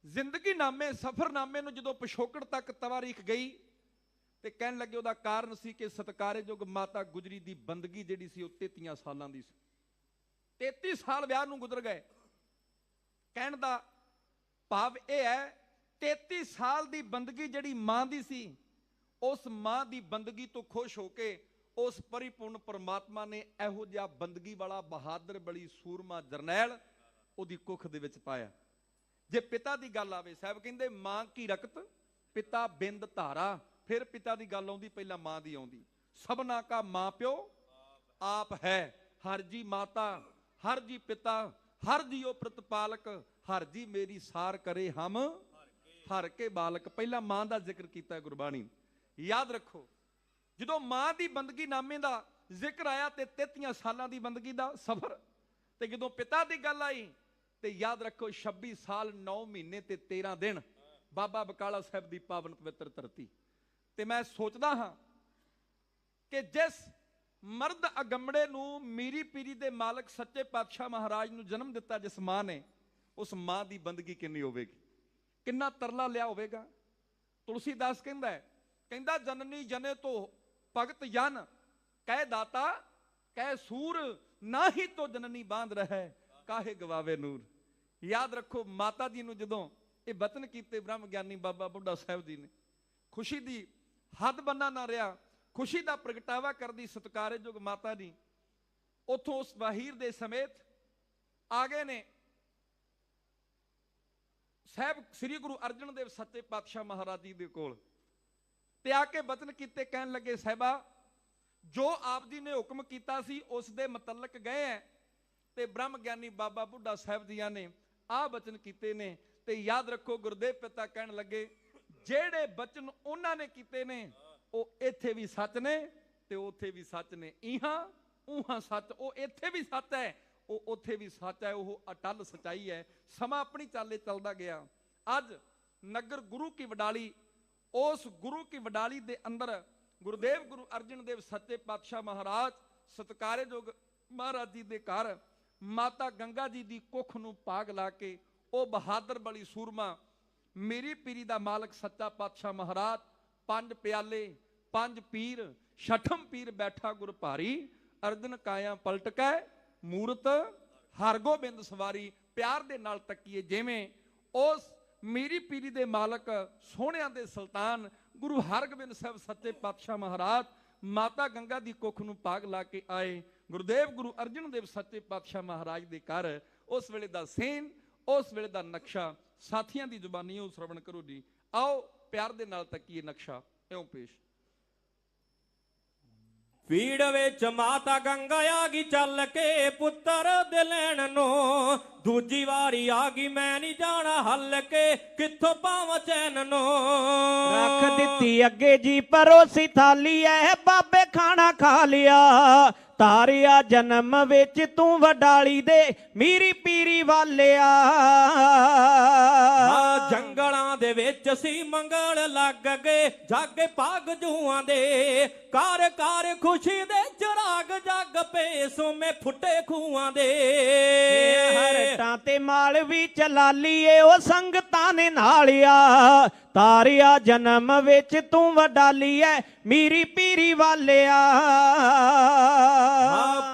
ਜ਼ਿੰਦਗੀ ਨਾਮੇ ਸਫਰਨਾਮੇ ਨੂੰ ਜਦੋਂ ਪਿਛੋਕੜ ਤੱਕ ਤਵਾਰੀਖ ਗਈ ਤੇ ਕਹਿਣ ਲੱਗੇ ਉਹਦਾ ਕਾਰਨ ਸੀ ਕਿ ਸਤਿਕਾਰਯੋਗ ਮਾਤਾ ਗੁਜਰੀ ਦੀ ਬੰਦਗੀ ਜਿਹੜੀ ਸੀ ਉਹ 33 ਸਾਲਾਂ ਦੀ ਸੀ। 33 ਸਾਲ ਵਿਆਹ ਨੂੰ ਗੁਜ਼ਰ ਗਏ। ਕਹਿਣ ਦਾ ਭਾਵ ਇਹ ਹੈ, 33 ਸਾਲ ਦੀ ਬੰਦਗੀ ਜਿਹੜੀ ਮਾਂ ਦੀ ਸੀ, ਉਸ ਮਾਂ ਦੀ ਬੰਦਗੀ ਤੋਂ ਖੁਸ਼ ਹੋ ਕੇ ਉਸ ਪਰਿਪੂਰਨ ਪਰਮਾਤਮਾ ਨੇ ਇਹੋ ਜਿਹਾ ਬੰਦਗੀ ਵਾਲਾ ਬਹਾਦਰ ਬਲੀ ਸੂਰਮਾ ਜਰਨੈਲ ਉਹਦੀ ਕੁੱਖ ਦੇ ਵਿੱਚ ਪਾਇਆ। ਜੇ ਪਿਤਾ ਦੀ ਗੱਲ ਆਵੇ, ਸਾਹਿਬ ਕਹਿੰਦੇ ਮਾਂ ਕੀ ਰਕਤ ਪਿਤਾ ਬਿੰਦ ਧਾਰਾ, ਫਿਰ ਪਿਤਾ ਦੀ ਗੱਲ ਆਉਂਦੀ, ਪਹਿਲਾਂ ਮਾਂ ਦੀ ਆਉਂਦੀ। ਸਭਨਾ ਕਾ ਮਾਂ ਪਿਓ ਆਪ ਹੈ, ਹਰ ਜੀ ਮਾਤਾ ਹਰ ਜੀ ਪਿਤਾ, ਹਰ ਜੀਓ ਪ੍ਰਤਪਾਲਕ, ਹਰ ਜੀ ਮੇਰੀ ਸਾਰ ਕਰੇ ਹਮ ਹਰ ਕੇ ਬਾਲਕ। ਪਹਿਲਾਂ ਮਾਂ ਦਾ ਜ਼ਿਕਰ ਕੀਤਾ ਗੁਰਬਾਣੀ। ਯਾਦ ਰੱਖੋ, ਜਦੋਂ ਮਾਂ ਦੀ ਬੰਦਗੀ ਨਾਮੇ ਦਾ ਜ਼ਿਕਰ ਆਇਆ ਤੇ 33 ਸਾਲਾਂ ਦੀ ਬੰਦਗੀ ਦਾ ਸਫ਼ਰ, ਤੇ ਜਦੋਂ ਪਿਤਾ ਦੀ ਗੱਲ ਆਈ ਤੇ ਯਾਦ ਰੱਖੋ 26 ਸਾਲ 9 ਮਹੀਨੇ ਤੇ 13 ਦਿਨ ਬਾਬਾ ਬਕਾਲਾ ਸਾਹਿਬ ਦੀ ਪਾਵਨ ਪਵਿੱਤਰ ਧਰਤੀ। ਤੇ ਮੈਂ ਸੋਚਦਾ ਹਾਂ ਕਿ ਜਿਸ ਮਰਦ ਅਗੰਮੜੇ ਨੂੰ ਮੀਰੀ ਪੀਰੀ ਦੇ ਮਾਲਕ ਸੱਚੇ ਪਾਤਸ਼ਾਹ ਮਹਾਰਾਜ ਨੂੰ ਜਨਮ ਦਿੱਤਾ ਜਿਸ ਮਾਂ ਨੇ, ਉਸ ਮਾਂ ਦੀ ਬੰਦਗੀ ਕਿੰਨੀ ਹੋਵੇਗੀ, ਕਿੰਨਾ ਤਰਲਾ ਲਿਆ ਹੋਵੇਗਾ। ਤੁਲਸੀਦਾਸ ਕਹਿੰਦਾ ਜਨਨੀ ਜਨੇ ਤੋਂ ਭਗਤ ਜਨ ਕਹਿ ਦਾਤਾ ਕਹਿ ਸੂਰ, ਨਾ ਹੀ ਤੋਂ ਜਨਨੀ ਬਾਂਧ ਰਹਿ ਕਾਹੇ ਗਵਾਵੇ ਨੂਰ। ਯਾਦ ਰੱਖੋ, ਮਾਤਾ ਜੀ ਨੂੰ ਜਦੋਂ ਇਹ ਵਚਨ ਕੀਤੇ ਬ੍ਰਹਮ ਗਿਆਨੀ ਬਾਬਾ ਬੁੱਢਾ ਸਾਹਿਬ ਜੀ ਨੇ, ਖੁਸ਼ੀ ਦੀ ਹੱਦ ਬੰਨਾ ਨਾ ਰਿਹਾ, ਖੁਸ਼ੀ ਦਾ ਪ੍ਰਗਟਾਵਾ ਕਰਦੀ ਸਤਿਕਾਰਯੋਗ ਮਾਤਾ ਜੀ ਉੱਥੋਂ ਉਸ ਵਾਹੀਰ ਦੇ ਸਮੇਤ ਆ ਗਏ ਨੇ ਸਾਹਿਬ ਸ੍ਰੀ ਗੁਰੂ ਅਰਜਨ ਦੇਵ ਸੱਚੇ ਪਾਤਸ਼ਾਹ ਮਹਾਰਾਜ ਜੀ ਦੇ ਕੋਲ, ਤੇ ਆ ਕੇ ਵਚਨ ਕੀਤੇ। ਕਹਿਣ ਲੱਗੇ, ਸਾਹਿਬਾ ਜੋ ਆਪ ਜੀ ਨੇ ਹੁਕਮ ਕੀਤਾ ਸੀ ਉਸ ਦੇ ਮੁਤਲਕ ਗਏ ਹੈ, ਤੇ ਬ੍ਰਹਮ ਗਿਆਨੀ ਬਾਬਾ ਬੁੱਢਾ ਸਾਹਿਬ ਜੀਆਂ ਨੇ ਆਹ ਵਚਨ ਕੀਤੇ ਨੇ। ਤੇ ਯਾਦ ਰੱਖੋ, ਗੁਰਦੇਵ ਪਿਤਾ ਕਹਿਣ ਲੱਗੇ, ਜਿਹੜੇ ਬਚਨ ਉਹਨਾਂ ਨੇ ਕੀਤੇ ਨੇ ਉਹ ਇੱਥੇ ਵੀ ਸੱਚ ਨੇ ਤੇ ਉੱਥੇ ਵੀ ਸੱਚ ਨੇ। ਇਹਾਂ ਉਹਾਂ ਸੱਚ, ਉਹ ਇੱਥੇ ਵੀ ਸੱਚ ਹੈ, ਉਹ ਉੱਥੇ ਵੀ ਸੱਚ ਹੈ, ਉਹ ਅਟਲ ਸਚਾਈ ਹੈ। ਸਮਾਂ ਆਪਣੀ ਚਾਲੇ ਚੱਲਦਾ ਗਿਆ। ਅੱਜ ਨਗਰ ਗੁਰੂ ਕੀ ਵਡਾਲੀ, ਉਸ ਗੁਰੂ ਕੀ ਵਡਾਲੀ ਦੇ ਅੰਦਰ ਗੁਰਦੇਵ ਗੁਰੂ ਅਰਜਨ ਦੇਵ ਸੱਚੇ ਪਾਤਸ਼ਾਹ ਮਹਾਰਾਜ ਸਤਿਕਾਰਯੋਗ ਮਹਾਰਾਜ ਜੀ ਦੇ ਘਰ ਮਾਤਾ ਗੰਗਾ ਜੀ ਦੀ ਕੁੱਖ ਨੂੰ ਪਾਗ ਲਾ ਕੇ ਉਹ ਬਹਾਦਰ ਬਲੀ ਸੂਰਮਾ ਮੇਰੀ ਪੀਰੀ ਦਾ ਮਾਲਕ ਸੱਚਾ ਪਾਤਸ਼ਾਹ ਮਹਾਰਾਜ, 5 ਪਿਆਲੇ 5 ਪੀਰ ਛਠਮ ਪੀਰ ਬੈਠਾ ਗੁਰ ਭਾਰੀ, ਅਰਜਨ ਕਾਇਆ ਪਲਟ ਕੇ ਮੂਰਤ ਹਰਗੋਬਿੰਦ ਸਵਾਰੀ। ਪਿਆਰ ਦੇ ਨਾਲ ਤੱਕੀਏ, ਜਿਵੇਂ ਉਸ ਮੇਰੀ ਪੀਰੀ ਦੇ ਮਾਲਕ ਸੋਹਣਿਆਂ ਦੇ ਸੁਲਤਾਨ ਗੁਰੂ ਹਰਗੋਬਿੰਦ ਸਾਹਿਬ ਸੱਚੇ ਪਾਤਸ਼ਾਹ ਮਹਾਰਾਜ ਮਾਤਾ ਗੰਗਾ ਦੀ ਕੁੱਖ ਨੂੰ ਪਾਗ ਲਾ ਕੇ ਆਏ। ਗੁਰਦੇਵ ਗੁਰੂ ਅਰਜਨ ਦੇਵ ਸੱਚੇ ਪਾਤਸ਼ਾਹ ਮਹਾਰਾਜ ਦੇ ਘਰ ਉਸ ਵੇਲੇ ਦਾ ਸੀਨ, ਉਸ ਵੇਲੇ ਦਾ ਨਕਸ਼ਾ ਸਾਥੀਆਂ ਦੀ ਜ਼ੁਬਾਨੀ ਉਹ ਸ਼ਰਵਣ ਕਰੋ ਜੀ। ਆਓ ਪਿਆਰ ਦੇ ਨਾਲ ਤੱਕੀਏ ਨਕਸ਼ਾ ਇਉਂ ਪੇਸ਼। ਪੀੜ ਵਿੱਚ ਮਾਤਾ ਗੰਗਾ ਆ ਗਈ ਚੱਲ ਕੇ ਪੁੱਤਰ ਦੇ ਲੈਣ ਨੂੰ, ਦੂਜੀ ਵਾਰੀ ਆ ਗਈ ਮੈਂ ਨਹੀਂ ਜਾਣਾ ਹੱਲ ਕੇ ਕਿੱਥੋਂ ਪਾਵਾਂ ਚੈਨ ਨੂੰ। ਰੱਖ ਦਿੱਤੀ ਅੱਗੇ ਜੀ ਪਰੋਸੀ ਥਾਲੀ ਐ ਬਾਬੇ ਖਾਣਾ ਖਾ ਲਿਆ, ਤਾਰਿਆ ਜਨਮ ਵਿੱਚ ਤੂੰ ਵਡਾਲੀ ਦੇ ਮੀਰੀ ਪੀਰੀ ਵਾਲਿਆ। ਜੰਗਲਾਂ ਦੇ ਵਿੱਚ ਸੀ ਮੰਗਲ ਲੱਗ ਗਏ ਜਾਗੇ ਭਾਗ ਜੂਆਂ ਦੇ, ਕਾਰ ਕਾਰ ਖੁਸ਼ੀ ਦੇ ਚਿਰਾਗ ਜਗ ਪੇ ਸੋਮੇ ਫੁੱਟੇ ਖੂਆਂ ਦੇ। ਹਰਟਾਂ ਤੇ ਮਾਲ ਵੀ ਚਲਾ ਲੀਏ ਉਹ ਸੰਗਤਾਂ ਨੇ ਨਾਲਿਆ, ਤਾਰਿਆ ਜਨਮ ਵਿੱਚ ਤੂੰ ਵਡਾਲੀ ਐ ਮੀਰੀ ਪੀਰੀ ਵਾਲਿਆ।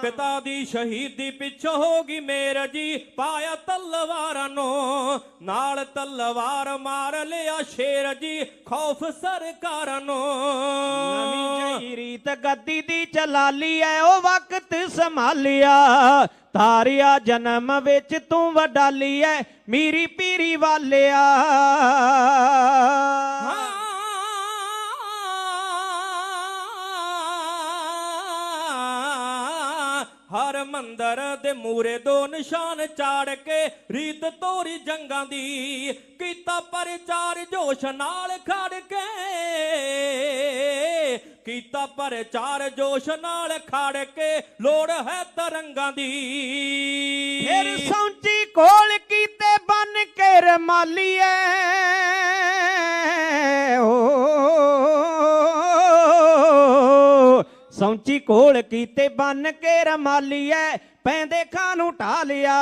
ਪਿਤਾ ਦੀ ਸ਼ਹੀਦੀ ਪਿੱਛੋਂ ਹੋ ਗਈ ਮੇਰ ਜੀ, ਪਾਇਆ ਤਲਵਾਰਾਂ ਨੂੰ ਨਾਲ ਤਲਵਾਰ ਮਾਰ ਲਿਆ ਸ਼ੇਰ ਜੀ ਖੌਫ ਸਰਕਾਰਾਂ ਨੂੰ। ਨਵੀਂ ਜਈ ਰੀਤ ਗੱਦੀ ਦੀ ਚਲਾ ਲਈ ਐ ਉਹ ਵਕਤ ਸੰਭਾਲਿਆ, ਤਾਰਿਆ ਜਨਮ ਵਿੱਚ ਤੂੰ ਵਡਾਲੀ ਐ ਮੀਰੀ ਪੀਰੀ ਵਾਲਿਆ। ਹਰ ਮੰਦਰ ਦੇ ਮੂਰੇ ਦੋ ਨਿਸ਼ਾਨ ਚਾੜ ਕੇ ਰੀਤ ਤੋਰੀ ਜੰਗਾਂ ਦੀ, ਕੀਤਾ ਪ੍ਰਚਾਰ ਜੋਸ਼ ਨਾਲ ਖੜ ਕੇ, ਕੀਤਾ ਪ੍ਰਚਾਰ ਜੋਸ਼ ਨਾਲ ਖੜ ਕੇ ਲੋੜ ਹੈ ਤਰੰਗਾਂ ਦੀ। ਫਿਰ ਸੌਂਚੀ ਕੋਲ ਕੀਤੇ ਬਨ ਕੇ ਰਮਾਲੀਏ, ਸੌਂਚੀ ਕੋਲ ਕੀਤੇ ਬਨ ਕੇ ਰਮਾਲੀਏ ਪੈਂਦੇ ਖਾਂ ਨੂੰ ਢਾ ਲਿਆ,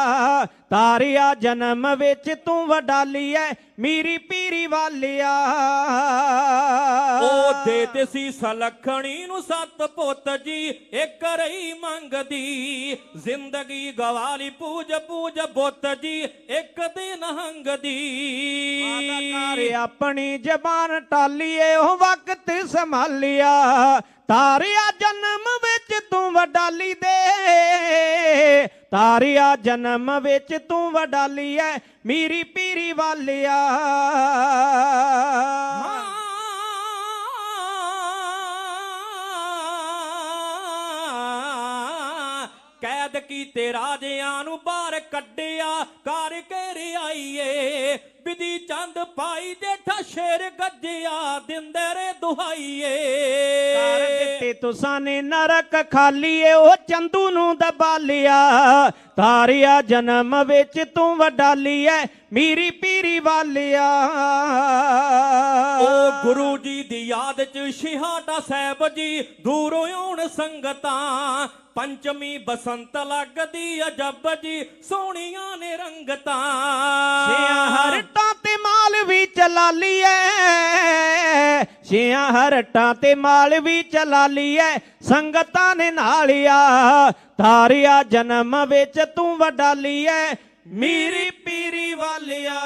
ਤਾਰਿਆ ਜਨਮ ਵਿੱਚ ਤੂੰ ਵਡਾਲੀ ਐ ਮੀਰੀ ਪੀਰੀ ਵਾਲਿਆ। ਉਹ ਦੇਤੇ ਸੀ ਸਲਖਣੀ ਨੂੰ 7 ਪੁੱਤ ਜੀ ਇੱਕ ਰਹੀ ਮੰਗਦੀ, ਜ਼ਿੰਦਗੀ ਗਵਾਲੀ ਪੂਜ ਪੂਜ ਬੁੱਤ ਜੀ ਇੱਕ ਦਿਨ ਹੰਗਦੀ। ਆਪਣੀ ਜ਼ਬਾਨ ਟਾਲੀਏ ਉਹ ਵਕਤ ਸੰਭਾਲਿਆ, ਤਾਰਿਆ ਜਨਮ ਵਿੱਚ ਤੂੰ ਵਡਾਲੀ ਦੇ, ਤਾਰਿਆ ਜਨਮ ਵਿੱਚ ਤੂੰ ਵਡਾਲੀ ਐ ਮੀਰੀ ਪੀਰੀ ਵਾਲਿਆ। ਕੈਦ ਕੀਤੇ ਰਾਜਿਆਂ ਨੂੰ ਬਾਹਰ ਕੱਢਿਆ ਕਰ ਕੇ ਰਿਆਈਏ, ਵਿਧੀ ਚੰਦ ਪਾਈ ਜੇਠਾ ਸ਼ੇਰ ਗੱਜਿਆ ਦਿੰਦੇ ਰੇ ਦੁਹਾਈਏ। ਕਰ ਦਿੱਤੇ ਤੁਸਾਂ ਨੇ ਨਰਕ ਖਾਲੀਏ ਉਹ ਚੰਦੂ ਨੂੰ ਦਬਾ ਲਿਆ, ਤਾਰਿਆ ਜਨਮ ਵਿੱਚ ਤੂੰ ਵਡਾਲੀ ਐ ਮੀਰੀ ਪੀਰੀ ਵਾਲਿਆ। ਉਹ ਗੁਰੂ ਜੀ ਦੀ ਯਾਦ ਚ ਸ਼ਿਹਾਟਾ ਸਾਹਿਬ ਜੀ ਦੂਰੋਂ ਆਉਣ ਸੰਗਤਾਂ, ਪੰਚਮੀ ਬਸੰਤ ਲੱਗਦੀ ਅਜਬ ਜੀ ਸੋਹਣੀਆਂ ਨੇ ਰੰਗਤਾਂ। ਹਰਟਾਂ ਤੇ ਮਾਲ ਵੀ ਚਲਾ ਲੀਏ, ਛਿਆਂ ਹਰਟਾਂ ਤੇ ਮਾਲ ਵੀ ਚਲਾ ਲੀਏ ਸੰਗਤਾਂ ਨੇ ਨਾਲਿਆ, ਤਾਰਿਆ ਜਨਮ ਵਿੱਚ ਤੂੰ ਵਡਾਲੀ ਐ ਮੀਰੀ ਪੀਰੀ ਵਾਲਿਆ।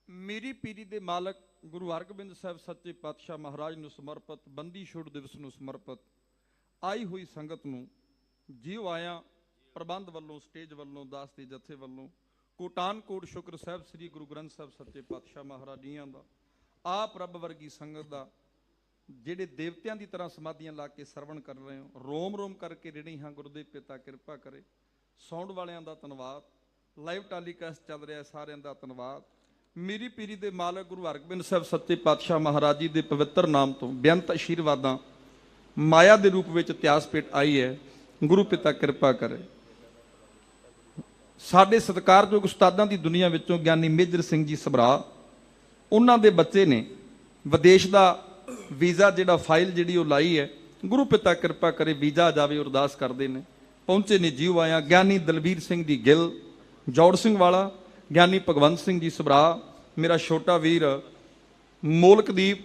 ਮੇਰੀ ਪੀਰੀ ਦੇ ਮਾਲਕ ਗੁਰੂ ਹਰਗੋਬਿੰਦ ਸਾਹਿਬ ਸੱਚੇ ਪਾਤਸ਼ਾਹ ਮਹਾਰਾਜ ਨੂੰ ਸਮਰਪਿਤ ਬੰਦੀ ਛੋੜ ਦਿਵਸ ਨੂੰ ਸਮਰਪਿਤ ਆਈ ਹੋਈ ਸੰਗਤ ਨੂੰ ਜਿਉ ਆਇਆ ਪ੍ਰਬੰਧ ਵੱਲੋਂ, ਸਟੇਜ ਵੱਲੋਂ, ਦਾਸ ਦੇ ਜਥੇ ਵੱਲੋਂ ਕੋਟਾਨ ਕੋਟ ਸ਼ੁਕਰ ਸਾਹਿਬ ਸ੍ਰੀ ਗੁਰੂ ਗ੍ਰੰਥ ਸਾਹਿਬ ਸੱਚੇ ਪਾਤਸ਼ਾਹ ਮਹਾਰਾਜ ਜੀਆਂ ਦਾ, ਆਪ ਰੱਬ ਵਰਗੀ ਸੰਗਤ ਦਾ, ਜਿਹੜੇ ਦੇਵਤਿਆਂ ਦੀ ਤਰ੍ਹਾਂ ਸਮਾਧੀਆਂ ਲਾ ਕੇ ਸਰਵਣ ਕਰ ਰਹੇ ਹੋ, ਰੋਮ ਰੋਮ ਕਰਕੇ ਰੇੜੀ ਹਾਂ ਗੁਰਦੇਵ ਪਿਤਾ ਕਿਰਪਾ ਕਰੇ। ਸਾਊਂਡ ਵਾਲਿਆਂ ਦਾ ਧੰਨਵਾਦ, ਲਾਈਵ ਟੈਲੀਕਾਸਟ ਚੱਲ ਰਿਹਾ ਸਾਰਿਆਂ ਦਾ ਧੰਨਵਾਦ। ਮੇਰੀ ਪੀਰੀ ਦੇ ਮਾਲਕ ਗੁਰੂ ਹਰਗੋਬਿੰਦ ਸਾਹਿਬ ਸੱਚੇ ਪਾਤਸ਼ਾਹ ਮਹਾਰਾਜ ਜੀ ਦੇ ਪਵਿੱਤਰ ਨਾਮ ਤੋਂ ਬੇਅੰਤ ਅਸ਼ੀਰਵਾਦਾਂ ਮਾਇਆ ਦੇ ਰੂਪ ਵਿੱਚ ਇਤਿਹਾਸ ਭੇਟ ਆਈ ਹੈ। ਗੁਰੂ ਪਿਤਾ ਕਿਰਪਾ ਕਰੇ। ਸਾਡੇ ਸਤਿਕਾਰਯੋਗ ਉਸਤਾਦਾਂ ਦੀ ਦੁਨੀਆ ਵਿੱਚੋਂ ਗਿਆਨੀ ਮੇਜਰ ਸਿੰਘ ਜੀ ਸਭਰਾ, ਉਹਨਾਂ ਦੇ ਬੱਚੇ ਨੇ ਵਿਦੇਸ਼ ਦਾ ਵੀਜ਼ਾ ਜਿਹੜਾ ਫਾਈਲ ਜਿਹੜੀ ਉਹ ਲਾਈ ਹੈ, ਗੁਰੂ ਪਿਤਾ ਕਿਰਪਾ ਕਰੇ ਵੀਜ਼ਾ ਜਾਵੇ, ਅਰਦਾਸ ਕਰਦੇ ਨੇ। ਪਹੁੰਚੇ ਨੇ ਜੀਉ ਆਇਆ ਗਿਆਨੀ ਦਲਬੀਰ ਸਿੰਘ ਜੀ ਗਿੱਲ ਜੌੜ ਸਿੰਘ ਵਾਲਾ, ਗਿਆਨੀ ਭਗਵੰਤ ਸਿੰਘ ਜੀ ਸਭਰਾ, ਮੇਰਾ ਛੋਟਾ ਵੀਰ ਮੋਲਕਦੀਪ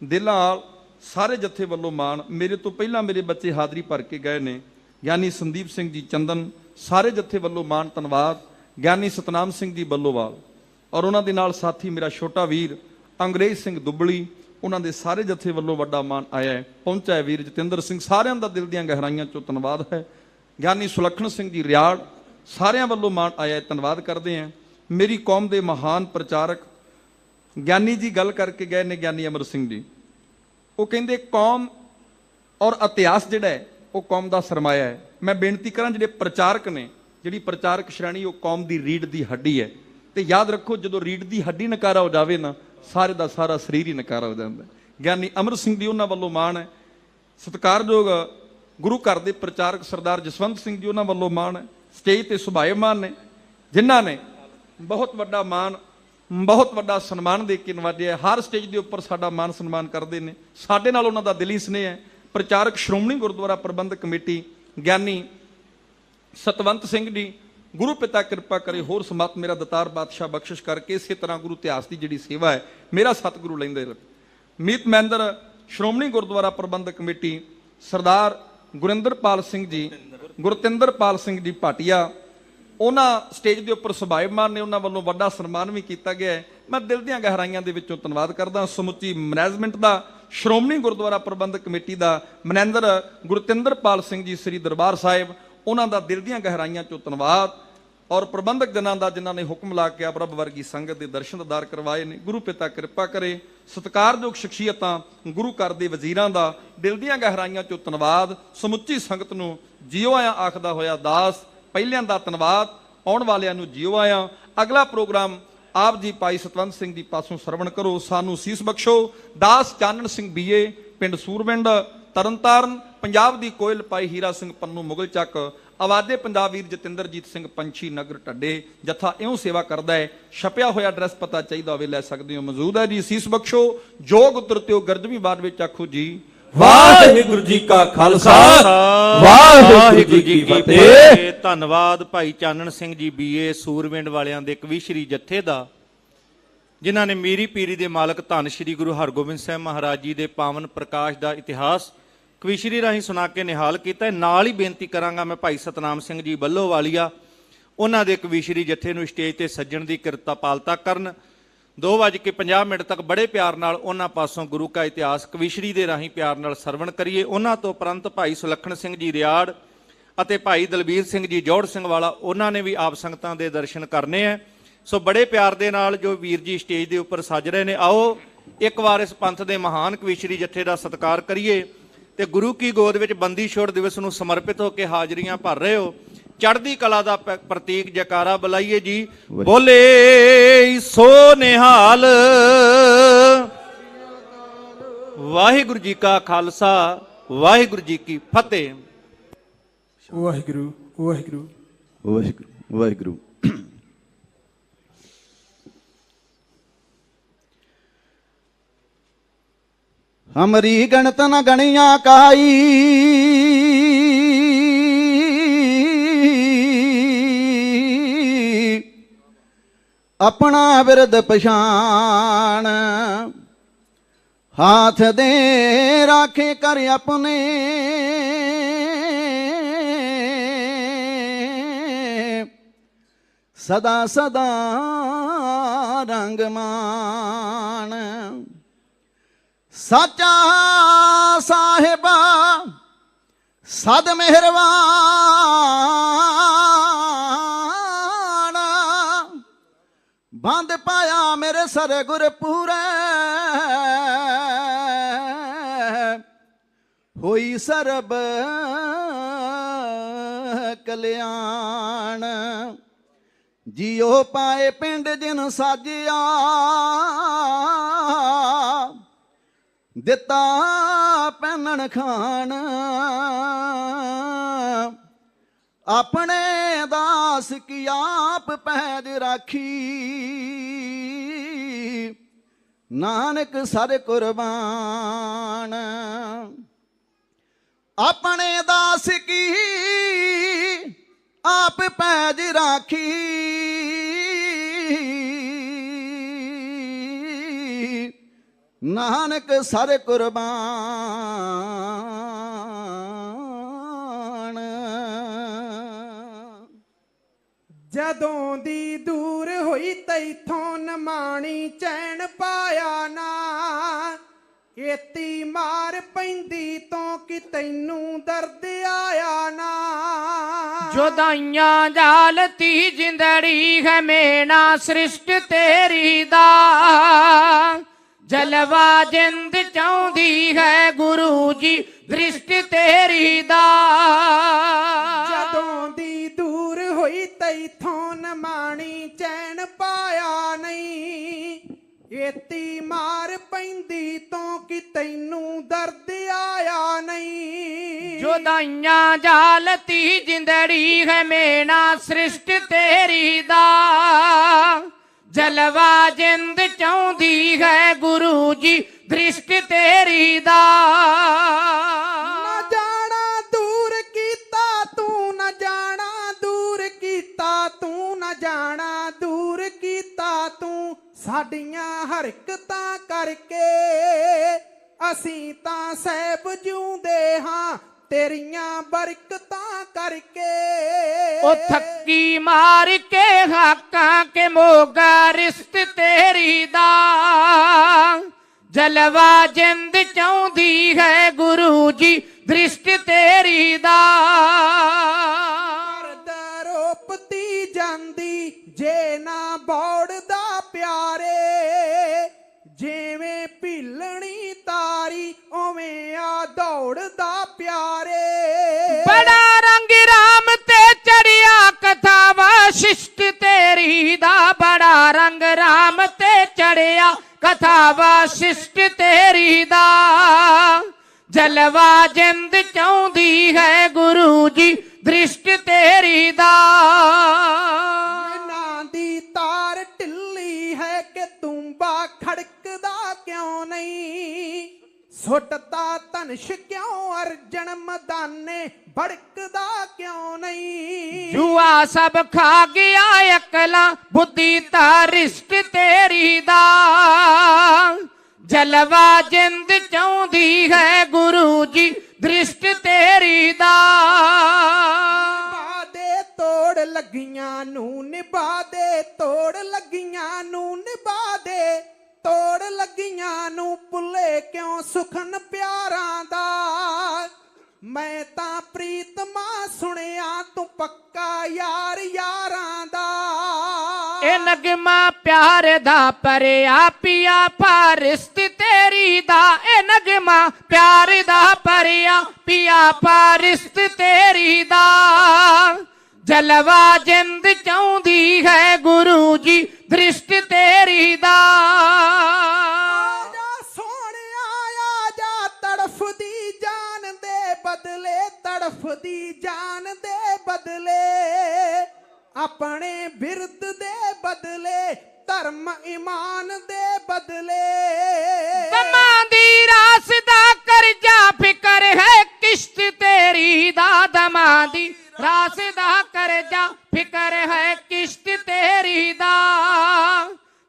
ਦਿਲਾਲ, ਸਾਰੇ ਜਥੇ ਵੱਲੋਂ ਮਾਣ। ਮੇਰੇ ਤੋਂ ਪਹਿਲਾਂ ਮੇਰੇ ਬੱਚੇ ਹਾਜ਼ਰੀ ਭਰ ਕੇ ਗਏ ਨੇ, ਗਿਆਨੀ ਸੰਦੀਪ ਸਿੰਘ ਜੀ ਚੰਦਨ, ਸਾਰੇ ਜਥੇ ਵੱਲੋਂ ਮਾਣ ਧੰਨਵਾਦ। ਗਿਆਨੀ ਸਤਨਾਮ ਸਿੰਘ ਜੀ ਬੱਲੋਵਾਲ ਔਰ ਉਹਨਾਂ ਦੇ ਨਾਲ ਸਾਥੀ ਮੇਰਾ ਛੋਟਾ ਵੀਰ ਅੰਗਰੇਜ਼ ਸਿੰਘ ਦੁੱਬਲੀ, ਉਹਨਾਂ ਦੇ ਸਾਰੇ ਜਥੇ ਵੱਲੋਂ ਵੱਡਾ ਮਾਣ ਆਇਆ ਹੈ। ਪਹੁੰਚਿਆ ਹੈ ਵੀਰ ਜਤਿੰਦਰ ਸਿੰਘ, ਸਾਰਿਆਂ ਦਾ ਦਿਲ ਦੀਆਂ ਗਹਿਰਾਈਆਂ ਚੋਂ ਧੰਨਵਾਦ ਹੈ। ਗਿਆਨੀ ਸੁਲੱਖਣ ਸਿੰਘ ਜੀ ਰਿਆੜ, ਸਾਰਿਆਂ ਵੱਲੋਂ ਮਾਣ ਆਇਆ ਹੈ, ਧੰਨਵਾਦ ਕਰਦੇ ਹਾਂ। ਮੇਰੀ ਕੌਮ ਦੇ ਮਹਾਨ ਪ੍ਰਚਾਰਕ ਗਿਆਨੀ ਜੀ ਗੱਲ ਕਰਕੇ ਗਏ ਨੇ, ਗਿਆਨੀ ਅਮਰ ਸਿੰਘ ਜੀ, ਉਹ ਕਹਿੰਦੇ ਕੌਮ ਔਰ ਇਤਿਹਾਸ ਜਿਹੜਾ ਹੈ ਉਹ ਕੌਮ ਦਾ ਸਰਮਾਇਆ ਹੈ। ਮੈਂ ਬੇਨਤੀ ਕਰਾਂ ਜਿਹੜੇ ਪ੍ਰਚਾਰਕ ਨੇ, ਜਿਹੜੀ ਪ੍ਰਚਾਰਕ ਸ਼੍ਰੇਣੀ, ਉਹ ਕੌਮ ਦੀ ਰੀੜ੍ਹ ਦੀ ਹੱਡੀ ਹੈ। ਤੇ ਯਾਦ ਰੱਖੋ, ਜਦੋਂ ਰੀੜ੍ਹ ਦੀ ਹੱਡੀ ਨਕਾਰਾ ਹੋ ਜਾਵੇ ਨਾ, ਸਾਰੇ ਦਾ ਸਾਰਾ ਸਰੀਰ ਹੀ ਨਕਾਰਾ ਹੋ ਜਾਂਦਾ। ਗਿਆਨੀ ਅਮਰ ਸਿੰਘ ਜੀ, ਉਹਨਾਂ ਵੱਲੋਂ ਮਾਣ ਹੈ। ਸਤਿਕਾਰਯੋਗ ਗੁਰੂ ਘਰ ਦੇ ਪ੍ਰਚਾਰਕ ਸਰਦਾਰ ਜਸਵੰਤ ਸਿੰਘ ਜੀ, ਉਹਨਾਂ ਵੱਲੋਂ ਮਾਣ ਹੈ। ਸਟੇਜ ਤੇ ਸੁਭਾਏਮਾਨ ਨੇ, ਜਿਨ੍ਹਾਂ ਨੇ ਬਹੁਤ ਵੱਡਾ ਮਾਣ, ਬਹੁਤ ਵੱਡਾ ਸਨਮਾਨ ਦੇ ਕੇ ਨਵਾਜਿਆ। ਹਰ ਸਟੇਜ ਦੇ ਉੱਪਰ ਸਾਡਾ ਮਾਨ ਸਨਮਾਨ ਕਰਦੇ ਨੇ। ਸਾਡੇ ਨਾਲ ਉਹਨਾਂ ਦਾ ਦਿਲੀ ਸਨੇਹ ਹੈ। ਪ੍ਰਚਾਰਕ ਸ਼੍ਰੋਮਣੀ ਗੁਰਦੁਆਰਾ ਪ੍ਰਬੰਧਕ ਕਮੇਟੀ ਗਿਆਨੀ ਸਤਵੰਤ ਸਿੰਘ ਜੀ, ਗੁਰੂ ਪਿਤਾ ਕਿਰਪਾ ਕਰੇ, ਹੋਰ ਸਮਤ ਮੇਰਾ ਦਤਾਰ ਬਾਦਸ਼ਾਹ ਬਖਸ਼ਿਸ਼ ਕਰਕੇ ਇਸੇ ਤਰ੍ਹਾਂ ਗੁਰੂ ਇਤਿਹਾਸ ਦੀ ਜਿਹੜੀ ਸੇਵਾ ਹੈ ਮੇਰਾ ਸਤਿਗੁਰੂ ਲੈਂਦੇ ਰਹੇ। ਮੀਤ ਮਹਿੰਦਰ ਸ਼੍ਰੋਮਣੀ ਗੁਰਦੁਆਰਾ ਪ੍ਰਬੰਧਕ ਕਮੇਟੀ ਸਰਦਾਰ ਗੁਰਿੰਦਰਪਾਲ ਸਿੰਘ ਜੀ, ਗੁਰਤਿੰਦਰਪਾਲ ਸਿੰਘ ਜੀ ਭਾਟੀਆ, ਉਹਨਾਂ ਸਟੇਜ ਦੇ ਉੱਪਰ ਸੁਭਾਏਮਾਨ ਨੇ, ਉਹਨਾਂ ਵੱਲੋਂ ਵੱਡਾ ਸਨਮਾਨ ਵੀ ਕੀਤਾ ਗਿਆ ਹੈ। ਮੈਂ ਦਿਲ ਦੀਆਂ ਗਹਿਰਾਈਆਂ ਦੇ ਵਿੱਚੋਂ ਧੰਨਵਾਦ ਕਰਦਾ ਸਮੁੱਚੀ ਮੈਨੇਜਮੈਂਟ ਦਾ, ਸ਼੍ਰੋਮਣੀ ਗੁਰਦੁਆਰਾ ਪ੍ਰਬੰਧਕ ਕਮੇਟੀ ਦਾ, ਮੈਨੇਜਰ ਗੁਰਤਿੰਦਰਪਾਲ ਸਿੰਘ ਜੀ ਸ੍ਰੀ ਦਰਬਾਰ ਸਾਹਿਬ, ਉਹਨਾਂ ਦਾ ਦਿਲ ਦੀਆਂ ਗਹਿਰਾਈਆਂ ਚੋਂ ਧੰਨਵਾਦ। ਔਰ ਪ੍ਰਬੰਧਕ ਜਨਾਂ ਦਾ, ਜਿਨ੍ਹਾਂ ਨੇ ਹੁਕਮ ਲਾ ਕੇ ਪ੍ਰਭ ਵਰਗੀ ਸੰਗਤ ਦੇ ਦਰਸ਼ਨ ਦੀਦਾਰ ਕਰਵਾਏ ਨੇ। ਗੁਰੂ ਪਿਤਾ ਕਿਰਪਾ ਕਰੇ। ਸਤਿਕਾਰਯੋਗ ਸ਼ਖਸੀਅਤਾਂ, ਗੁਰੂ ਘਰ ਦੇ ਵਜ਼ੀਰਾਂ ਦਾ ਦਿਲ ਦੀਆਂ ਗਹਿਰਾਈਆਂ ਚੋਂ ਧੰਨਵਾਦ। ਸਮੁੱਚੀ ਸੰਗਤ ਨੂੰ ਜਿਉ ਆਇਆ ਆਖਦਾ ਹੋਇਆ ਦਾਸ, ਪਹਿਲਿਆਂ ਦਾ ਧੰਨਵਾਦ, ਆਉਣ ਵਾਲਿਆਂ ਨੂੰ ਜਿਉ ਆਇਆ। ਅਗਲਾ ਪ੍ਰੋਗਰਾਮ ਆਪ ਜੀ ਭਾਈ ਸਤਵੰਤ ਸਿੰਘ ਜੀ ਪਾਸੋਂ ਸਰਵਣ ਕਰੋ। ਸਾਨੂੰ ਸੀਸ ਬਖਸ਼ੋ। ਦਾਸ ਚਾਨਣ ਸਿੰਘ ਬੀਏ, ਪਿੰਡ ਸੂਰਵਿੰਡ, ਤਰਨਤਾਰਨ, ਪੰਜਾਬ ਦੀ ਕੋਇਲ ਪਾਈ ਹੀਰਾ ਸਿੰਘ ਪੰਨੂ ਮੁਗਲ ਚੱਕ, ਆਵਾਜ਼ੇ ਪੰਜਾਬ ਵੀਰ ਜਤਿੰਦਰਜੀਤ ਸਿੰਘ ਪੰਛੀ ਨਗਰ ਢੱਡੇ। ਜਥਾ ਇਉਂ ਸੇਵਾ ਕਰਦਾ ਹੈ। ਛਪਿਆ ਹੋਇਆ ਐਡਰੈਸ ਪਤਾ ਚਾਹੀਦਾ ਹੋਵੇ ਲੈ ਸਕਦੇ ਹੋ, ਮੌਜੂਦ ਹੈ ਜੀ। ਸੀਸ ਬਖਸ਼ੋ। ਜੋਗ ਉਤਰਤਿਓ ਗਰਜਵੀਂ ਬਾਦ ਵਿੱਚ ਆਖੋ ਜੀ ਵਾਹਿਗੁਰੂ ਜੀ ਕਾ ਖਾਲਸਾ, ਵਾਹਿਗੁਰੂ ਜੀ ਕੀ ਫਤਿਹ। ਧੰਨਵਾਦ ਭਾਈ ਚਾਨਣ ਸਿੰਘ ਜੀ ਬੀਏ ਸੂਰਵਿੰਡ ਵਾਲਿਆਂ ਦੇ ਕਵੀਸ਼ਰੀ ਜਥੇ ਦਾ, ਜਿਨ੍ਹਾਂ ਨੇ ਮੀਰੀ ਪੀਰੀ ਦੇ ਮਾਲਕ ਧੰਨ ਸ਼੍ਰੀ ਗੁਰੂ ਹਰਗੋਬਿੰਦ ਸਾਹਿਬ ਮਹਾਰਾਜ ਜੀ ਦੇ ਪਾਵਨ ਪ੍ਰਕਾਸ਼ ਦਾ ਇਤਿਹਾਸ ਕਵੀਸ਼ਰੀ ਰਾਹੀਂ ਸੁਣਾ ਕੇ ਨਿਹਾਲ ਕੀਤਾ। ਨਾਲ ਹੀ ਬੇਨਤੀ ਕਰਾਂਗਾ ਮੈਂ ਭਾਈ ਸਤਨਾਮ ਸਿੰਘ ਜੀ ਬੱਲੋਵਾਲੀਆ, ਉਹਨਾਂ ਦੇ ਕਵੀਸ਼ਰੀ ਜਥੇ ਨੂੰ ਸਟੇਜ ਤੇ ਸੱਜਣ ਦੀ ਕਿਰਪਾਲਤਾ ਕਰਨ। 2:50 ਤੱਕ ਬੜੇ ਪਿਆਰ ਨਾਲ ਉਹਨਾਂ ਪਾਸੋਂ ਗੁਰੂ ਕਾ ਇਤਿਹਾਸ ਕਵੀਸ਼ਰੀ ਦੇ ਰਾਹੀਂ ਪਿਆਰ ਨਾਲ ਸਰਵਣ ਕਰੀਏ। ਉਹਨਾਂ ਤੋਂ ਉਪਰੰਤ ਭਾਈ ਸੁਲੱਖਣ ਸਿੰਘ ਜੀ ਰਿਆੜ ਅਤੇ ਭਾਈ ਦਲਬੀਰ ਸਿੰਘ ਜੀ ਜੋੜ ਸਿੰਘ ਵਾਲਾ, ਉਹਨਾਂ ਨੇ ਵੀ ਆਪ ਸੰਗਤਾਂ ਦੇ ਦਰਸ਼ਨ ਕਰਨੇ ਹੈ। ਸੋ ਬੜੇ ਪਿਆਰ ਦੇ ਨਾਲ ਜੋ ਵੀਰ ਜੀ ਸਟੇਜ ਦੇ ਉੱਪਰ ਸੱਜ ਰਹੇ ਨੇ, ਆਓ ਇੱਕ ਵਾਰ ਇਸ ਪੰਥ ਦੇ ਮਹਾਨ ਕਵੀਸ਼ਰੀ ਜਥੇ ਦਾ ਸਤਿਕਾਰ ਕਰੀਏ ਤੇ ਗੁਰੂ ਕੀ ਗੋਦ ਵਿੱਚ ਬੰਦੀ ਛੋੜ ਦਿਵਸ ਨੂੰ ਸਮਰਪਿਤ ਹੋ ਕੇ ਹਾਜ਼ਰੀਆਂ ਭਰ ਰਹੇ ਹੋ। ਚੜ੍ਹਦੀ ਕਲਾ ਦਾ ਪ੍ਰਤੀਕ ਜੈਕਾਰਾ ਬੁਲਾਈਏ ਜੀ। ਬੋਲੇ ਸੋ ਨਿਹਾਲ। ਵਾਹਿਗੁਰੂ ਜੀ ਕਾ ਖਾਲਸਾ, ਵਾਹਿਗੁਰੂ ਜੀ ਕੀ ਫਤਿਹ। ਵਾਹਿਗੁਰੂ ਵਾਹਿਗੁਰੂ ਵਾਹਿਗੁਰੂ ਵਾਹਿਗੁਰੂ। हमरी गणत न गणिया काई, अपना बिरद पछाण, हाथ दे राखे कर अपने, सदा सदा रंग मान। साचा साहिबा सद मेहरबान, बंद पाया मेरे सर गुरपूरे, होई सरब कल्याण। जियो पाए पिंड जिन साजिया, ਦਿੱਤਾ ਪਹਿਨਣ ਖਾਨ। ਆਪਣੇ ਦਾਸ ਕੀ ਆਪ ਪੈਜ ਰਾਖੀ, ਨਾਨਕ ਸਰ ਕੁਰਬਾਨ। ਆਪਣੇ ਦਾਸ ਕੀ ਆਪ ਪੈਜ ਰਾਖੀ, ਨਾਨਕ ਸਰ ਕੁਰਬਾਨ। ਜਦੋਂ ਦੀ ਦੂਰ ਹੋਈ ਤੈਥੋਂ ਨਮਾਣੀ ਚੈਨ ਪਾਇਆ ਨਾ, ਏਤੀ ਮਾਰ ਪੈਂਦੀ ਤੋਂ ਕਿ ਤੈਨੂੰ ਦਰਦ ਆਇਆ ਨਾ। जुदाइयां जालती जिंदड़ी है मेना सृष्ट तेरी दा जलवा जिंद चाहती है गुरु जी दृष्ट तेरी दा। ਜਦੋਂ ਦੀ ਦੂਰ ਹੋਈ ਤੈਥੋਂ ਨ ਮਾਣੀ ਚੈਨ ਪਾਇਆ ਨਹੀਂ। ਏਤੀ ਮਾਰ ਪੈਂਦੀ ਤੋਂ ਕਿ ਤੈਨੂੰ ਦਰਦ ਆਇਆ ਨਹੀਂ। जुदाइयां जालती जिंदड़ी है मेना सृष्ट तेरी दा जलवा जिंद चाहती है गुरु जी दृष्ट तेरी दा। ਨਾ ਜਾਣਾ ਦੂਰ ਕੀਤਾ ਤੂੰ, ਨਾ ਜਾਣਾ ਦੂਰ ਕੀਤਾ ਤੂੰ, ਨਾ ਜਾਣਾ ਦੂਰ ਕੀਤਾ ਤੂੰ। ਸਾਡੀਆਂ ਹਰਕਤਾਂ ਕਰਕੇ ਅਸੀਂ ਤਾਂ ਸਹਿਬ ਜਿਉਂਦੇ ਹਾਂ ਤੇਰੀਆਂ ਬਰਕਤਾਂ ਕਰਕੇ। ओ थक्की मार के हाका के मोगा रिश्त तेरी दा जलवा जिंद चाहती है गुरु जी दृष्ट तेरी दा। ਰੋਪਤੀ ਜਾਂਦੀ ਜੇ ਨਾ ਬੌੜਦਾ ਪਿਆਰੇ। ਜਿਵੇਂ ਭਿੱਲਣੀ ਤਾਰੀ ਉਵੇਂ ਆ ਦੌੜਦਾ ਪਿਆਰੇ। बड़ा रंग राम ते चढ़िया कथा वशिष्ट तेरी दा बड़ा रंग राम ते चढ़िया कथा वशिष्ट तेरी दा जलवा जिंद चाहती है गुरु जी दृष्ट तेरी दा। ਨਾ ਦੀ ਤਾਰ ਢਿੱਲੀ ਹੈ ਕਿ ਤੁੰਬਾ ਖੜਕਦਾ ਕਿਉਂ ਨਹੀਂ। ਸੁੱਟਤਾ ਧਨਸ਼ ਕਿਉਂ ਅਰਜਨ ਮਦਾਨੇ ਭੜਕਦਾ ਕਿਉਂ ਨਹੀਂ। जुआ सब खा गया अकला बुद्धि तारिष्ट तेरी दा जलवा जिंद चाहती है गुरु जी दृष्ट तेरी दा। ਨਿਭਾ ਦੇ ਤੋੜ ਲੱਗੀਆਂ ਨੂੰ, ਨਿਭਾ ਦੇ ਤੋੜ ਲੱਗੀਆਂ ਨੂੰ, ਨਿਭਾ ਦੇ ਤੋੜ ਲੱਗੀਆਂ ਨੂੰ। ਭੁੱਲੇ ਕਿਉਂ ਸੁਖਨ ਪਿਆਰਾਂ ਦਾ। ਮੈਂ ਤਾਂ ਪ੍ਰੀਤਮਾ ਸੁਣਿਆ ਤੂੰ ਪੱਕਾ ਯਾਰ ਯਾਰਾਂ ਦਾ। ए नगमा प्यार दा परिया पिया पारिस्त तेरी दा ए नगमा प्यार दा परिया पिया पारिस्त तेरी दा जलवा जिंद चाहती है गुरु जी दृष्ट तेरी दा। ਤੜਫਦੀ ਜਾਨ ਦੇ ਬਦਲੇ, ਤੜਫਦੀ ਜਾਨ ਦੇ ਬਦਲੇ, ਆਪਣੇ ਬਿਰਦ ਦੇ ਬਦਲੇ, ਧਰਮ ਈਮਾਨ ਦੇ ਬਦਲੇ। ਦਮਾਂ ਦੀ ਰਾਸ ਦਾ ਕਰਜ਼ਾ ਫਿਕਰ ਹੈ ਕਿਸ਼ਤ ਤੇਰੀ ਦਾ ਦਮਾਂ ਦੀ ਰਾਸ ਦਾ ਕਰਜ਼ਾ ਫਿਕਰ ਹੈ ਕਿਸ਼ਤ ਤੇਰੀ ਦਾ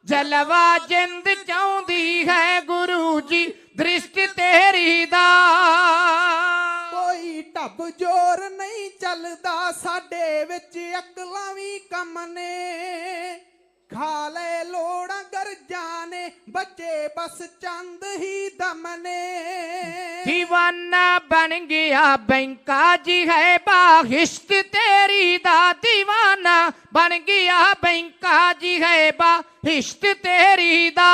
ਜਲਵਾ ਜਿੰਦ ਚਾਹੁੰਦੀ ਹੈ ਗੁਰੂ ਜੀ ਦ੍ਰਿਸ਼ਟ ਤੇਰੀ ਦਾ। ਕੋਈ ਢੱਬ ਜੋਰ ਨਹੀਂ ਚੱਲਦਾ ਸਾਡੇ ਵਿੱਚ, ਅਕਲਾਂ ਵੀ ਕੰਮ ਨੇ। ਖਾ ਲੈ ਲੋੜਾਂ ਗਰਜਾਂ ਨੇ, ਬੱਚੇ ਬਸ ਚੰਦ ਹੀ ਦਮ ਨੇ। दीवाना बन गया बैंका जी है बाहिश्त तेरी दा दीवाना बन गया बैंका जी है बाहिश्त तेरी दा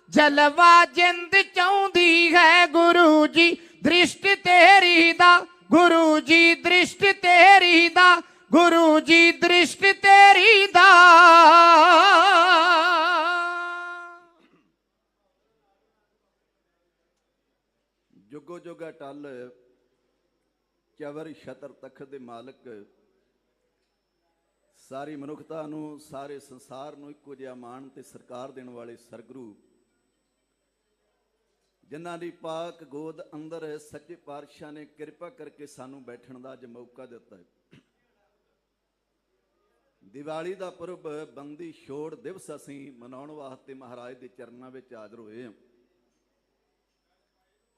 जलवा जिंद चाहती है गुरु जी दृष्ट तेरी दा गुरु जी दृष्ट तेरी दा गुरु जी दृष्ट तेरी दा। ਜੁਗੋ ਜੁਗਾ ਟਲ ਚਵਰ ਛਤਰ ਤਖਤ ਦੇ ਮਾਲਕ ਸਾਰੀ ਮਨੁੱਖਤਾ ਨੂੰ ਸਾਰੇ ਸੰਸਾਰ ਨੂੰ ਇੱਕੋ ਜਿਹਾ ਮਾਣ ਤੇ ਸਰਕਾਰ ਦੇਣ ਵਾਲੇ ਸਰਗੁਰੂ ਜਿਨ੍ਹਾਂ ਦੀ ਪਾਕ ਗੋਦ ਅੰਦਰ ਸੱਚੇ ਪਾਤਸ਼ਾਹ ਨੇ ਕਿਰਪਾ ਕਰਕੇ ਸਾਨੂੰ ਬੈਠਣ ਦਾ ਅੱਜ ਮੌਕਾ ਦਿੱਤਾ ਹੈ। ਦੀਵਾਲੀ ਦਾ ਪੁਰਬ ਬੰਦੀ ਛੋੜ ਦਿਵਸ ਅਸੀਂ ਮਨਾਉਣ ਵਾਸਤੇ ਮਹਾਰਾਜ ਦੇ ਚਰਨਾਂ ਵਿੱਚ ਹਾਜ਼ਰ ਹੋਏ ਹਾਂ।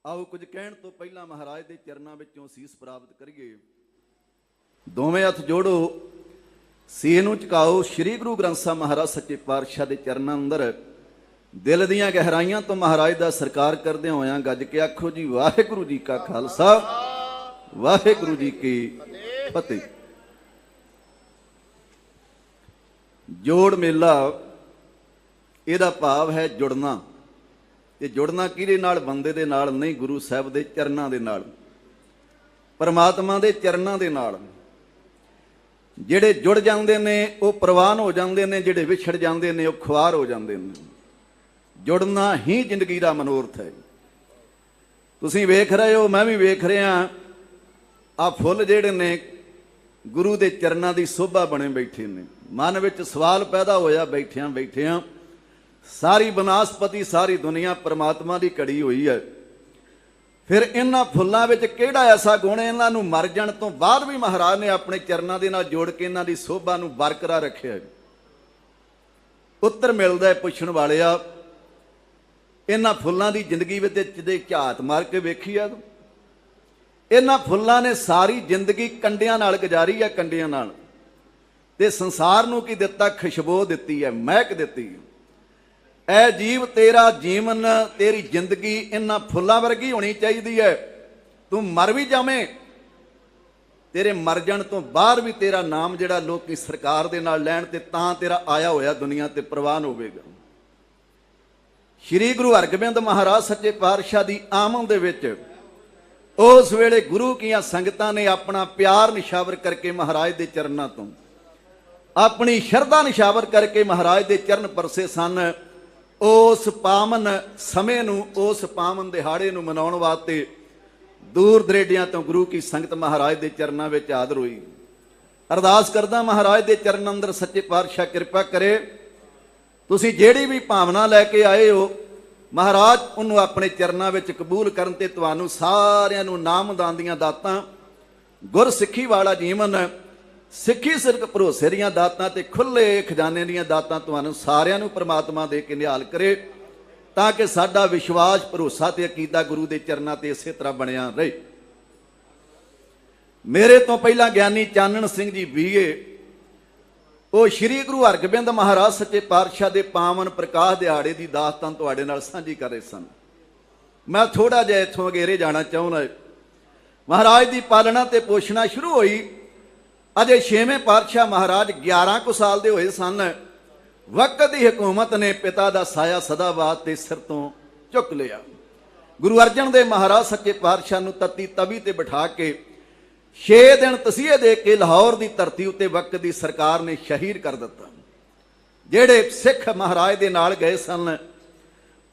ਆਓ ਕੁਝ ਕਹਿਣ ਤੋਂ ਪਹਿਲਾਂ ਮਹਾਰਾਜ ਦੇ ਚਰਨਾਂ ਵਿੱਚੋਂ ਸੀਸ ਪ੍ਰਾਪਤ ਕਰੀਏ। ਦੋਵੇਂ ਹੱਥ ਜੋੜੋ, ਸੀਸ ਨੂੰ ਝੁਕਾਓ। ਸ੍ਰੀ ਗੁਰੂ ਗ੍ਰੰਥ ਸਾਹਿਬ ਮਹਾਰਾਜ ਸੱਚੇ ਪਾਤਸ਼ਾਹ ਦੇ ਚਰਨਾਂ ਅੰਦਰ ਦਿਲ ਦੀਆਂ ਗਹਿਰਾਈਆਂ ਤੋਂ ਮਹਾਰਾਜ ਦਾ ਸਤਿਕਾਰ ਕਰਦੇ ਹੋਇਆਂ ਗੱਜ ਕੇ ਆਖੋ ਜੀ ਵਾਹਿਗੁਰੂ ਜੀ ਕਾ ਖਾਲਸਾ ਵਾਹਿਗੁਰੂ ਜੀ ਕੀ ਫਤਿਹ। ਜੋੜ ਮੇਲਾ ਇਹਦਾ ਭਾਵ ਹੈ ਜੁੜਨਾ। ਤੇ ਜੁੜਨਾ ਕਿਹਦੇ ਨਾਲ? ਬੰਦੇ ਦੇ ਨਾਲ ਨਹੀਂ, ਗੁਰੂ ਸਾਹਿਬ ਦੇ ਚਰਨਾਂ ਦੇ ਨਾਲ, ਪਰਮਾਤਮਾ ਦੇ ਚਰਨਾਂ ਦੇ ਨਾਲ। ਜਿਹੜੇ ਜੁੜ ਜਾਂਦੇ ਨੇ ਉਹ ਪ੍ਰਵਾਨ ਹੋ ਜਾਂਦੇ ਨੇ, ਜਿਹੜੇ ਵਿਛੜ ਜਾਂਦੇ ਨੇ ਉਹ ਖੁਆਰ ਹੋ ਜਾਂਦੇ ਨੇ। ਜੁੜਨਾ ਹੀ ਜ਼ਿੰਦਗੀ ਦਾ ਮਨੋਰਥ ਹੈ। ਤੁਸੀਂ ਵੇਖ ਰਹੇ ਹੋ, ਮੈਂ ਵੀ ਵੇਖ ਰਿਹਾ, ਆ ਫੁੱਲ ਜਿਹੜੇ ਨੇ ਗੁਰੂ ਦੇ ਚਰਨਾਂ ਦੀ ਸੋਭਾ ਬਣੇ ਬੈਠੇ ਨੇ। ਮਨ ਵਿੱਚ ਸਵਾਲ ਪੈਦਾ ਹੋਇਆ ਬੈਠਿਆਂ ਬੈਠਿਆਂ, ਸਾਰੀ ਬਨਾਸਪਤੀ ਸਾਰੀ ਦੁਨੀਆ ਪਰਮਾਤਮਾ ਦੀ ਘੜੀ ਹੋਈ ਹੈ, ਫਿਰ ਇਹਨਾਂ ਫੁੱਲਾਂ ਵਿੱਚ ਕਿਹੜਾ ਐਸਾ ਗੁਣ ਹੈ ਇਹਨਾਂ ਨੂੰ ਮਰ ਜਾਣ ਤੋਂ ਬਾਅਦ ਵੀ ਮਹਾਰਾਜ ਨੇ ਆਪਣੇ ਚਰਨਾਂ ਦੇ ਨਾਲ ਜੋੜ ਕੇ ਇਹਨਾਂ ਦੀ ਸੋਭਾ ਨੂੰ ਬਰਕਰਾਰ ਰੱਖਿਆ? ਉੱਤਰ ਮਿਲਦਾ ਹੈ ਪੁੱਛਣ ਵਾਲਿਆ, ਇਹਨਾਂ ਫੁੱਲਾਂ ਦੀ ਜ਼ਿੰਦਗੀ ਵਿੱਚ ਜੇ ਝਾਤ ਮਾਰ ਕੇ ਵੇਖੀ ਆ, ਇਹਨਾਂ ਫੁੱਲਾਂ ਨੇ ਸਾਰੀ ਜ਼ਿੰਦਗੀ ਕੰਡਿਆਂ ਨਾਲ ਗੁਜ਼ਾਰੀ ਹੈ, ਕੰਡਿਆਂ ਨਾਲ। ਤੇ ਸੰਸਾਰ ਨੂੰ ਕੀ ਦਿੱਤਾ? ਖੁਸ਼ਬੂ ਦਿੱਤੀ ਹੈ, ਮਹਿਕ ਦਿੱਤੀ ਹੈ। ਐ ਜੀਵ ਤੇਰਾ ਜੀਵਨ, ਤੇਰੀ ਜ਼ਿੰਦਗੀ ਇਹਨਾਂ ਫੁੱਲਾਂ ਵਰਗੀ ਹੋਣੀ ਚਾਹੀਦੀ ਹੈ। ਤੂੰ ਮਰ ਵੀ ਜਾਵੇਂ, ਤੇਰੇ ਮਰ ਜਾਣ ਤੋਂ ਬਾਅਦ ਵੀ ਤੇਰਾ ਨਾਮ ਜਿਹੜਾ ਲੋਕੀ ਸਰਕਾਰ ਦੇ ਨਾਲ ਲੈਣ ਤੇ ਤਾਂ ਤੇਰਾ ਆਇਆ ਹੋਇਆ ਦੁਨੀਆ ਤੇ ਪ੍ਰਵਾਨ ਹੋਵੇਗਾ। ਸ਼੍ਰੀ ਗੁਰੂ ਹਰਗੋਬਿੰਦ ਮਹਾਰਾਜ ਸੱਚੇ ਪਾਤਸ਼ਾਹ ਦੀ ਆਮਦ ਦੇ ਵਿੱਚ ਉਸ ਵੇਲੇ ਗੁਰੂ ਕੀਆਂ ਸੰਗਤਾਂ ਨੇ ਆਪਣਾ ਪਿਆਰ ਨਿਸ਼ਾਵਰ ਕਰਕੇ ਮਹਾਰਾਜ ਦੇ ਚਰਨਾਂ ਤੋਂ, ਆਪਣੀ ਸ਼ਰਧਾ ਨਿਸ਼ਾਵਰ ਕਰਕੇ ਮਹਾਰਾਜ ਦੇ ਚਰਨ ਪਰਸੇ ਸਨ। ਉਸ ਪਾਵਨ ਸਮੇਂ ਨੂੰ, ਉਸ ਪਾਵਨ ਦਿਹਾੜੇ ਨੂੰ ਮਨਾਉਣ ਵਾਸਤੇ ਦੂਰ ਦਰੇਡਿਆਂ ਤੋਂ ਗੁਰੂ ਕੀ ਸੰਗਤ ਮਹਾਰਾਜ ਦੇ ਚਰਨਾਂ ਵਿੱਚ ਹਾਜ਼ਰ ਹੋਈ। ਅਰਦਾਸ ਕਰਦਾ ਮਹਾਰਾਜ ਦੇ ਚਰਨ ਅੰਦਰ ਸੱਚੇ ਪਾਤਸ਼ਾਹ ਕਿਰਪਾ ਕਰੇ, ਤੁਸੀਂ ਜਿਹੜੀ ਵੀ ਭਾਵਨਾ ਲੈ ਕੇ ਆਏ ਹੋ ਮਹਾਰਾਜ ਉਹਨੂੰ ਆਪਣੇ ਚਰਨਾਂ ਵਿੱਚ ਕਬੂਲ ਕਰਨ ਤੇ ਤੁਹਾਨੂੰ ਸਾਰਿਆਂ ਨੂੰ ਨਾਮਦਾਨ ਦੀਆਂ ਦਾਤਾਂ, ਗੁਰਸਿੱਖੀ ਵਾਲਾ ਜੀਵਨ, ਸਿੱਖੀ ਸਿਰਕ ਭਰੋਸੇ ਦੀਆਂ ਦਾਤਾਂ ਤੇ ਖੁੱਲੇ ਖਜ਼ਾਨੇ ਦੀਆਂ ਦਾਤਾਂ ਤੁਹਾਨੂੰ ਸਾਰਿਆਂ ਨੂੰ ਪ੍ਰਮਾਤਮਾ ਦੇ ਕੇ ਨਿਹਾਲ ਕਰੇ, ਤਾਂ ਕਿ ਸਾਡਾ ਵਿਸ਼ਵਾਸ, ਭਰੋਸਾ ਤੇ ਅਕੀਦਾ ਗੁਰੂ ਦੇ ਚਰਨਾਂ ਤੇ ਇਸੇ ਤਰ੍ਹਾਂ ਬਣਿਆ ਰਹੇ। ਮੇਰੇ ਤੋਂ ਪਹਿਲਾਂ ਗਿਆਨੀ ਚਾਨਣ ਸਿੰਘ ਜੀ ਬੀਏ, ਉਹ ਸ਼੍ਰੀ ਗੁਰੂ ਹਰਗੋਬਿੰਦ ਮਹਾਰਾਜ ਸੱਚੇ ਪਾਤਸ਼ਾਹ ਦੇ ਪਾਵਨ ਪ੍ਰਕਾਸ਼ ਦਿਹਾੜੇ ਦੀ ਦਾਸਤਾਨ ਤੁਹਾਡੇ ਨਾਲ ਸਾਂਝੀ ਕਰ ਰਹੇ ਸਨ। ਮੈਂ ਥੋੜਾ ਜਿਹਾ ਇੱਥੋਂ ਅਗੇਰੇ ਜਾਣਾ ਚਾਹੁੰਦਾ। ਮਹਾਰਾਜ ਦੀ ਪਾਲਣਾ ਤੇ ਪੋਸ਼ਣਾ ਸ਼ੁਰੂ ਹੋਈ। ਅਜੇ 6ਵੇਂ ਪਾਤਸ਼ਾਹ ਮਹਾਰਾਜ 11 ਕੁ ਸਾਲ ਦੇ ਹੋਏ ਸਨ। ਵਕਤ ਦੀ ਹਕੂਮਤ ਨੇ ਪਿਤਾ ਦਾ ਸਾਇਆ ਸਦਾਬਾਦ ਤੇ ਸਿਰ ਤੋਂ ਚੁੱਕ ਲਿਆ। ਗੁਰੂ ਅਰਜਨ ਦੇਵ ਮਹਾਰਾਜ ਸੱਚੇ ਪਾਤਸ਼ਾਹ ਨੂੰ ਤਤੀ ਤਵੀ ਤੇ ਬਿਠਾ ਕੇ 6 ਦਿਨ ਤਸੀਹੇ ਦੇ ਕੇ ਲਾਹੌਰ ਦੀ ਧਰਤੀ ਉੱਤੇ ਵਕਤ ਦੀ ਸਰਕਾਰ ਨੇ ਸ਼ਹੀਦ ਕਰ ਦਿੱਤਾ। ਜਿਹੜੇ ਸਿੱਖ ਮਹਾਰਾਜ ਦੇ ਨਾਲ ਗਏ ਸਨ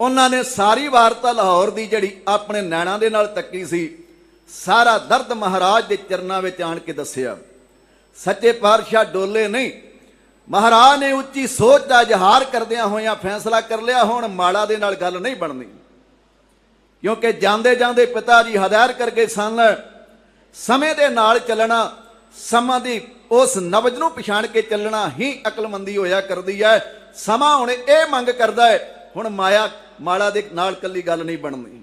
ਉਹਨਾਂ ਨੇ ਸਾਰੀ ਵਾਰਤਾ ਲਾਹੌਰ ਦੀ ਜਿਹੜੀ ਆਪਣੇ ਨੈਣਾਂ ਦੇ ਨਾਲ ਤੱਕੀ ਸੀ, ਸਾਰਾ ਦਰਦ ਮਹਾਰਾਜ ਦੇ ਚਰਨਾਂ ਵਿੱਚ ਆਣ ਕੇ ਦੱਸਿਆ। ਸੱਚੇ ਪਾਤਸ਼ਾਹ ਡੋਲੇ ਨਹੀਂ। ਮਹਾਰਾਜ ਨੇ ਉੱਚੀ ਸੋਚ ਦਾ ਇਜ਼ਹਾਰ ਕਰਦਿਆਂ ਹੋਇਆਂ ਫੈਸਲਾ ਕਰ ਲਿਆ, ਹੁਣ ਮਾੜਾ ਦੇ ਨਾਲ ਗੱਲ ਨਹੀਂ ਬਣਨੀ। ਕਿਉਂਕਿ ਜਾਂਦੇ ਜਾਂਦੇ ਪਿਤਾ ਜੀ ਹਦਾਇਤ ਕਰਕੇ ਸਨ, ਸਮੇਂ ਦੇ ਨਾਲ ਚੱਲਣਾ, ਸਮਾਂ ਦੀ ਉਸ ਨਬਜ ਨੂੰ ਪਛਾਣ ਕੇ ਚੱਲਣਾ ਹੀ ਅਕਲਮੰਦੀ ਹੋਇਆ ਕਰਦੀ ਹੈ। ਸਮਾਂ ਹੁਣ ਇਹ ਮੰਗ ਕਰਦਾ ਹੈ, ਹੁਣ ਮਾਇਆ ਮਾੜਾ ਦੇ ਨਾਲ ਕੱਲੀ ਗੱਲ ਨਹੀਂ ਬਣਨੀ,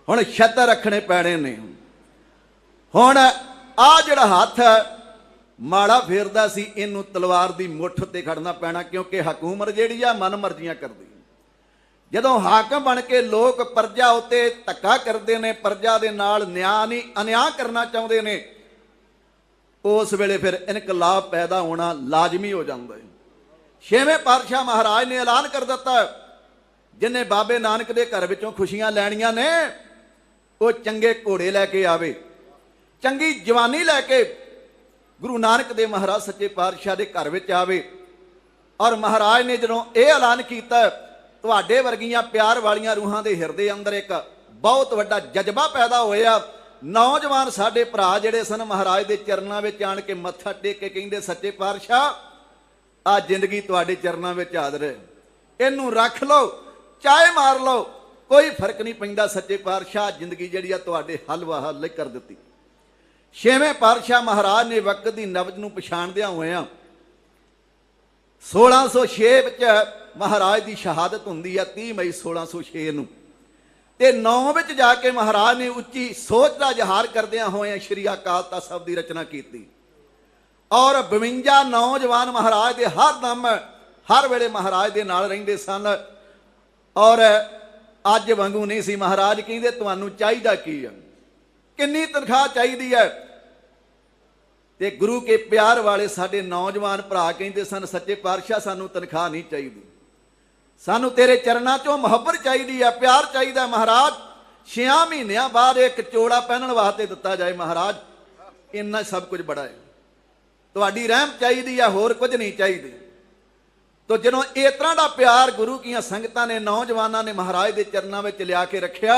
ਹੁਣ ਛੱਤਰ ਰੱਖਣੇ ਪੈਣੇ ਨੇ। ਹੁਣ ਆ ਜਿਹੜਾ ਹੱਥ ਮਾੜਾ ਫੇਰਦਾ ਸੀ, ਇਹਨੂੰ ਤਲਵਾਰ ਦੀ ਮੁੱਠ ਤੇ ਖੜਨਾ ਪੈਣਾ, ਕਿਉਂਕਿ ਹਕੂਮਤ ਜਿਹੜੀ ਆ ਮਨ ਮਰਜ਼ੀਆਂ ਕਰਦੀ। ਜਦੋਂ ਹਾਕਮ ਬਣ ਕੇ ਲੋਕ ਪ੍ਰਜਾ ਉੱਤੇ ਧੱਕਾ ਕਰਦੇ ਨੇ, ਪ੍ਰਜਾ ਦੇ ਨਾਲ ਨਿਆਂ ਨਹੀਂ ਅਨਿਆਂ ਕਰਨਾ ਚਾਹੁੰਦੇ ਨੇ, ਉਸ ਵੇਲੇ ਫਿਰ ਇਨਕਲਾਬ ਪੈਦਾ ਹੋਣਾ ਲਾਜ਼ਮੀ ਹੋ ਜਾਂਦਾ ਹੈ। 6ਵੇਂ ਪਾਤਸ਼ਾਹ ਮਹਾਰਾਜ ਨੇ ਐਲਾਨ ਕਰ ਦਿੱਤਾ, ਜਿਨੇ ਬਾਬੇ ਨਾਨਕ ਦੇ ਘਰ ਵਿੱਚੋਂ ਖੁਸ਼ੀਆਂ ਲੈਣੀਆਂ ਨੇ ਉਹ ਚੰਗੇ ਘੋੜੇ ਲੈ ਕੇ ਆਵੇ, ਚੰਗੀ ਜਵਾਨੀ ਲੈ ਕੇ ਗੁਰੂ ਨਾਨਕ ਦੇਵ ਮਹਾਰਾਜ ਸੱਚੇ ਪਾਤਸ਼ਾਹ ਦੇ ਘਰ ਵਿੱਚ ਆਵੇ। ਔਰ ਮਹਾਰਾਜ ਨੇ ਜਦੋਂ ਇਹ ਐਲਾਨ ਕੀਤਾ, ਤੁਹਾਡੇ ਵਰਗੀਆਂ ਪਿਆਰ ਵਾਲੀਆਂ ਰੂਹਾਂ ਦੇ ਹਿਰਦੇ ਅੰਦਰ ਇੱਕ ਬਹੁਤ ਵੱਡਾ ਜਜ਼ਬਾ ਪੈਦਾ ਹੋਇਆ। ਨੌਜਵਾਨ ਸਾਡੇ ਭਰਾ ਜਿਹੜੇ ਸਨ ਮਹਾਰਾਜ ਦੇ ਚਰਨਾਂ ਵਿੱਚ ਆਣ ਕੇ ਮੱਥਾ ਟੇਕ ਕੇ ਕਹਿੰਦੇ, ਸੱਚੇ ਪਾਤਸ਼ਾਹ ਆ ਜ਼ਿੰਦਗੀ ਤੁਹਾਡੇ ਚਰਨਾਂ ਵਿੱਚ ਹਾਜ਼ਰ ਹੈ, ਇਹਨੂੰ ਰੱਖ ਲਓ ਚਾਹੇ ਮਾਰ ਲਓ, ਕੋਈ ਫਰਕ ਨਹੀਂ ਪੈਂਦਾ। ਸੱਚੇ ਪਾਤਸ਼ਾਹ ਜ਼ਿੰਦਗੀ ਜਿਹੜੀ ਆ ਤੁਹਾਡੇ ਹਲਵਾ ਹੱਲ ਕਰ ਦਿੱਤੀ। 6ਵੇਂ ਪਾਤਸ਼ਾਹ ਮਹਾਰਾਜ ਨੇ ਵਕਤ ਦੀ ਨਬਜ ਨੂੰ ਪਛਾਣਦਿਆਂ ਹੋਇਆਂ 1606 ਵਿੱਚ ਮਹਾਰਾਜ ਦੀ ਸ਼ਹਾਦਤ ਹੁੰਦੀ ਹੈ, 30 ਮਈ 1606 ਨੂੰ, ਤੇ 9 ਵਿੱਚ ਜਾ ਕੇ ਮਹਾਰਾਜ ਨੇ ਉੱਚੀ ਸੋਚ ਦਾ ਇਜ਼ਹਾਰ ਕਰਦਿਆਂ ਹੋਇਆਂ ਸ਼੍ਰੀ ਅਕਾਲ ਤਖ਼ਤ ਸਾਹਿਬ ਦੀ ਰਚਨਾ ਕੀਤੀ। ਔਰ 52 ਨੌਜਵਾਨ ਮਹਾਰਾਜ ਦੇ ਹਰ ਦਮ ਹਰ ਵੇਲੇ ਮਹਾਰਾਜ ਦੇ ਨਾਲ ਰਹਿੰਦੇ ਸਨ। ਔਰ ਅੱਜ ਵਾਂਗੂ ਨਹੀਂ ਸੀ। ਮਹਾਰਾਜ ਕਹਿੰਦੇ ਤੁਹਾਨੂੰ ਚਾਹੀਦਾ ਕੀ ਆ, ਕਿੰਨੀ ਤਨਖਾਹ ਚਾਹੀਦੀ ਹੈ? ਤੇ ਗੁਰੂ ਕੇ ਪਿਆਰ ਵਾਲੇ ਸਾਡੇ ਨੌਜਵਾਨ ਭਰਾ ਕਹਿੰਦੇ ਸਨ, ਸੱਚੇ ਪਾਤਸ਼ਾਹ ਸਾਨੂੰ ਤਨਖਾਹ ਨਹੀਂ ਚਾਹੀਦੀ, ਸਾਨੂੰ ਤੇਰੇ ਚਰਨਾਂ ਚੋਂ ਮੁਹੱਬਤ ਚਾਹੀਦੀ ਆ, ਪਿਆਰ ਚਾਹੀਦਾ। ਮਹਾਰਾਜ 6 ਮਹੀਨਿਆਂ ਬਾਅਦ ਇੱਕ ਚੋੜਾ ਪਹਿਨਣ ਵਾਸਤੇ ਦਿੱਤਾ ਜਾਏ। ਮਹਾਰਾਜ ਇੰਨਾ ਸਭ ਕੁਝ ਬੜਾ ਹੈ, ਤੁਹਾਡੀ ਰਹਿਮ ਚਾਹੀਦੀ ਆ, ਹੋਰ ਕੁਝ ਨਹੀਂ ਚਾਹੀਦੀ। ਤੋ ਜਦੋਂ ਇਸ ਤਰ੍ਹਾਂ ਦਾ ਪਿਆਰ ਗੁਰੂ ਕੀਆਂ ਸੰਗਤਾਂ ਨੇ, ਨੌਜਵਾਨਾਂ ਨੇ ਮਹਾਰਾਜ ਦੇ ਚਰਨਾਂ ਵਿੱਚ ਲਿਆ ਕੇ ਰੱਖਿਆ,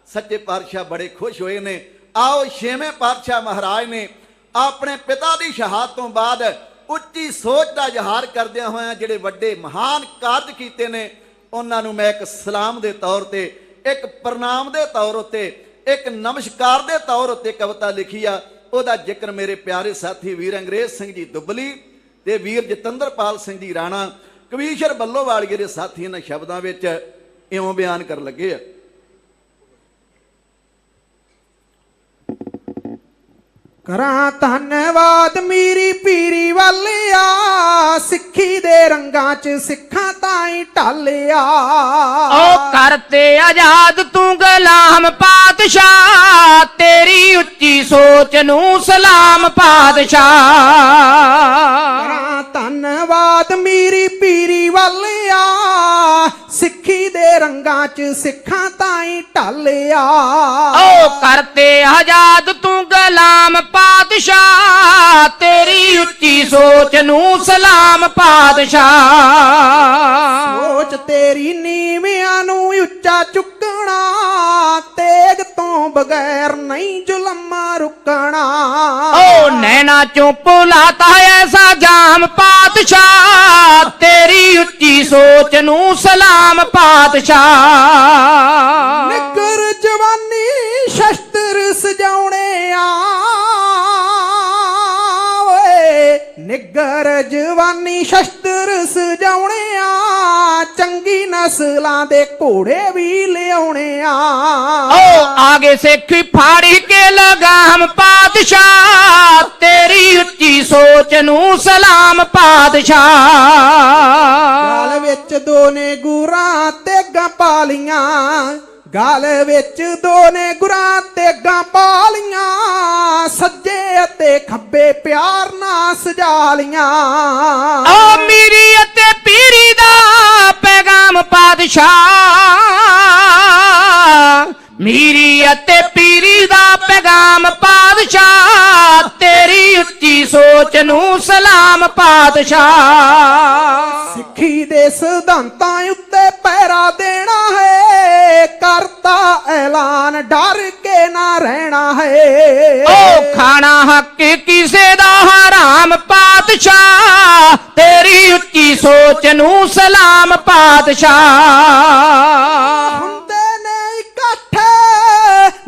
ਸੱਚੇ ਪਾਤਸ਼ਾਹ ਬੜੇ ਖੁਸ਼ ਹੋਏ ਨੇ। ਆਓ 6ਵੇਂ ਪਾਤਸ਼ਾਹ ਮਹਾਰਾਜ ਨੇ ਆਪਣੇ ਪਿਤਾ ਦੀ ਸ਼ਹਾਦਤ ਤੋਂ ਬਾਅਦ ਉੱਚੀ ਸੋਚ ਦਾ ਇਜ਼ਹਾਰ ਕਰਦਿਆਂ ਹੋਇਆਂ ਜਿਹੜੇ ਵੱਡੇ ਮਹਾਨ ਕਾਰਜ ਕੀਤੇ ਨੇ, ਉਹਨਾਂ ਨੂੰ ਮੈਂ ਇੱਕ ਸਲਾਮ ਦੇ ਤੌਰ ਤੇ, ਇੱਕ ਪ੍ਰਣਾਮ ਦੇ ਤੌਰ ਉੱਤੇ, ਇੱਕ ਨਮਸਕਾਰ ਦੇ ਤੌਰ ਉੱਤੇ ਕਵਿਤਾ ਲਿਖੀ ਆ। ਉਹਦਾ ਜ਼ਿਕਰ ਮੇਰੇ ਪਿਆਰੇ ਸਾਥੀ ਵੀਰ ਅੰਗਰੇਜ਼ ਸਿੰਘ ਜੀ ਦੁੱਬਲੀ ਤੇ ਵੀਰ ਜਤਿੰਦਰਪਾਲ ਸਿੰਘ ਜੀ ਰਾਣਾ ਕਵੀਸ਼ਰ ਬੱਲੋਵਾਲੀਏ ਦੇ ਸਾਥੀ ਇਹਨਾਂ ਸ਼ਬਦਾਂ ਵਿੱਚ ਇਉਂ ਬਿਆਨ ਕਰਨ ਲੱਗੇ ਆ। ਕਰਾਂ ਧੰਨਵਾਦ ਮੀਰੀ ਪੀਰੀ ਵਾਲਿਆ, ਸਿੱਖੀ ਦੇ ਰੰਗਾਂ 'ਚ ਸਿੱਖਾਂ ਤਾਈਂ ਢਾਲਿਆ। ਓ ਕਰਤੇ ਆਜ਼ਾਦ ਤੂੰ ਗੁਲਾਮ ਪਾਤਸ਼ਾਹ, ਤੇਰੀ ਉੱਚੀ ਸੋਚ ਨੂੰ ਸਲਾਮ ਪਾਤਸ਼ਾਹ। ਕਰਾਂ ਧੰਨਵਾਦ ਮੀਰੀ ਪੀਰੀ ਵਾਲਿਆ, ਸਿੱਖੀ ਦੇ ਰੰਗਾਂ 'ਚ ਸਿੱਖਾਂ ਤਾਈਂ ਢਾਲਿਆ। ਓ ਕਰਤੇ ਆਜ਼ਾਦ ਤੂੰ ਗੁਲਾਮ ਪਾਤਸ਼ਾਹ, ਤੇਰੀ ਉੱਚੀ ਸੋਚ ਨੂੰ ਸਲਾਮ ਪਾਤਸ਼ਾਹ। ਸੋਚ ਤੇਰੀ ਨੀਵਿਆਂ ਨੂੰ ਉੱਚਾ ਚੁੱਕਣਾ, ਤੇਗ ਤੋਂ ਬਗੈਰ ਨਹੀਂ ਜ਼ੁਲਮਾਂ ਰੁਕਣਾ। ਓ ਨੈਣਾ ਚੋਂ ਭੁਲਾਤਾ ਐਸਾ ਜਾਮ ਪਾਤਸ਼ਾਹ, ਤੇਰੀ ਉੱਚੀ ਸੋਚ ਨੂੰ ਸਲਾਮ ਪਾਤਸ਼ਾਹ। ਨਿੱਗਰ ਜਵਾਨੀ ਸ਼ਸਤਰ ਸਜਾਉਣੇ ਆ, ਨਿੱਗਰ ਜਵਾਨੀ ਸ਼ਸਤਰ ਸਜਾਉਣੇ ਆ, ਚੰਗੀ ਨਸਲਾਂ ਦੇ ਘੋੜੇ ਵੀ ਲਿਆਉਣੇ ਆ। ਓ ਆਗੇ ਸਿੱਖ ਫਾੜੀ ਕੇ ਲਗਾਮ ਪਾਤਸ਼ਾਹ, ਤੇਰੀ ਉੱਚੀ ਸੋਚ ਨੂੰ ਸਲਾਮ ਪਾਤਸ਼ਾਹ। ਗਾਲ ਵਿੱਚ ਦੋ ਨੇ ਗੁਰਾਂ ਤੇਗਾਂ ਪਾਲੀਆਂ, ਗਾਲ ਵਿੱਚ ਦੋ ਨੇ ਗੁਰਾਂ ਤੇਗਾਂ ਪਾਲੀਆਂ, ਸੱਜੇ ਅਤੇ ਖੱਬੇ ਪਿਆਰ ਨਾਲ ਸਜਾ ਲੀਆਂ। ਓ ਮੀਰੀ ਅਤੇ ਪੀਰੀ ਦਾ ਪੈਗਾਮ ਪਾਤਸ਼ਾਹ, ਮੀਰੀ ਅਤੇ ਪੀਰੀ ਦਾ ਪੈਗਾਮ ਪਾਤਸ਼ਾਹ, ਤੇਰੀ ਉੱਚੀ ਸੋਚ ਨੂੰ ਸਲਾਮ ਪਾਤਸ਼ਾਹ। ਸਿੱਖੀ ਦੇ ਸਿਧਾਂਤਾਂ ਉੱਤੇ ਪਹਿਰਾ ਦੇਣਾ ਹੈ, ਕਰਤਾ ਐਲਾਨ ਡਰ ਕੇ ਨਾ ਰਹਿਣਾ ਹੈ। ਓ ਖਾਣਾ ਹੱਕ ਕਿਸੇ ਦਾ ਹਰਾਮ ਪਾਤਸ਼ਾਹ, ਤੇਰੀ ਉੱਚੀ ਸੋਚ ਨੂੰ ਸਲਾਮ ਪਾਤਸ਼ਾਹ। ਹੁੰਦੇ ਨੇ ਇਕੱਠ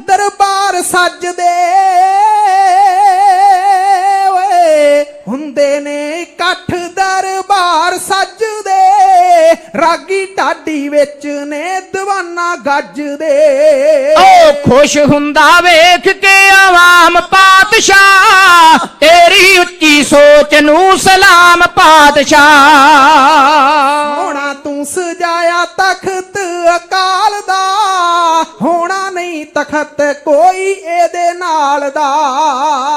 ਦਰਬਾਰ ਸੱਜਦੇ, ਹੁੰਦੇ ਨੇ ਇਕੱਠ ਦਰਬਾਰ ਸੱਜਦੇ, ਰਾਗੀ ਢਾਡੀ ਵਿੱਚ ਨੇ ਦੀਵਾਨਾ ਗੱਜਦੇ। ਓ ਖੁਸ਼ ਹੁੰਦਾ ਵੇਖ ਕੇ ਆਵਾਮ ਪਾਤਸ਼ਾਹ, ਤੇਰੀ ਉੱਚੀ ਸੋਚ ਨੂੰ ਸਲਾਮ ਪਾਤਸ਼ਾਹ। ਹੋਣਾ ਤੂੰ ਸਜਾਇਆ ਤਖਤ ਅਕਾਲ ਦਾ, ਹੋਣਾ ਨਹੀਂ ਤਖਤ ਕੋਈ ਇਹਦੇ ਨਾਲ ਦਾ।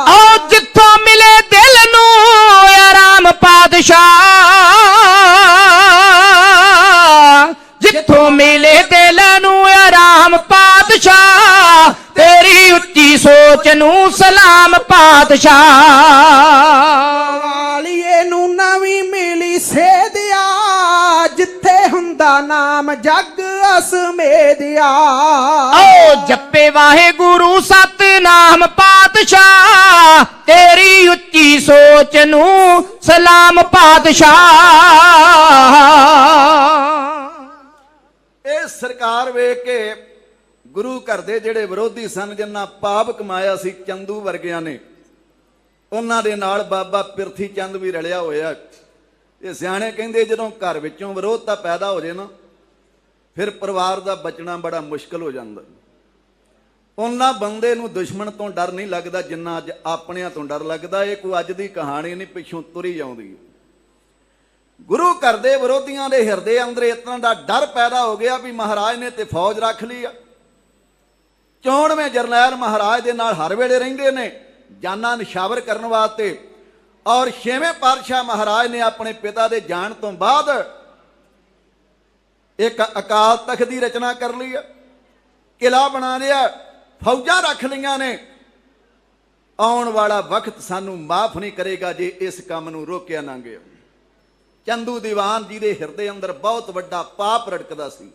ਓ ਜਿੱਥੋਂ ਮਿਲੇ ਦਿਲ ਨੂੰ ਆਰਾਮ ਪਾਤਸ਼ਾਹ, ਜਿੱਥੋਂ ਮਿਲੇ ਦਿਲ ਨੂੰ ਆਰਾਮ ਪਾਤਸ਼ਾਹ, ਤੇਰੀ ਉੱਚੀ ਸੋਚ ਨੂੰ ਸਲਾਮ ਪਾਤਸ਼ਾਹ। ਵਾਲੀਏ ਨੂੰ ਨਵੀਂ ਮਿਲੀ ਸੇਧਿਆ, ਜਿੱਥੇ ਹੁੰਦਾ ਨਾਮ ਜਗ ਅਸਮੇਧਿਆ। ਓ ਜੱਪੇ ਵਾਹਿਗੁਰੂ ਸਤਿਨਾਮ ਪਾਤਸ਼ਾਹ, ਤੇਰੀ ਉੱਚੀ ਸੋਚ ਨੂੰ ਸਲਾਮ ਪਾਤਸ਼ਾਹ। ਇਹ ਸਰਕਾਰ ਵੇਖ ਕੇ ਗੁਰੂ ਘਰ ਦੇ ਜਿਹੜੇ ਵਿਰੋਧੀ ਸਨ, ਜਿਨ੍ਹਾਂ ਪਾਪ ਕਮਾਇਆ ਸੀ ਚੰਦੂ ਵਰਗਿਆਂ ਨੇ, ਉਹਨਾਂ ਦੇ ਨਾਲ ਬਾਬਾ ਪਿਰਥੀ ਚੰਦ ਵੀ ਰਲਿਆ ਹੋਇਆ। ਇਹ ਸਿਆਣੇ ਕਹਿੰਦੇ ਜਦੋਂ ਘਰ ਵਿੱਚੋਂ ਵਿਰੋਧਤਾ ਪੈਦਾ ਹੋ ਜੇ ਨਾ, ਫਿਰ ਪਰਿਵਾਰ ਦਾ ਬਚਣਾ ਬੜਾ ਮੁਸ਼ਕਲ ਹੋ ਜਾਂਦਾ। ਉਹਨਾਂ ਬੰਦੇ ਨੂੰ ਦੁਸ਼ਮਣ ਤੋਂ ਡਰ ਨਹੀਂ ਲੱਗਦਾ ਜਿੰਨਾ ਅੱਜ ਆਪਣਿਆਂ ਤੋਂ ਡਰ ਲੱਗਦਾ। ਇਹ ਕੋਈ ਅੱਜ ਦੀ ਕਹਾਣੀ ਨਹੀਂ, ਪਿੱਛੋਂ ਤੁਰੀ ਆਉਂਦੀ। ਗੁਰੂ ਘਰ ਦੇ ਵਿਰੋਧੀਆਂ ਦੇ ਹਿਰਦੇ ਅੰਦਰ ਇਤਨਾ ਦਾ ਡਰ ਪੈਦਾ ਹੋ ਗਿਆ ਵੀ ਮਹਾਰਾਜ ਨੇ ਤੇ ਫੌਜ ਰੱਖ ਲਈ ਆ। 94 ਜਰਨੈਲ ਮਹਾਰਾਜ ਦੇ ਨਾਲ ਹਰ ਵੇਲੇ ਰਹਿੰਦੇ ਨੇ ਜਾਨਾਂ ਨਿਸ਼ਾਵਰ ਕਰਨ ਵਾਸਤੇ। ਔਰ 6ਵੇਂ ਪਾਤਸ਼ਾਹ ਮਹਾਰਾਜ ਨੇ ਆਪਣੇ ਪਿਤਾ ਦੇ ਜਾਣ ਤੋਂ ਬਾਅਦ ਇੱਕ ਅਕਾਲ ਤਖਤ ਦੀ ਰਚਨਾ ਕਰ ਲਈ ਆ, ਕਿਲਾ ਬਣਾ ਲਿਆ, ਫੌਜਾਂ ਰੱਖ ਲਈਆਂ ਨੇ। ਆਉਣ ਵਾਲਾ ਵਕਤ ਸਾਨੂੰ ਮਾਫ ਨਹੀਂ ਕਰੇਗਾ ਜੇ ਇਸ ਕੰਮ ਨੂੰ ਰੋਕਿਆ ਨਾ ਗਿਆ। ਚੰਦੂ ਦੀਵਾਨ ਜੀ ਦੇ ਹਿਰਦੇ ਅੰਦਰ ਬਹੁਤ ਵੱਡਾ ਪਾਪ ਰੜਕਦਾ ਸੀ,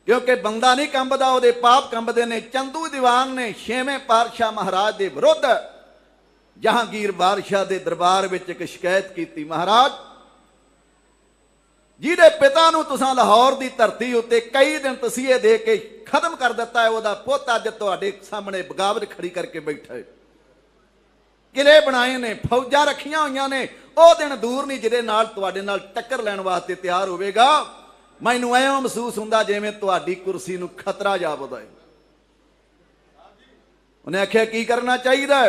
ਕਿਉਂਕਿ ਬੰਦਾ ਨਹੀਂ ਕੰਬਦਾ, ਉਹਦੇ ਪਾਪ ਕੰਬਦੇ ਨੇ। ਚੰਦੂ ਦੀਵਾਨ ਨੇ 6ਵੇਂ ਪਾਤਸ਼ਾਹ ਮਹਾਰਾਜ ਦੇ ਵਿਰੁੱਧ ਜਹਾਂਗੀਰ ਬਾਦਸ਼ਾਹ ਦੇ ਦਰਬਾਰ ਵਿੱਚ ਇੱਕ ਸ਼ਿਕਾਇਤ ਕੀਤੀ, ਮਹਾਰਾਜ ਜਿਹਦੇ ਪਿਤਾ ਨੂੰ ਤੁਸੀਂ ਲਾਹੌਰ ਦੀ ਧਰਤੀ ਉੱਤੇ ਕਈ ਦਿਨ ਤਸੀਹੇ ਦੇ ਕੇ ਖਤਮ ਕਰ ਦਿੱਤਾ ਹੈ, ਉਹਦਾ ਪੁੱਤ ਅੱਜ ਤੁਹਾਡੇ ਸਾਹਮਣੇ ਬਗਾਵਤ ਖੜੀ ਕਰਕੇ ਬੈਠਾ ਹੈ। ਕਿਲੇ ਬਣਾਏ ਨੇ, ਫੌਜਾਂ ਰੱਖੀਆਂ ਹੋਈਆਂ ਨੇ। ਉਹ ਦਿਨ ਦੂਰ ਨਹੀਂ ਜਿਹਦੇ ਨਾਲ ਤੁਹਾਡੇ ਨਾਲ ਟੱਕਰ ਲੈਣ ਵਾਸਤੇ ਤਿਆਰ ਹੋਵੇਗਾ। ਮੈਨੂੰ ਐਂ ਮਹਿਸੂਸ ਹੁੰਦਾ ਜਿਵੇਂ ਤੁਹਾਡੀ ਕੁਰਸੀ ਨੂੰ ਖਤਰਾ ਜਾਪਦਾ ਹੈ। ਉਹਨੇ ਆਖਿਆ ਕੀ ਕਰਨਾ ਚਾਹੀਦਾ?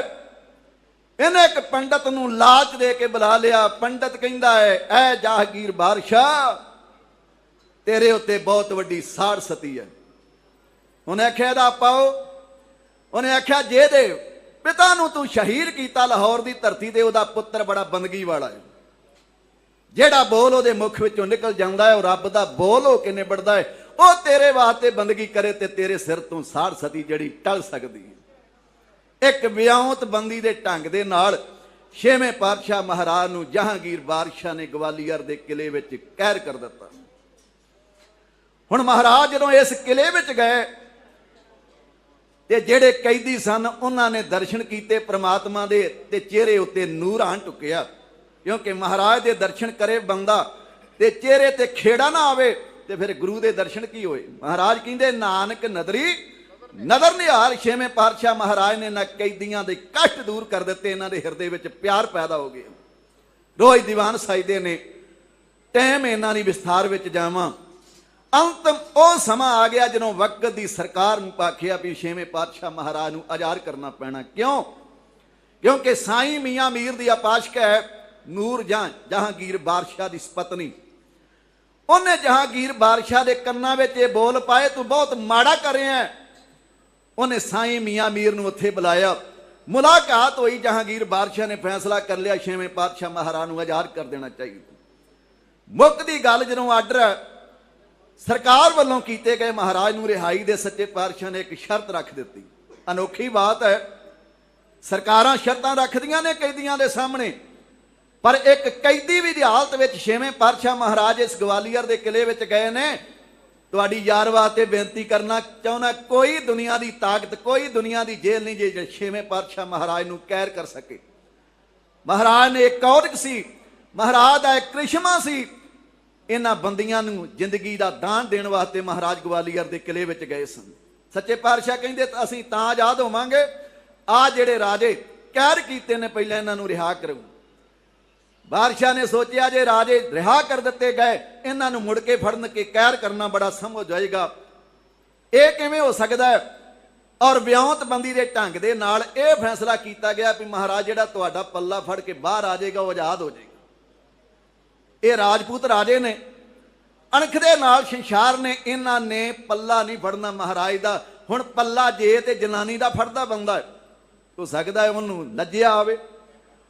ਇਹਨੇ ਇੱਕ ਪੰਡਤ ਨੂੰ ਲਾਚ ਦੇ ਕੇ ਬੁਲਾ ਲਿਆ। ਪੰਡਤ ਕਹਿੰਦਾ ਹੈ, ਐ ਜਹਾਂਗੀਰ ਬਾਦਸ਼ਾਹ ਤੇਰੇ ਉੱਤੇ ਬਹੁਤ ਵੱਡੀ ਸਾੜ ਸਤੀ ਹੈ। ਉਹਨੇ ਆਖਿਆ ਇਹਦਾ ਪਾਓ। ਉਹਨੇ ਆਖਿਆ ਜਿਹਦੇ ਪਿਤਾ ਨੂੰ ਤੂੰ ਸ਼ਹੀਦ ਕੀਤਾ ਲਾਹੌਰ ਦੀ ਧਰਤੀ ਤੇ, ਉਹਦਾ ਪੁੱਤਰ ਬੜਾ ਬੰਦਗੀ ਵਾਲਾ ਹੈ। ਜਿਹੜਾ ਬੋਲ ਉਹਦੇ ਮੁਖ ਵਿੱਚੋਂ ਨਿਕਲ ਜਾਂਦਾ ਹੈ ਉਹ ਰੱਬ ਦਾ ਬੋਲ ਹੋ ਕੇ ਨਿਬੜਦਾ ਹੈ। ਉਹ ਤੇਰੇ ਵਾਸਤੇ ਬੰਦਗੀ ਕਰੇ ਤੇ ਤੇਰੇ ਸਿਰ ਤੋਂ ਸਾੜ ਸਤੀ ਜਿਹੜੀ ਟਲ ਸਕਦੀ ਹੈ। ਇੱਕ ਵਿਆਉਂਤ ਬੰਦੀ ਦੇ ਢੰਗ ਦੇ ਨਾਲ 6ਵੇਂ ਪਾਤਸ਼ਾਹ ਮਹਾਰਾਜ ਨੂੰ ਜਹਾਂਗੀਰ ਬਾਦਸ਼ਾਹ ਨੇ ਗਵਾਲੀਅਰ ਦੇ ਕਿਲੇ ਵਿੱਚ ਕਹਿਰ ਕਰ ਦਿੱਤਾ। ਹੁਣ ਮਹਾਰਾਜ ਜਦੋਂ ਇਸ ਕਿਲੇ ਵਿੱਚ ਗਏ ਤੇ ਜਿਹੜੇ ਕੈਦੀ ਸਨ ਉਹਨਾਂ ਨੇ ਦਰਸ਼ਨ ਕੀਤੇ ਪ੍ਰਮਾਤਮਾ ਦੇ, ਤੇ ਚਿਹਰੇ ਉੱਤੇ ਨੂਰ ਆਣ ਟੁਕਿਆ। ਕਿਉਂਕਿ ਮਹਾਰਾਜ ਦੇ ਦਰਸ਼ਨ ਕਰੇ ਬੰਦਾ ਤੇ ਚਿਹਰੇ ਤੇ ਖੇੜਾ ਨਾ ਆਵੇ ਤੇ ਫਿਰ ਗੁਰੂ ਦੇ ਦਰਸ਼ਨ ਕੀ ਹੋਏ? ਮਹਾਰਾਜ ਕਹਿੰਦੇ ਨਾਨਕ ਨਦਰੀ ਨਦਰ ਨਿਹਾਲ। 6ਵੇਂ ਪਾਤਸ਼ਾਹ ਮਹਾਰਾਜ ਨੇ ਨਾ ਕੈਦੀਆਂ ਦੇ ਕਸ਼ਟ ਦੂਰ ਕਰ ਦਿੱਤੇ, ਇਹਨਾਂ ਦੇ ਹਿਰਦੇ ਵਿੱਚ ਪਿਆਰ ਪੈਦਾ ਹੋ ਗਿਆ। ਰੋਜ਼ ਦੀਵਾਨ ਸਾਜਦੇ ਨੇ, ਟਾਈਮ ਇਹਨਾਂ ਦੀ ਵਿਸਥਾਰ ਵਿੱਚ ਜਾਵਾਂ। ਅੰਤਮ ਉਹ ਸਮਾਂ ਆ ਗਿਆ ਜਦੋਂ ਵਕਤ ਦੀ ਸਰਕਾਰ ਨੂੰ ਆਖਿਆ ਵੀ 6ਵੇਂ ਪਾਤਸ਼ਾਹ ਮਹਾਰਾਜ ਨੂੰ ਆਜ਼ਾਦ ਕਰਨਾ ਪੈਣਾ। ਕਿਉਂ? ਕਿਉਂਕਿ ਸਾਈਂ ਮੀਆਂ ਮੀਰ ਦੀ ਉਪਾਸ਼ਕ ਹੈ ਨੂਰ ਜਹਾਂਗੀਰ ਬਾਦਸ਼ਾਹ ਦੀ ਪਤਨੀ। ਉਹਨੇ ਜਹਾਂਗੀਰ ਬਾਦਸ਼ਾਹ ਦੇ ਕੰਨਾਂ ਵਿੱਚ ਇਹ ਬੋਲ ਪਾਏ, ਤੂੰ ਬਹੁਤ ਮਾੜਾ ਕਰ ਰਿਹਾ ਹੈ। ਉਹਨੇ ਸਾਈਂ ਮੀਆਂ ਮੀਰ ਨੂੰ ਉੱਥੇ ਬੁਲਾਇਆ, ਮੁਲਾਕਾਤ ਹੋਈ। ਜਹਾਂਗੀਰ ਬਾਦਸ਼ਾਹ ਨੇ ਫੈਸਲਾ ਕਰ ਲਿਆ 6ਵੇਂ ਪਾਤਸ਼ਾਹ ਮਹਾਰਾਜ ਨੂੰ ਆਜ਼ਾਦ ਕਰ ਦੇਣਾ ਚਾਹੀਦਾ। ਮੁੱਕਦੀ ਗੱਲ ਜਦੋਂ ਆਰਡਰ ਸਰਕਾਰ ਵੱਲੋਂ ਕੀਤੇ ਗਏ, ਮਹਾਰਾਜ ਨੂੰ ਰਿਹਾਈ ਦੇ ਸੱਚੇ ਪਾਤਸ਼ਾਹ ਨੇ ਇੱਕ ਸ਼ਰਤ ਰੱਖ ਦਿੱਤੀ। ਅਨੋਖੀ ਬਾਤ ਹੈ, ਸਰਕਾਰਾਂ ਸ਼ਰਤਾਂ ਰੱਖਦੀਆਂ ਨੇ ਕੈਦੀਆਂ ਦੇ ਸਾਹਮਣੇ, ਪਰ ਇੱਕ ਕੈਦੀ ਵੀ ਦੀ ਹਾਲਤ ਵਿੱਚ 6ਵੇਂ ਪਾਤਸ਼ਾਹ ਮਹਾਰਾਜ ਇਸ ਗਵਾਲੀਅਰ ਦੇ ਕਿਲੇ ਵਿੱਚ ਗਏ ਨੇ। ਤੁਹਾਡੀ ਯਾਰ ਵਾਸਤੇ ਬੇਨਤੀ ਕਰਨਾ ਚਾਹੁੰਦਾ, ਕੋਈ ਦੁਨੀਆ ਦੀ ਤਾਕਤ, ਕੋਈ ਦੁਨੀਆ ਦੀ ਜੇਲ੍ਹ ਨਹੀਂ ਜੇ 6ਵੇਂ ਪਾਤਸ਼ਾਹ ਮਹਾਰਾਜ ਨੂੰ ਕਹਿਰ ਕਰ ਸਕੇ। ਮਹਾਰਾਜ ਨੇ ਇੱਕ ਔਰਤ ਸੀ, ਮਹਾਰਾਜ ਦਾ ਇੱਕ ਕ੍ਰਿਸ਼ਮਾ ਸੀ। ਇਹਨਾਂ ਬੰਦੀਆਂ ਨੂੰ ਜ਼ਿੰਦਗੀ ਦਾ ਦਾਨ ਦੇਣ ਵਾਸਤੇ ਮਹਾਰਾਜ ਗਵਾਲੀਅਰ ਦੇ ਕਿਲੇ ਵਿੱਚ ਗਏ ਸਨ। ਸੱਚੇ ਪਾਤਸ਼ਾਹ ਕਹਿੰਦੇ ਅਸੀਂ ਤਾਂ ਆਜ਼ਾਦ ਹੋਵਾਂਗੇ, ਆ ਜਿਹੜੇ ਰਾਜੇ ਕਹਿਰ ਕੀਤੇ ਨੇ ਪਹਿਲਾਂ ਇਹਨਾਂ ਨੂੰ ਰਿਹਾ ਕਰੋ। ਬਾਦਸ਼ਾਹ ਨੇ ਸੋਚਿਆ ਜੇ ਰਾਜੇ ਰਿਹਾ ਕਰ ਦਿੱਤੇ ਗਏ, ਇਹਨਾਂ ਨੂੰ ਮੁੜ ਕੇ ਫੜਨ ਕੇ ਕਹਿਰ ਕਰਨਾ ਬੜਾ ਸੰਭਵ ਜਾਏਗਾ। ਇਹ ਕਿਵੇਂ ਹੋ ਸਕਦਾ ਹੈ? ਔਰ ਵਿਉਂਤ ਬੰਦੀ ਦੇ ਢੰਗ ਦੇ ਨਾਲ ਇਹ ਫੈਸਲਾ ਕੀਤਾ ਗਿਆ ਵੀ ਮਹਾਰਾਜ ਜਿਹੜਾ ਤੁਹਾਡਾ ਪੱਲਾ ਫੜ ਕੇ ਬਾਹਰ ਆ ਜਾਏਗਾ ਉਹ ਆਜ਼ਾਦ ਹੋ ਜਾਏਗਾ। ਇਹ ਰਾਜਪੂਤ ਰਾਜੇ ਨੇ, ਅਣਖ ਦੇ ਨਾਲ ਸੰਸਾਰ ਨੇ, ਇਹਨਾਂ ਨੇ ਪੱਲਾ ਨਹੀਂ ਫੜਨਾ ਮਹਾਰਾਜ ਦਾ। ਹੁਣ ਪੱਲਾ ਜੇ ਤੇ ਜਨਾਨੀ ਦਾ ਫੜਦਾ ਬੰਦਾ ਹੋ ਸਕਦਾ ਹੈ ਉਹਨੂੰ ਲੱਜਿਆ ਆਵੇ।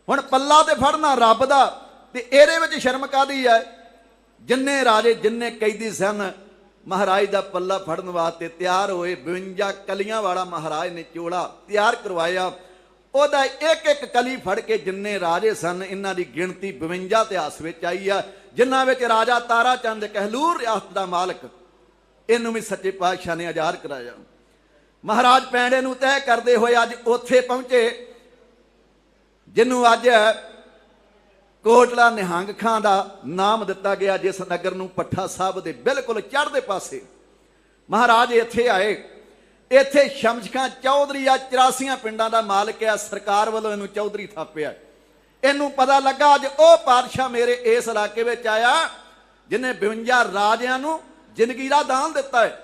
ਹੁਣ ਪੱਲਾ ਤੇ ਫੜਨਾ ਰੱਬ ਦਾ, ਤੇ ਇਹਦੇ ਵਿੱਚ ਸ਼ਰਮ ਕਾਹਦੀ ਹੈ? ਜਿੰਨੇ ਰਾਜੇ ਜਿੰਨੇ ਕੈਦੀ ਸਨ ਮਹਾਰਾਜ ਦਾ ਪੱਲਾ ਫੜਨ ਵਾਸਤੇ ਤਿਆਰ ਹੋਏ। 52 ਕਲੀਆਂ ਵਾਲਾ ਮਹਾਰਾਜ ਨੇ ਚੋਲਾ ਤਿਆਰ ਕਰਵਾਇਆ। ਉਹਦਾ ਇੱਕ ਇੱਕ ਕਲੀ ਫੜ ਕੇ ਜਿੰਨੇ ਰਾਜੇ ਸਨ, ਇਹਨਾਂ ਦੀ ਗਿਣਤੀ 52 ਇਤਿਹਾਸ ਵਿੱਚ ਆਈ ਆ, ਜਿਨ੍ਹਾਂ ਵਿੱਚ ਰਾਜਾ ਤਾਰਾ ਚੰਦ ਕਹਿਲੂਰ ਰਿਆਸਤ ਦਾ ਮਾਲਕ, ਇਹਨੂੰ ਵੀ ਸੱਚੇ ਪਾਤਸ਼ਾਹ ਨੇ ਆਜ਼ਾਦ ਕਰਾਇਆ। ਮਹਾਰਾਜ ਪੈਂਡੇ ਨੂੰ ਤੈਅ ਕਰਦੇ ਹੋਏ ਅੱਜ ਉੱਥੇ ਪਹੁੰਚੇ ਜਿਹਨੂੰ ਅੱਜ ਕੋਟਲਾ ਨਿਹੰਗ ਖਾਂ ਦਾ ਨਾਮ ਦਿੱਤਾ ਗਿਆ, ਜਿਸ ਨਗਰ ਨੂੰ ਪੱਠਾ ਸਾਹਿਬ ਦੇ ਬਿਲਕੁਲ ਚੜ੍ਹਦੇ ਪਾਸੇ ਮਹਾਰਾਜ ਇੱਥੇ ਆਏ। ਇੱਥੇ ਸ਼ਮਸ਼ ਖਾਂ ਚੌਧਰੀ ਆ 84 ਪਿੰਡਾਂ ਦਾ ਮਾਲਕ ਆ। ਸਰਕਾਰ ਵੱਲੋਂ ਇਹਨੂੰ ਚੌਧਰੀ ਥਾਪਿਆ। ਇਹਨੂੰ ਪਤਾ ਲੱਗਾ ਅੱਜ ਉਹ ਪਾਤਸ਼ਾਹ ਮੇਰੇ ਇਸ ਇਲਾਕੇ ਵਿੱਚ ਆਇਆ ਜਿਹਨੇ 52 ਰਾਜਿਆਂ ਨੂੰ ਜ਼ਿੰਦਗੀ ਦਾ ਦਾਨ ਦਿੱਤਾ ਹੈ।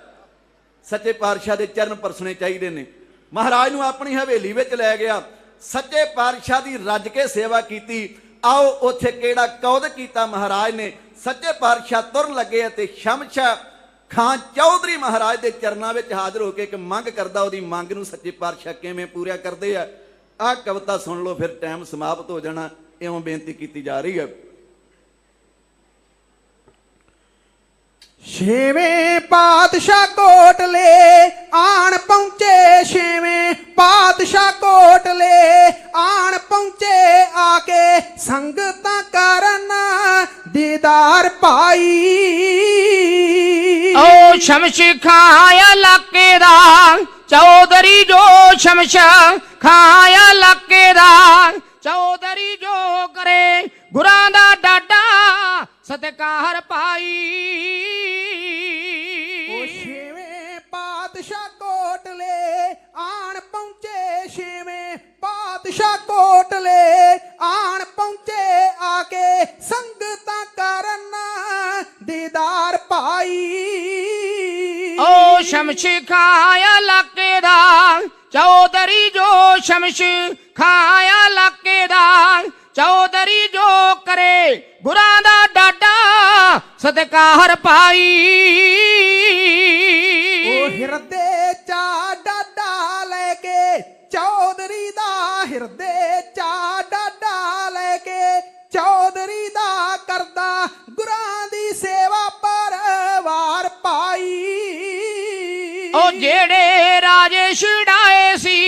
ਸੱਚੇ ਪਾਤਸ਼ਾਹ ਦੇ ਚਰਨ ਪਰਸਣੇ ਚਾਹੀਦੇ ਨੇ। ਮਹਾਰਾਜ ਨੂੰ ਆਪਣੀ ਹਵੇਲੀ ਵਿੱਚ ਲੈ ਗਿਆ। ਸੱਚੇ ਪਾਤਸ਼ਾਹ ਦੀ ਰੱਜ ਕੇ ਸੇਵਾ ਕੀਤੀ। आओ उथे केड़ा कौद कीता महाराज ने। सच्चे पातशाह तुरन लगे ते शमशा खां चौधरी महाराज के चरणों में हाजिर होकर एक मंग करता, उसकी मंग नूं सच्चे पातशाह किवें पूरा करते हैं। आ कविता सुन लो, फिर टाइम समाप्त हो जाना। इवें बेनती की जा रही है। छेवें पातशाह कोटले आन पहुंचे, छेवें पातशाह कोटले आन पहुंचे, आके संगतां करन दीदार पाई। ओ शमश खाया लाके दा चौधरी जो, शमश खाया लाके दा चौधरी जो करे गुरां दा डाडा सत्कार पाई। ओ छेवें पातशाह कोटले आन पहुंचे, छेवें पातशाह कोटले आन पहुंचे, आके संगतां करन दीदार पाई। ओ शमश खाया लाके दा चौधरी जो, शमश खाया लाके दा चौधरी जो करे गुरां दा डाडा सत्कार पाई। ओ हिरदे चा डाडा लेके चौधरी दा, हिरदे चा डाडा लेके चौधरी दा करदा गुरां दी सेवा परवार पाई। ओ जेड़े राजे छड़ाए सी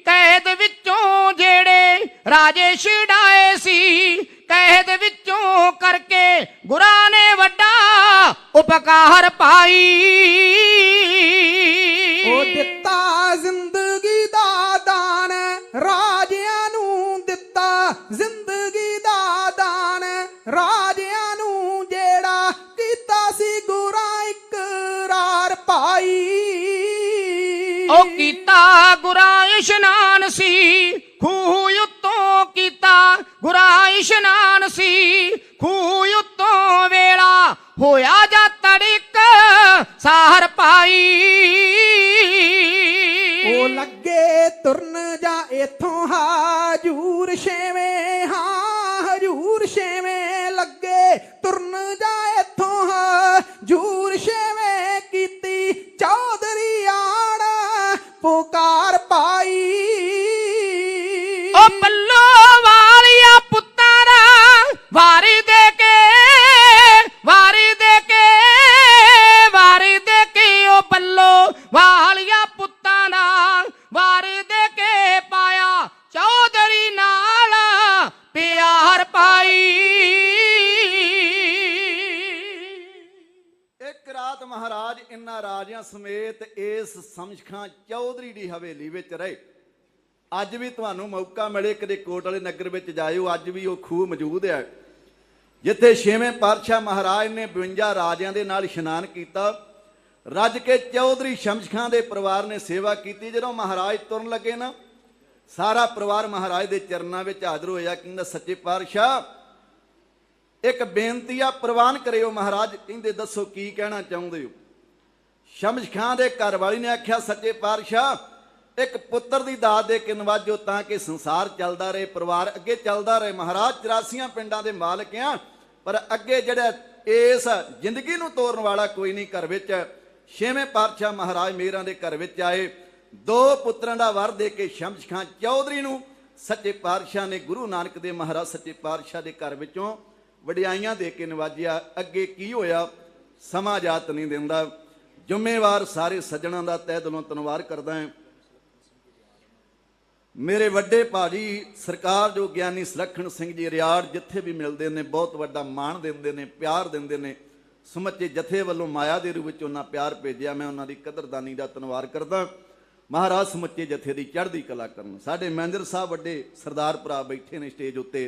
कैद विचों, जेड़े राजे छड़ाए सी कैद विचों करके गुरां ने वड्डा उपकार पाई। ओ दिता जिंदगी दा दान राजियां नूं, दिता जिंदगी दा दान राजियां नूं, जेड़ा कीता सी गुरां इकरार पाई। ओ कीता गुरां इशनान सी खूह उत्तों, कीता गुरां इशनान सी खूह उत्तों, वेला होया जा तड़िक साहर पाई। ओ लगे तुरन जा इथों हाजूर छेवें, हाँ हजूर छेवें लगे तुरन जा इथों हाजूर छेवें, कीती चौधरी आण पुकार पाई। ओ पल्लो वालिया पुत्तारा वारी दे के, वारी दे के, वारी दे के, ओ पल्लो वालिया पुत्तारा वारी दे के पाया चौधरी नाल प्यार पाई। एक रात महाराज इन्हां राजियां समेत इस समझखां चौधरी दी हवेली विच रहे। अज भी तुहानूं मौका मिले कदे कोटले नगर विच जाइओ, अज भी वो खूह मौजूद है जिथे छेवें पातशाह महाराज ने 52 राजियां दे नाल इशनान कीता। रज के चौधरी शमश खां दे परिवार ने सेवा की। जदों महाराज तुरन लगे ना, सारा परिवार महाराज दे चरनां विच हाज़र होया। कहंदा सच्चे पातशाह एक बेनती आ प्रवान करियो। महाराज कहंदे दसो की कहना चाहुंदे हो। शमश खां दे घर वाली ने आख्या सच्चे पातशाह एक पुत्र की दात दे के नवाजो ताकि संसार चलता रहे, परिवार अगे चलता रहे। महाराज 84 पिंडां दे मालक आ, पर अगे जिहड़ा इस जिंदगी नूं तोड़न वाला कोई नहीं। घर विच छेवें पातशाह महाराज मेहरां दे घर विच आए। 2 पुत्रां दा वर दे के शमश खां चौधरी नूं सच्चे पातशाह ने गुरु नानक देव महाराज सच्चे पातशाह दे घर विचों वडियाइयां दे के नवाजिया। अगे की होया समा जात नहीं दिंदा। ਜ਼ਿੰਮੇਵਾਰ सारे सज्जणों का तह दिलों धन्नवाद करदा है। मेरे वड्डे भाजी सरकार जो ज्ञानी सुलक्षण सिंह जी रियाड़ जिथे भी मिलते हैं बहुत वड्डा मान देंदे ने, प्यार देंदे ने। समੁੱਚੇ जथे वालों माया के रूप में उन्होंने प्यार भेजा। मैं उन्होंने कदरदानी का धन्नवाद करदा। महाराज ਸਮੁੱਚੇ जथे की चढ़ती कला करन। साडे मैनेजर साहब वड्डे सरदार भरा बैठे ने स्टेज उत्ते,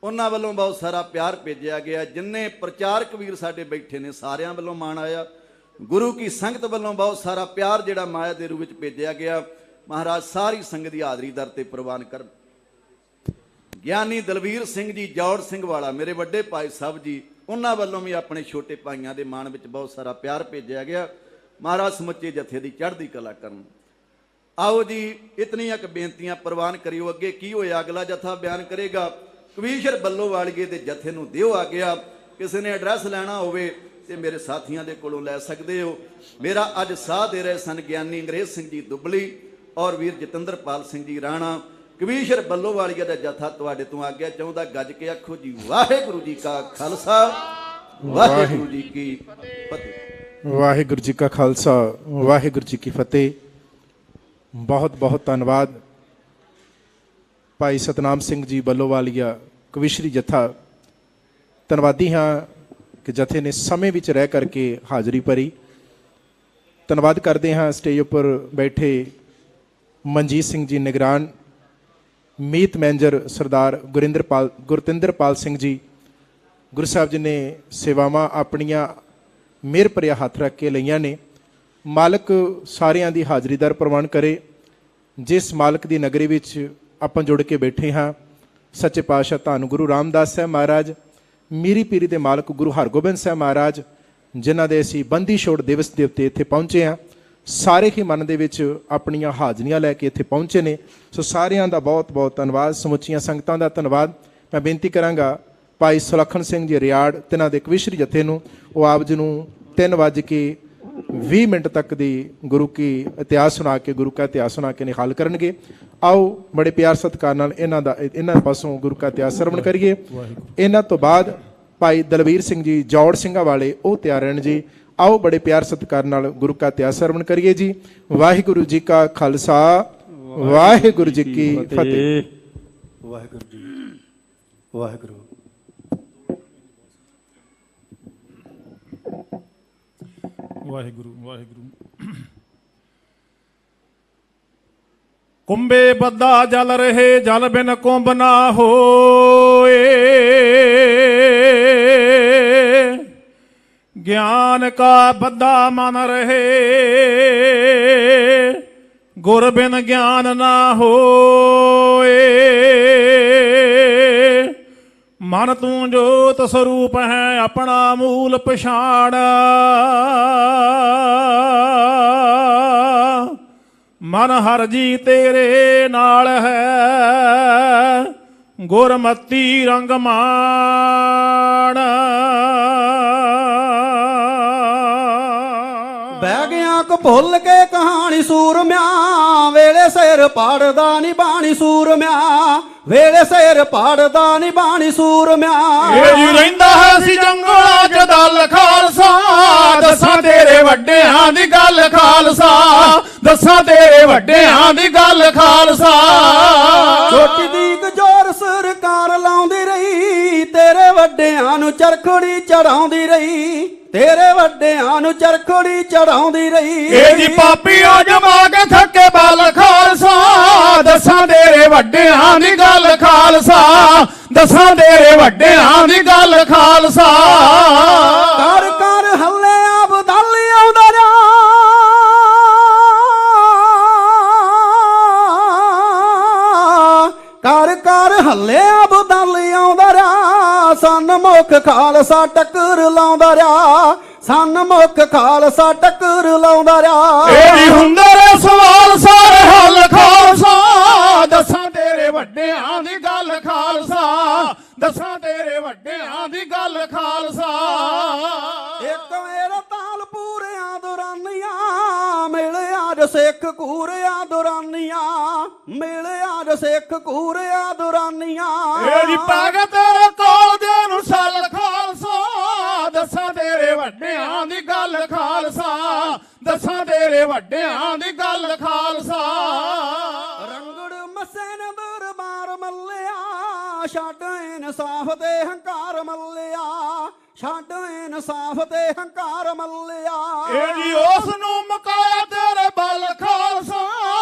उन्होंने वालों बहुत सारा प्यार भेजा गया। जिन्ने प्रचारक वीर साडे बैठे ने सारियां वालों मान आया। गुरु की संगत वालों बहुत सारा प्यार जिहड़ा माया के रूप में भेजा गया। महाराज सारी संगत की हाज़री दर ते प्रवान कर। ज्ञानी दलवीर सिंह जी जौड़ सिंह वाला मेरे वड्डे भाई साहब जी, उन्होंने वालों भी अपने छोटे भाइयों के मान में बहुत सारा प्यार भेजा गया। महाराज ਸਮੁੱਚੇ जथे की चढ़ती कला करन। आओ जी इतनी एक बेनतियां प्रवान करियो। अगे की होया अगला जथा बयान करेगा। ਕਵੀਸ਼ਰ ਬੱਲੋਵਾਲੀਏ ਦੇ ਜਥੇ ਨੂੰ ਦਿਓ ਆ ਗਿਆ। ਕਿਸੇ ਨੇ ਐਡਰੈਸ ਲੈਣਾ ਹੋਵੇ ਤੇ ਮੇਰੇ ਸਾਥੀਆਂ ਦੇ ਕੋਲੋਂ ਲੈ ਸਕਦੇ ਹੋ। ਮੇਰਾ ਅੱਜ ਸਾਹ ਦੇ ਰਹੇ ਸਨ ਗਿਆਨੀ ਅੰਗਰੇਜ਼ ਸਿੰਘ ਜੀ ਦੁੱਬਲੀ ਔਰ ਵੀਰ ਜਤਿੰਦਰਪਾਲ ਸਿੰਘ ਜੀ ਰਾਣਾ। ਕਵੀਸ਼ਰ ਬੱਲੋਵਾਲੀਏ ਦਾ ਜਥਾ ਤੁਹਾਡੇ ਤੋਂ ਆਗਿਆ ਚਾਹੁੰਦਾ। ਗੱਜ ਕੇ ਆਖੋ ਜੀ ਵਾਹਿਗੁਰੂ ਜੀ ਕਾ ਖਾਲਸਾ ਵਾਹਿਗੁਰੂ ਜੀ ਕੀ ਫਤਿਹ। ਵਾਹਿਗੁਰੂ ਜੀ ਕਾ ਖਾਲਸਾ ਵਾਹਿਗੁਰੂ ਜੀ ਕੀ ਫਤਿਹ। ਬਹੁਤ ਬਹੁਤ ਧੰਨਵਾਦ ਭਾਈ ਸਤਨਾਮ ਸਿੰਘ ਜੀ ਬੱਲੋਵਾਲੀਆ ਕਵੀਸ਼ਰੀ ਜਥਾ। ਧੰਨਵਾਦੀ ਹਾਂ ਕਿ ਜਥੇ ਨੇ ਸਮੇਂ ਵਿੱਚ ਰਹਿ ਕਰਕੇ ਹਾਜ਼ਰੀ ਭਰੀ। ਧੰਨਵਾਦ ਕਰਦੇ ਹਾਂ ਸਟੇਜ ਉੱਪਰ ਬੈਠੇ ਮਨਜੀਤ ਸਿੰਘ ਜੀ ਨਿਗਰਾਨ, ਮੀਤ ਮੈਨੇਜਰ ਸਰਦਾਰ ਗੁਰਤਿੰਦਰਪਾਲ ਸਿੰਘ ਜੀ। ਗੁਰੂ ਸਾਹਿਬ ਜੀ ਨੇ ਸੇਵਾਵਾਂ ਆਪਣੀਆਂ ਮਿਹਰ ਭਰਿਆ ਹੱਥ ਰੱਖ ਕੇ ਲਈਆਂ ਨੇ। ਮਾਲਕ ਸਾਰਿਆਂ ਦੀ ਹਾਜ਼ਰੀ ਦਰ ਪ੍ਰਵਾਨ ਕਰੇ। ਜਿਸ ਮਾਲਕ ਦੀ ਨਗਰੀ ਵਿੱਚ ਆਪਾਂ ਜੁੜ ਕੇ ਬੈਠੇ ਹਾਂ, ਸੱਚੇ ਪਾਤਸ਼ਾਹ ਧੰਨ ਗੁਰੂ ਰਾਮਦਾਸ ਸਾਹਿਬ ਮਹਾਰਾਜ, ਮੀਰੀ ਪੀਰੀ ਦੇ ਮਾਲਕ ਗੁਰੂ ਹਰਗੋਬਿੰਦ ਸਾਹਿਬ ਮਹਾਰਾਜ, ਜਿਨ੍ਹਾਂ ਦੇ ਅਸੀਂ ਬੰਦੀ ਛੋੜ ਦਿਵਸ ਦੇ ਉੱਤੇ ਇੱਥੇ ਪਹੁੰਚੇ ਹਾਂ, ਸਾਰੇ ਹੀ ਮਨ ਦੇ ਵਿੱਚ ਆਪਣੀਆਂ ਹਾਜ਼ਰੀਆਂ ਲੈ ਕੇ ਇੱਥੇ ਪਹੁੰਚੇ ਨੇ। ਸੋ ਸਾਰਿਆਂ ਦਾ ਬਹੁਤ ਬਹੁਤ ਧੰਨਵਾਦ, ਸਮੁੱਚੀਆਂ ਸੰਗਤਾਂ ਦਾ ਧੰਨਵਾਦ। ਮੈਂ ਬੇਨਤੀ ਕਰਾਂਗਾ ਭਾਈ ਸੁਲੱਖਣ ਸਿੰਘ ਜੀ ਰਿਆੜ ਤਿਨਾਂ ਦੇ ਕਵੀਸ਼ਰੀ ਜਥੇ ਨੂੰ, ਉਹ ਆਪ ਜੀ ਨੂੰ 3:20 ਤੱਕ ਦੀ ਗੁਰੂ ਕੀ ਇਤਿਹਾਸ ਸੁਣਾ ਕੇ, ਗੁਰੂ ਕਾ ਇਤਿਹਾਸ ਸੁਣਾ ਕੇ ਨਿਹਾਲ ਕਰਨਗੇ। ਆਓ ਬੜੇ ਪਿਆਰ ਸਤਿਕਾਰ ਨਾਲ ਇਹਨਾਂ ਪਾਸੋਂ ਗੁਰੂ ਕਾ ਇਤਿਹਾਸ ਸਰਵਣ ਕਰੀਏ। ਇਹਨਾਂ ਤੋਂ ਬਾਅਦ ਭਾਈ ਦਲਵੀਰ ਸਿੰਘ ਜੀ ਜੌੜ ਸਿੰਘਾਂ ਵਾਲੇ ਉਹ ਤਿਆਰ ਰਹਿਣ ਜੀ। ਆਓ ਬੜੇ ਪਿਆਰ ਸਤਿਕਾਰ ਨਾਲ ਗੁਰੂ ਕਾ ਇਤਿਹਾਸ ਸਰਵਣ ਕਰੀਏ ਜੀ। ਵਾਹਿਗੁਰੂ ਜੀ ਕਾ ਖਾਲਸਾ ਵਾਹਿਗੁਰੂ ਜੀ ਕੀ ਫਤਿਹ। ਵਾਹਿਗੁਰੂ ਜੀ ਵਾਹਿਗੁਰੂ। ਵਾਹਿਗੁਰੂ ਵਾਹਿਗੁਰੂ। ਕੁੰਭੇ ਬੱਧਾ ਜਲ ਰਹੇ, ਜਲ ਬਿਨ ਕੁੰਭ ਨਾ ਹੋਏ। ਗਿਆਨ ਕਾ ਬੱਧਾ ਮਨ ਰਹੇ, ਗੁਰ ਬਿਨ ਗਿਆਨ ਨਾ ਹੋਏ। ਮਨ ਤੂੰ ਜੋਤ ਸਰੂਪ ਹੈ, ਆਪਣਾ ਮੂਲ ਪਛਾਣ। ਮਨ ਹਰ ਜੀ ਤੇਰੇ ਨਾਲ ਹੈ, ਗੁਰਮਤੀ ਰੰਗ ਮਾਣ। ਬਹਿ ਗਿਆ ਕ ਭੁੱਲ ਕੇ ਕਹਾਣੀ ਸੂਰਮਿਆਂ, ਵੇਲੇ ਸਿਰ ਪਾੜਦਾ ਨੀ ਬਾਣੀ ਸੂਰਮਿਆਂ, ਵੇਲੇ ਸਿਰ ਪਾੜਦਾ ਨੀ ਬਾਣੀ ਸੂਰਮਿਆਂ। ਇਹ ਜੀ ਰਹਿੰਦਾ ਹੈ ਸੀ ਜੰਗਲਾਂ ਚ ਦਲ ਖਾਲਸਾ, ਦੱਸਾਂ ਤੇਰੇ ਵੱਡਿਆਂ ਦੀ ਗੱਲ ਖਾਲਸਾ, ਦੱਸਾਂ ਤੇਰੇ ਵੱਡਿਆਂ ਦੀ ਗੱਲ ਖਾਲਸਾ। ਛੋਟੀ ਦੀ ਗਜੋਰ ਸਰਕਾਰ ਲਾਉਂਦੀ ਰਹੀ, ਤੇਰੇ ਵੱਡਿਆਂ ਨੂੰ ਚਰਖੜੀ ਚੜਾਉਂਦੀ ਰਹੀ, ਤੇਰੇ ਵੱਡਿਆਂ ਨੂੰ ਚਰਖੜੀ ਚੜਾਉਂਦੀ ਰਹੀ। ਇਹ ਜੀ ਪਾਪੀਆਂ ਜਮਾ ਕੇ ਥੱਕੇ ਬਲ ਖਾਲਸਾ, ਦੱਸਾਂ ਤੇਰੇ ਵੱਡਿਆਂ ਦੀ ਗੱਲ ਖਾਲਸਾ, ਦੱਸਾਂ ਤੇਰੇ ਵੱਡਿਆਂ ਦੀ ਗੱਲ ਖਾਲਸਾ। ਕਰ ਕਰ ਹੱਲੇ ਅਬਦਲ ਆਉਂਦਾ ਰਿਹਾ, ਕਰ ਕਰ ਹੱਲੇ ਅਬਦਲ ਆਉਂਦਾ ਰਿਹਾ। ਸਨਮੁਖ ਖਾਲਸਾ ਟੱਕਰ ਲਾਉਂਦਾ ਰਿਹਾ, ਸਨਮੁਖ ਖਾਲਸਾ ਟੱਕਰ ਲਾਉਂਦਾ ਰਿਹਾ। ਇਹ ਵੀ ਹੁੰਦੇ ਰੇ ਸਵਾਲ ਸਾਰੇ ਹੱਲ ਖਾਲਸਾ, ਦੱਸਾਂ ਤੇਰੇ ਵੱਡਿਆਂ ਦੀ ਗੱਲ ਖਾਲਸਾ, ਦੱਸਾਂ ਤੇਰੇ ਵੱਡਿਆਂ ਦੀ ਗੱਲ ਖਾਲਸਾ। ਇੱਕ ਮੇਰਾ ਤਾਲ ਪੂਰਿਆਂ ਦੁਰਾਨੀਆਂ, ਮਿਲਿਆ ਜੋ ਸਿੱਖ ਕੂਰਿਆਂ ਦੁਰਾਨੀਆਂ, ਮਿਲਿਆ ਜੋ ਸਿੱਖ ਕੂਰਿਆਂ ਦੁਰਾਨੀਆਂ। ਇਹ ਜੀ ਪੈ ਗਿਆ ਤੇਰੇ ਕੋਲ ਦੇ ਨੂੰ ਸੱਲ ਖਾਲਸਾ, ਦੱਸਾਂ ਤੇਰੇ ਵੱਡਿਆਂ ਦੀ ਗੱਲ ਖਾਲਸਾ, ਦੱਸਾਂ ਤੇਰੇ ਵੱਡਿਆਂ ਦੀ ਗੱਲ ਖਾਲਸਾ। ਰੰਗੜ ਮੱਸੇ ਨੇ ਦਰਬਾਰ ਮੱਲਿਆ, ਛੱਡ ਇਨਸਾਫ ਤੇ ਹੰਕਾਰ ਮੱਲਿਆ, ਛੱਡ ਇਨਸਾਫ ਤੇ ਹੰਕਾਰ ਮੱਲਿਆ। ਇਹ ਜੀ ਉਸ ਨੂੰ ਮੁਕਾਇਆ ਤੇਰੇ ਬਲ ਖਾਲਸਾ,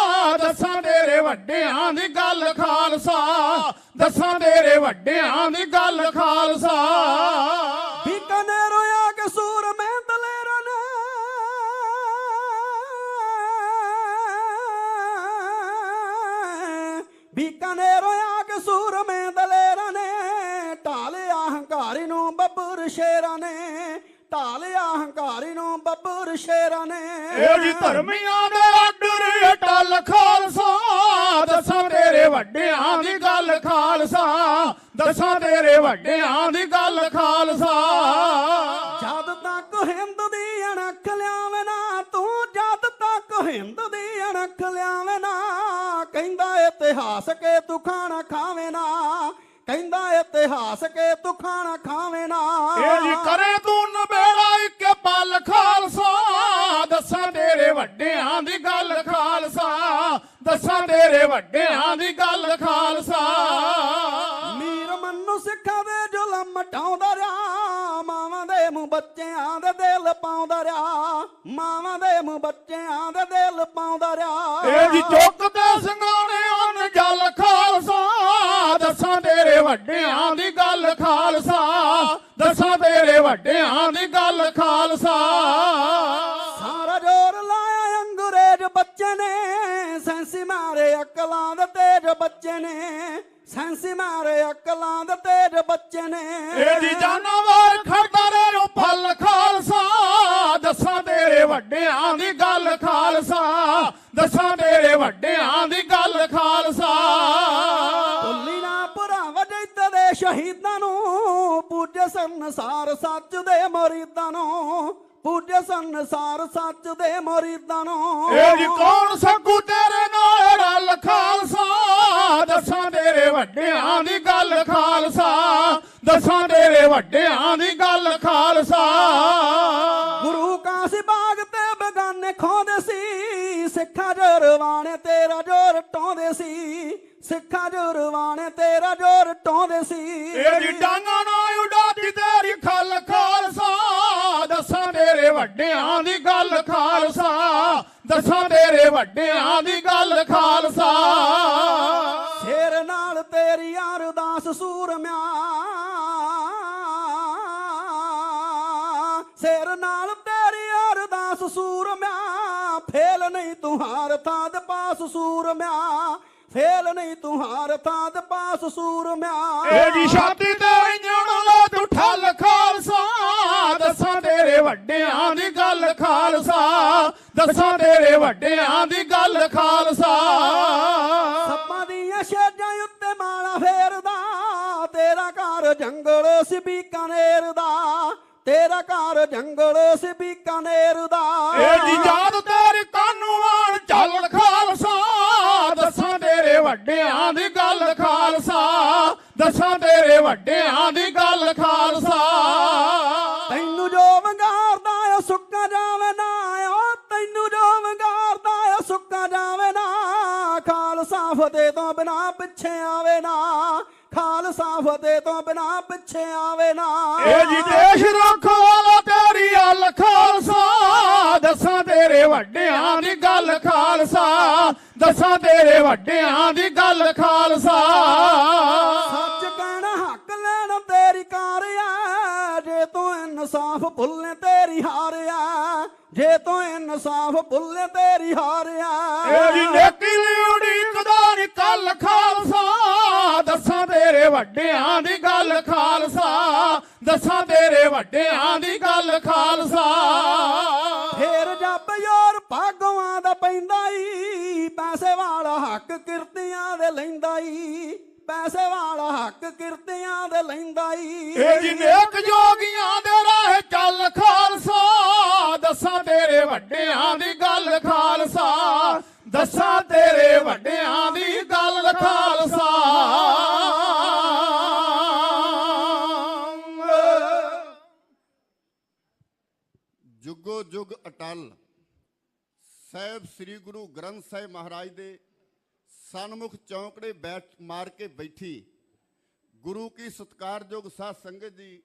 ਦੱਸਾਂ ਤੇਰੇ ਵੱਡਿਆਂ ਦੀ ਗੱਲ ਖਾਲਸਾ, ਦੱਸਾਂ ਤੇਰੇ ਵੱਡਿਆਂ ਦੀ ਗੱਲ ਖਾਲਸਾ। ਬੀਕਾਨੇਰੋਂ ਆ ਕੇ ਸੂਰਮੇ ਦਲੇਰਾਂ ਨੇ, ਬੀਕਾਨੇਰੋਂ ਆ ਕੇ ਸੂਰਮੇ ਦਲੇਰਾਂ ਨੇ, ਢਾਲਿਆ ਹੰਕਾਰੀ ਨੂੰ ਬੱਬਰ ਸ਼ੇਰਾਂ ਨੇ, ਢਾਲਿਆ ਹੰਕਾਰੀ ਨੂੰ ਬੱਬਰ ਸ਼ੇਰਾਂ ਨੇ। ਇਹ ਜੀ ਧਰਮੀਆਂ ਦੇ ਆਡਰ ਅਟਲ ਖਾਲਸਾ, ਦੱਸਾਂ ਤੇਰੇ ਵੱਡਿਆਂ ਦੀ ਗੱਲ ਖਾਲਸਾ, ਦੱਸਾਂ ਵੱਡਿਆਂ ਦੀ ਗੱਲ ਖਾਲਸਾ। ਜਦ ਤੱਕ ਹਿੰਦ ਦੀ ਅਣਖ ਲਿਆਵੇਂ ਨਾ ਤੂੰ, ਜਦ ਤੱਕ ਹਿੰਦ ਦੀ ਅਣਖ ਲਿਆਵੇਂ ਨਾ, ਕਹਿੰਦਾ ਇਤਿਹਾਸ ਕੇ ਤੂੰ ਖਾਣਾ ਖਾਵੇਂ ਨਾ, ਕਹਿੰਦਾ ਇਤਿਹਾਸ ਕੇ ਤੂੰ ਖਾਣਾ ਖਾਵੇਂ ਨਾ। ਇਹ ਜੀ ਕਰੇ ਤੂੰ ਨਬੇੜਾ ਇੱਕ ਪਲ ਖਾਲਸਾ, ਦੱਸਾਂ ਤੇਰੇ ਵੱਡਿਆਂ ਦੀ ਗੱਲ ਖਾਲਸਾ, ਦੱਸਾਂ ਤੇਰੇ ਵੱਡਿਆਂ ਦੀ ਗੱਲ ਖਾਲਸਾ। ਮੀਰ ਮੰਨੂ ਸਿੱਖਾਂ ਦੇ ਜ਼ੁਲਮ ਮਟਾਉਂਦਾ ਰਿਹਾ, ਮਾਵਾਂ ਦੇ ਮੂੰਹ ਬੱਚਿਆਂ ਦੇ ਦਿਲ ਪਾਉਂਦਾ ਰਿਹਾ, ਮਾਵਾਂ ਦੇ ਮੂੰਹ ਬੱਚਿਆਂ ਦੇ ਦਿਲ ਪਾਉਂਦਾ ਰਿਹਾ। ਇਹ ਜੀ ਚੁੱਕਦੇ ਸਿੰਘਾਣੇ ਉਹਨ ਜਲ ਖਾਲਸਾ, ਦੱਸਾਂ ਤੇਰੇ ਵੱਡਿਆਂ ਦੀ ਗੱਲ ਖਾਲਸਾ, ਦੱਸਾਂ ਤੇਰੇ ਵੱਡਿਆਂ ਦੀ ਗੱਲ ਖਾਲਸਾ। ਸਾਰਾ ਜ਼ੋਰ ਲਾਇਆ ਅੰਗਰੇਜ਼ ਬੱਚੇ ਨੇ, ਸੈਂਸੀ ਮਾਰੇ ਅਕਲਾਂ ਦੇ ਤੇਜ ਬੱਚੇ ਨੇ, ਸੈਂਸੀ ਮਾਰੇ ਅਕਲਾਂ ਦੇ ਤੇਜ ਬੱਚੇ ਨੇ। ਇਹ ਜੀ ਜਾਨਵਰ ਖੜਦਾ ਰੇ ਫਲ ਖਾਲਸਾ, ਦੱਸਾਂ ਤੇਰੇ ਵੱਡਿਆਂ ਦੀ ਗੱਲ ਖਾਲਸਾ, ਦੱਸਾਂ ਤੇਰੇ ਵੱਡਿਆਂ ਦੀ ਗੱਲ ਖਾਲਸਾ। ਭੁੱਲੀ ਨਾ ਭਰਾਵਾ ਜੈਤ ਦੇ ਸ਼ਹੀਦਾਂ ਨੂੰ, ਪੂਜੇ ਸੰਸਾਰ ਸੱਚ ਦੇ ਮੁਰੀਦਾਂ ਨੂੰ, ਪੂਜੇ ਸੰਸਾਰ ਸੱਚ ਦੇ ਮੁਰੀਦਾਂ ਨੂੰ। ਇਹ ਜੀ ਕੌਣ ਸਕੂ ਤੇਰੇ ਨਾਲ ਰਲ ਖਾਲਸਾ, ਦੱਸਾਂ ਤੇਰੇ ਵੱਡਿਆਂ ਦੀ ਗੱਲ ਖਾਲਸਾ, ਦੱਸਾਂ ਤੇਰੇ ਵੱਡਿਆਂ ਦੀ ਗੱਲ ਖਾਲਸਾ। ਗੁਰੂ ਕਾਸੀ ਬਾਗ ਤੇ ਬਗਾਨੇ ਖੋਦੇ ਸੀ, ਸਿੱਖਾਂ ਜਰਵਾਣੇ ਤੇਰਾ ਜੋਰ ਟਾਉਂਦੇ ਸੀ, ਸਿੱਖਾਂ ਜਰਵਾਣੇ ਤੇਰਾ ਜੋਰ ਟਾਉਂਦੇ ਸੀ। ਇਹ ਜੀ ਡਾਂਗਾ ਨਾ ਉਡਾਦੀ ਤੇਰੀ ਖਲ ਖਾਲਸਾ, ਦੱਸਾਂ ਤੇਰੇ ਵੱਡਿਆਂ ਦੀ ਗੱਲ ਖਾਲਸਾ, ਦੱਸਾਂ ਤੇਰੇ ਵੱਡਿਆਂ ਦੀ ਗੱਲ ਖਾਲਸਾ। ਸ਼ੇਰ ਨਾਲ ਤੇਰੀ ਅਰਦਾਸ ਸੂਰਮਿਆ, ਸ਼ੇਰ ਨਾਲ ਤੇਰੀ ਅਰਦਾਸ ਸੂਰਮਿਆ, ਫੇਲ ਨਹੀਂ ਤੂੰ ਹਾਰ ਥਾਂ ਦੇ ਪਾਸ ਸੂਰਮਿਆ, ਫੇਲ ਨਹੀਂ ਤੂੰ ਹਾਰ ਥਾਂ ਦੇ ਪਾਸ ਸੂਰਮਿਆ। ਇਹ ਜੀ ਛਾਤੀ ਤੇ ਜਣ ਲਾ ਤੂੰ ਠੱਲ ਖਾਲਸਾ, ਦੱਸਾਂ ਤੇਰੇ ਵੱਡਿਆਂ ਦੀ ਗੱਲ ਖਾਲਸਾ, ਦੱਸਾਂ ਤੇਰੇ ਵੱਡਿਆਂ ਦੀ ਗੱਲ ਖਾਲਸਾ। ਸੱਪਾਂ ਦੀਆਂ ਛੇਜਾਂ ਉੱਤੇ ਮਾਲਾ ਫੇਰਦਾ, ਤੇਰਾ ਘਰ ਜੰਗਲ ਸੀ ਬੀਕਾਨੇਰ ਦਾ, ਤੇਰਾ ਘਰ ਜੰਗਲ ਸੀ ਬੀਕਾਨੇਰ ਦਾ। ਇਹ ਜੀ ਯਾਦ ਤੇਰੀ ਕਾਨੂੰਨ ਚੱਲ ਖਾਲਸਾ, ਦੱਸਾਂ ਤੇਰੇ ਵੱਡਿਆਂ ਦੀ ਗੱਲ ਖਾਲਸਾ, ਦੱਸਾਂ ਤੇਰੇ ਵੱਡਿਆਂ ਦੀ ਗੱਲ ਖਾਲਸਾ। ਤੈਨੂੰ ਜੋ ਵੰਗਾਰਦਾ ਓ ਸੁੱਕਾ ਜਾਵੇ ਨਾ, ਓ ਤੈਨੂੰ ਜੋ ਵੰਗਾਰਦਾ ਓ ਸੁੱਕਾ ਜਾਵੇ ਨਾ, ਖਾਲਸਾ ਫਤਿਹ ਤੋਂ ਬਿਨਾ ਪਿੱਛੇ ਆਵੇ ਨਾ, ਖਾਲਸਾ ਫਤਿਹ ਤੋਂ ਬਿਨਾ ਪਿੱਛੇ ਆਵੇ ਨਾ। ਇਹ ਜੀ ਦੇਸ਼ ਰੱਖਵਾਲਾ ਤੇਰੀ ਅੱਲ ਖਾਲਸਾ, ਦੱਸਾਂ ਤੇਰੇ ਵੱਡਿਆਂ ਦੀ ਗੱਲ ਖਾਲਸਾ, ਦੱਸਾਂ ਤੇਰੇ ਵੱਡਿਆਂ ਦੀ ਗੱਲ ਖਾਲਸਾ। ਸੱਚ ਕਹਿਣਾ ਹੱਕ ਲੈਣਾ ਤੇਰੀ ਕਾਰ ਆ, ਜੇ ਤੂੰ ਇਨਸਾਫ ਭੁੱਲੇ ਤੇਰੀ ਹਾਰ ਆ, ਜੇ ਤੂੰ ਇਨਸਾਫ ਭੁੱਲੇ ਤੇਰੀ ਹਾਰ ਆ। ਇਹ ਜੀ ਨੇਕੀ ਲਈ ਉਡੀਕਦਾ ਨੀ ਕੱਲ ਖਾਲਸਾ, ਦੱਸਾਂ ਤੇਰੇ ਵੱਡਿਆਂ ਦੀ ਗੱਲ ਖਾਲਸਾ, ਦੱਸਾਂ ਤੇਰੇ ਵੱਡਿਆਂ ਦੀ ਗੱਲ ਖਾਲਸਾ। ਫੇਰ ਜੱਬ ਯਾਰ ਭਾਗਵਾਂ ਦਾ ਪੈਂਦਾ ਈ, ਪੈਸੇ ਵਾਲਾ ਹੱਕ ਕਿਰਤੀਆਂ ਦੇ ਲੈਂਦਾ ਈ, ਪੈਸੇ ਵਾਲਾ ਹੱਕ ਕਿਰਤੀਆਂ ਦੇ ਲੈਂਦਾ ਈ। ਇਹ ਜੀ ਨੇਕ ਜੋਗੀਆਂ ਦੇ ਰਾਹ ਚੱਲ ਖਾਲਸਾ, ਦੱਸਾਂ ਤੇਰੇ ਵੱਡਿਆਂ ਦੀ ਗੱਲ ਖਾਲਸਾ, ਦੱਸਾਂ ਤੇਰੇ ਵੱਡਿਆਂ ਦੀ ਗੱਲ ਖਾਲਸਾ। ਜੁਗੋ ਜੁਗ ਅਟਲ ਸਾਹਿਬ ਸ੍ਰੀ ਗੁਰੂ ਗ੍ਰੰਥ ਸਾਹਿਬ ਮਹਾਰਾਜ ਦੇ ਸਨਮੁਖ ਚੌਂਕੜੇ ਬੈਠ ਮਾਰ ਕੇ ਬੈਠੀ ਗੁਰੂ ਕੀ ਸਤਿਕਾਰਯੋਗ ਸਾਧ ਸੰਗਤ ਜੀ,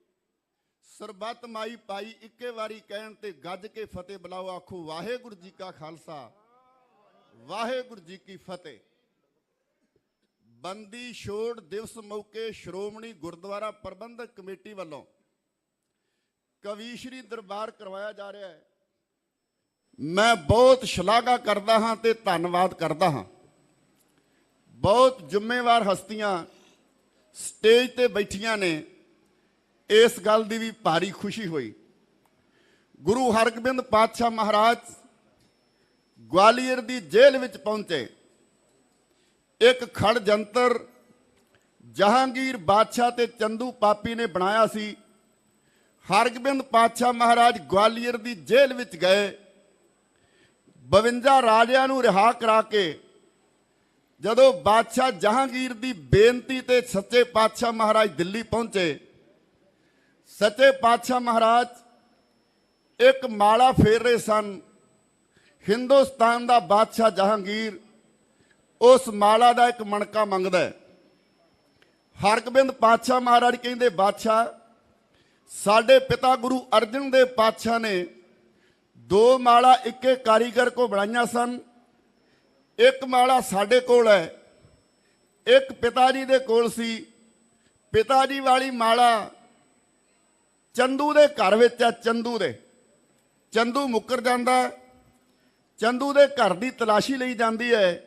ਸਰਬੱਤ ਮਾਈ ਪਾਈ ਇੱਕੇ ਵਾਰੀ ਕਹਿਣ ਤੇ ਗੱਜ ਕੇ ਫਤਿਹ ਬੁਲਾਓ, ਆਖੋ ਵਾਹਿਗੁਰੂ ਜੀ ਕਾ ਖਾਲਸਾ ਵਾਹਿਗੁਰੂ ਜੀ ਕੀ ਫਤਿਹ। ਬੰਦੀ ਛੋੜ ਦਿਵਸ ਮੌਕੇ ਸ਼੍ਰੋਮਣੀ ਗੁਰਦੁਆਰਾ ਪ੍ਰਬੰਧਕ ਕਮੇਟੀ ਵੱਲੋਂ ਕਵੀਸ਼ਰੀ ਦਰਬਾਰ ਕਰਵਾਇਆ ਜਾ ਰਿਹਾ ਹੈ। ਮੈਂ ਬਹੁਤ ਸ਼ਲਾਘਾ ਕਰਦਾ ਹਾਂ ਤੇ ਧੰਨਵਾਦ ਕਰਦਾ ਹਾਂ। ਬਹੁਤ ਜ਼ਿੰਮੇਵਾਰ ਹਸਤੀਆਂ ਸਟੇਜ ਤੇ ਬੈਠੀਆਂ ਨੇ, ਇਸ ਗੱਲ ਦੀ ਵੀ ਭਾਰੀ ਖੁਸ਼ੀ ਹੋਈ। ਗੁਰੂ ਹਰਗੋਬਿੰਦ ਪਾਤਸ਼ਾਹ ਮਹਾਰਾਜ ਗਵਾਲੀਅਰ ਦੀ ਜੇਲ੍ਹ ਵਿੱਚ ਪਹੁੰਚੇ। ਇੱਕ ਖੜ ਜੰਤਰ ਜਹਾਂਗੀਰ ਬਾਦਸ਼ਾਹ ਤੇ ਚੰਦੂ ਪਾਪੀ ਨੇ ਬਣਾਇਆ ਸੀ। ਹਰਗੋਬਿੰਦ ਪਾਤਸ਼ਾਹ ਮਹਾਰਾਜ ਗਵਾਲੀਅਰ ਦੀ ਜੇਲ੍ਹ ਵਿੱਚ ਗਏ। 52 ਰਾਜਿਆਂ ਨੂੰ ਰਿਹਾ ਕਰਾ ਕੇ ਜਦੋਂ ਬਾਦਸ਼ਾਹ ਜਹਾਂਗੀਰ ਦੀ ਬੇਨਤੀ ਤੇ ਸੱਚੇ ਪਾਤਸ਼ਾਹ ਮਹਾਰਾਜ ਦਿੱਲੀ ਪਹੁੰਚੇ, ਸੱਚੇ ਪਾਤਸ਼ਾਹ ਮਹਾਰਾਜ ਇੱਕ ਮਾਲਾ ਫੇਰ ਰਹੇ ਸਨ। ਹਿੰਦੁਸਤਾਨ ਦਾ ਬਾਦਸ਼ਾਹ ਜਹਾਂਗੀਰ ਉਸ ਮਾਲਾ ਦਾ ਇੱਕ ਮਣਕਾ ਮੰਗਦਾ ਹੈ। ਹਰਗੋਬਿੰਦ ਪਾਤਸ਼ਾਹ ਮਹਾਰਾਜ ਕਹਿੰਦੇ, ਬਾਦਸ਼ਾਹ ਸਾਡੇ ਪਿਤਾ ਗੁਰੂ ਅਰਜਨ ਦੇਵ ਪਾਤਸ਼ਾਹ ਨੇ 2 ਮਾਲਾ ਇੱਕੇ ਕਾਰੀਗਰ ਕੋ ਬਣਾਈਆਂ ਸਨ। ਇੱਕ ਮਾਲਾ ਸਾਡੇ ਕੋਲ ਹੈ, ਇੱਕ ਪਿਤਾ ਜੀ ਦੇ ਕੋਲ ਸੀ। ਪਿਤਾ ਜੀ ਵਾਲੀ ਮਾਲਾ ਚੰਦੂ ਦੇ ਘਰ ਵਿੱਚ ਹੈ। ਚੰਦੂ ਮੁੱਕਰ ਜਾਂਦਾ, ਚੰਦੂ ਦੇ ਘਰ ਦੀ ਤਲਾਸ਼ੀ ਲਈ ਜਾਂਦੀ ਹੈ,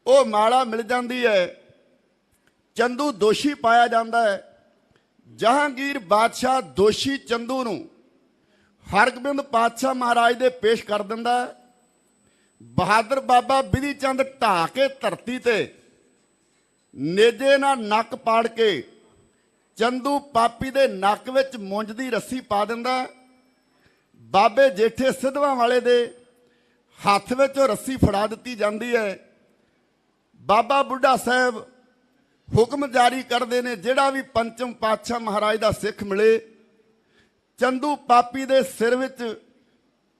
ਉਹ ਮਾਲਾ ਮਿਲ ਜਾਂਦੀ ਹੈ। ਚੰਦੂ ਦੋਸ਼ੀ ਪਾਇਆ ਜਾਂਦਾ ਹੈ। ਜਹਾਂਗੀਰ ਬਾਦਸ਼ਾਹ ਦੋਸ਼ੀ ਚੰਦੂ ਨੂੰ ਹਰਗੋਬਿੰਦ ਪਾਤਸ਼ਾਹ ਮਹਾਰਾਜ ਦੇ ਪੇਸ਼ ਕਰ ਦਿੰਦਾ। ਬਹਾਦਰ ਬਾਬਾ ਬਿਧੀ ਚੰਦ ਢਾਹ ਕੇ ਧਰਤੀ ਤੇ ਨੇਜੇ ਨਾਲ ਨੱਕ ਪਾੜ ਕੇ ਚੰਦੂ ਪਾਪੀ ਦੇ ਨੱਕ ਵਿੱਚ ਮੁੰਜ ਦੀ ਰੱਸੀ ਪਾ ਦਿੰਦਾ। ਬਾਬੇ ਜੇਠੇ ਸਿੱਧਵਾਂ ਵਾਲੇ ਦੇ ਹੱਥ ਵਿੱਚ ਉਹ ਰੱਸੀ ਫੜਾ ਦਿੱਤੀ ਜਾਂਦੀ ਹੈ। ਬਾਬਾ ਬੁੱਢਾ ਸਾਹਿਬ ਹੁਕਮ ਜਾਰੀ ਕਰਦੇ ਨੇ, ਜਿਹੜਾ ਵੀ ਪੰਚਮ ਪਾਤਸ਼ਾਹ ਮਹਾਰਾਜ ਦਾ ਸਿੱਖ ਮਿਲੇ, ਚੰਦੂ ਪਾਪੀ ਦੇ ਸਿਰ ਵਿੱਚ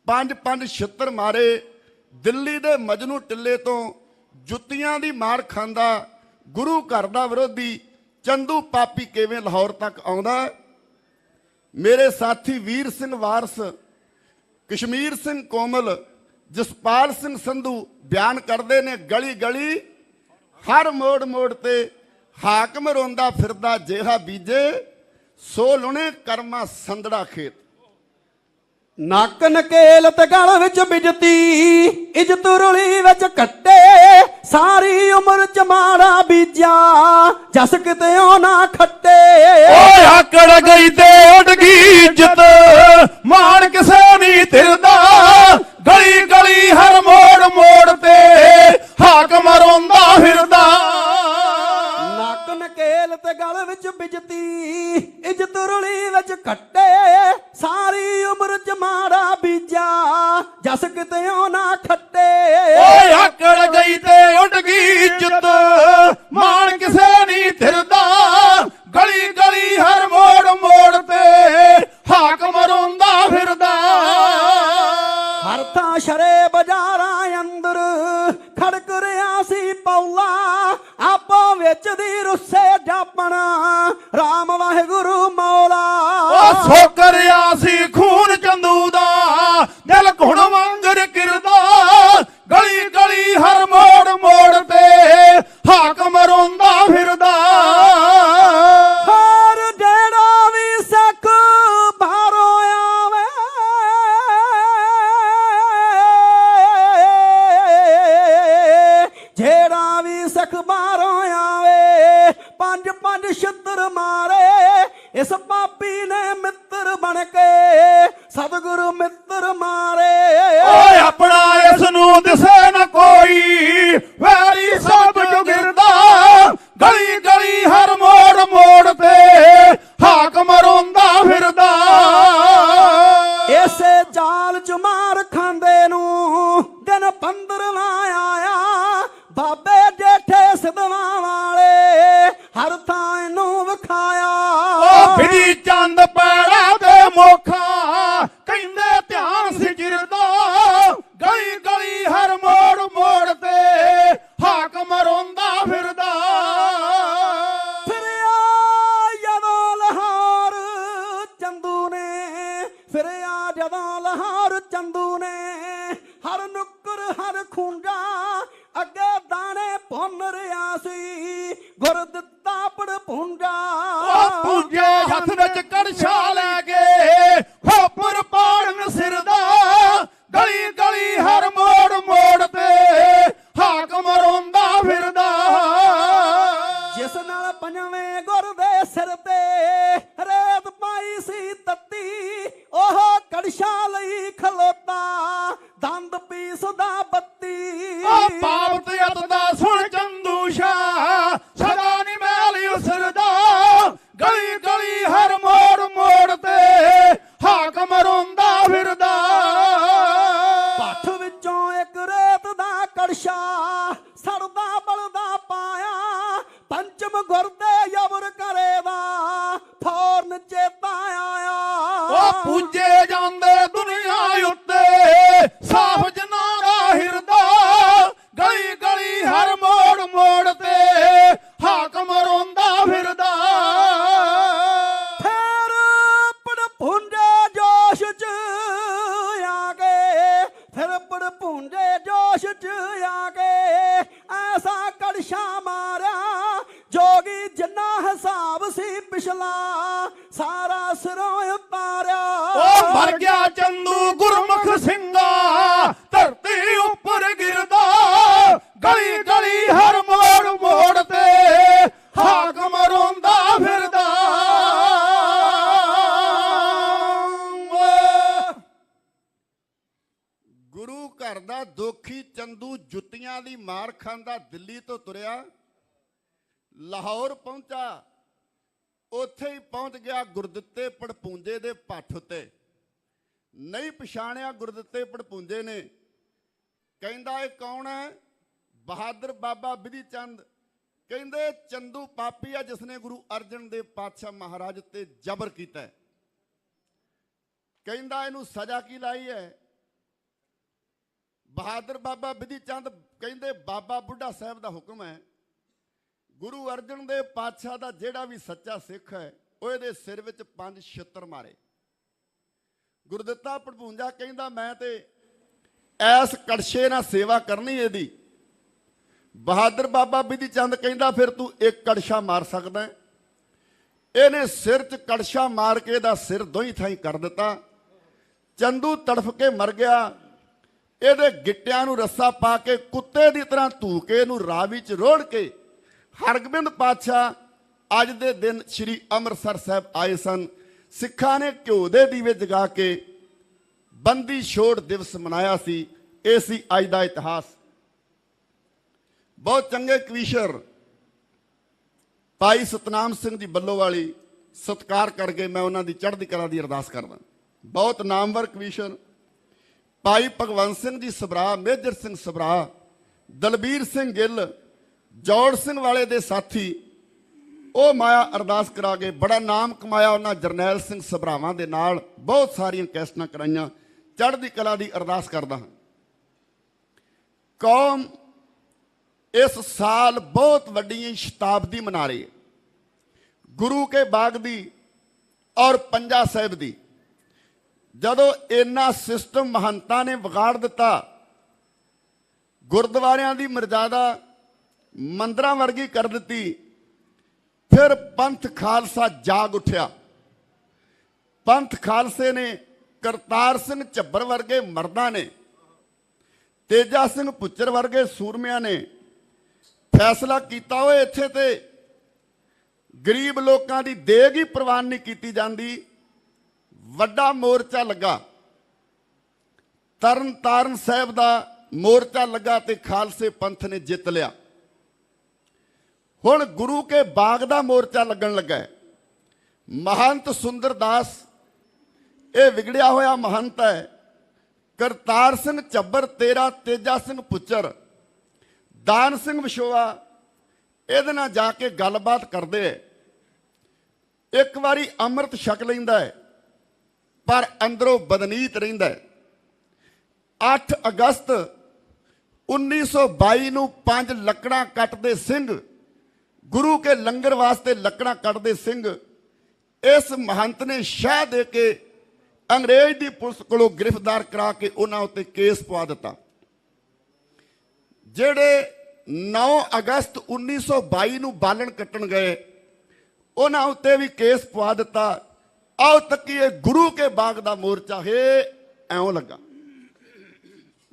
5 ਛਿੱਤਰ ਮਾਰੇ। ਦਿੱਲੀ ਦੇ ਮਜਨੂ ਟਿੱਲੇ ਤੋਂ ਜੁੱਤੀਆਂ ਦੀ ਮਾਰ ਖਾਂਦਾ ਗੁਰੂ ਘਰ ਦਾ ਵਿਰੋਧੀ ਚੰਦੂ ਪਾਪੀ ਕਿਵੇਂ ਲਾਹੌਰ ਤੱਕ ਆਉਂਦਾ। ਮੇਰੇ ਸਾਥੀ ਵੀਰ ਸਿੰਘ ਵਾਰਸ, ਕਸ਼ਮੀਰ ਸਿੰਘ ਕੋਮਲ, ਜਸਪਾਲ ਸਿੰਘ ਸੰਧੂ ਬਿਆਨ ਕਰਦੇ ਨੇ, ਗਲੀ ਗਲੀ ਹਰ ਮੋੜ ਮੋੜ ਤੇ ਹਾਕਮ ਰੋਂਦਾ ਫਿਰਦਾ, ਜਿਹਾ ਬੀਜੇ ਸੋ ਲੁਣੇ ਕਰਮਾ ਸੰਦੜਾ ਖੇਤ। ਨੱਕ ਨਕੇਲ ਤੇ ਗਲ ਵਿੱਚ ਬਿਜਤੀ, ਇੱਜ਼ਤ ਰੁਲੀ ਵਿੱਚ ਕੱਟੇ, ਸਾਰੀ ਉਮਰ ਚ ਮਾੜਾ ਬੀਜਿਆ, ਜਸ ਕਿਤੇ ਉਹ ਨਾ ਖੱਟੇ। ਓਏ ਆਕੜ ਗਈ ਤੇ ਉੱਡ ਗਈ ਇੱਜ਼ਤ, ਮਾਣ ਕਿਸੇ ਨਹੀਂ ਤਿਰਦਾ, ਗਲੀ ਗਲੀ ਹਰ ਮੋੜ ਮੋੜ ਤੇ ਹਾਕਮ ਰੋਂਦਾ ਫਿਰਦਾ। ਨੱਕ ਨਕੇਲ ਤੇ ਗਲ ਵਿੱਚ ਬਿਜਤੀ, ਇੱਜ਼ਤ ਰੁਲੀ ਵਿੱਚ ਕੱਟੇ, ਸਾਰੀ ਉਮਰ ਚ ਮਾੜਾ ਬੀਜਿਆ, ਜਸ ਕਿਤੇ ਉਹ ਨਾ ਖੱਟੇ। ਓਏ ਆਕੜ ਗਈ ਤੇ ਉੱਡ ਗਈ ਇੱਜ਼ਤ, ਮਾਣ ਕਿਸੇ ਨਹੀਂ ਥਿਰਦਾ, ਗਲੀ ਗਲੀ ਹਰ ਮੋੜ ਮੋੜ ਤੇ ਹਾਕਮ ਰੋਂਦਾ ਫਿਰਦਾ। ਹਰ ਥਾਂ ਸ਼ਰੇ ਬਾਜ਼ਾਰਾਂ ਅੰਦਰ ਖੜਕ ਰਿਹਾ ਸੀ ਪੌਲਾ, ਆਪੋ ਵਿੱਚ ਦੀ ਰੁੱਸੇ ਜਾਪਣਾ, ਰਾਮ ਵਾਹਿਗੁਰੂ ਮੌਲਾ। ਉਹ ਸੋਕ ਰਿਹਾ ਸੀ ਖੂਨ ਚੰਦੂ ਦਾ, ਦਿਲ ਘੁਣ ਵਾਂਗਰ ਕਿਰਦਾ, ਗਲੀ ਗਲੀ ਹਰ ਮੋੜ ਮੋੜ ਤੇ ਹਾਕਮ ਰੋਂਦਾ ਫਿਰਦਾ। ਹਰ ਜਿਹੜਾ ਵੀ ਸਿੱਖ ਬਾਹਰੋਂ ਆਵੇ, ਜਿਹੜਾ ਵੀ ਸਿੱਖ ਬਾਹਰੋਂ ਆਵੇ, 5 ਛਿੱਤਰ ਮਾਰੇ, ਇਸ ਪਾਪੀ ਨੇ ਮਿੱਤਰ ਬਣ ਕੇ ਸਤਿਗੁਰੂ ਮਿੱਤਰ ਮਾਰੇ। ਓਏ ਆਪਣਾ ਇਸ ਨੂੰ ਦਿਸੇ ਨਾ ਕੋਈ, ਵੈਰੀ ਸਭ ਚੁਗਿਰਦਾ, ਗਲੀ ਗਲੀ ਹਰ ਮੋੜ ਮੋੜ ਤੇ ਹਾਕਮ ਰੋਂਦਾ ਫਿਰਦਾ। ਇਸੇ ਚਾਲ ਚ ਮਾਰ ਖਾਂਦੇ ਨੂੰ ਦਿਨ 15ਵਾਂ ਆਇਆ, ਬਾਬੇ ਜੇਠੇ ਸਿੱਧਵਾਂ ਵਾਲੇ ਹਰ ਥਾਂ ਇਹਨੂੰ ਵਿਖਾਇਆ। ਉਹ ਬਿਧੀ ਚੰਦ ਪੈੜਾ ਦੇ ਮੋਖਾ, ਕਹਿੰਦੇ ਧਿਆਨ ਸਿਜਰਦਾ, ਗਲੀ ਗਲੀ ਹਰ ਮੋੜ ਮੋੜ ਤੇ ਹਾਕਮ ਰੋਂਦਾ ਫਿਰਦਾ। ਫਿਰਿਆ ਜਦੋਂ ਲਾਹੌਰ ਚੰਦੂ ਨੇ, ਫਿਰਿਆ ਜਦੋਂ ਲਾਹੌਰ ਚੰਦੂ ਨੇ, ਹਰ ਨੁੱਕਰ ਹਰ ਖੂੰਜਾ ਅੱਗੇ ਦਾਣੇ ਭੁੰਨ ਰਿਹਾ ਸੀ, ਗੁਰ ਦਿੱਤਾ ਪੜਪੂੰਜਾ। ਉਹ ਪੂੰਜੇ ਹੱਥ ਵਿੱਚ ਕੜਛਾ ਲੈ ਕੇ, ਖੋਪਰ ਪਾੜਨ ਸਿਰ ਦਾ, ਗਲੀ ਗਲੀ ਹਰ ਮੋੜ ਮੋੜ ਤੇ ਹਾਕਮ ਰੋਂਦਾ ਫਿਰਦਾ। ਜਿਸ ਨਾਲ 5ਵੇਂ ਗੁਰ ਦੇ ਸਿਰ ਤੇ ਰੇਤ ਪਾਈ ਸੀ ਤੱਤੀ, ਉਹ ਕੜਛਾ ਲਈ ਖਲੋਤਾ, ਦੰਦ ਪੀਸਦਾ ਬੱਤੀ। ਉਹ ਪਾਪ ਤੇ ਅਤ ਦਾ ਸੁਣ ਚੰਦੂ ਸ਼ਾਹ, ਸਦਾ ਨੀ ਮੈਲ च आके ऐसा कड़छा मारा जोगी जिन्ना हिसाब सी पिछला सारा सिरों उतारा। ओ मर गया चंदू गुरमुख सिंगा धरती उपर गिरदा गली गली हर मोड़ मोड़ ते हाकम रोंदा फिरदा। गुरु घर दा दोखी चंदू जुत्तियां दी मार खांदा दिल्ली तो तुरिया लाहौर पहुंचा ਉੱਥੇ ਹੀ ਪਹੁੰਚ ਗਿਆ ਗੁਰਦਿੱਤੇ ਪੜਪੂੰਜੇ ਦੇ ਪੱਠ ਉੱਤੇ। ਨਹੀਂ ਪਛਾਣਿਆ ਗੁਰਦਿੱਤੇ ਪੜਪੂੰਜੇ ਨੇ। ਕਹਿੰਦਾ ਇਹ ਕੌਣ ਹੈ? ਬਹਾਦਰ ਬਾਬਾ ਬਿਧੀ ਚੰਦ। ਕਹਿੰਦੇ ਚੰਦੂ ਪਾਪੀ ਆ ਜਿਸਨੇ ਗੁਰੂ ਅਰਜਨ ਦੇਵ ਪਾਤਸ਼ਾਹ ਮਹਾਰਾਜ ਤੇ ਜ਼ਬਰ ਕੀਤਾ। ਕਹਿੰਦਾ ਇਹਨੂੰ ਸਜ਼ਾ ਕੀ ਲਾਈ ਹੈ? ਬਹਾਦਰ ਬਾਬਾ ਬਿਧੀ ਚੰਦ ਕਹਿੰਦੇ ਬਾਬਾ ਬੁੱਢਾ ਸਾਹਿਬ ਦਾ ਹੁਕਮ ਹੈ ਗੁਰੂ ਅਰਜਨ ਦੇਵ ਪਾਤਸ਼ਾਹ ਦਾ ਜਿਹੜਾ ਵੀ ਸੱਚਾ ਸਿੱਖ ਹੈ ਉਹ ਇਹਦੇ ਸਿਰ ਵਿੱਚ 5 ਛਿੱਤਰ ਮਾਰੇ। ਗੁਰਦਿੱਤਾ ਪੜਪੂੰਜਾ ਕਹਿੰਦਾ ਮੈਂ ਤੇ ਐਸ ਕੜਛੇ ਨਾਲ ਸੇਵਾ ਕਰਨੀ ਇਹਦੀ। ਬਹਾਦਰ ਬਾਬਾ ਬਿਧੀ ਚੰਦ ਕਹਿੰਦਾ ਫਿਰ ਤੂੰ ਇੱਕ ਕੜਛਾ ਮਾਰ ਸਕਦਾ। ਇਹਨੇ ਸਿਰ 'ਚ ਕੜਛਾ ਮਾਰ ਕੇ ਇਹਦਾ ਸਿਰ ਦੋਹੀਂ ਥਾਈਂ ਕਰ ਦਿੱਤਾ। ਚੰਦੂ ਤੜਫ ਕੇ ਮਰ ਗਿਆ। ਇਹਦੇ ਗਿੱਟਿਆਂ ਨੂੰ ਰੱਸਾ ਪਾ ਕੇ ਕੁੱਤੇ ਦੀ ਤਰ੍ਹਾਂ ਧੂਕੇ ਨੂੰ ਰਾਵੀ 'ਚ ਰੋੜ ਕੇ ਹਰਗੋਬਿੰਦ ਪਾਤਸ਼ਾਹ ਅੱਜ ਦੇ ਦਿਨ ਸ਼੍ਰੀ ਅੰਮ੍ਰਿਤਸਰ ਸਾਹਿਬ ਆਏ ਸਨ। ਸਿੱਖਾਂ ਨੇ ਘਿਓ ਦੇ ਦੀਵੇ ਜਗਾ ਕੇ ਬੰਦੀ ਛੋੜ ਦਿਵਸ ਮਨਾਇਆ ਸੀ। ਇਹ ਸੀ ਅੱਜ ਦਾ ਇਤਿਹਾਸ। ਬਹੁਤ ਚੰਗੇ ਕਵੀਸ਼ਰ ਭਾਈ ਸਤਨਾਮ ਸਿੰਘ ਜੀ ਬੱਲੋਵਾਲੀ ਸਤਿਕਾਰ ਕਰਕੇ ਮੈਂ ਉਹਨਾਂ ਦੀ ਚੜ੍ਹਦੀ ਕਲਾ ਦੀ ਅਰਦਾਸ ਕਰਦਾ। ਬਹੁਤ ਨਾਮਵਰ ਕਵੀਸ਼ਰ ਭਾਈ ਭਗਵੰਤ ਸਿੰਘ ਜੀ ਸਭਰਾ, ਮੇਜਰ ਸਿੰਘ ਸਭਰਾ, ਦਲਬੀਰ ਸਿੰਘ ਗਿੱਲ, ਜੋੜ ਸਿੰਘ ਵਾਲੇ ਦੇ ਸਾਥੀ ਉਹ ਮਾਇਆ ਅਰਦਾਸ ਕਰਾ ਕੇ ਬੜਾ ਨਾਮ ਕਮਾਇਆ। ਉਹਨਾਂ ਜਰਨੈਲ ਸਿੰਘ ਸਭਰਾਵਾਂ ਦੇ ਨਾਲ ਬਹੁਤ ਸਾਰੀਆਂ ਕੈਸਟਾਂ ਕਰਾਈਆਂ। ਚੜ੍ਹਦੀ ਕਲਾ ਦੀ ਅਰਦਾਸ ਕਰਦਾ ਹਾਂ। ਕੌਮ ਇਸ ਸਾਲ ਬਹੁਤ ਵੱਡੀ ਸ਼ਤਾਬਦੀ ਮਨਾ ਰਹੀ ਹੈ ਗੁਰੂ ਕੇ ਬਾਗ ਦੀ ਔਰ ਪੰਜਾ ਸਾਹਿਬ ਦੀ। ਜਦੋਂ ਇੰਨਾ ਸਿਸਟਮ ਮਹੰਤਾਂ ਨੇ ਵਿਗਾੜ ਦਿੱਤਾ, ਗੁਰਦੁਆਰਿਆਂ ਦੀ ਮਰਜ਼ਾਦਾ ਮੰਦਰਾਂ ਵਰਗੀ ਕਰ ਦਿੱਤੀ, ਫਿਰ ਪੰਥ ਖਾਲਸਾ ਜਾਗ ਉੱਠਿਆ। ਪੰਥ ਖਾਲਸੇ ਨੇ ਕਰਤਾਰ ਸਿੰਘ ਝੱਬਰ ਵਰਗੇ ਮਰਦਾਂ ਨੇ, ਤੇਜਾ ਸਿੰਘ ਪੁੱਚਰ ਵਰਗੇ ਸੂਰਮਿਆਂ ਨੇ ਫੈਸਲਾ ਕੀਤਾ ਓਏ ਇੱਥੇ ਤੇ ਗਰੀਬ ਲੋਕਾਂ ਦੀ ਦੇਗ ਹੀ ਪ੍ਰਵਾਨ ਨਹੀਂ ਕੀਤੀ ਜਾਂਦੀ। ਵੱਡਾ ਮੋਰਚਾ ਲੱਗਾ, ਤਰਨ ਤਾਰਨ ਸਾਹਿਬ ਦਾ ਮੋਰਚਾ ਲੱਗਾ ਤੇ ਖਾਲਸੇ ਪੰਥ ਨੇ ਜਿੱਤ ਲਿਆ। ਹੁਣ ਗੁਰੂ ਕੇ ਬਾਗ ਦਾ ਮੋਰਚਾ ਲੱਗਣ ਲੱਗਾ। ਮਹੰਤ ਸੁੰਦਰਦਾਸ ਇਹ ਵਿਗੜਿਆ ਹੋਇਆ ਮਹੰਤ ਹੈ। ਕਰਤਾਰ ਸਿੰਘ ਝੱਬਰ, ਤੇਜਾ ਸਿੰਘ ਪੁੱਚਰ, ਦਾਨ ਸਿੰਘ ਵਿਸ਼ੋਆ ਇਹਦੇ ਨਾਲ ਜਾ ਕੇ ਗੱਲਬਾਤ ਕਰਦੇ। ਇੱਕ ਵਾਰੀ ਅੰਮ੍ਰਿਤ ਛਕ ਲੈਂਦਾ ਹੈ ਪਰ ਅੰਦਰੋਂ ਬਦਨੀਤ ਰਹਿੰਦਾ ਹੈ। 8 ਅਗਸਤ 1922 ਨੂੰ 5 ਲੱਕੜਾਂ ਕੱਟਦੇ ਸਿੰਘ, ਗੁਰੂ ਕੇ ਲੰਗਰ ਵਾਸਤੇ ਲੱਕੜਾਂ ਕੱਟਦੇ ਸਿੰਘ, ਇਸ ਮਹੰਤ ਨੇ ਸ਼ਹਿ ਦੇ ਕੇ ਅੰਗਰੇਜ਼ ਦੀ ਪੁਲਿਸ ਕੋਲੋਂ ਗ੍ਰਿਫਤਾਰ ਕਰਾ ਕੇ ਉਹਨਾਂ ਉੱਤੇ ਕੇਸ ਪਵਾ ਦਿੱਤਾ। ਜਿਹੜੇ 9 ਅਗਸਤ 1922 ਨੂੰ ਬਾਲਣ ਕੱਟਣ ਗਏ ਉਹਨਾਂ ਉੱਤੇ ਵੀ ਕੇਸ ਪਵਾ ਦਿੱਤਾ। ਆਓ ਤੱਕੀਏ ਗੁਰੂ ਕੇ ਬਾਗ ਦਾ ਮੋਰਚਾ ਹੈ ਐਉਂ ਲੱਗਾ।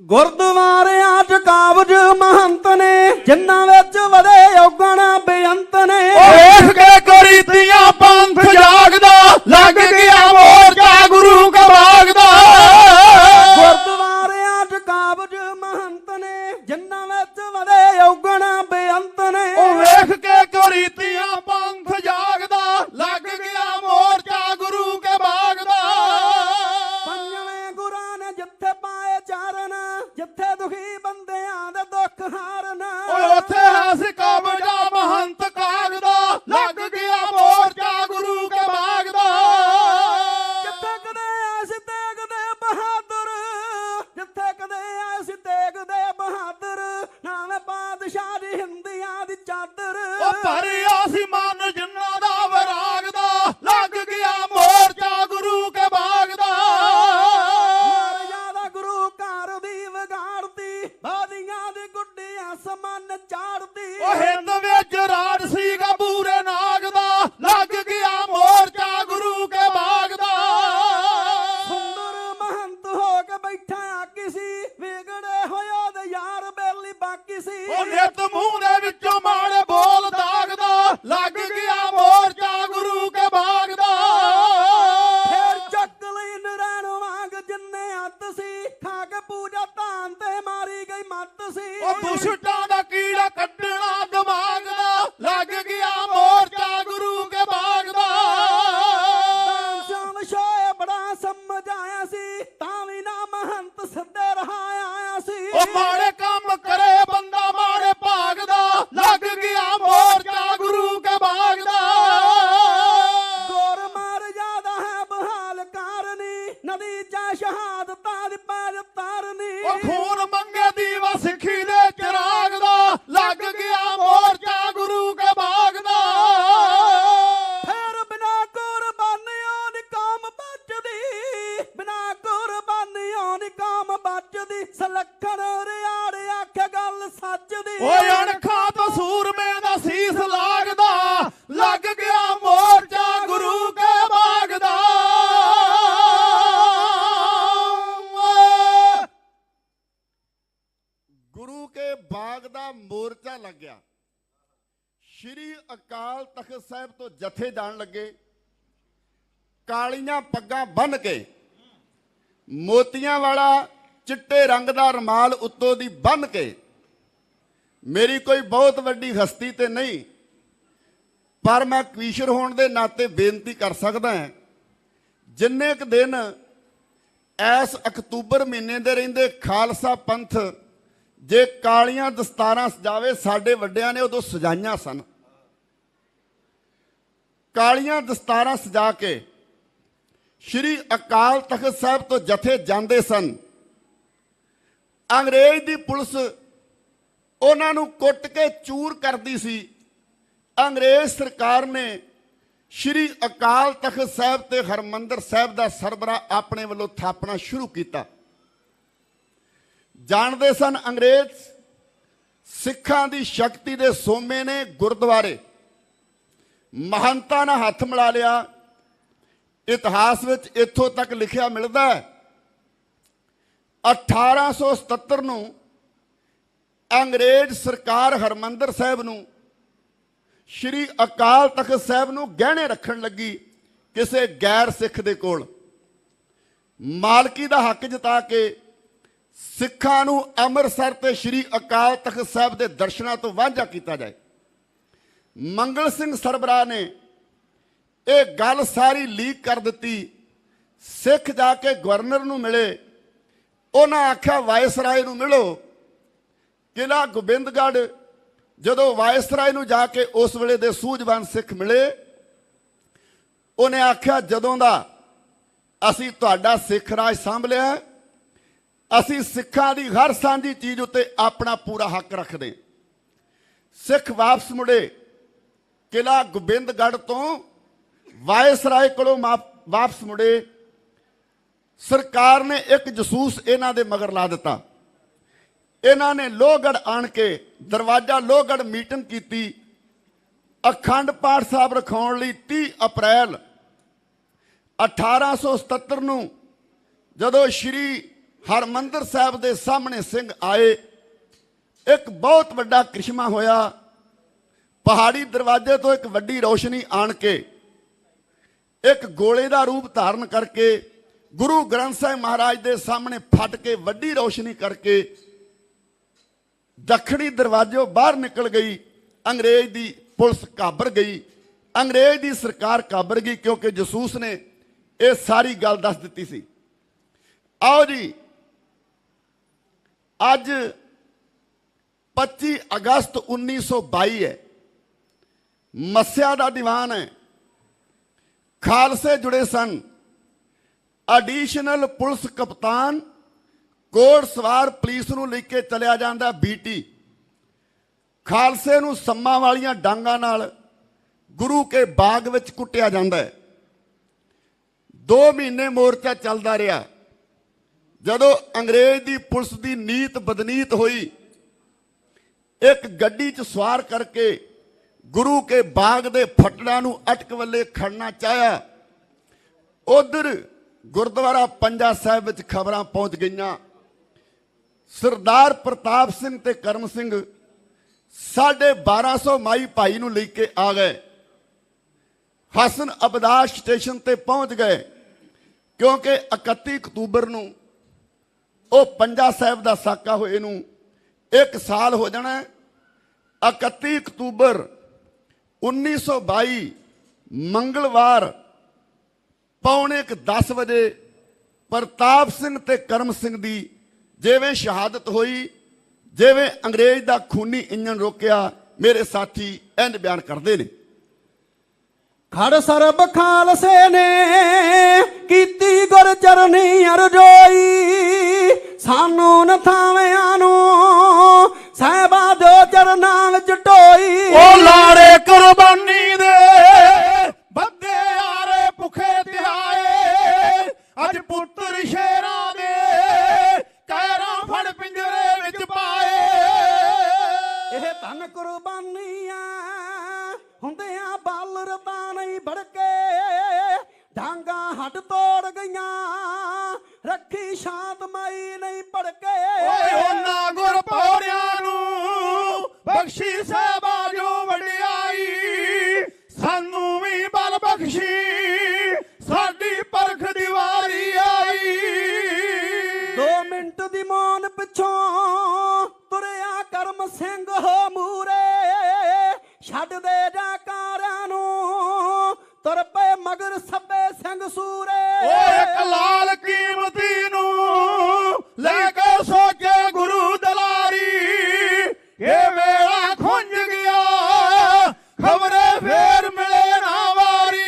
ਗੁਰਦੁਆਰਿਆਂ ਚ ਕਾਬਜ ਮਹੰਤ ਨੇ ਜਿਨ੍ਹਾਂ ਵਿੱਚ ਵਧੇ ਔਗਣ ਬੇਅੰਤ ਨੇ। ਵੇਖ ਕੇ ਕੁਰੀਤੀਆਂ ਪੰਥ ਜਾਗਦਾ ਲੱਗ ਗਿਆ ਮੋਰਚਾ ਗੁਰੂ ਕੇ ਬਾਗ ਦਾ। ਗੁਰਦੁਆਰਿਆਂ ਚ ਕਾਬਜ ਮਹੰਤ ਨੇ ਜਿਨ੍ਹਾਂ ਵਿੱਚ ਵਧੇ ਔਗਣ ਬੇਅੰਤ ਨੇ। ਵੇਖ ਕੇ ਕੁਰੀਤੀਆਂ ਪੰਥ ਜਾਗਦਾ ਲੱਗ ਗਿਆ ਮੋਰਚਾ ਗੁਰੂ ਕੇ ਬਾਗ ਦਾ। ਪੰਜਵੇਂ ਗੁਰਾਂ ਨੇ ਜਿੱਥੇ ਪਾਏ ਚਾਰਨ, ਜਿੱਥੇ ਦੁਖੀ ਬੰਦਿਆਂ ਦੇ ਦੁੱਖ ਹਾਰਨ। ਉੱਥੇ ਹੱਸ ਕਬਜਾ ਮਹੰਤ ਕਾਗ ਦਾ ਲੱਗ ਗਿਆ ਮੋਰਚਾ ਗੁਰੂ ਕੇ ਬਾਗ ਦਾ। ਜਿੱਥੇ ਕਦੇ ਐਸ ਤੇਗ ਦੇ ਬਹਾਦਰ, ਜਿੱਥੇ ਕਦੇ ਐਸ ਤੇਗ ਦੇ ਬਹਾਦਰ, ਨਾਵੇਂ ਪਾਤਸ਼ਾਹ ਦੀ ਹਿੰਦੀਆਂ ਦੀ ਚਾਦਰ। ਭਰਿਆ ਸੀ ਮਨ ਜਿਨ੍ਹਾਂ ਦਾ ਵਿਰਾਗ ਦਾ ਲੱਗ ਗਿਆ ਮੋਰਚਾ ਗੁਰੂ ਕੇ ਬਾਗ ਦਾ। ਗੁਰੂ ਘਰ ਦੀ ਵਿਗਾੜਤੀ ਬਾਦੀਆਂ ਗੁੱਡੀਆਂ ਸਮਾਨ ਝਾੜਦੀ ਉਹ ਹਿੰਦ ਵਿੱਚ ਰਾਜ ਸੀਗਾ ਬੂਰੇ ਨਾਗ ਦਾ ਲੱਗ ਗਿਆ ਮੋਰਚਾ ਗੁਰੂ ਕੇ ਬਾਗ ਦਾ ਸੁੰਦਰ ਮਹੰਤ ਹੋ ਕੇ ਬੈਠਾ ਆਕੀ ਸੀ ਵਿਗੜੇ ਹੋਇਆ ਦੇ ਯਾਰ ਬੇਲੀ ਬਾਕੀ ਸੀ ਉਹ ਨਿਤ ਮੂੰਹ ਦੇ ਵਿੱਚੋਂ ਮਾੜੇ ਬੋਲ ਦਾਗਦਾ ਲੱਗ ਗਿਆ ਮੋਰਚਾ ਗੁਰੂ ਕੇ ਬਾਗ ਦਾ ਫੇਰ ਚੱਕ ਲਈ ਨਰੈਣ ਵਾਂਗ ਜਿੰਨੇ ਹੱਥ ਸੀ ਖਾ ਕੇ ਪੂਜਾ ਧਾਨ ਤੇ ਮਾਰੀ ਗਈ ਮੱਤ ਸੀ ਉਹ ਦੁਸ਼ਟਾਂ ਦਾ ਕੀੜਾ ਕੱਢਣਾ ਦਿਮਾਗ ਦਾ ਲੱਗ ਗਿਆ ਮੋਰਚਾ ਗੁਰੂ ਕੇ ਬਾਗ ਦਾ ਸ਼ਾਮ ਸ਼ਾਇ ਬੜਾ ਸਮਝ ਆਇਆ ਸੀ ਤਾਂ ਵੀ ਨਾ ਮਹੰਤ ਸੱਦੇ ਰਹਾ ਆਇਆ ਸੀ ਉਹ ਮਾੜੇ ਕੰਮ ਕਰੇ ਬੰਦਾ ਮਾੜੇ ਭਾਗ ਦਾ ਲੱਗ ਗਿਆ ਮੋਰਚਾ ਗੁਰੂ ਕੇ ਬਾਗ ਦਾ ਗੌਰ ਮਾਰ ਜਿਆਦਾ ਹੈ ਬਹਾਲ ਕਾਰਨੀ ਨਦੀ ਚ ਸ਼ਹਾਦਤਾਂ ਦੀ ਪੈਜ ਤਾਰਨੀ ਉਹ ਖੂਨ ਮੰਗੇ ਦੀਵਾ ਸਿੱਖੀ ਦੇ ਚਿਰਾਗ ਦਾ ਲੱਗ ਗਿਆ ਮੋਰਚਾ ਗੁਰੂ ਕੇ ਬਾਗ ਦਾ ਫੇਰ ਬਿਨਾ ਕੁਰਬਾਨੀਆਂ ਦੀ ਕੌਮ ਬਚਦੀ ਬਿਨਾ ਕੁਰਬਾਨੀਆਂ ਦੀ ਕੌਮ ਬਚਦੀ ਸਲੱਖਣ ਰਿਆੜ ਆਖੇ ਗੱਲ ਸੱਚ ਦੀ ਓਏ ਅਣਖਾਂ ਤੋਂ ਸੂਰਮੇ ਦਾ ਸੀਸ ਲਾਗਦਾ ਲੱਗ ਗਿਆ ਮੋਰਚਾ ਗੁਰੂ ਕੇ ਬਾਗ ਦਾ ਗੁਰੂ ਕੇ ਬਾਗ ਦਾ ਮੋਰਚਾ ਲੱਗਿਆ। ਸ਼੍ਰੀ ਅਕਾਲ ਤਖਤ ਸਾਹਿਬ ਤੋਂ ਜਥੇ ਜਾਣ ਲੱਗੇ, ਕਾਲੀਆਂ ਪੱਗਾਂ ਬੰਨ੍ਹ ਕੇ, ਮੋਤੀਆਂ ਵਾਲਾ ਚਿੱਟੇ ਰੰਗ ਦਾ ਰੁਮਾਲ ਉੱਤੋਂ ਦੀ ਬੰਨ੍ਹ ਕੇ। ਮੇਰੀ ਕੋਈ ਬਹੁਤ ਵੱਡੀ ਹਸਤੀ ਤੇ ਨਹੀਂ, ਪਰ ਮੈਂ ਕਵੀਸ਼ਰ ਹੋਣ ਦੇ ਨਾਤੇ ਬੇਨਤੀ ਕਰ ਸਕਦਾ ਹਾਂ, ਜਿੰਨੇ ਕੁ ਦਿਨ ਐਸ ਅਕਤੂਬਰ ਮਹੀਨੇ ਦੇ ਰਹਿੰਦੇ ਖਾਲਸਾ ਪੰਥ ਜੇ ਕਾਲੀਆਂ ਦਸਤਾਰਾਂ ਸਜਾਵੇ, ਸਾਡੇ ਵੱਡਿਆਂ ਨੇ ਉਦੋਂ ਸਜਾਈਆਂ ਸਨ। ਕਾਲੀਆਂ ਦਸਤਾਰਾਂ ਸਜਾ ਕੇ ਸ਼੍ਰੀ ਅਕਾਲ ਤਖਤ ਸਾਹਿਬ ਤੋਂ ਜਥੇ ਜਾਂਦੇ ਸਨ। ਅੰਗਰੇਜ਼ ਦੀ ਪੁਲਿਸ ਉਹਨਾਂ ਨੂੰ ਕੁੱਟ ਕੇ ਚੂਰ ਕਰਦੀ ਸੀ। ਅੰਗਰੇਜ਼ ਸਰਕਾਰ ਨੇ ਸ਼੍ਰੀ ਅਕਾਲ ਤਖਤ ਸਾਹਿਬ ਤੇ ਹਰਮੰਦਰ ਸਾਹਿਬ ਦਾ ਸਰਬਰਾਹ ਆਪਣੇ ਵੱਲੋਂ ਥਾਪਣਾ ਸ਼ੁਰੂ ਕੀਤਾ। ਜਾਣਦੇ ਸਨ ਅੰਗਰੇਜ਼ ਸਿੱਖਾਂ ਦੀ ਸ਼ਕਤੀ ਦੇ ਸੋਮੇ ਨੇ ਗੁਰਦੁਆਰੇ ਮਹੰਤਾਂ ਨਾਲ ਹੱਥ ਮਿਲਾ ਲਿਆ। ਇਤਿਹਾਸ ਵਿੱਚ ਇੱਥੋਂ ਤੱਕ ਲਿਖਿਆ ਮਿਲਦਾ ਹੈ 1877 ਨੂੰ ਅੰਗਰੇਜ਼ ਸਰਕਾਰ ਹਰਮੰਦਰ ਸਾਹਿਬ ਨੂੰ ਸ਼੍ਰੀ ਅਕਾਲ ਤਖਤ ਸਾਹਿਬ ਨੂੰ ਗਹਿਣੇ ਰੱਖਣ ਲੱਗੀ ਕਿਸੇ ਗੈਰ ਸਿੱਖ ਦੇ ਕੋਲ। ਮਾਲਕੀ ਦਾ ਹੱਕ ਜਤਾ ਕੇ ਸਿੱਖਾਂ ਨੂੰ ਅੰਮ੍ਰਿਤਸਰ ਤੇ ਸ਼੍ਰੀ ਅਕਾਲ ਤਖਤ ਸਾਹਿਬ ਦੇ ਦਰਸ਼ਨਾਂ ਤੋਂ ਵਾਂਝਾ ਕੀਤਾ ਜਾਏ। ਮੰਗਲ ਸਿੰਘ ਸਰਬਰਾਹ ਨੇ ਇਹ ਗੱਲ ਸਾਰੀ ਲੀਕ ਕਰ ਦਿੱਤੀ। ਸਿੱਖ ਜਾ ਕੇ ਗਵਰਨਰ ਨੂੰ ਮਿਲੇ, ਉਹਨਾਂ ਆਖਿਆ ਵਾਇਸਰਾਏ ਨੂੰ ਮਿਲੋ। ਕਿਲ੍ਹਾ ਗੋਬਿੰਦਗੜ੍ਹ ਜਦੋਂ ਵਾਇਸਰਾਏ ਨੂੰ ਜਾ ਕੇ ਉਸ ਵੇਲੇ ਦੇ ਸੂਝਵਾਨ ਸਿੱਖ ਮਿਲੇ, ਉਹਨੇ ਆਖਿਆ ਜਦੋਂ ਦਾ ਅਸੀਂ ਤੁਹਾਡਾ ਸਿੱਖ ਰਾਜ ਸਾਂਭ ਲਿਆ, ਅਸੀਂ ਸਿੱਖਾਂ ਦੀ ਹਰ ਸਾਂਝੀ ਚੀਜ਼ ਉੱਤੇ ਆਪਣਾ ਪੂਰਾ ਹੱਕ ਰੱਖਦੇ। ਸਿੱਖ ਵਾਪਸ ਮੁੜੇ। ਕਿਲ੍ਹਾ ਗੋਬਿੰਦਗੜ੍ਹ ਤੋਂ ਵਾਇਸਰਾਏ ਕੋਲੋਂ ਵਾਪਸ ਮੁੜੇ। ਸਰਕਾਰ ਨੇ ਇੱਕ ਜਸੂਸ ਇਹਨਾਂ ਦੇ ਮਗਰ ਲਾ ਦਿੱਤਾ। ਇਹਨਾਂ ਨੇ ਲੋਹਗੜ੍ਹ ਆਣ ਕੇ ਦਰਵਾਜ਼ਾ ਲੋਹਗੜ੍ਹ ਮੀਟਿੰਗ ਕੀਤੀ। ਅਖੰਡ ਪਾਠ ਸਾਹਿਬ ਰਖਾਉਣ ਲਈ 30 ਅਪ੍ਰੈਲ 1877 ਨੂੰ ਜਦੋਂ ਸ਼੍ਰੀ ਹਰਮੰਦਰ ਸਾਹਿਬ ਦੇ ਸਾਹਮਣੇ ਸਿੰਘ ਆਏ, ਇੱਕ ਬਹੁਤ ਵੱਡਾ ਕ੍ਰਿਸ਼ਮਾ ਹੋਇਆ। ਪਹਾੜੀ ਦਰਵਾਜ਼ੇ ਤੋਂ ਇੱਕ ਵੱਡੀ ਰੋਸ਼ਨੀ ਆਣ ਕੇ ਇੱਕ ਗੋਲੇ ਦਾ ਰੂਪ ਧਾਰਨ ਕਰਕੇ ਗੁਰੂ ਗ੍ਰੰਥ ਸਾਹਿਬ ਮਹਾਰਾਜ ਦੇ ਸਾਹਮਣੇ ਫਟ ਕੇ ਵੱਡੀ ਰੋਸ਼ਨੀ ਕਰਕੇ ਦੱਖਣੀ ਦਰਵਾਜ਼ਿਓਂ ਬਾਹਰ ਨਿਕਲ ਗਈ। ਅੰਗਰੇਜ਼ ਦੀ ਪੁਲਿਸ ਘਾਬਰ ਗਈ, ਅੰਗਰੇਜ਼ ਦੀ ਸਰਕਾਰ ਘਾਬਰ ਗਈ, ਕਿਉਂਕਿ ਜਸੂਸ ਨੇ ਇਹ ਸਾਰੀ ਗੱਲ ਦੱਸ ਦਿੱਤੀ ਸੀ। ਆਓ ਜੀ, ਅੱਜ 25 ਅਗਸਤ 1922 ਹੈ। ਮੱਸਿਆ ਦਾ ਦੀਵਾਨ ਹੈ। ਖਾਲਸੇ ਜੁੜੇ ਸਨ। ਐਡੀਸ਼ਨਲ ਪੁਲਿਸ ਕਪਤਾਨ ਕੋੜ ਸਵਾਰ ਪੁਲਿਸ ਨੂੰ ਲੈ ਕੇ ਚਲਿਆ ਜਾਂਦਾ ਬੀਟੀ। ਖਾਲਸੇ ਨੂੰ ਸੰਮਾਂ ਵਾਲੀਆਂ ਡਾਂਗਾਂ ਨਾਲ ਗੁਰੂ ਕੇ ਬਾਗ ਵਿੱਚ ਕੁੱਟਿਆ ਜਾਂਦਾ ਹੈ। 2 ਮਹੀਨੇ ਮੋਰਚਾ ਚੱਲਦਾ ਰਿਹਾ। ਜਦੋਂ ਅੰਗਰੇਜ਼ ਦੀ ਪੁਲਿਸ ਦੀ ਨੀਤ ਬਦਨੀਤ ਹੋਈ, ਇੱਕ ਗੱਡੀ 'ਚ ਸਵਾਰ ਕਰਕੇ ਗੁਰੂ ਕੇ ਬਾਗ ਦੇ ਫਟੜਾਂ ਨੂੰ ਅਟਕ ਵੱਲੇ ਖੜਨਾ ਚਾਹਿਆ। ਉਧਰ ਗੁਰਦੁਆਰਾ ਪੰਜਾ ਸਾਹਿਬ ਵਿੱਚ ਖਬਰਾਂ ਪਹੁੰਚ ਗਈਆਂ, ਸਰਦਾਰ ਪ੍ਰਤਾਪ ਸਿੰਘ ਤੇ ਕਰਮ ਸਿੰਘ 1250 ਮਾਈ ਭਾਈ ਨੂੰ ਲੈ ਕੇ ਆ ਗਏ। ਹਸਨ ਅਬਦਾਸ ਸਟੇਸ਼ਨ ਤੇ ਪਹੁੰਚ ਗਏ, ਕਿਉਂਕਿ 31 ਅਕਤੂਬਰ ਨੂੰ ਉਹ ਪੰਜਾ ਸਾਹਿਬ ਦਾ ਸਾਕਾ ਹੋਏ ਨੂੰ 1 ਸਾਲ ਹੋ ਜਾਣਾ। 31 ਅਕਤੂਬਰ 1922 ਮੰਗਲਵਾਰ ਪੌਣੇ 10 ਵਜੇ ਪ੍ਰਤਾਪ ਸਿੰਘ ਤੇ ਕਰਮ ਸਿੰਘ ਦੀ ਜਿਵੇਂ ਸ਼ਹਾਦਤ ਹੋਈ, ਜਿਵੇਂ ਅੰਗਰੇਜ਼ ਦਾ ਖੂਨੀ ਇੰਜਣ ਰੋਕਿਆ। ਮੇਰੇ ਸਾਥੀ ਇੰਜ ਬਿਆਨ ਕਰਦੇ ਨੇ, ਖੜ ਸਰਬ ਖਾਲਸੇ ਨੇ ਕੀਤੀ ਗੁਰ ਚਰਨੀ ਅਰਜੋਈ, ਸਾਨੂੰ ਨਥਾਵਿਆਂ ਨੂੰ ਸਾਹਿਬਾ ਜੋ ਚਰਨਾਂ ਵਿੱਚ ਢੋਈ। ਉਹ ਲਾੜੇ ਕੁਰਬਾਨੀ ਦੇ ਬੱਦੇ ਆਰੇ ਭੁਖੇ ਧਿਆਏ, ਅੱਜ ਪੁੱਤਰ ਸ਼ੇਰਾਂ ਦੇ ਕਹਿਰਾਂ ਫੜ ਪਿੰਜਰੇ ਵਿੱਚ ਪਾਏ। ਇਹ ਧਨ ਕੁਰਬਾਨੀਆਂ ਹੁੰਦਿਆਂ ਬਾਲਰ ਤਾਂ ਨਹੀਂ ਭੜਕੇ, ਡਾਂਗਾ ਹੱਡ ਤੋੜ ਗਈਆਂ ਰੱਖੀ ਸ਼ਾਂਤਮਈ ਨਹੀਂ ਭੜਕੇ। ਓਏ ਉਹਨਾਂ ਗੁਰਪੌੜਿਆਂ ਨੂੰ ਬਖਸ਼ੀ ਸਾਹਿਬਾ ਜੋ ਵਡਿਆਈ, ਸਾਨੂੰ ਵੀ ਬਲ ਬਖਸ਼ੀ ਸਾਡੀ ਪਰਖ ਦੀ ਵਾਰੀ ਆਈ। 2 ਮਿੰਟ ਦੀ ਮੌਨ ਪਿੱਛੋਂ ਤੁਰਿਆ ਕਰਮ ਸਿੰਘ ਹੋ ਮੂਰੇ, ਛੱਡ ਦੇ ਜਾਕਾਰਿਆਂ ਨੂੰ ਤੁਰ ਪਏ ਮਗਰ ਸੱਬੇ ਸਿੰਘ ਸੂਰੇ। ਓਏ ਇੱਕ ਲਾਲ ਕੀਮਤੀ ਨੂੰ ਲੈ ਕੇ ਸੋਚੇ ਗੁਰੂ ਦਲਾਰੀ, ਇਹ ਵੇਲਾ ਖੁੰਝ ਗਿਆ ਖਬਰੇ ਫੇਰ ਮਿਲੇ ਨਾ ਵਾਰੀ।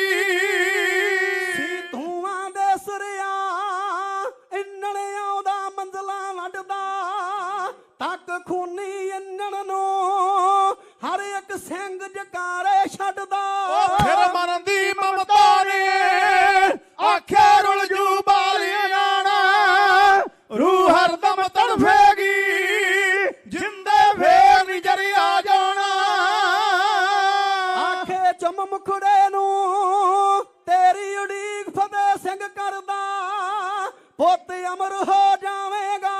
ਸੀ ਧੂਆਂ ਦੇ ਸੁਰਿਆ ਇੰਨਣ ਆਉਂਦਾ ਮੰਜ਼ਲਾਂ ਵੱਢਦਾ, ਤੱਕ ਖੂਨੀ ਇੰਨਣ ਨੂੰ ਹਰ ਇੱਕ ਸਿੰਘ ਜਕਾਰੇ ਛੱਡਦਾ। ਫਿਰ ਮਰਨ ਦੀ ਮਮਤਾ ਨੇ ਆਖਿਆ ਰੁਲ ਜੂ ਬਾਲਿਆ ਜਾਣਾ, ਰੂਹ ਹਰਦਮ ਤੜਫੇਗੀ ਜਿੰਦੇ ਫੇਰ ਨੀ ਜਰਿਆ ਜਾਣਾ। ਆਖੇ ਚੁੰਮ ਮੁਖੜੇ ਨੂੰ ਤੇਰੀ ਉਡੀਕ ਫਤਿਹ ਸਿੰਘ ਕਰਦਾ, ਪੁੱਤ ਅਮਰ ਹੋ ਜਾਵੇਗਾ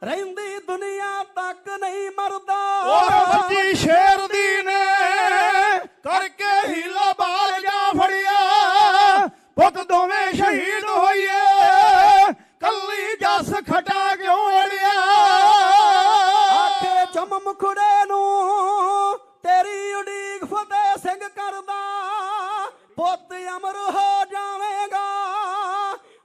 ਰਹਿੰਦੀ ਦੁਨੀਆ ਤੱਕ ਨਹੀਂ ਮਰਦਾ। ਉਹ ਬੱਚੀ ਸ਼ੇਰ ਦੀ ਨੇ ਕਰਕੇ ਹੀਲਾ ਬਾਲ ਜਾ ਫੜਿਆ, ਪੁੱਤ ਦੋਵੇਂ ਸ਼ਹੀਦ ਹੋਈਏ ਕੱਲੀ ਜੱਸ ਖਟਾ ਕਿਉਂ ਅੜਿਆ। ਆਖੇ ਚੁੰਮ ਮੁਖੜੇ ਨੂੰ ਤੇਰੀ ਉਡੀਕ ਫਤਿਹ ਸਿੰਘ ਕਰਦਾ, ਪੁੱਤ ਅਮਰ ਹੋ ਜਾਵੇਗਾ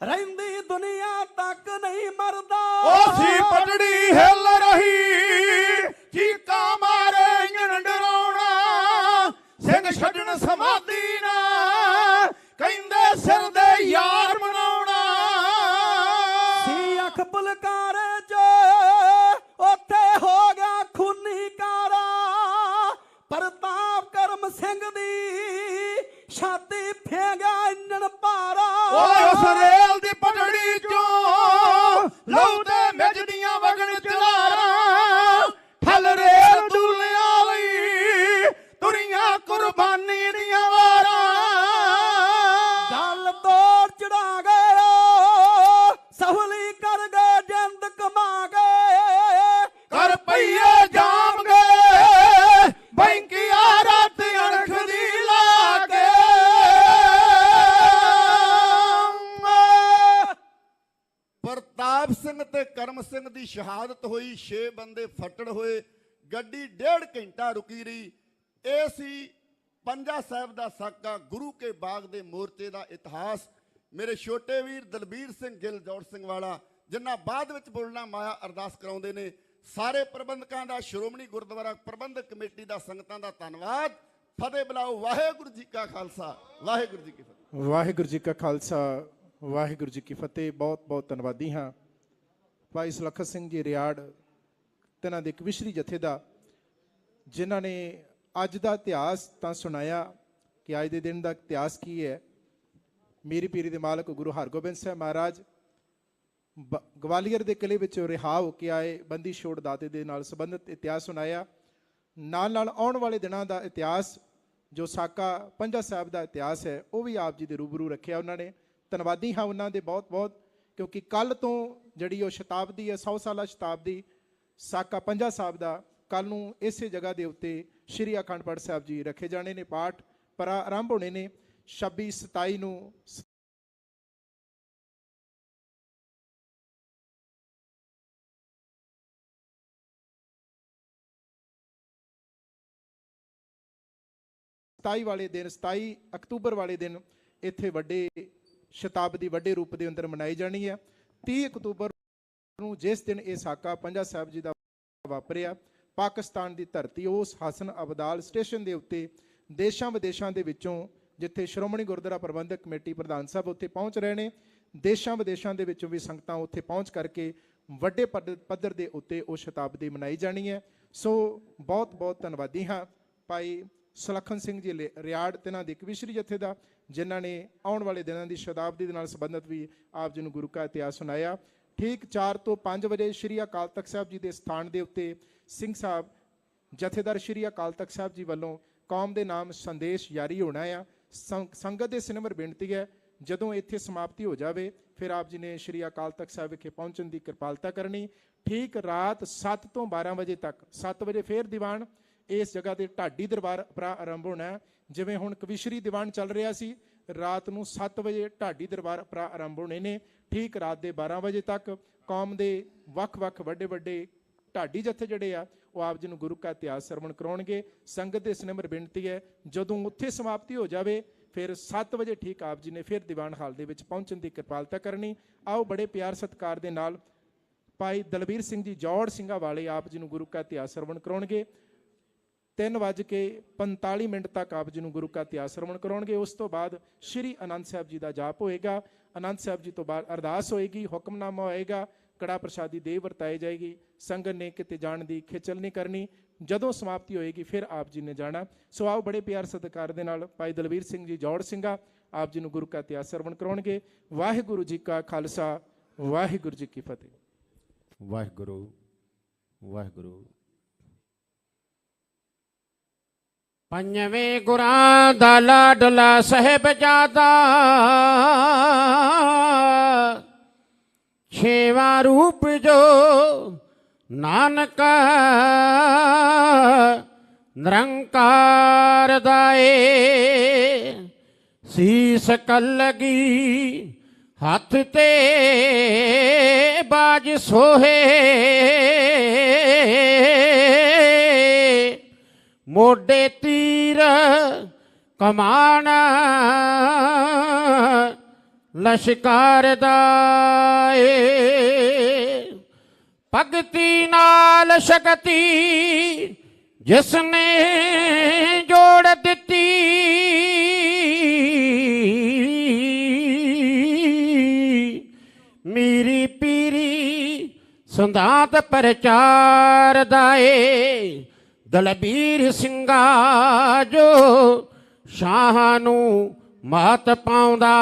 ਰਹਿੰਦੀ ਦੁਨੀਆ ਤੱਕ ਨਹੀਂ ਮਰਦਾ। ਉਹ ਸੀ ਪਟੜੀ ਹਿੱਲ ਰਹੀ ਚੀਕਾ ਮਾਰੇ ਇੰਜਣ ਡਰਾਉਣਾ, ਸਿੰਘ ਛੱਡਣ ਸਮਾਧੀ ਨਾ ਕਹਿੰਦੇ ਸਿਰ ਦੇ ਯਾਰ ਮਨਾਉਣਾ। ਸੀ ਅੱਖ ਪੁਲਕਾਰੇ ਚ ਉੱਥੇ ਹੋ ਗਿਆ ਖੂਨੀ ਕਾਰਾ, ਪ੍ਰਤਾਪ ਕਰਮ ਸਿੰਘ ਦੀ ਛਾਤੀ ਫੇਂਗਾ ਇੰਜਣ ਭਾਰਾ। ਓਏ ਉਸ ਰੇਲ ਦੀ ਪਟੜੀ ਚੋਂ ਲਹੂ ਤੇ ਮਿੱਝਦੀਆਂ ਵਗਣ ਚਲਾਰਾਂ, ਠੱਲ ਰੇਲ ਦੁਲਿਆਂ ਲਈ ਤੁਰੀਆਂ ਕੁਰਬਾਨੀ ਦੀਆਂ ਵਾਰਾਂ। ਗੱਲ ਤੋੜ ਚੜਾ ਗਏ ਸਹੂਲੀ ਕਰ ਗਏ ਜਿੰਦ ਕਮਾ ਗਏ, ਕਰ ਪਈਏ ਜਾਮ ਗਏ ਬੈਂਕੀਆ ਰਾਤ ਅਣਖ ਦੀ ਲਾ ਕੇ। ਪ੍ਰਤਾਪ ਸਿੰਘ ਤੇ ਕਰਮ ਸਿੰਘ ਦੀ ਸ਼ਹਾਦਤ ਹੋਈ, 6 ਬੰਦੇ ਫੱਟੜ ਹੋਏ, ਗੱਡੀ 1.5 ਘੰਟਾ ਰੁਕੀ ਰਹੀ। ਇਹ ਸੀ ਪੰਜਾ ਸਾਹਿਬ ਦਾ ਸਾਕਾ, ਗੁਰੂ ਕੇ ਬਾਗ ਦੇ ਮੋਰਚੇ ਦਾ ਇਤਿਹਾਸ। ਮੇਰੇ ਛੋਟੇ ਵੀਰ ਦਲਬੀਰ ਸਿੰਘ ਗਿੱਲ ਜੋੜ ਸਿੰਘ ਵਾਲਾ, ਜਿਨ੍ਹਾਂ ਬਾਅਦ ਵਿੱਚ ਬੋਲਣਾ ਮਾਇਆ ਅਰਦਾਸ ਕਰਾਉਂਦੇ ਨੇ। ਸਾਰੇ ਪ੍ਰਬੰਧਕਾਂ ਦਾ, ਸ਼੍ਰੋਮਣੀ ਗੁਰਦੁਆਰਾ ਪ੍ਰਬੰਧਕ ਕਮੇਟੀ ਦਾ, ਸੰਗਤਾਂ ਦਾ ਧੰਨਵਾਦ। ਫਤਿਹ ਬੁਲਾਓ। ਵਾਹਿਗੁਰੂ ਜੀ ਕਾ ਖਾਲਸਾ, ਵਾਹਿਗੁਰੂ ਜੀ ਕੀ ਫਤਿਹ। ਵਾਹਿਗੁਰੂ ਜੀ ਕਾ ਖਾਲਸਾ, ਵਾਹਿਗੁਰੂ ਜੀ ਕੀ ਫਤਿਹ। ਬਹੁਤ ਬਹੁਤ ਧੰਨਵਾਦੀ ਹਾਂ ਭਾਈ ਸੁਲੱਖਣ ਸਿੰਘ ਜੀ ਰਿਆੜ, ਤਿਨਾਂ ਦੇ ਕਵਿਸ਼ਰੀ ਜਥੇ ਦਾ, ਜਿਨ੍ਹਾਂ ਨੇ ਅੱਜ ਦਾ ਇਤਿਹਾਸ ਤਾਂ ਸੁਣਾਇਆ ਕਿ ਅੱਜ ਦੇ ਦਿਨ ਦਾ ਇਤਿਹਾਸ ਕੀ ਹੈ। ਮੇਰੀ ਪੀਰੀ ਦੇ ਮਾਲਕ ਗੁਰੂ ਹਰਗੋਬਿੰਦ ਸਾਹਿਬ ਮਹਾਰਾਜ ਗਵਾਲੀਅਰ ਦੇ ਕਿਲੇ ਵਿੱਚੋਂ ਰਿਹਾ ਹੋ ਕੇ ਆਏ ਬੰਦੀ ਛੋੜ ਦਾਤੇ ਦੇ ਨਾਲ ਸੰਬੰਧਿਤ ਇਤਿਹਾਸ ਸੁਣਾਇਆ। ਨਾਲ ਨਾਲ ਆਉਣ ਵਾਲੇ ਦਿਨਾਂ ਦਾ ਇਤਿਹਾਸ ਜੋ ਸਾਕਾ ਪੰਜਾ ਸਾਹਿਬ ਦਾ ਇਤਿਹਾਸ ਹੈ ਉਹ ਵੀ ਆਪ ਜੀ ਦੇ ਰੂਬਰੂ ਰੱਖਿਆ ਉਹਨਾਂ ਨੇ। ਧੰਨਵਾਦੀ ਹਾਂ ਉਹਨਾਂ ਦੇ ਬਹੁਤ ਬਹੁਤ, ਕਿਉਂਕਿ ਕੱਲ੍ਹ ਤੋਂ ਜਿਹੜੀ ਉਹ ਸ਼ਤਾਬਦੀ ਹੈ 100 ਸਾਲਾ ਸ਼ਤਾਬਦੀ ਸਾਕਾ ਪੰਜਾ ਸਾਹਿਬ ਦਾ, ਕੱਲ੍ਹ ਨੂੰ ਇਸੇ ਜਗ੍ਹਾ ਦੇ ਉੱਤੇ ਸ਼੍ਰੀ ਅਖੰਡ ਪਾਠ ਸਾਹਿਬ ਜੀ ਰੱਖੇ ਜਾਣੇ ਨੇ। ਪਾਠ ਆਰੰਭ ਹੋਣੇ ਨੇ 26 27 ਨੂੰ। ਵਾਲੇ ਦਿਨ 27 ਅਕਤੂਬਰ ਵਾਲੇ ਦਿਨ ਇੱਥੇ ਵੱਡੇ ਸ਼ਤਾਬਦੀ ਵੱਡੇ ਰੂਪ ਦੇ ਅੰਦਰ ਮਨਾਈ ਜਾਣੀ ਹੈ। 30 ਅਕਤੂਬਰ ਨੂੰ ਜਿਸ ਦਿਨ ਇਹ ਸਾਕਾ ਪੰਜਾ ਸਾਹਿਬ ਜੀ ਦਾ ਵਾਪਰਿਆ, ਪਾਕਿਸਤਾਨ ਦੀ ਧਰਤੀ ਉਸ ਹਸਨ ਅਬਦਾਲ ਸਟੇਸ਼ਨ ਦੇ ਉੱਤੇ ਦੇਸ਼ਾਂ ਵਿਦੇਸ਼ਾਂ ਦੇ ਵਿੱਚੋਂ, ਜਿੱਥੇ ਸ਼੍ਰੋਮਣੀ ਗੁਰਦੁਆਰਾ ਪ੍ਰਬੰਧਕ ਕਮੇਟੀ ਪ੍ਰਧਾਨ ਸਾਹਿਬ ਉੱਥੇ ਪਹੁੰਚ ਰਹੇ ਨੇ, ਦੇਸ਼ਾਂ ਵਿਦੇਸ਼ਾਂ ਦੇ ਵਿੱਚੋਂ ਵੀ ਸੰਗਤਾਂ ਉੱਥੇ ਪਹੁੰਚ ਕਰਕੇ ਵੱਡੇ ਪੱਧਰ ਦੇ ਉੱਤੇ ਉਹ ਸ਼ਤਾਬਦੀ ਮਨਾਈ ਜਾਣੀ ਹੈ। ਸੋ ਬਹੁਤ ਬਹੁਤ ਧੰਨਵਾਦੀ ਹਾਂ ਭਾਈ ਸੁਲੱਖਣ ਸਿੰਘ ਜੀ ਰਿਆੜ ਤਿਨਾਂ ਦੇ ਕਵੀਸ਼ਰੀ ਜਥੇ ਦਾ, ਜਿਨ੍ਹਾਂ ਨੇ ਆਉਣ ਵਾਲੇ ਦਿਨਾਂ ਦੀ ਸ਼ਤਾਬਦੀ ਦੇ ਨਾਲ ਸੰਬੰਧਿਤ ਵੀ ਆਪ ਜੀ ਨੂੰ ਗੁਰੂ ਕਾ ਇਤਿਹਾਸ ਸੁਣਾਇਆ। ਠੀਕ 4 ਤੋਂ 5 ਵਜੇ ਸ਼੍ਰੀ ਅਕਾਲ ਤਖਤ ਸਾਹਿਬ ਜੀ ਦੇ ਸਥਾਨ ਦੇ ਉੱਤੇ ਸਿੰਘ ਸਾਹਿਬ ਜਥੇਦਾਰ ਸ਼੍ਰੀ ਅਕਾਲ ਤਖਤ ਸਾਹਿਬ ਜੀ ਵੱਲੋਂ ਕੌਮ ਦੇ ਨਾਮ ਸੰਦੇਸ਼ ਜਾਰੀ ਹੋਣਾ ਆ। ਸੰਗਤ ਦੇ ਸਿਨਮਰ ਬੇਨਤੀ ਹੈ, ਜਦੋਂ ਇੱਥੇ ਸਮਾਪਤੀ ਹੋ ਜਾਵੇ ਫਿਰ ਆਪ ਜੀ ਨੇ ਸ਼੍ਰੀ ਅਕਾਲ ਤਖਤ ਸਾਹਿਬ ਵਿਖੇ ਪਹੁੰਚਣ ਦੀ ਕਿਰਪਾਲਤਾ ਕਰਨੀ। ਠੀਕ ਰਾਤ 7 ਤੋਂ 12 ਵਜੇ ਤੱਕ, 7 ਵਜੇ ਫਿਰ ਦੀਵਾਨ ਇਸ ਜਗ੍ਹਾ ਦੇ ਢਾਡੀ ਦਰਬਾਰ ਆਰੰਭ ਹੋਣਾ। ਜਿਵੇਂ ਹੁਣ ਕਵੀਸ਼ਰੀ ਦੀਵਾਨ ਚੱਲ ਰਿਹਾ ਸੀ, ਰਾਤ ਨੂੰ 7 ਵਜੇ ਢਾਡੀ ਦਰਬਾਰ ਆਰੰਭ ਹੋਣੇ ਨੇ। ਠੀਕ ਰਾਤ ਦੇ 12 ਵਜੇ ਤੱਕ ਕੌਮ ਦੇ ਵੱਖ-ਵੱਖ ਵੱਡੇ ਢਾਡੀ ਜਥੇ ਜਿਹੜੇ ਆ ਉਹ ਆਪ ਜੀ ਨੂੰ ਗੁਰੂ ਕਾ ਇਤਿਹਾਸ ਸਰਵਣ ਕਰਾਉਣਗੇ। ਸੰਗਤ ਦੇ ਸਿਨਮਰ ਬੇਨਤੀ ਹੈ, ਜਦੋਂ ਉੱਥੇ ਸਮਾਪਤੀ ਹੋ ਜਾਵੇ ਫਿਰ 7 ਵਜੇ ਠੀਕ ਆਪ ਜੀ ਨੇ ਫਿਰ ਦੀਵਾਨ ਹਾਲ ਦੇ ਵਿੱਚ ਪਹੁੰਚਣ ਦੀ ਕਿਰਪਾਲਤਾ ਕਰਨੀ। ਆਓ ਬੜੇ ਪਿਆਰ ਸਤਿਕਾਰ ਦੇ ਨਾਲ ਭਾਈ ਦਲਬੀਰ ਸਿੰਘ ਜੀ ਜੌੜ ਸਿੰਘਾਂ ਵਾਲੇ ਆਪ ਜੀ ਨੂੰ ਗੁਰੂ ਕਾ ਇਤਿਹਾਸ ਸਰਵਣ ਕਰਾਉਣਗੇ। 3:45 ਤੱਕ ਆਪ ਜੀ ਨੂੰ ਗੁਰੂ ਕਾ ਇਤਿਹਾਸ ਸਰਵਣ ਕਰਾਉਣਗੇ। ਉਸ ਤੋਂ ਬਾਅਦ ਸ਼੍ਰੀ ਆਨੰਦ ਸਾਹਿਬ ਜੀ ਦਾ ਜਾਪ ਹੋਏਗਾ। ਆਨੰਦ ਸਾਹਿਬ ਜੀ ਤੋਂ ਬਾਅਦ ਅਰਦਾਸ ਹੋਏਗੀ, ਹੁਕਮਨਾਮਾ ਹੋਏਗਾ, ਕੜਾ ਪ੍ਰਸ਼ਾਦੀ ਦੇਹ ਵਰਤਾਈ ਜਾਏਗੀ। ਸੰਗਤ ਨੇ ਕਿਤੇ ਜਾਣ ਦੀ ਖੇਚਲ ਨਹੀਂ ਕਰਨੀ। ਜਦੋਂ ਸਮਾਪਤੀ ਹੋਏਗੀ ਫਿਰ ਆਪ ਜੀ ਨੇ ਜਾਣਾ। ਸੋ ਆਓ ਬੜੇ ਪਿਆਰ ਸਤਿਕਾਰ ਦੇ ਨਾਲ ਭਾਈ ਦਲਬੀਰ ਸਿੰਘ ਜੀ ਜੌੜ ਸਿੰਘਾ ਆਪ ਜੀ ਨੂੰ ਗੁਰੂ ਕਾ ਇਤਿਹਾਸ ਸਰਵਣ ਕਰਾਉਣਗੇ। ਵਾਹਿਗੁਰੂ ਜੀ ਕਾ ਖਾਲਸਾ, ਵਾਹਿਗੁਰੂ ਜੀ ਕੀ ਫਤਿਹ। ਵਾਹਿਗੁਰੂ ਵਾਹਿਗੁਰੂ। ਪੰਜਵੇਂ ਗੁਰਾਂ ਦਾ ਲਾਡਲਾ ਸਾਹਿਬਜ਼ਾਦਾ, ਛੇਵਾਂ ਰੂਪ ਜੋ ਨਾਨਕ ਨਿਰੰਕਾਰ ਦਾ ਏ। ਸੀਸ ਕਲਗੀ ਹੱਥ ਤੇ ਬਾਜ ਸੋਹੇ, ਮੋਢੇ ਤੀਰ ਕਮਾਨ ਲਸ਼ਕਰ ਦਾ ਏ। ਭਗਤੀ ਨਾਲ ਸ਼ਕਤੀ ਜਿਸ ਨੇ ਜੋੜ ਦਿੱਤੀ, ਮੀਰੀ ਪੀਰੀ ਸੰਦਾਤ ਪ੍ਰਚਾਰ ਦਾ ਏ। ਦਲਬੀਰ ਸਿੰਘਾ ਜੋ ਸ਼ਾਹ ਨੂੰ ਮਾਤ ਪਾਉਂਦਾ,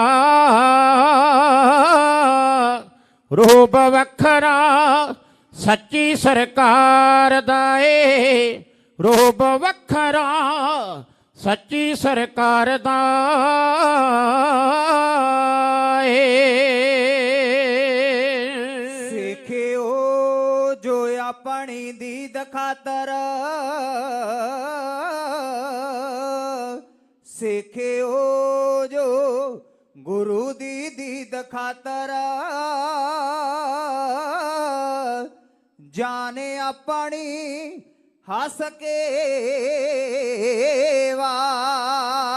ਰੂਪ ਵੱਖਰਾ ਸੱਚੀ ਸਰਕਾਰ ਦਾ ਏ। ਰੂਪ ਵੱਖਰਾ ਸੱਚੀ ਸਰਕਾਰ ਦਾ ਏ। ਸਿੱਖਿਓ ਜੋ ਆਪਣੀ ਦੀਦ ਖਾਤਰ, ਸਿੱਖਿਓ ਜੋ ਗੁਰੂ ਦੀ ਦੀਦ ਖਾਤਰ, ਜਾਣੇ ਆਪਣੀ ਹੱਸ ਕੇ ਵਾਰ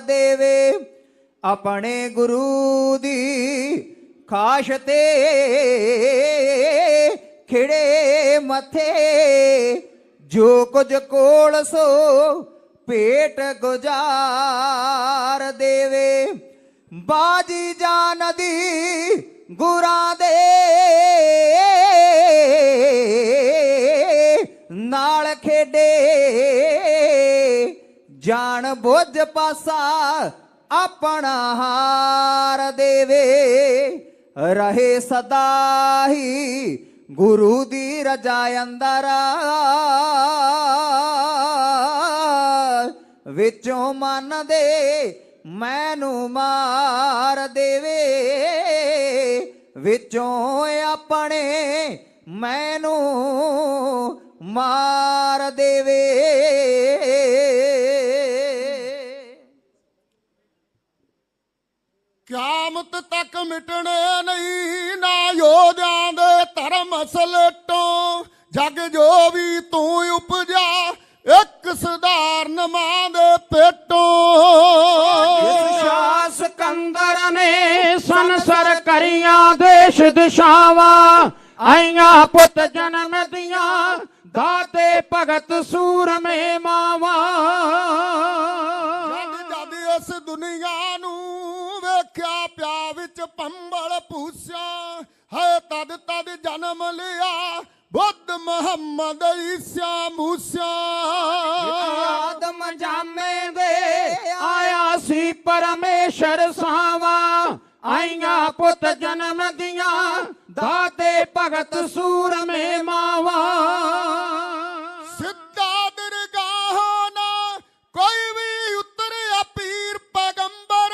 ਦੇਵੇ, ਆਪਣੇ ਗੁਰੂ ਦੀ ਖਾਸ਼ ਤੇ ਖਿੜੇ ਮੱਥੇ, ਜੋ ਕੁਝ ਕੋਲ ਸੋ ਭੇਟ ਗੁਜ਼ਾਰ ਦੇਵੇ। ਬਾਜੀ ਜਾਨ ਦੀ ਗੁਰਾਂ ਦੇ ਨਾਲ ਖੇਡੇ, ਜਾਣ ਬੁੱਝ ਪਾਸਾ ਆਪਣਾ ਹਾਰ ਦੇਵੇ। ਰਹੇ ਸਦਾ ਹੀ ਗੁਰੂ ਦੀ ਰਜਾ ਅੰਦਰ ਵਿੱਚੋਂ ਮਨ ਦੇ ਮੈਨੂੰ ਮਾਰ ਦੇਵੇ ਵਿੱਚੋਂ ਆਪਣੇ ਮੈਨੂੰ ਮਾਰ ਦੇਵੇ। ਕਿਆਮਤ ਤੱਕ ਮਿਟਣੇ ਨਹੀਂ ਨਾ ਯੋਧਿਆਂ ਦੇ ਧਰਮ ਸਲੇਟੋਂ ਜਗ ਜੋ ਵੀ ਤੂੰ ਉਪਜਾ ਇੱਕ ਸਧਾਰਨ ਮਾਂ ਦੇ ਪੇਟੋਂ। ਜਿਸ ਸ਼ਾਹ ਸਿਕੰਦਰ ਨੇ ਸੰਸਰ ਕਰੀਆਂ ਦੇਸ਼ ਦਿਸ਼ਾਵਾਂ ਆਈਆਂ ਪੁੱਤ ਜਨਮ ਦੀਆਂ ਦਾਤੇ ਭਗਤ ਸੂਰਮੇ ਮਾਵਾਂ। ਜਦ ਜਦ ਇਸ ਦੁਨੀਆ ਨੂੰ ਵੇਖਿਆ ਪਿਆ ਵਿੱਚ ਪੰਬਲ ਭੂਸਿਆ ਹੈ ਤਦ ਤਦ ਜਨਮ ਲਿਆ ਬੁੱਧ ਮੁਹੰਮਦ ਈਸਾ ਮੂਸਾ। ਆਦਮ ਜਾਮੇ ਦੇ ਆਇਆ ਸੀ ਪਰਮੇਸ਼ਰ ਸਾਵਾ ਆਈਆਂ ਪੁੱਤ ਜਨਮ ਦੀਆਂ ਦਾਤੇ ਭਗਤ ਸੂਰਮੇ ਮਾਵਾ। ਸਿੱਧਾ ਦਰਗਾਹੋਂ ਨਾ ਕੋਈ ਵੀ ਉਤਰਿਆ ਪੀਰ ਪੈਗੰਬਰ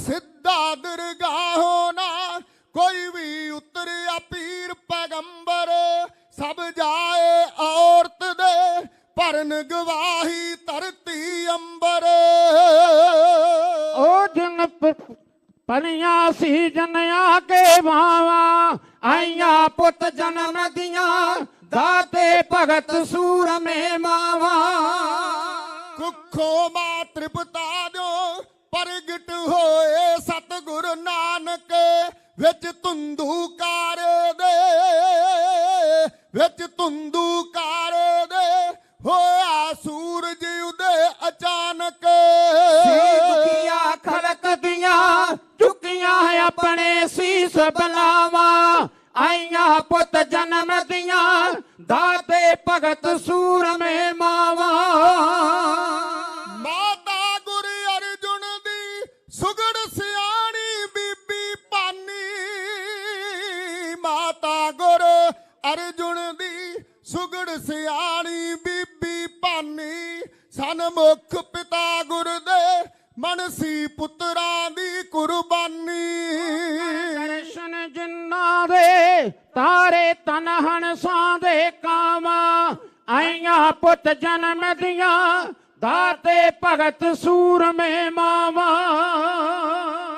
ਸਿੱਧਾ ਦਰਗਾਹੋਂ ਨਾ ਕੋਈ ਵੀ ਉਤਰਿਆ ਪੀਰ ਪੈਗੰਬਰ ਸਭ ਜਾਏ ਔਰਤ ਦੇ ਭਰਨ ਗਵਾਹੀ ਧਰਤੀ ਅੰਬਰ। ਉਹ ਜਨ ਪਲੀਆਂ ਸੀ ਜਨਿਆ ਕੇ ਮਾਵਾ ਆਈਆਂ ਪੁੱਤ ਜਨਮ ਦੀਆਂ ਦਾਤੇ ਭਗਤ ਸੂਰਮੇ ਮਾਵਾ। ਕੁੱਖੋਂ ਮਾ ਤ੍ਰਿਪਤਾ ਦਿਓ ਪ੍ਰਗਟ ਹੋਏ ਸਤਿਗੁਰ ਨਾਨਕ ਵਿੱਚ ਧੁੰਦੂਕਾਰ ਦੇ ਵਿੱਚ ਧੁੰਦੂਕਾਰ ਦੇ ਹੋਇਆ ਸੂਰਜ ਉਦੇ ਅਚਾਨਕ। ਦੁਖੀਆ ਖਲਕ ਦੀਆਂ ਚੁੱਕੀਆਂ ਆਪਣੇ ਸੀਸ ਬਲਾਵਾਂ ਆਈਆਂ ਪੁੱਤ ਜਨਮ ਦੀਆਂ ਦਾਤੇ ਭਗਤ ਸੂਰਮੇ ਮਾਵਾ। ਮਾਤਾ ਗੁਰ ਅਰਜੁਨ ਦੀ ਸੁਗੜ ਸਿਆਣੀ ਬੀਬੀ ਪਾਨੀ ਮਾਤਾ ਗੁਰ ਅਰਜੁਨ ਦੀ ਸੁਗੜ ਸਿਆਣੀ ਬੀਬੀ ਭਾਨੀ ਸਨਮੁਖ ਪਿਤਾ ਗੁਰ ਦੇ ਮਨਸੀ ਪੁੱਤਰਾਂ ਦੀ ਕੁਰਬਾਨੀ। ਦਰਸ਼ਨ ਜਿਨ੍ਹਾਂ ਦੇ ਤਾਰੇ ਤਨ ਹੰਸਾਂ ਦੇ ਕਾਵਾਂ ਆਈਆਂ ਪੁੱਤ ਜਨਮ ਦੀਆਂ ਦਾਤੇ ਭਗਤ ਸੂਰਮੇ ਮਾਵਾ।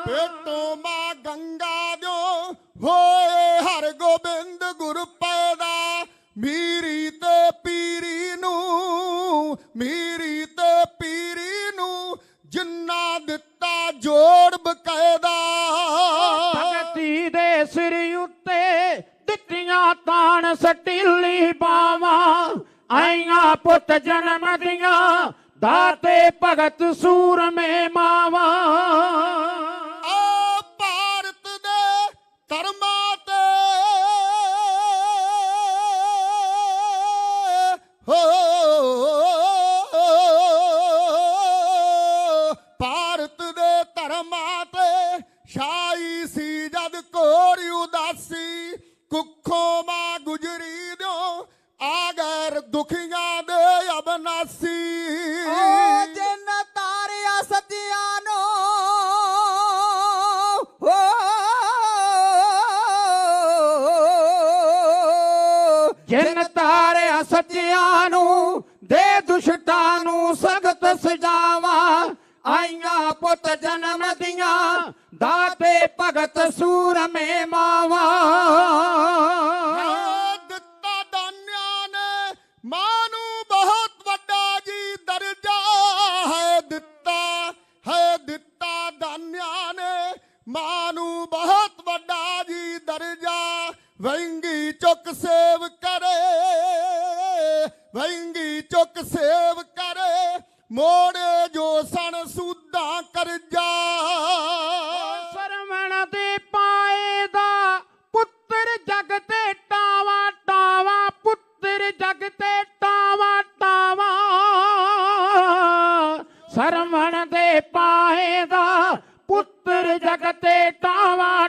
ਪੇਟੋਂ ਮਾਂ ਗੰਗਾ ਦਿਓ ਹੋਏ ਹਰ ਗੋਬਿੰਦ ਗੁਰ ਪੈਦਾ ਮੀਰੀ ਤੇ ਪੀਰੀ ਨੂੰ ਜਿੰਨਾ ਦਿੱਤਾ ਜੋੜ ਬਕਾਇਦਾ। ਭਗਤੀ ਦੇ ਸਿਰ ਉੱਤੇ ਦਿੱਤੀਆਂ ਤਾਣ ਸਟੀਲੀ ਬਾਵਾਂ ਆਈਆਂ ਪੁੱਤ ਜਨਮ ਦੀਆਂ ਦਾਤੇ ਭਗਤ ਸੂਰਮੇ ਮਾਵਾ। ਆ ਭਾਰਤ ਦੇ ਧਰਮਾਂ ਤੇ ਭਾਰਤ ਦੇ ਧਰਮਾਂ ਤੇ ਸ਼ਾਹੀ ਸੀ ਜਦ ਕੋਰੀ ਉਦਾਸੀ ਕੁੱਖੋਂ ਮਾਂ ਗੁਜਰੀ ਦਿਓ ਆ ਗੈਰ ਦੁਖੀਆਂ ਦੇ ਅਬਨਾਸੀ। ਜਿਨ ਤਾਰਿਆ ਸੱਜਿਆਂ ਨੂੰ ਜਿਨ ਤਾਰਿਆ ਸੱਜਿਆਂ ਨੂੰ ਦੇ ਦੁਸ਼ਟਾਂ ਨੂੰ ਸਖਤ ਸਜ਼ਾਵਾਂ ਆਈਆਂ ਪੁੱਤ ਜਨਮ ਦੀਆਂ ਦਾਤੇ ਭਗਤ ਸੂਰਮੇ ਮਾਵਾ। ਦਿੱਤਾ ਦਾਨਿਆਂ ਨੇ ਮਾਂ ਨੂੰ ਬਹੁਤ ਵੱਡਾ ਜੀ ਦਰਜਾ ਹੈ ਦਿੱਤਾ ਦਾਨਿਆਂ ਨੇ ਮਾਂ ਨੂੰ ਬਹੁਤ ਵੱਡਾ ਜੀ ਦਰਜਾ। ਵਹਿੰਗੀ ਚੁੱਕ ਸੇਵ ਕਰੇ ਮੋੜੇ ਜੋ ਸਣ ਸੂਦਾਂ ਕਰਜਾ। ਸਰਵਣ ਦੇ ਪਾਏ ਦਾ ਪੁੱਤਰ ਜਗ ਤੇ ਟਾਵਾ ਪੁੱਤਰ ਜਗ ਤੇ ਟਾਵਾ ਸਰਵਣ ਦੇ ਪਾਏ ਦਾ ਪੁੱਤਰ ਜਗ ਤੇ ਟਾਵਾ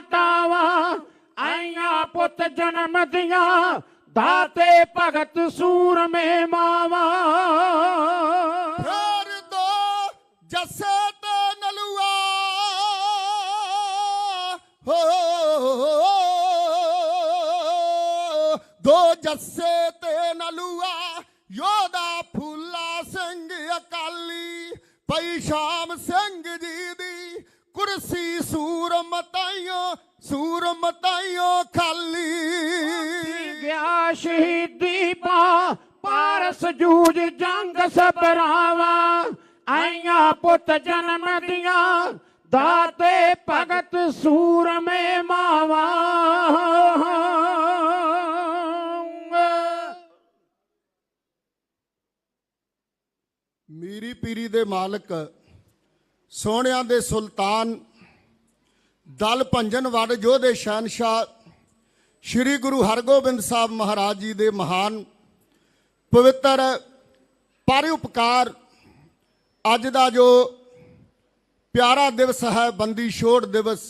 ਪੁੱਤ ਜਨਮ ਦੀਆਂ ਦਾਤੇ ਭਗਤ ਸੂਰਮੇ ਮਾਵਾ ਫਿਰ ਦੋ ਜੱਸੇ ਤੇ ਨਲੂਆ ਦੋ ਜੱਸੇ ਤੇ ਨਲੂਆ ਯੋਧਾ ਫੂਲਾ ਸਿੰਘ ਅਕਾਲੀ ਪਈ ਸ਼ਾਮ ਸਿੰਘ ਜੀ ਦੀ ਕੁਰਸੀ ਸੂਰ ਮਤਾਈਓ ਖਾਲੀ ਗਿਆ ਸ਼ਹੀਦੀ ਪਾ ਪਾਰਸ ਜੂਝ ਜੰਗ ਸਬਰਾਵਾ ਆਈਆਂ ਪੁੱਤ ਜਨਮ ਦੀਆਂ ਦਾਤੇ ਭਗਤ ਸੂਰਮੇ ਮਾਵਾ ਮੀਰੀ ਪੀਰੀ ਦੇ ਮਾਲਕ ਸੋਹਣਿਆਂ ਦੇ ਸੁਲਤਾਨ ਦਲ ਭੰਜਨ ਵੜ ਯੋਧੇ ਸ਼ਹਿਨਸ਼ਾਹ ਸ਼੍ਰੀ ਗੁਰੂ ਹਰਗੋਬਿੰਦ ਸਾਹਿਬ ਮਹਾਰਾਜ ਜੀ ਦੇ ਮਹਾਨ ਪਵਿੱਤਰ ਪਰਉਪਕਾਰ ਅੱਜ ਦਾ ਜੋ ਪਿਆਰਾ ਦਿਵਸ ਹੈ ਬੰਦੀ ਛੋੜ ਦਿਵਸ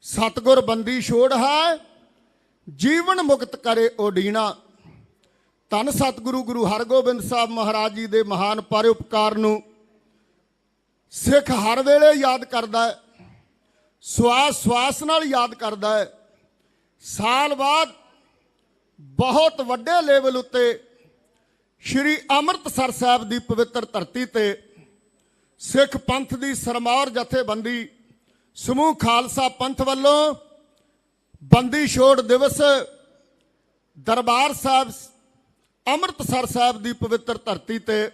ਸਤਿਗੁਰ ਬੰਦੀ ਛੋੜ ਹੈ ਜੀਵਨ ਮੁਕਤ ਕਰੇ ਓਡੀਣਾ ਧੰਨ ਸਤਿਗੁਰੂ ਗੁਰੂ ਹਰਗੋਬਿੰਦ ਸਾਹਿਬ ਮਹਾਰਾਜ ਜੀ ਦੇ ਮਹਾਨ ਪਰਉਪਕਾਰ ਨੂੰ ਸਿੱਖ ਹਰ ਵੇਲੇ ਯਾਦ ਕਰਦਾ ਹੈ ਸਵਾਸ ਨਾਲ ਯਾਦ ਕਰਦਾ ਹੈ ਸਾਲ ਬਾਅਦ ਬਹੁਤ ਵੱਡੇ ਲੈਵਲ ਉੱਤੇ ਸ਼੍ਰੀ ਅੰਮ੍ਰਿਤਸਰ ਸਾਹਿਬ ਦੀ ਪਵਿੱਤਰ ਧਰਤੀ ਤੇ ਸਿੱਖ ਪੰਥ ਦੀ ਸਰਮੌਰ ਜਥੇਬੰਦੀ ਸਮੂਹ ਖਾਲਸਾ ਪੰਥ ਵੱਲੋਂ ਬੰਦੀ ਛੋੜ ਦਿਵਸ ਦਰਬਾਰ ਸਾਹਿਬ ਅੰਮ੍ਰਿਤਸਰ ਸਾਹਿਬ ਦੀ ਪਵਿੱਤਰ ਧਰਤੀ ਤੇ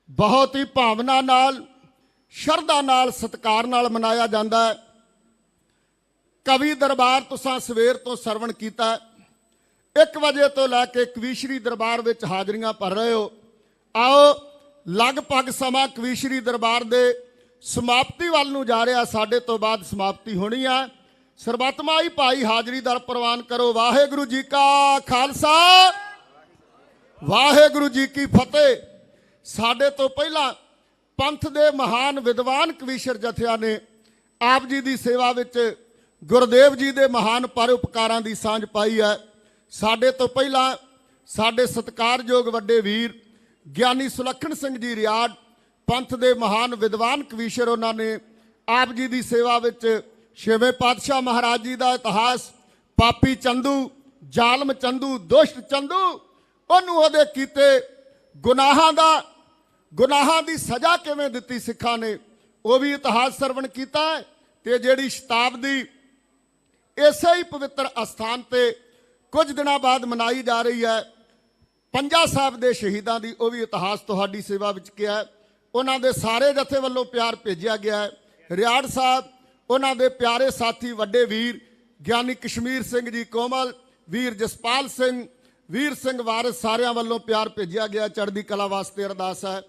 ਬਹੁਤ ਹੀ ਭਾਵਨਾ ਨਾਲ ਸ਼ਰਧਾ ਨਾਲ ਸਤਿਕਾਰ ਨਾਲ ਮਨਾਇਆ ਜਾਂਦਾ ਹੈ ਕਵੀ ਦਰਬਾਰ ਤੁਸੀਂ ਸਵੇਰ ਤੋਂ ਸਰਵਣ ਕੀਤਾ 1 ਵਜੇ ਤੋਂ ਲੈ ਕੇ ਕਵੀਸ਼ਰੀ ਦਰਬਾਰ ਵਿੱਚ ਹਾਜ਼ਰੀਆਂ ਭਰ ਰਹੇ ਹੋ ਆਓ ਲਗਭਗ ਸਮਾਂ ਕਵੀਸ਼ਰੀ ਦਰਬਾਰ ਦੇ ਸਮਾਪਤੀ ਵੱਲ ਨੂੰ ਜਾ ਰਿਹਾ ਸਾਡੇ ਤੋਂ ਬਾਅਦ ਸਮਾਪਤੀ ਹੋਣੀ ਆ ਸਰਬੱਤਮਾਈ ਭਾਈ ਹਾਜ਼ਰੀ ਦਰ ਪ੍ਰਵਾਨ ਕਰੋ ਵਾਹਿਗੁਰੂ ਜੀ ਕਾ ਖਾਲਸਾ ਵਾਹਿਗੁਰੂ ਜੀ ਕੀ ਫਤਿਹ ਸਾਡੇ ਤੋਂ ਪਹਿਲਾਂ ਪੰਥ ਦੇ ਮਹਾਨ ਵਿਦਵਾਨ ਕਵੀਸ਼ਰ ਜਥਿਆਂ ਨੇ ਆਪ ਜੀ ਦੀ ਸੇਵਾ ਵਿੱਚ ਗੁਰਦੇਵ ਜੀ ਦੇ ਮਹਾਨ ਪਰਉਪਕਾਰਾਂ ਦੀ ਸਾਂਝ ਪਾਈ ਹੈ ਸਾਡੇ ਤੋਂ ਪਹਿਲਾਂ ਸਾਡੇ ਸਤਿਕਾਰਯੋਗ ਵੱਡੇ ਵੀਰ ਗਿਆਨੀ ਸੁਲੱਖਣ ਸਿੰਘ ਜੀ ਰਿਆੜ ਪੰਥ ਦੇ ਮਹਾਨ ਵਿਦਵਾਨ ਕਵੀਸ਼ਰ ਉਹਨਾਂ ਨੇ ਆਪ ਜੀ ਦੀ ਸੇਵਾ ਵਿੱਚ ਛੇਵੇਂ ਪਾਤਸ਼ਾਹ ਮਹਾਰਾਜ ਜੀ ਦਾ ਇਤਿਹਾਸ ਪਾਪੀ ਚੰਦੂ ਜ਼ਾਲਮ ਚੰਦੂ ਦੁਸ਼ਟ ਚੰਦੂ ਉਹਨੂੰ ਉਹਦੇ ਕੀਤੇ ਗੁਨਾਹਾਂ ਦੀ ਸਜ਼ਾ ਕਿਵੇਂ ਦਿੱਤੀ ਸਿੱਖਾਂ ਨੇ ਉਹ ਵੀ ਇਤਿਹਾਸ ਸਰਵਣ ਕੀਤਾ ਤੇ ਜਿਹੜੀ ਸ਼ਤਾਬਦੀ ਇਸੇ ਹੀ ਪਵਿੱਤਰ ਅਸਥਾਨ ਤੇ ਕੁਝ ਦਿਨਾਂ ਬਾਅਦ ਮਨਾਈ ਜਾ ਰਹੀ ਹੈ ਪੰਜਾ ਸਾਹਿਬ ਦੇ ਸ਼ਹੀਦਾਂ ਦੀ ਉਹ ਵੀ ਇਤਿਹਾਸ ਤੁਹਾਡੀ ਸੇਵਾ ਵਿੱਚ ਕਿਹਾ ਉਹਨਾਂ ਦੇ ਸਾਰੇ ਜਥੇ ਵੱਲੋਂ ਪਿਆਰ ਭੇਜਿਆ ਗਿਆ ਹੈ ਰਿਆੜ ਸਾਹਿਬ ਉਹਨਾਂ ਦੇ ਪਿਆਰੇ ਸਾਥੀ ਵੱਡੇ ਵੀਰ ਗਿਆਨੀ ਕਸ਼ਮੀਰ ਸਿੰਘ ਜੀ ਕੋਮਲ ਵੀਰ ਜਸਪਾਲ ਸਿੰਘ ਵੀਰ ਸਿੰਘ ਵਾਰਿਸ ਸਾਰਿਆਂ ਵੱਲੋਂ ਪਿਆਰ ਭੇਜਿਆ ਗਿਆ ਚੜ੍ਹਦੀ ਕਲਾ ਵਾਸਤੇ ਅਰਦਾਸ ਹੈ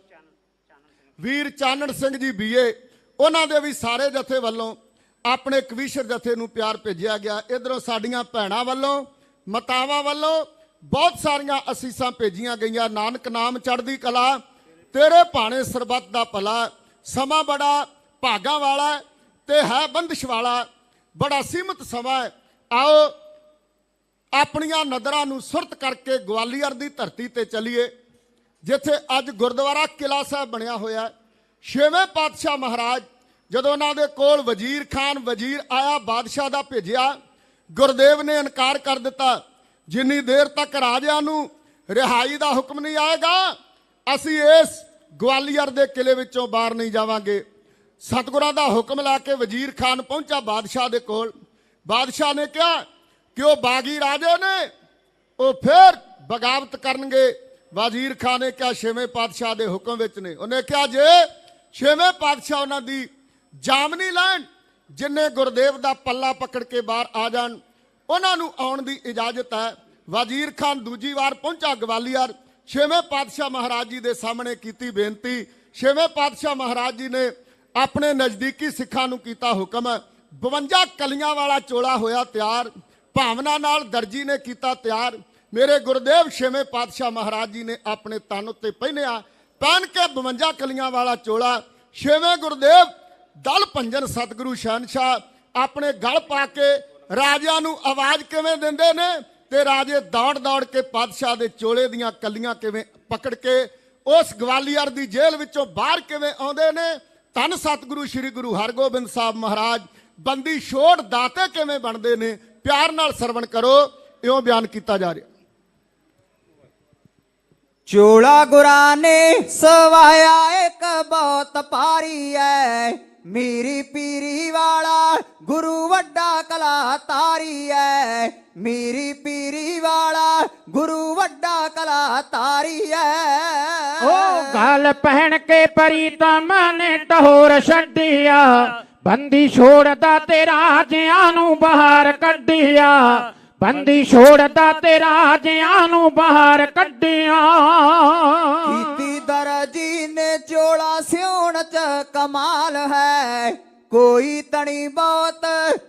ਵੀਰ ਚਾਨਣ ਸਿੰਘ ਜੀ ਬੀਏ ਉਹਨਾਂ ਦੇ ਵੀ ਸਾਰੇ ਜਥੇ ਵੱਲੋਂ ਆਪਣੇ ਕਵੀਸ਼ਰ ਜਥੇ ਨੂੰ ਪਿਆਰ ਭੇਜਿਆ ਗਿਆ ਇਧਰੋਂ ਸਾਡੀਆਂ ਭੈਣਾਂ ਵੱਲੋਂ ਮਾਤਾਵਾਂ ਵੱਲੋਂ ਬਹੁਤ ਸਾਰੀਆਂ ਅਸੀਸਾਂ ਭੇਜੀਆਂ ਗਈਆਂ ਨਾਨਕ ਨਾਮ ਚੜ੍ਹਦੀ ਕਲਾ ਤੇਰੇ ਭਾਣੇ ਸਰਬੱਤ ਦਾ ਭਲਾ ਸਮਾਂ ਬੜਾ ਭਾਗਾਂ ਵਾਲਾ ਤੇ ਹੈ ਬੰਦਿਸ਼ ਵਾਲਾ ਬੜਾ ਸੀਮਤ ਸਮਾਂ ਹੈ ਆਓ ਆਪਣੀਆਂ ਨਜ਼ਰਾਂ ਨੂੰ ਸੁਰਤ ਕਰਕੇ ਗਵਾਲੀਅਰ ਦੀ ਧਰਤੀ ਤੇ ਚੱਲੀਏ ਜਿੱਥੇ ਅੱਜ ਗੁਰਦੁਆਰਾ ਕਿਲਾ ਸਾਹਿਬ ਬਣਿਆ ਹੋਇਆ ਛੇਵੇਂ ਪਾਤਸ਼ਾਹ ਮਹਾਰਾਜ ਜਦੋਂ ਉਹਨਾਂ ਦੇ ਕੋਲ ਵਜ਼ੀਰ ਖਾਨ ਵਜ਼ੀਰ ਆਇਆ ਬਾਦਸ਼ਾਹ ਦਾ ਭੇਜਿਆ ਗੁਰਦੇਵ ਨੇ ਇਨਕਾਰ ਕਰ ਦਿੱਤਾ ਜਿੰਨੀ ਦੇਰ ਤੱਕ ਰਾਜਿਆਂ ਨੂੰ ਰਿਹਾਈ ਦਾ ਹੁਕਮ ਨਹੀਂ ਆਏਗਾ ਅਸੀਂ ਇਸ ਗਵਾਲੀਅਰ ਦੇ ਕਿਲੇ ਵਿੱਚੋਂ ਬਾਹਰ ਨਹੀਂ ਜਾਵਾਂਗੇ ਸਤਿਗੁਰਾਂ ਦਾ ਹੁਕਮ ਲੈ ਕੇ ਵਜ਼ੀਰ ਖਾਨ ਪਹੁੰਚਾ ਬਾਦਸ਼ਾਹ ਦੇ ਕੋਲ ਬਾਦਸ਼ਾਹ ਨੇ ਕਿਹਾ ਕਿ ਉਹ ਬਾਗੀ ਰਾਜੇ ਨੇ ਉਹ ਫਿਰ ਬਗਾਵਤ ਕਰਨਗੇ ਵਜ਼ੀਰ ਖਾਨ ਨੇ ਕਿਹਾ ਛੇਵੇਂ ਪਾਤਸ਼ਾਹ ਦੇ ਹੁਕਮ ਵਿੱਚ ਨੇ ਉਹਨੇ ਕਿਹਾ ਜੇ ਛੇਵੇਂ ਪਾਤਸ਼ਾਹ ਉਹਨਾਂ ਦੀ ਜਾਮਨੀ ਲੈਣ ਜਿੰਨੇ ਗੁਰਦੇਵ ਦਾ ਪੱਲਾ ਪਕੜ ਕੇ ਬਾਹਰ ਆ ਜਾਣ ਉਹਨਾਂ ਨੂੰ ਆਉਣ ਦੀ ਇਜਾਜ਼ਤ ਹੈ ਵਜ਼ੀਰ ਖਾਨ ਦੂਜੀ ਵਾਰ ਪਹੁੰਚਾ ਗਵਾਲੀਅਰ ਛੇਵੇਂ ਪਾਤਸ਼ਾਹ ਮਹਾਰਾਜ ਜੀ ਦੇ ਸਾਹਮਣੇ ਕੀਤੀ ਬੇਨਤੀ ਛੇਵੇਂ ਪਾਤਸ਼ਾਹ ਮਹਾਰਾਜ ਜੀ ਨੇ ਆਪਣੇ ਨਜ਼ਦੀਕੀ ਸਿੱਖਾਂ ਨੂੰ ਕੀਤਾ ਹੁਕਮ 52 ਕਲੀਆਂ ਵਾਲਾ ਚੋਲਾ ਹੋਇਆ ਤਿਆਰ ਭਾਵਨਾ ਨਾਲ ਦਰਜੀ ਨੇ ਕੀਤਾ ਤਿਆਰ ਮੇਰੇ ਗੁਰਦੇਵ ਛੇਵੇਂ ਪਾਤਸ਼ਾਹ ਮਹਾਰਾਜ ਜੀ ਨੇ ਆਪਣੇ ਤਨ ਉੱਤੇ ਪਹਿਨਿਆ ਪਹਿਨ ਕੇ 52 ਕਲੀਆਂ ਵਾਲਾ ਚੋਲਾ ਛੇਵੇਂ ਗੁਰਦੇਵ ਦਲ ਭੰਜਨ ਸਤਿਗੁਰੂ ਸ਼ਹਿਨਸ਼ਾਹ ਆਪਣੇ ਗਲ ਪਾ ਕੇ ਰਾਜਿਆਂ ਨੂੰ ਆਵਾਜ਼ ਕਿਵੇਂ ਦਿੰਦੇ ਨੇ ਤੇ ਰਾਜੇ ਦੌੜ ਦੌੜ ਕੇ ਪਾਤਸ਼ਾਹ ਦੇ ਚੋਲੇ ਦੀਆਂ ਕੱਲੀਆਂ ਕਿਵੇਂ ਪਕੜ ਕੇ ਉਸ ਗਵਾਲੀਅਰ ਦੀ ਜੇਲ੍ਹ ਵਿੱਚੋਂ ਬਾਹਰ ਕਿਵੇਂ ਆਉਂਦੇ ਨੇ। ਧੰਨ ਸਤਿਗੁਰੂ ਸ੍ਰੀ ਗੁਰੂ ਹਰਗੋਬਿੰਦ ਸਾਹਿਬ ਮਹਾਰਾਜ ਬੰਦੀ ਛੋੜ ਦਾਤੇ ਕਿਵੇਂ ਬਣਦੇ ਨੇ। ਪਿਆਰ ਨਾਲ ਸਰਵਣ ਕਰੋ, ਇਉਂ ਬਿਆਨ ਕੀਤਾ ਜਾ ਰਿਹਾ। ਚੋਲਾ ਗੁਰਾਂ ਨੇ ਸਵਾਇਆ ਇੱਕ ਬਹੁਤ ਭਾਰੀ ਐ, ਮੇਰੀ ਪੀਰੀ ਵਾਲਾ ਗੁਰੂ ਵੱਡਾ ਕਲਾ ਤਾਰੀ ਐ, ਮੇਰੀ ਪੀਰੀ ਵਾਲਾ ਗੁਰੂ ਵੱਡਾ ਕਲਾ ਤਾਰੀ ਐ। ਉਹ ਗਲ ਪਹਿਣ ਕੇ ਪ੍ਰੀਤਮ ਨੇ ਟਹੋਰ ਛੱਡਿਆ, ਬੰਦੀ ਛੋੜਦਾ ਤੇ ਰਾਜਿਆਂ ਨੂੰ ਬਾਹਰ ਕੱਢਿਆ, ਬੰਦੀ ਛੋੜਦਾ ਤੇ ਰਾਜਿਆਂ ਨੂੰ ਬਾਹਰ ਕੱਢਿਆ। ਕੀਤੀ ਦਰਜੀ ਨੇ ਚੋਲਾ ਸਿਉਣ ਚ ਕਮਾਲ ਹੈ, ਕੋਈ ਤਣੀ ਬਹੁਤ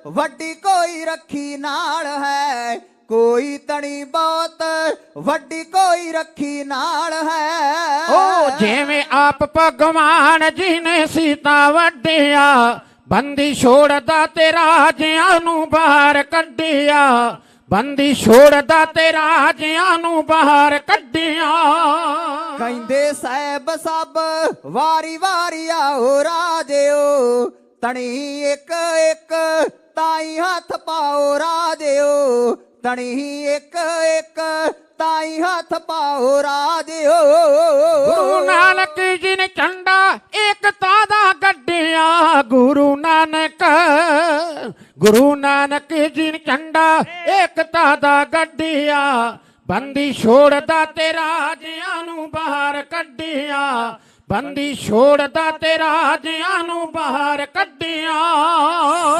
ਵੱਡੀ ਕੋਈ ਰੱਖੀ ਨਾਲ ਹੈ, ਕੋਈ ਤਣੀ ਬਹੁਤ ਵੱਡੀ ਕੋਈ ਰੱਖੀ ਨਾਲ ਹੈ। ਉਹ ਜਿਵੇਂ ਆਪ ਭਗਵਾਨ ਜੀ ਨੇ ਸੀਤਾ ਵੱਢਿਆ, ਬੰਦੀ ਛੋੜਦਾ ਤੇ ਰਾਜਿਆਂ ਨੂੰ ਬਾਹਰ ਕੱਢਿਆ, ਬੰਦੀ ਛੋੜਦਾ ਤੇ ਰਾਜਿਆਂ ਨੂੰ ਬਾਹਰ ਕੱਢਿਆ। ਕਹਿੰਦੇ ਸਾਹਿਬ ਸਭ ਵਾਰੀ ਵਾਰੀ ਆਓ ਰਾਜਿਓ, ਤਣੀ ਇੱਕ ਇੱਕ ਤਾਈ ਹੱਥ ਪਾਓ ਰਾਜਿਓ, ਤਣੀ ਇੱਕ ਇੱਕ ਤਾਈ ਹੱਥ ਪਾਓ ਰਾਜਿਓ। ਗੁਰੂ ਨਾਨਕ ਜੀ ਨੇ ਝੰਡਾ ਏਕਤਾ ਦਾ ਗੱਡਿਆ, ਗੁਰੂ ਨਾਨਕ ਜੀ ਨੇ ਝੰਡਾ ਏਕਤਾ ਦਾ ਗੱਡਿਆ, ਬੰਦੀ ਛੋੜਦਾ ਤੇ ਰਾਜਿਆਂ ਨੂੰ ਬਾਹਰ ਕੱਢਿਆ, ਬੰਦੀ ਛੋੜਦਾ ਤੇ ਰਾਜਿਆਂ ਨੂੰ ਬਾਹਰ ਕੱਢਿਆ।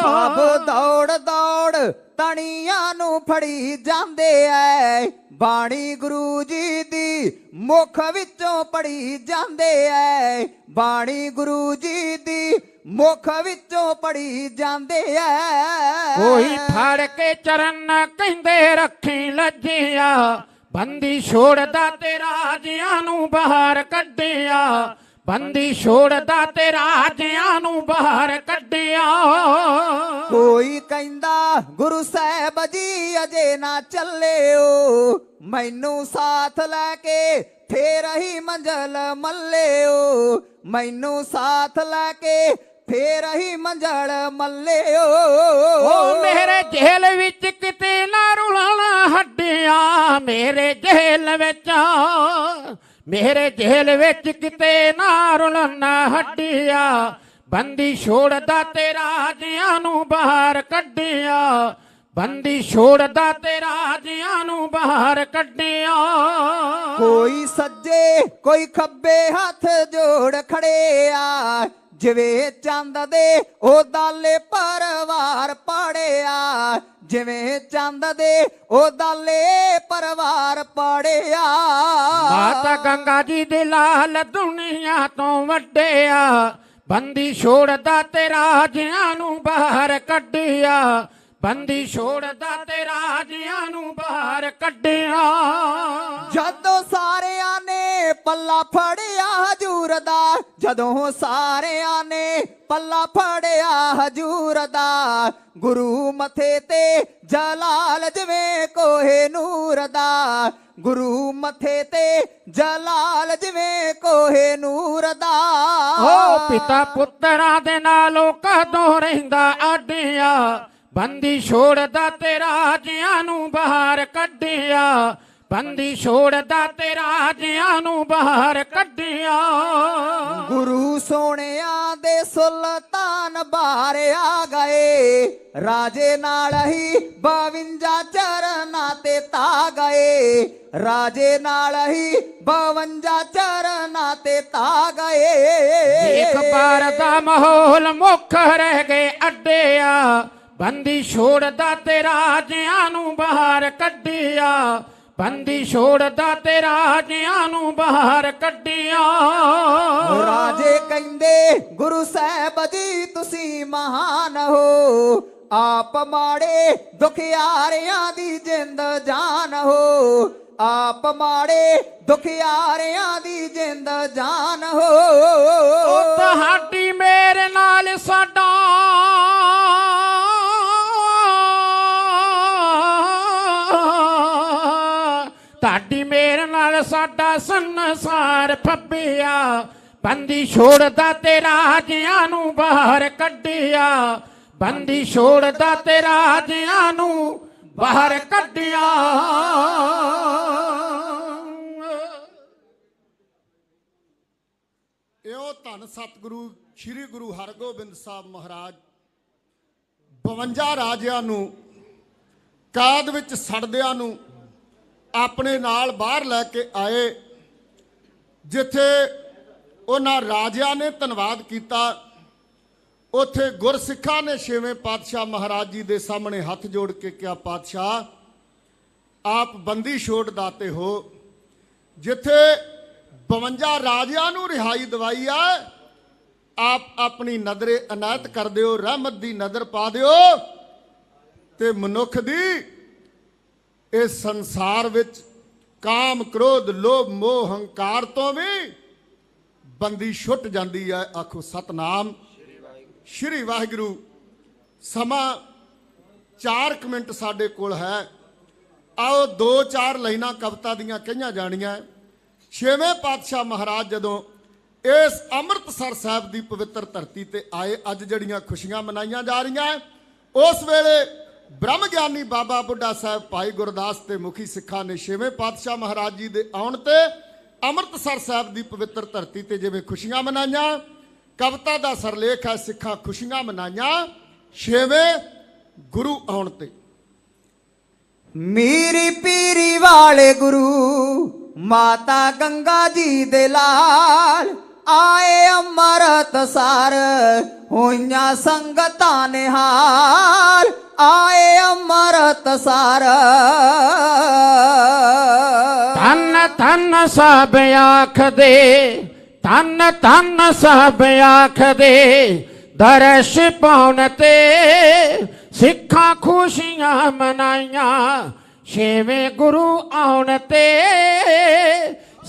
ਸਭ ਦੌੜ ਦੌੜ ਤਣੀਆਂ ਨੂੰ ਫੜੀ ਜਾਂਦੇ ਐ, ਬਾਣੀ ਗੁਰੂ ਜੀ ਦੀ ਮੁਖ ਵਿੱਚੋਂ ਪੜੀ ਜਾਂਦੇ ਐ, ਬਾਣੀ ਗੁਰੂ ਜੀ ਦੀ ਮੁਖ ਵਿੱਚੋਂ ਪੜੀ ਜਾਂਦੇ ਐ। ਕੋਈ ਫੜ ਕੇ ਚਰਨ ਕਹਿੰਦੇ ਰੱਖੀ ਲੱਜਿਆ, ਬੰਦੀ ਛੋੜਦਾ ਤੇ ਰਾਜਿਆਂ ਨੂੰ ਬਾਹਰ ਕੱਢਿਆ, ਬੰਦੀ ਛੋੜਦਾ ਤੇ ਰਾਜਿਆਂ ਨੂੰ ਬਾਹਰ ਕੱਢਿਆ। ਕੋਈ ਕਹਿੰਦਾ ਗੁਰੂ ਸਾਹਿਬ ਜੀ ਅਜੇ ਨਾ ਚੱਲਿਓ, ਮੈਨੂੰ ਸਾਥ ਲੈ ਕੇ ਫੇਰ ਹੀ ਮੰਜ਼ਲ ਮੱਲਿਓ, ਮੈਨੂੰ ਸਾਥ ਲੈ ਕੇ ਫੇਰ ਹੀ ਮੰਜ਼ਲ ਮੱਲਿਓ। ਉਹ ਮੇਰੇ ਜੇਲ੍ਹ ਵਿੱਚ ਕਿਤੇ ਨਾ ਰੁਲਣਾ ਹੱਡਿਆ, ਮੇਰੇ ਜੇਲ੍ਹ ਵਿੱਚ ਕਿਤੇ ਨਾ ਰੁਲਣਾ ਹੱਡਿਆ, ਬੰਦੀ ਛੋੜਦਾ ਤੇ ਰਾਜਿਆਂ ਨੂੰ ਬਾਹਰ ਕੱਢਿਆ, ਬੰਦੀ ਛੋੜਦਾ ਤੇ ਰਾਜਿਆਂ ਨੂੰ ਬਾਹਰ ਕੱਢਿਆ। ਕੋਈ ਸੱਜੇ ਕੋਈ ਖੱਬੇ ਹੱਥ ਜੋੜ ਖੜੇ ਆ, ਜਿਵੇਂ ਚੰਦ ਦੇ ਉਹ ਦਾਲੇ ਪਰਵਾਰ ਪੜਿਆ, ਜਿਵੇਂ ਚੰਦ ਦੇ ਉਹ ਦਾਲੇ ਪਰਵਾਰ ਪੜਿਆ। ਮਾਤਾ ਗੰਗਾ ਜੀ ਦੇ ਲਾਲ ਦੁਨੀਆ ਤੋਂ ਵੱਡਿਆ, ਬੰਦੀ ਛੋੜਦਾ ਤੇ ਰਾਜਿਆਂ ਨੂੰ ਬਾਹਰ ਕੱਢਿਆ, ਬੰਦੀ ਛੋੜਦਾ ਤੇ ਰਾਜਿਆਂ ਨੂੰ ਬਾਹਰ ਕੱਢਿਆ। ਜਦੋਂ ਸਾਰਿਆਂ ਨੇ ਪੱਲਾ ਫੜਿਆ ਹਜੂਰ ਦਾ, ਜਦੋਂ ਸਾਰਿਆਂ ਨੇ ਪੱਲਾ ਫੜਿਆ ਹਜੂਰ ਦਾ, ਗੁਰੂ ਮੱਥੇ ਤੇ ਜਲਾਲ ਜਿਵੇਂ ਕੋਹੇ ਨੂਰ ਦਾ, ਗੁਰੂ ਮੱਥੇ ਤੇ ਜਲਾਲ ਜਿਵੇਂ ਕੋਹੇ ਨੂਰ ਦਾ। ਓ ਪਿਤਾ ਪੁੱਤਰਾਂ ਦੇ ਨਾਲੋਂ ਕਦੋਂ ਰਹਿੰਦਾ ਆਡਿਆ, ਬੰਦੀ ਛੋੜਦਾ ਤੇ ਰਾਜਿਆਂ ਨੂੰ ਬਾਹਰ ਕੱਢਿਆ, ਬੰਦੀ ਛੋੜਦਾ ਤੇ ਰਾਜਿਆਂ ਨੂੰ ਬਾਹਰ ਕੱਢਿਆ। ਗੁਰੂ ਸੋਹਣਿਆਂ ਦੇ ਸੁਲਤਾਨ ਬਾਹਰ ਆ ਗਏ, ਰਾਜੇ ਨਾਲ ਹੀ 52 ਚਰਨਾਂ ਤੇ ਤਾ ਗਏ, ਰਾਜੇ ਨਾਲ ਹੀ 52 ਚਰਨਾਂ ਤੇ ਤਾ ਗਏ। ਇੱਕ ਬਾਰ ਦਾ ਮਾਹੌਲ ਮੁੱਖ ਰਹਿ ਗਏ ਅੱਡਿਆ, ਬੰਦੀ ਛੋੜਦਾ ਤੇ ਰਾਜਿਆਂ ਨੂੰ ਬਾਹਰ ਕੱਢਿਆ, ਬੰਦੀ ਛੋੜਦਾ ਤੇ ਰਾਜਿਆਂ ਨੂੰ ਬਾਹਰ ਕੱਢਿਆ। ਰਾਜੇ ਕਹਿੰਦੇ ਗੁਰੂ ਸਾਹਿਬ ਜੀ ਤੁਸੀਂ ਮਹਾਨ ਹੋ, ਆਪ ਮਾੜੇ ਦੁਖਿਆਰਿਆਂ ਦੀ ਜਿੰਦ ਜਾਨ ਹੋ, ਆਪ ਮਾੜੇ ਦੁਖਿਆਰਿਆਂ ਦੀ ਜਿੰਦ ਜਾਨ ਹੋ। ਤੁਹਾਡੀ ਮੇਰੇ ਨਾਲ ਸਾਡਾ ਨਾਲ ਸਾਡਾ ਸੰਸਾਰ ਫੱਬਿਆ, ਬੰਦੀ ਛੋੜਦਾ ਤੇ ਰਾਜਿਆਂ ਨੂੰ ਬਾਹਰ ਕੱਢਿਆ, ਬੰਦੀ ਛੋੜਦਾ ਤੇ ਰਾਜਿਆਂ ਨੂੰ ਬਾਹਰ ਕੱਢਿਆ। ਇਉਂ ਧੰਨ ਸਤਿਗੁਰੂ ਸ੍ਰੀ ਗੁਰੂ ਹਰਗੋਬਿੰਦ ਸਾਹਿਬ ਮਹਾਰਾਜ 52 ਰਾਜਿਆਂ ਨੂੰ ਕਾਦ ਵਿੱਚ ਸੜਦਿਆਂ ਨੂੰ ਆਪਣੇ ਨਾਲ ਬਾਹਰ ਲੈ ਕੇ ਆਏ, ਜਿੱਥੇ ਉਹਨਾਂ ਰਾਜਿਆਂ ਨੇ ਧੰਨਵਾਦ ਕੀਤਾ, ਉੱਥੇ ਗੁਰਸਿੱਖਾਂ ਨੇ ਛੇਵੇਂ ਪਾਤਸ਼ਾਹ ਮਹਾਰਾਜ ਜੀ ਦੇ ਸਾਹਮਣੇ ਹੱਥ ਜੋੜ ਕੇ ਕਿਹਾ, ਪਾਤਸ਼ਾਹ ਆਪ ਬੰਦੀ ਛੋੜ ਦਾਤੇ ਹੋ। ਜਿੱਥੇ 52 ਰਾਜਿਆਂ ਨੂੰ ਰਿਹਾਈ ਦਵਾਈ ਆ, ਆਪ ਆਪਣੀ ਨਜ਼ਰੇ ਅਨਾਇਤ ਕਰ ਦਿਓ, ਰਹਿਮਤ ਦੀ ਨਜ਼ਰ ਪਾ ਦਿਓ ਤੇ ਮਨੁੱਖ ਦੀ ਇਸ ਸੰਸਾਰ ਵਿੱਚ ਕਾਮ ਕ੍ਰੋਧ ਲੋਭ ਮੋਹ ਹੰਕਾਰ ਤੋਂ ਵੀ ਬੰਦੀ ਛੁੱਟ ਜਾਂਦੀ ਹੈ। ਆਖੋ ਸਤਨਾਮ ਸ਼੍ਰੀ ਵਾਹਿਗੁਰੂ। ਸਮਾਂ 4 ਮਿੰਟ ਸਾਡੇ ਕੋਲ ਹੈ, ਆਓ 2-4 ਲਾਈਨਾਂ ਕਵਿਤਾ ਦੀਆਂ ਕਹੀਆਂ ਜਾਣੀਆਂ। ਛੇਵੇਂ ਪਾਤਸ਼ਾਹ ਮਹਾਰਾਜ ਜਦੋਂ ਇਸ ਅੰਮ੍ਰਿਤਸਰ ਸਾਹਿਬ ਦੀ ਪਵਿੱਤਰ ਧਰਤੀ ਤੇ ਆਏ, ਅੱਜ ਜਿਹੜੀਆਂ ਖੁਸ਼ੀਆਂ ਮਨਾਈਆਂ ਜਾ ਰਹੀਆਂ, ਉਸ ਵੇਲੇ ਬ੍ਰਹਮ ਗਿਆਨੀ ਬਾਬਾ ਬੁੱਢਾ ਸਾਹਿਬ ਭਾਈ ਗੁਰਦਾਸ ਤੇ ਮੁਖੀ ਸਿੱਖਾਂ ਨੇ ਛੇਵੇਂ ਪਾਤਸ਼ਾਹ ਮਹਾਰਾਜ ਜੀ ਦੇ ਆਉਣ ਤੇ ਅੰਮ੍ਰਿਤਸਰ ਸਾਹਿਬ ਦੀ ਪਵਿੱਤਰ ਧਰਤੀ ਤੇ ਜਿਵੇਂ ਖੁਸ਼ੀਆਂ ਮਨਾਈਆਂ, ਕਵਿਤਾ ਦਾ ਸਰਲੇਖ ਹੈ ਸਿੱਖਾਂ ਖੁਸ਼ੀਆਂ ਮਨਾਈਆਂ ਛੇਵੇਂ ਗੁਰੂ ਆਉਣ ਤੇ। ਮੀਰੀ ਪੀਰੀ ਵਾਲੇ ਗੁਰੂ ਮਾਤਾ ਗੰਗਾ ਜੀ ਦੇ ਲਾਲ ਆਏ ਅੰਮ੍ਰਿਤਸਰ ਹੋਈਆਂ ਸੰਗਤਾਂ ਨਿਹਾਲ, ਆਏ ਅੰਮ੍ਰਿਤਸਰ। ਧੰਨ ਧੰਨ ਸਭ ਆਖਦੇ, ਧੰਨ ਧੰਨ ਸਭ ਆਖਦੇ, ਦਰਸ਼ ਪਾਉਣ ਤੇ ਸਿੱਖਾਂ ਖੁਸ਼ੀਆਂ ਮਨਾਈਆਂ, ਛੇਵੇਂ ਗੁਰੂ ਆਉਣ ਤੇ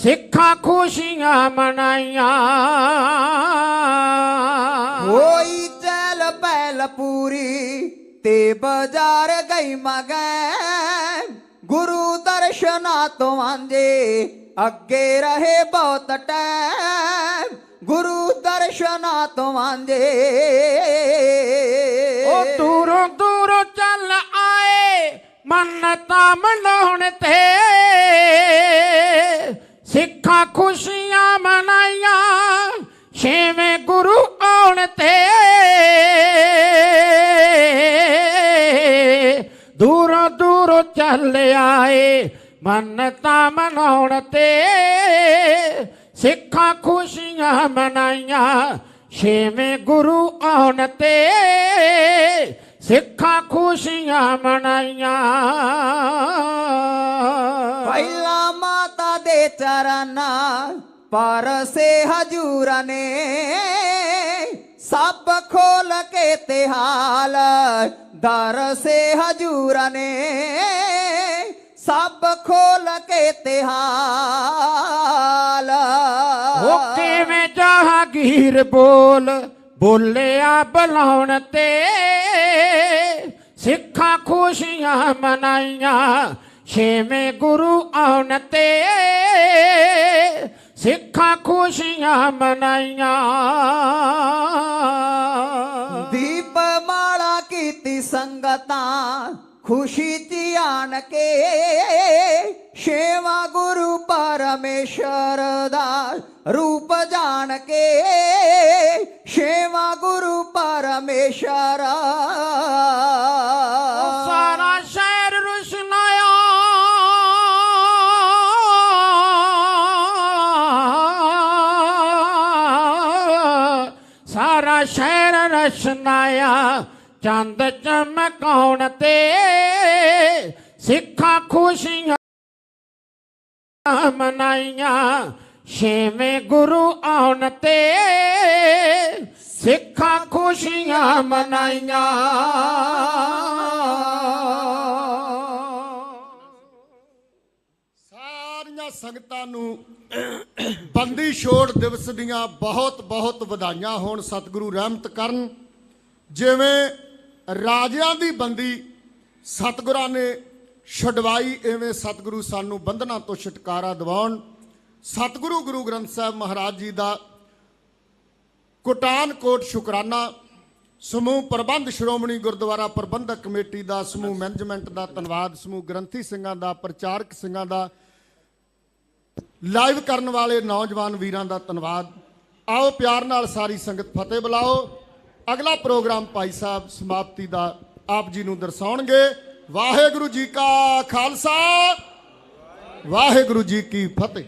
ਸਿੱਖਾਂ ਖੁਸ਼ੀਆਂ ਮਨਾਈਆਂ। ਹੋਈ ਚਹਿਲ ਪਹਿਲ ਪੂਰੀ ਤੇ ਬਾਜ਼ਾਰ ਗਈ ਮਗੈ, ਗੁਰੂ ਦਰਸ਼ਨਾਂ ਤੋਂ ਵਾਂਝੇ ਅੱਗੇ ਰਹੇ ਬਹੁਤ ਟੈਮ, ਗੁਰੂ ਦਰਸ਼ਨਾਂ ਤੋਂ ਵਾਂਝੇ। ਉਹ ਦੂਰੋਂ ਦੂਰੋਂ ਚੱਲ ਆਏ ਮੰਨਤਾਂ ਮਨਾਉਣ ਤੇ, ਸਿੱਖਾਂ ਖੁਸ਼ੀਆਂ ਮਨਾਈਆਂ ਛੇਵੇਂ ਗੁਰੂ ਆਉਣ ਤੇ। ਦੂਰੋਂ ਦੂਰੋਂ ਚੱਲ ਆਏ ਮੰਨਤਾਂ ਮਨਾਉਣ ਤੇ, ਸਿੱਖਾਂ ਖੁਸ਼ੀਆਂ ਮਨਾਈਆਂ ਛੇਵੇਂ ਗੁਰੂ ਆਉਣ ਤੇ, ਸਿੱਖਾਂ ਖੁਸ਼ੀਆਂ ਮਨਾਈਆਂ। ਪਹਿਲਾਂ ਮਾਤਾ ਦੇ ਚਰਨਾਂ ਪਰਸੇ ਹਜੂਰਾਂ ਨੇ, ਸਭ ਖੋਲ ਕੇ ਤੇ ਹਾਲ ਦਰਸੇ ਹਜੂਰਾਂ ਨੇ, ਸਭ ਖੋਲ ਕੇ ਤੇ ਹਾਲ। ਉਹ ਕਿਵੇਂ ਜਹਾਂਗੀਰ ਬੋਲ ਬੋਲਿਆ ਬੁਲਾਉਣ ਤੇ, ਸਿੱਖਾਂ ਖੁਸ਼ੀਆਂ ਮਨਾਈਆਂ ਛੇਵੇਂ ਗੁਰੂ ਆਉਣ ਤੇ, ਸਿੱਖਾਂ ਖੁਸ਼ੀਆਂ ਮਨਾਈਆਂ। ਦੀਪ ਮਾਲਾ ਕੀਤੀ ਸੰਗਤਾਂ ਖੁਸ਼ੀ ਚ ਆਣ ਕੇ, ਛੇਵਾਂ ਗੁਰੂ ਪਰਮੇਸ਼ਰ ਦਾ ਰੂਪ ਜਾਣ ਕੇ, ਛੇਵਾਂ ਗੁਰੂ ਪਰਮੇਸ਼ਰ। ਸਾਰਾ ਸ਼ਹਿਰ ਰੁਸ਼ਨਾਇਆ, ਸਾਰਾ ਸ਼ਹਿਰ ਰਸ਼ਨਾਇਆ ਚੰਦ ਚਮਕਾਉਣ ਤੇ, ਸਿੱਖਾਂ ਖੁਸ਼ੀਆਂ ਮਨਾਈਆਂ ਛੇਵੇਂ ਗੁਰੂ ਆਉਣ ਤੇ, ਸਿੱਖਾਂ ਖੁਸ਼ੀਆਂ ਮਨਾਈਆਂ। ਸਾਰੀਆਂ ਸੰਗਤਾਂ ਨੂੰ ਬੰਦੀ ਛੋੜ ਦਿਵਸ ਦੀਆਂ ਬਹੁਤ ਬਹੁਤ ਵਧਾਈਆਂ ਹੋਣ। ਸਤਿਗੁਰੂ ਰਹਿਮਤ ਕਰਨ। ਜਿਵੇਂ ਰਾਜਿਆਂ ਦੀ ਬੰਦੀ ਸਤਿਗੁਰਾਂ ਨੇ ਛਡਵਾਈ ਐਵੇਂ ਸਤਿਗੁਰੂ ਸਾਨੂੰ ਬੰਧਨਾਂ ਤੋਂ ਛੁਟਕਾਰਾ ਦਿਵਾਉਣ। ਸਤਿਗੁਰੂ ਗੁਰੂ ਗ੍ਰੰਥ ਸਾਹਿਬ ਮਹਾਰਾਜ ਜੀ ਦਾ ਕੋਟਾਨ ਕੋਟ ਸ਼ੁਕਰਾਨਾ। ਸਮੂਹ ਪ੍ਰਬੰਧ ਸ਼੍ਰੋਮਣੀ ਗੁਰਦੁਆਰਾ ਪ੍ਰਬੰਧਕ ਕਮੇਟੀ ਦਾ, ਸਮੂਹ ਮੈਨੇਜਮੈਂਟ ਦਾ ਧੰਨਵਾਦ, ਸਮੂਹ ਗ੍ਰੰਥੀ ਸਿੰਘਾਂ ਦਾ, ਪ੍ਰਚਾਰਕ ਸਿੰਘਾਂ ਦਾ, ਲਾਈਵ ਕਰਨ ਵਾਲੇ ਨੌਜਵਾਨ ਵੀਰਾਂ ਦਾ ਧੰਨਵਾਦ। ਆਓ ਪਿਆਰ ਨਾਲ ਸਾਰੀ ਸੰਗਤ ਫਤਿਹ ਬੁਲਾਓ। ਅਗਲਾ ਪ੍ਰੋਗਰਾਮ ਭਾਈ ਸਾਹਿਬ ਸਮਾਪਤੀ ਦਾ ਆਪ ਜੀ ਨੂੰ ਦਰਸਾਉਣਗੇ। ਵਾਹਿਗੁਰੂ ਜੀ ਕਾ ਖਾਲਸਾ, ਵਾਹਿਗੁਰੂ ਜੀ ਕੀ ਫਤਿਹ।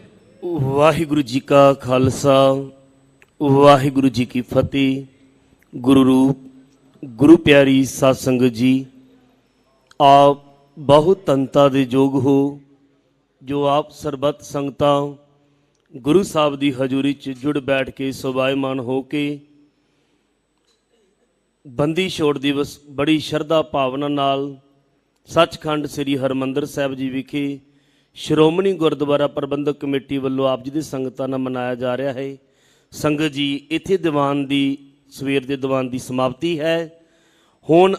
ਵਾਹਿਗੁਰੂ ਜੀ ਕਾ ਖਾਲਸਾ, ਵਾਹਿਗੁਰੂ ਜੀ ਕੀ ਫਤਿਹ। ਗੁਰੂ ਰੂਪ ਗੁਰੂ ਪਿਆਰੀ ਸਾਧ ਸੰਗਤ ਜੀ, ਆਪ ਬਹੁਤ ਧੰਨਤਾ ਦੇ ਯੋਗ ਹੋ ਜੋ ਆਪ ਸਰਬੱਤ ਸੰਗਤਾਂ ਗੁਰੂ ਸਾਹਿਬ ਦੀ ਹਜ਼ੂਰੀ 'ਚ ਜੁੜ ਬੈਠ ਕੇ ਸੋਭਾਇਮਾਨ ਹੋ ਕੇ ਬੰਦੀ ਛੋੜ ਦਿਵਸ ਬੜੀ ਸ਼ਰਧਾ ਭਾਵਨਾ ਨਾਲ ਸੱਚਖੰਡ ਸ੍ਰੀ ਹਰਿਮੰਦਰ ਸਾਹਿਬ ਜੀ ਵਿਖੇ ਸ਼੍ਰੋਮਣੀ ਗੁਰਦੁਆਰਾ ਪ੍ਰਬੰਧਕ ਕਮੇਟੀ ਵੱਲੋਂ ਆਪ ਜੀ ਦੀ ਸੰਗਤਾਂ ਨਾਲ ਮਨਾਇਆ ਜਾ ਰਿਹਾ ਹੈ। ਸੰਗਤ ਜੀ, ਇੱਥੇ ਦੀਵਾਨ ਦੀ ਸਵੇਰ ਦੇ ਦੀਵਾਨ ਦੀ ਸਮਾਪਤੀ ਹੈ। ਹੁਣ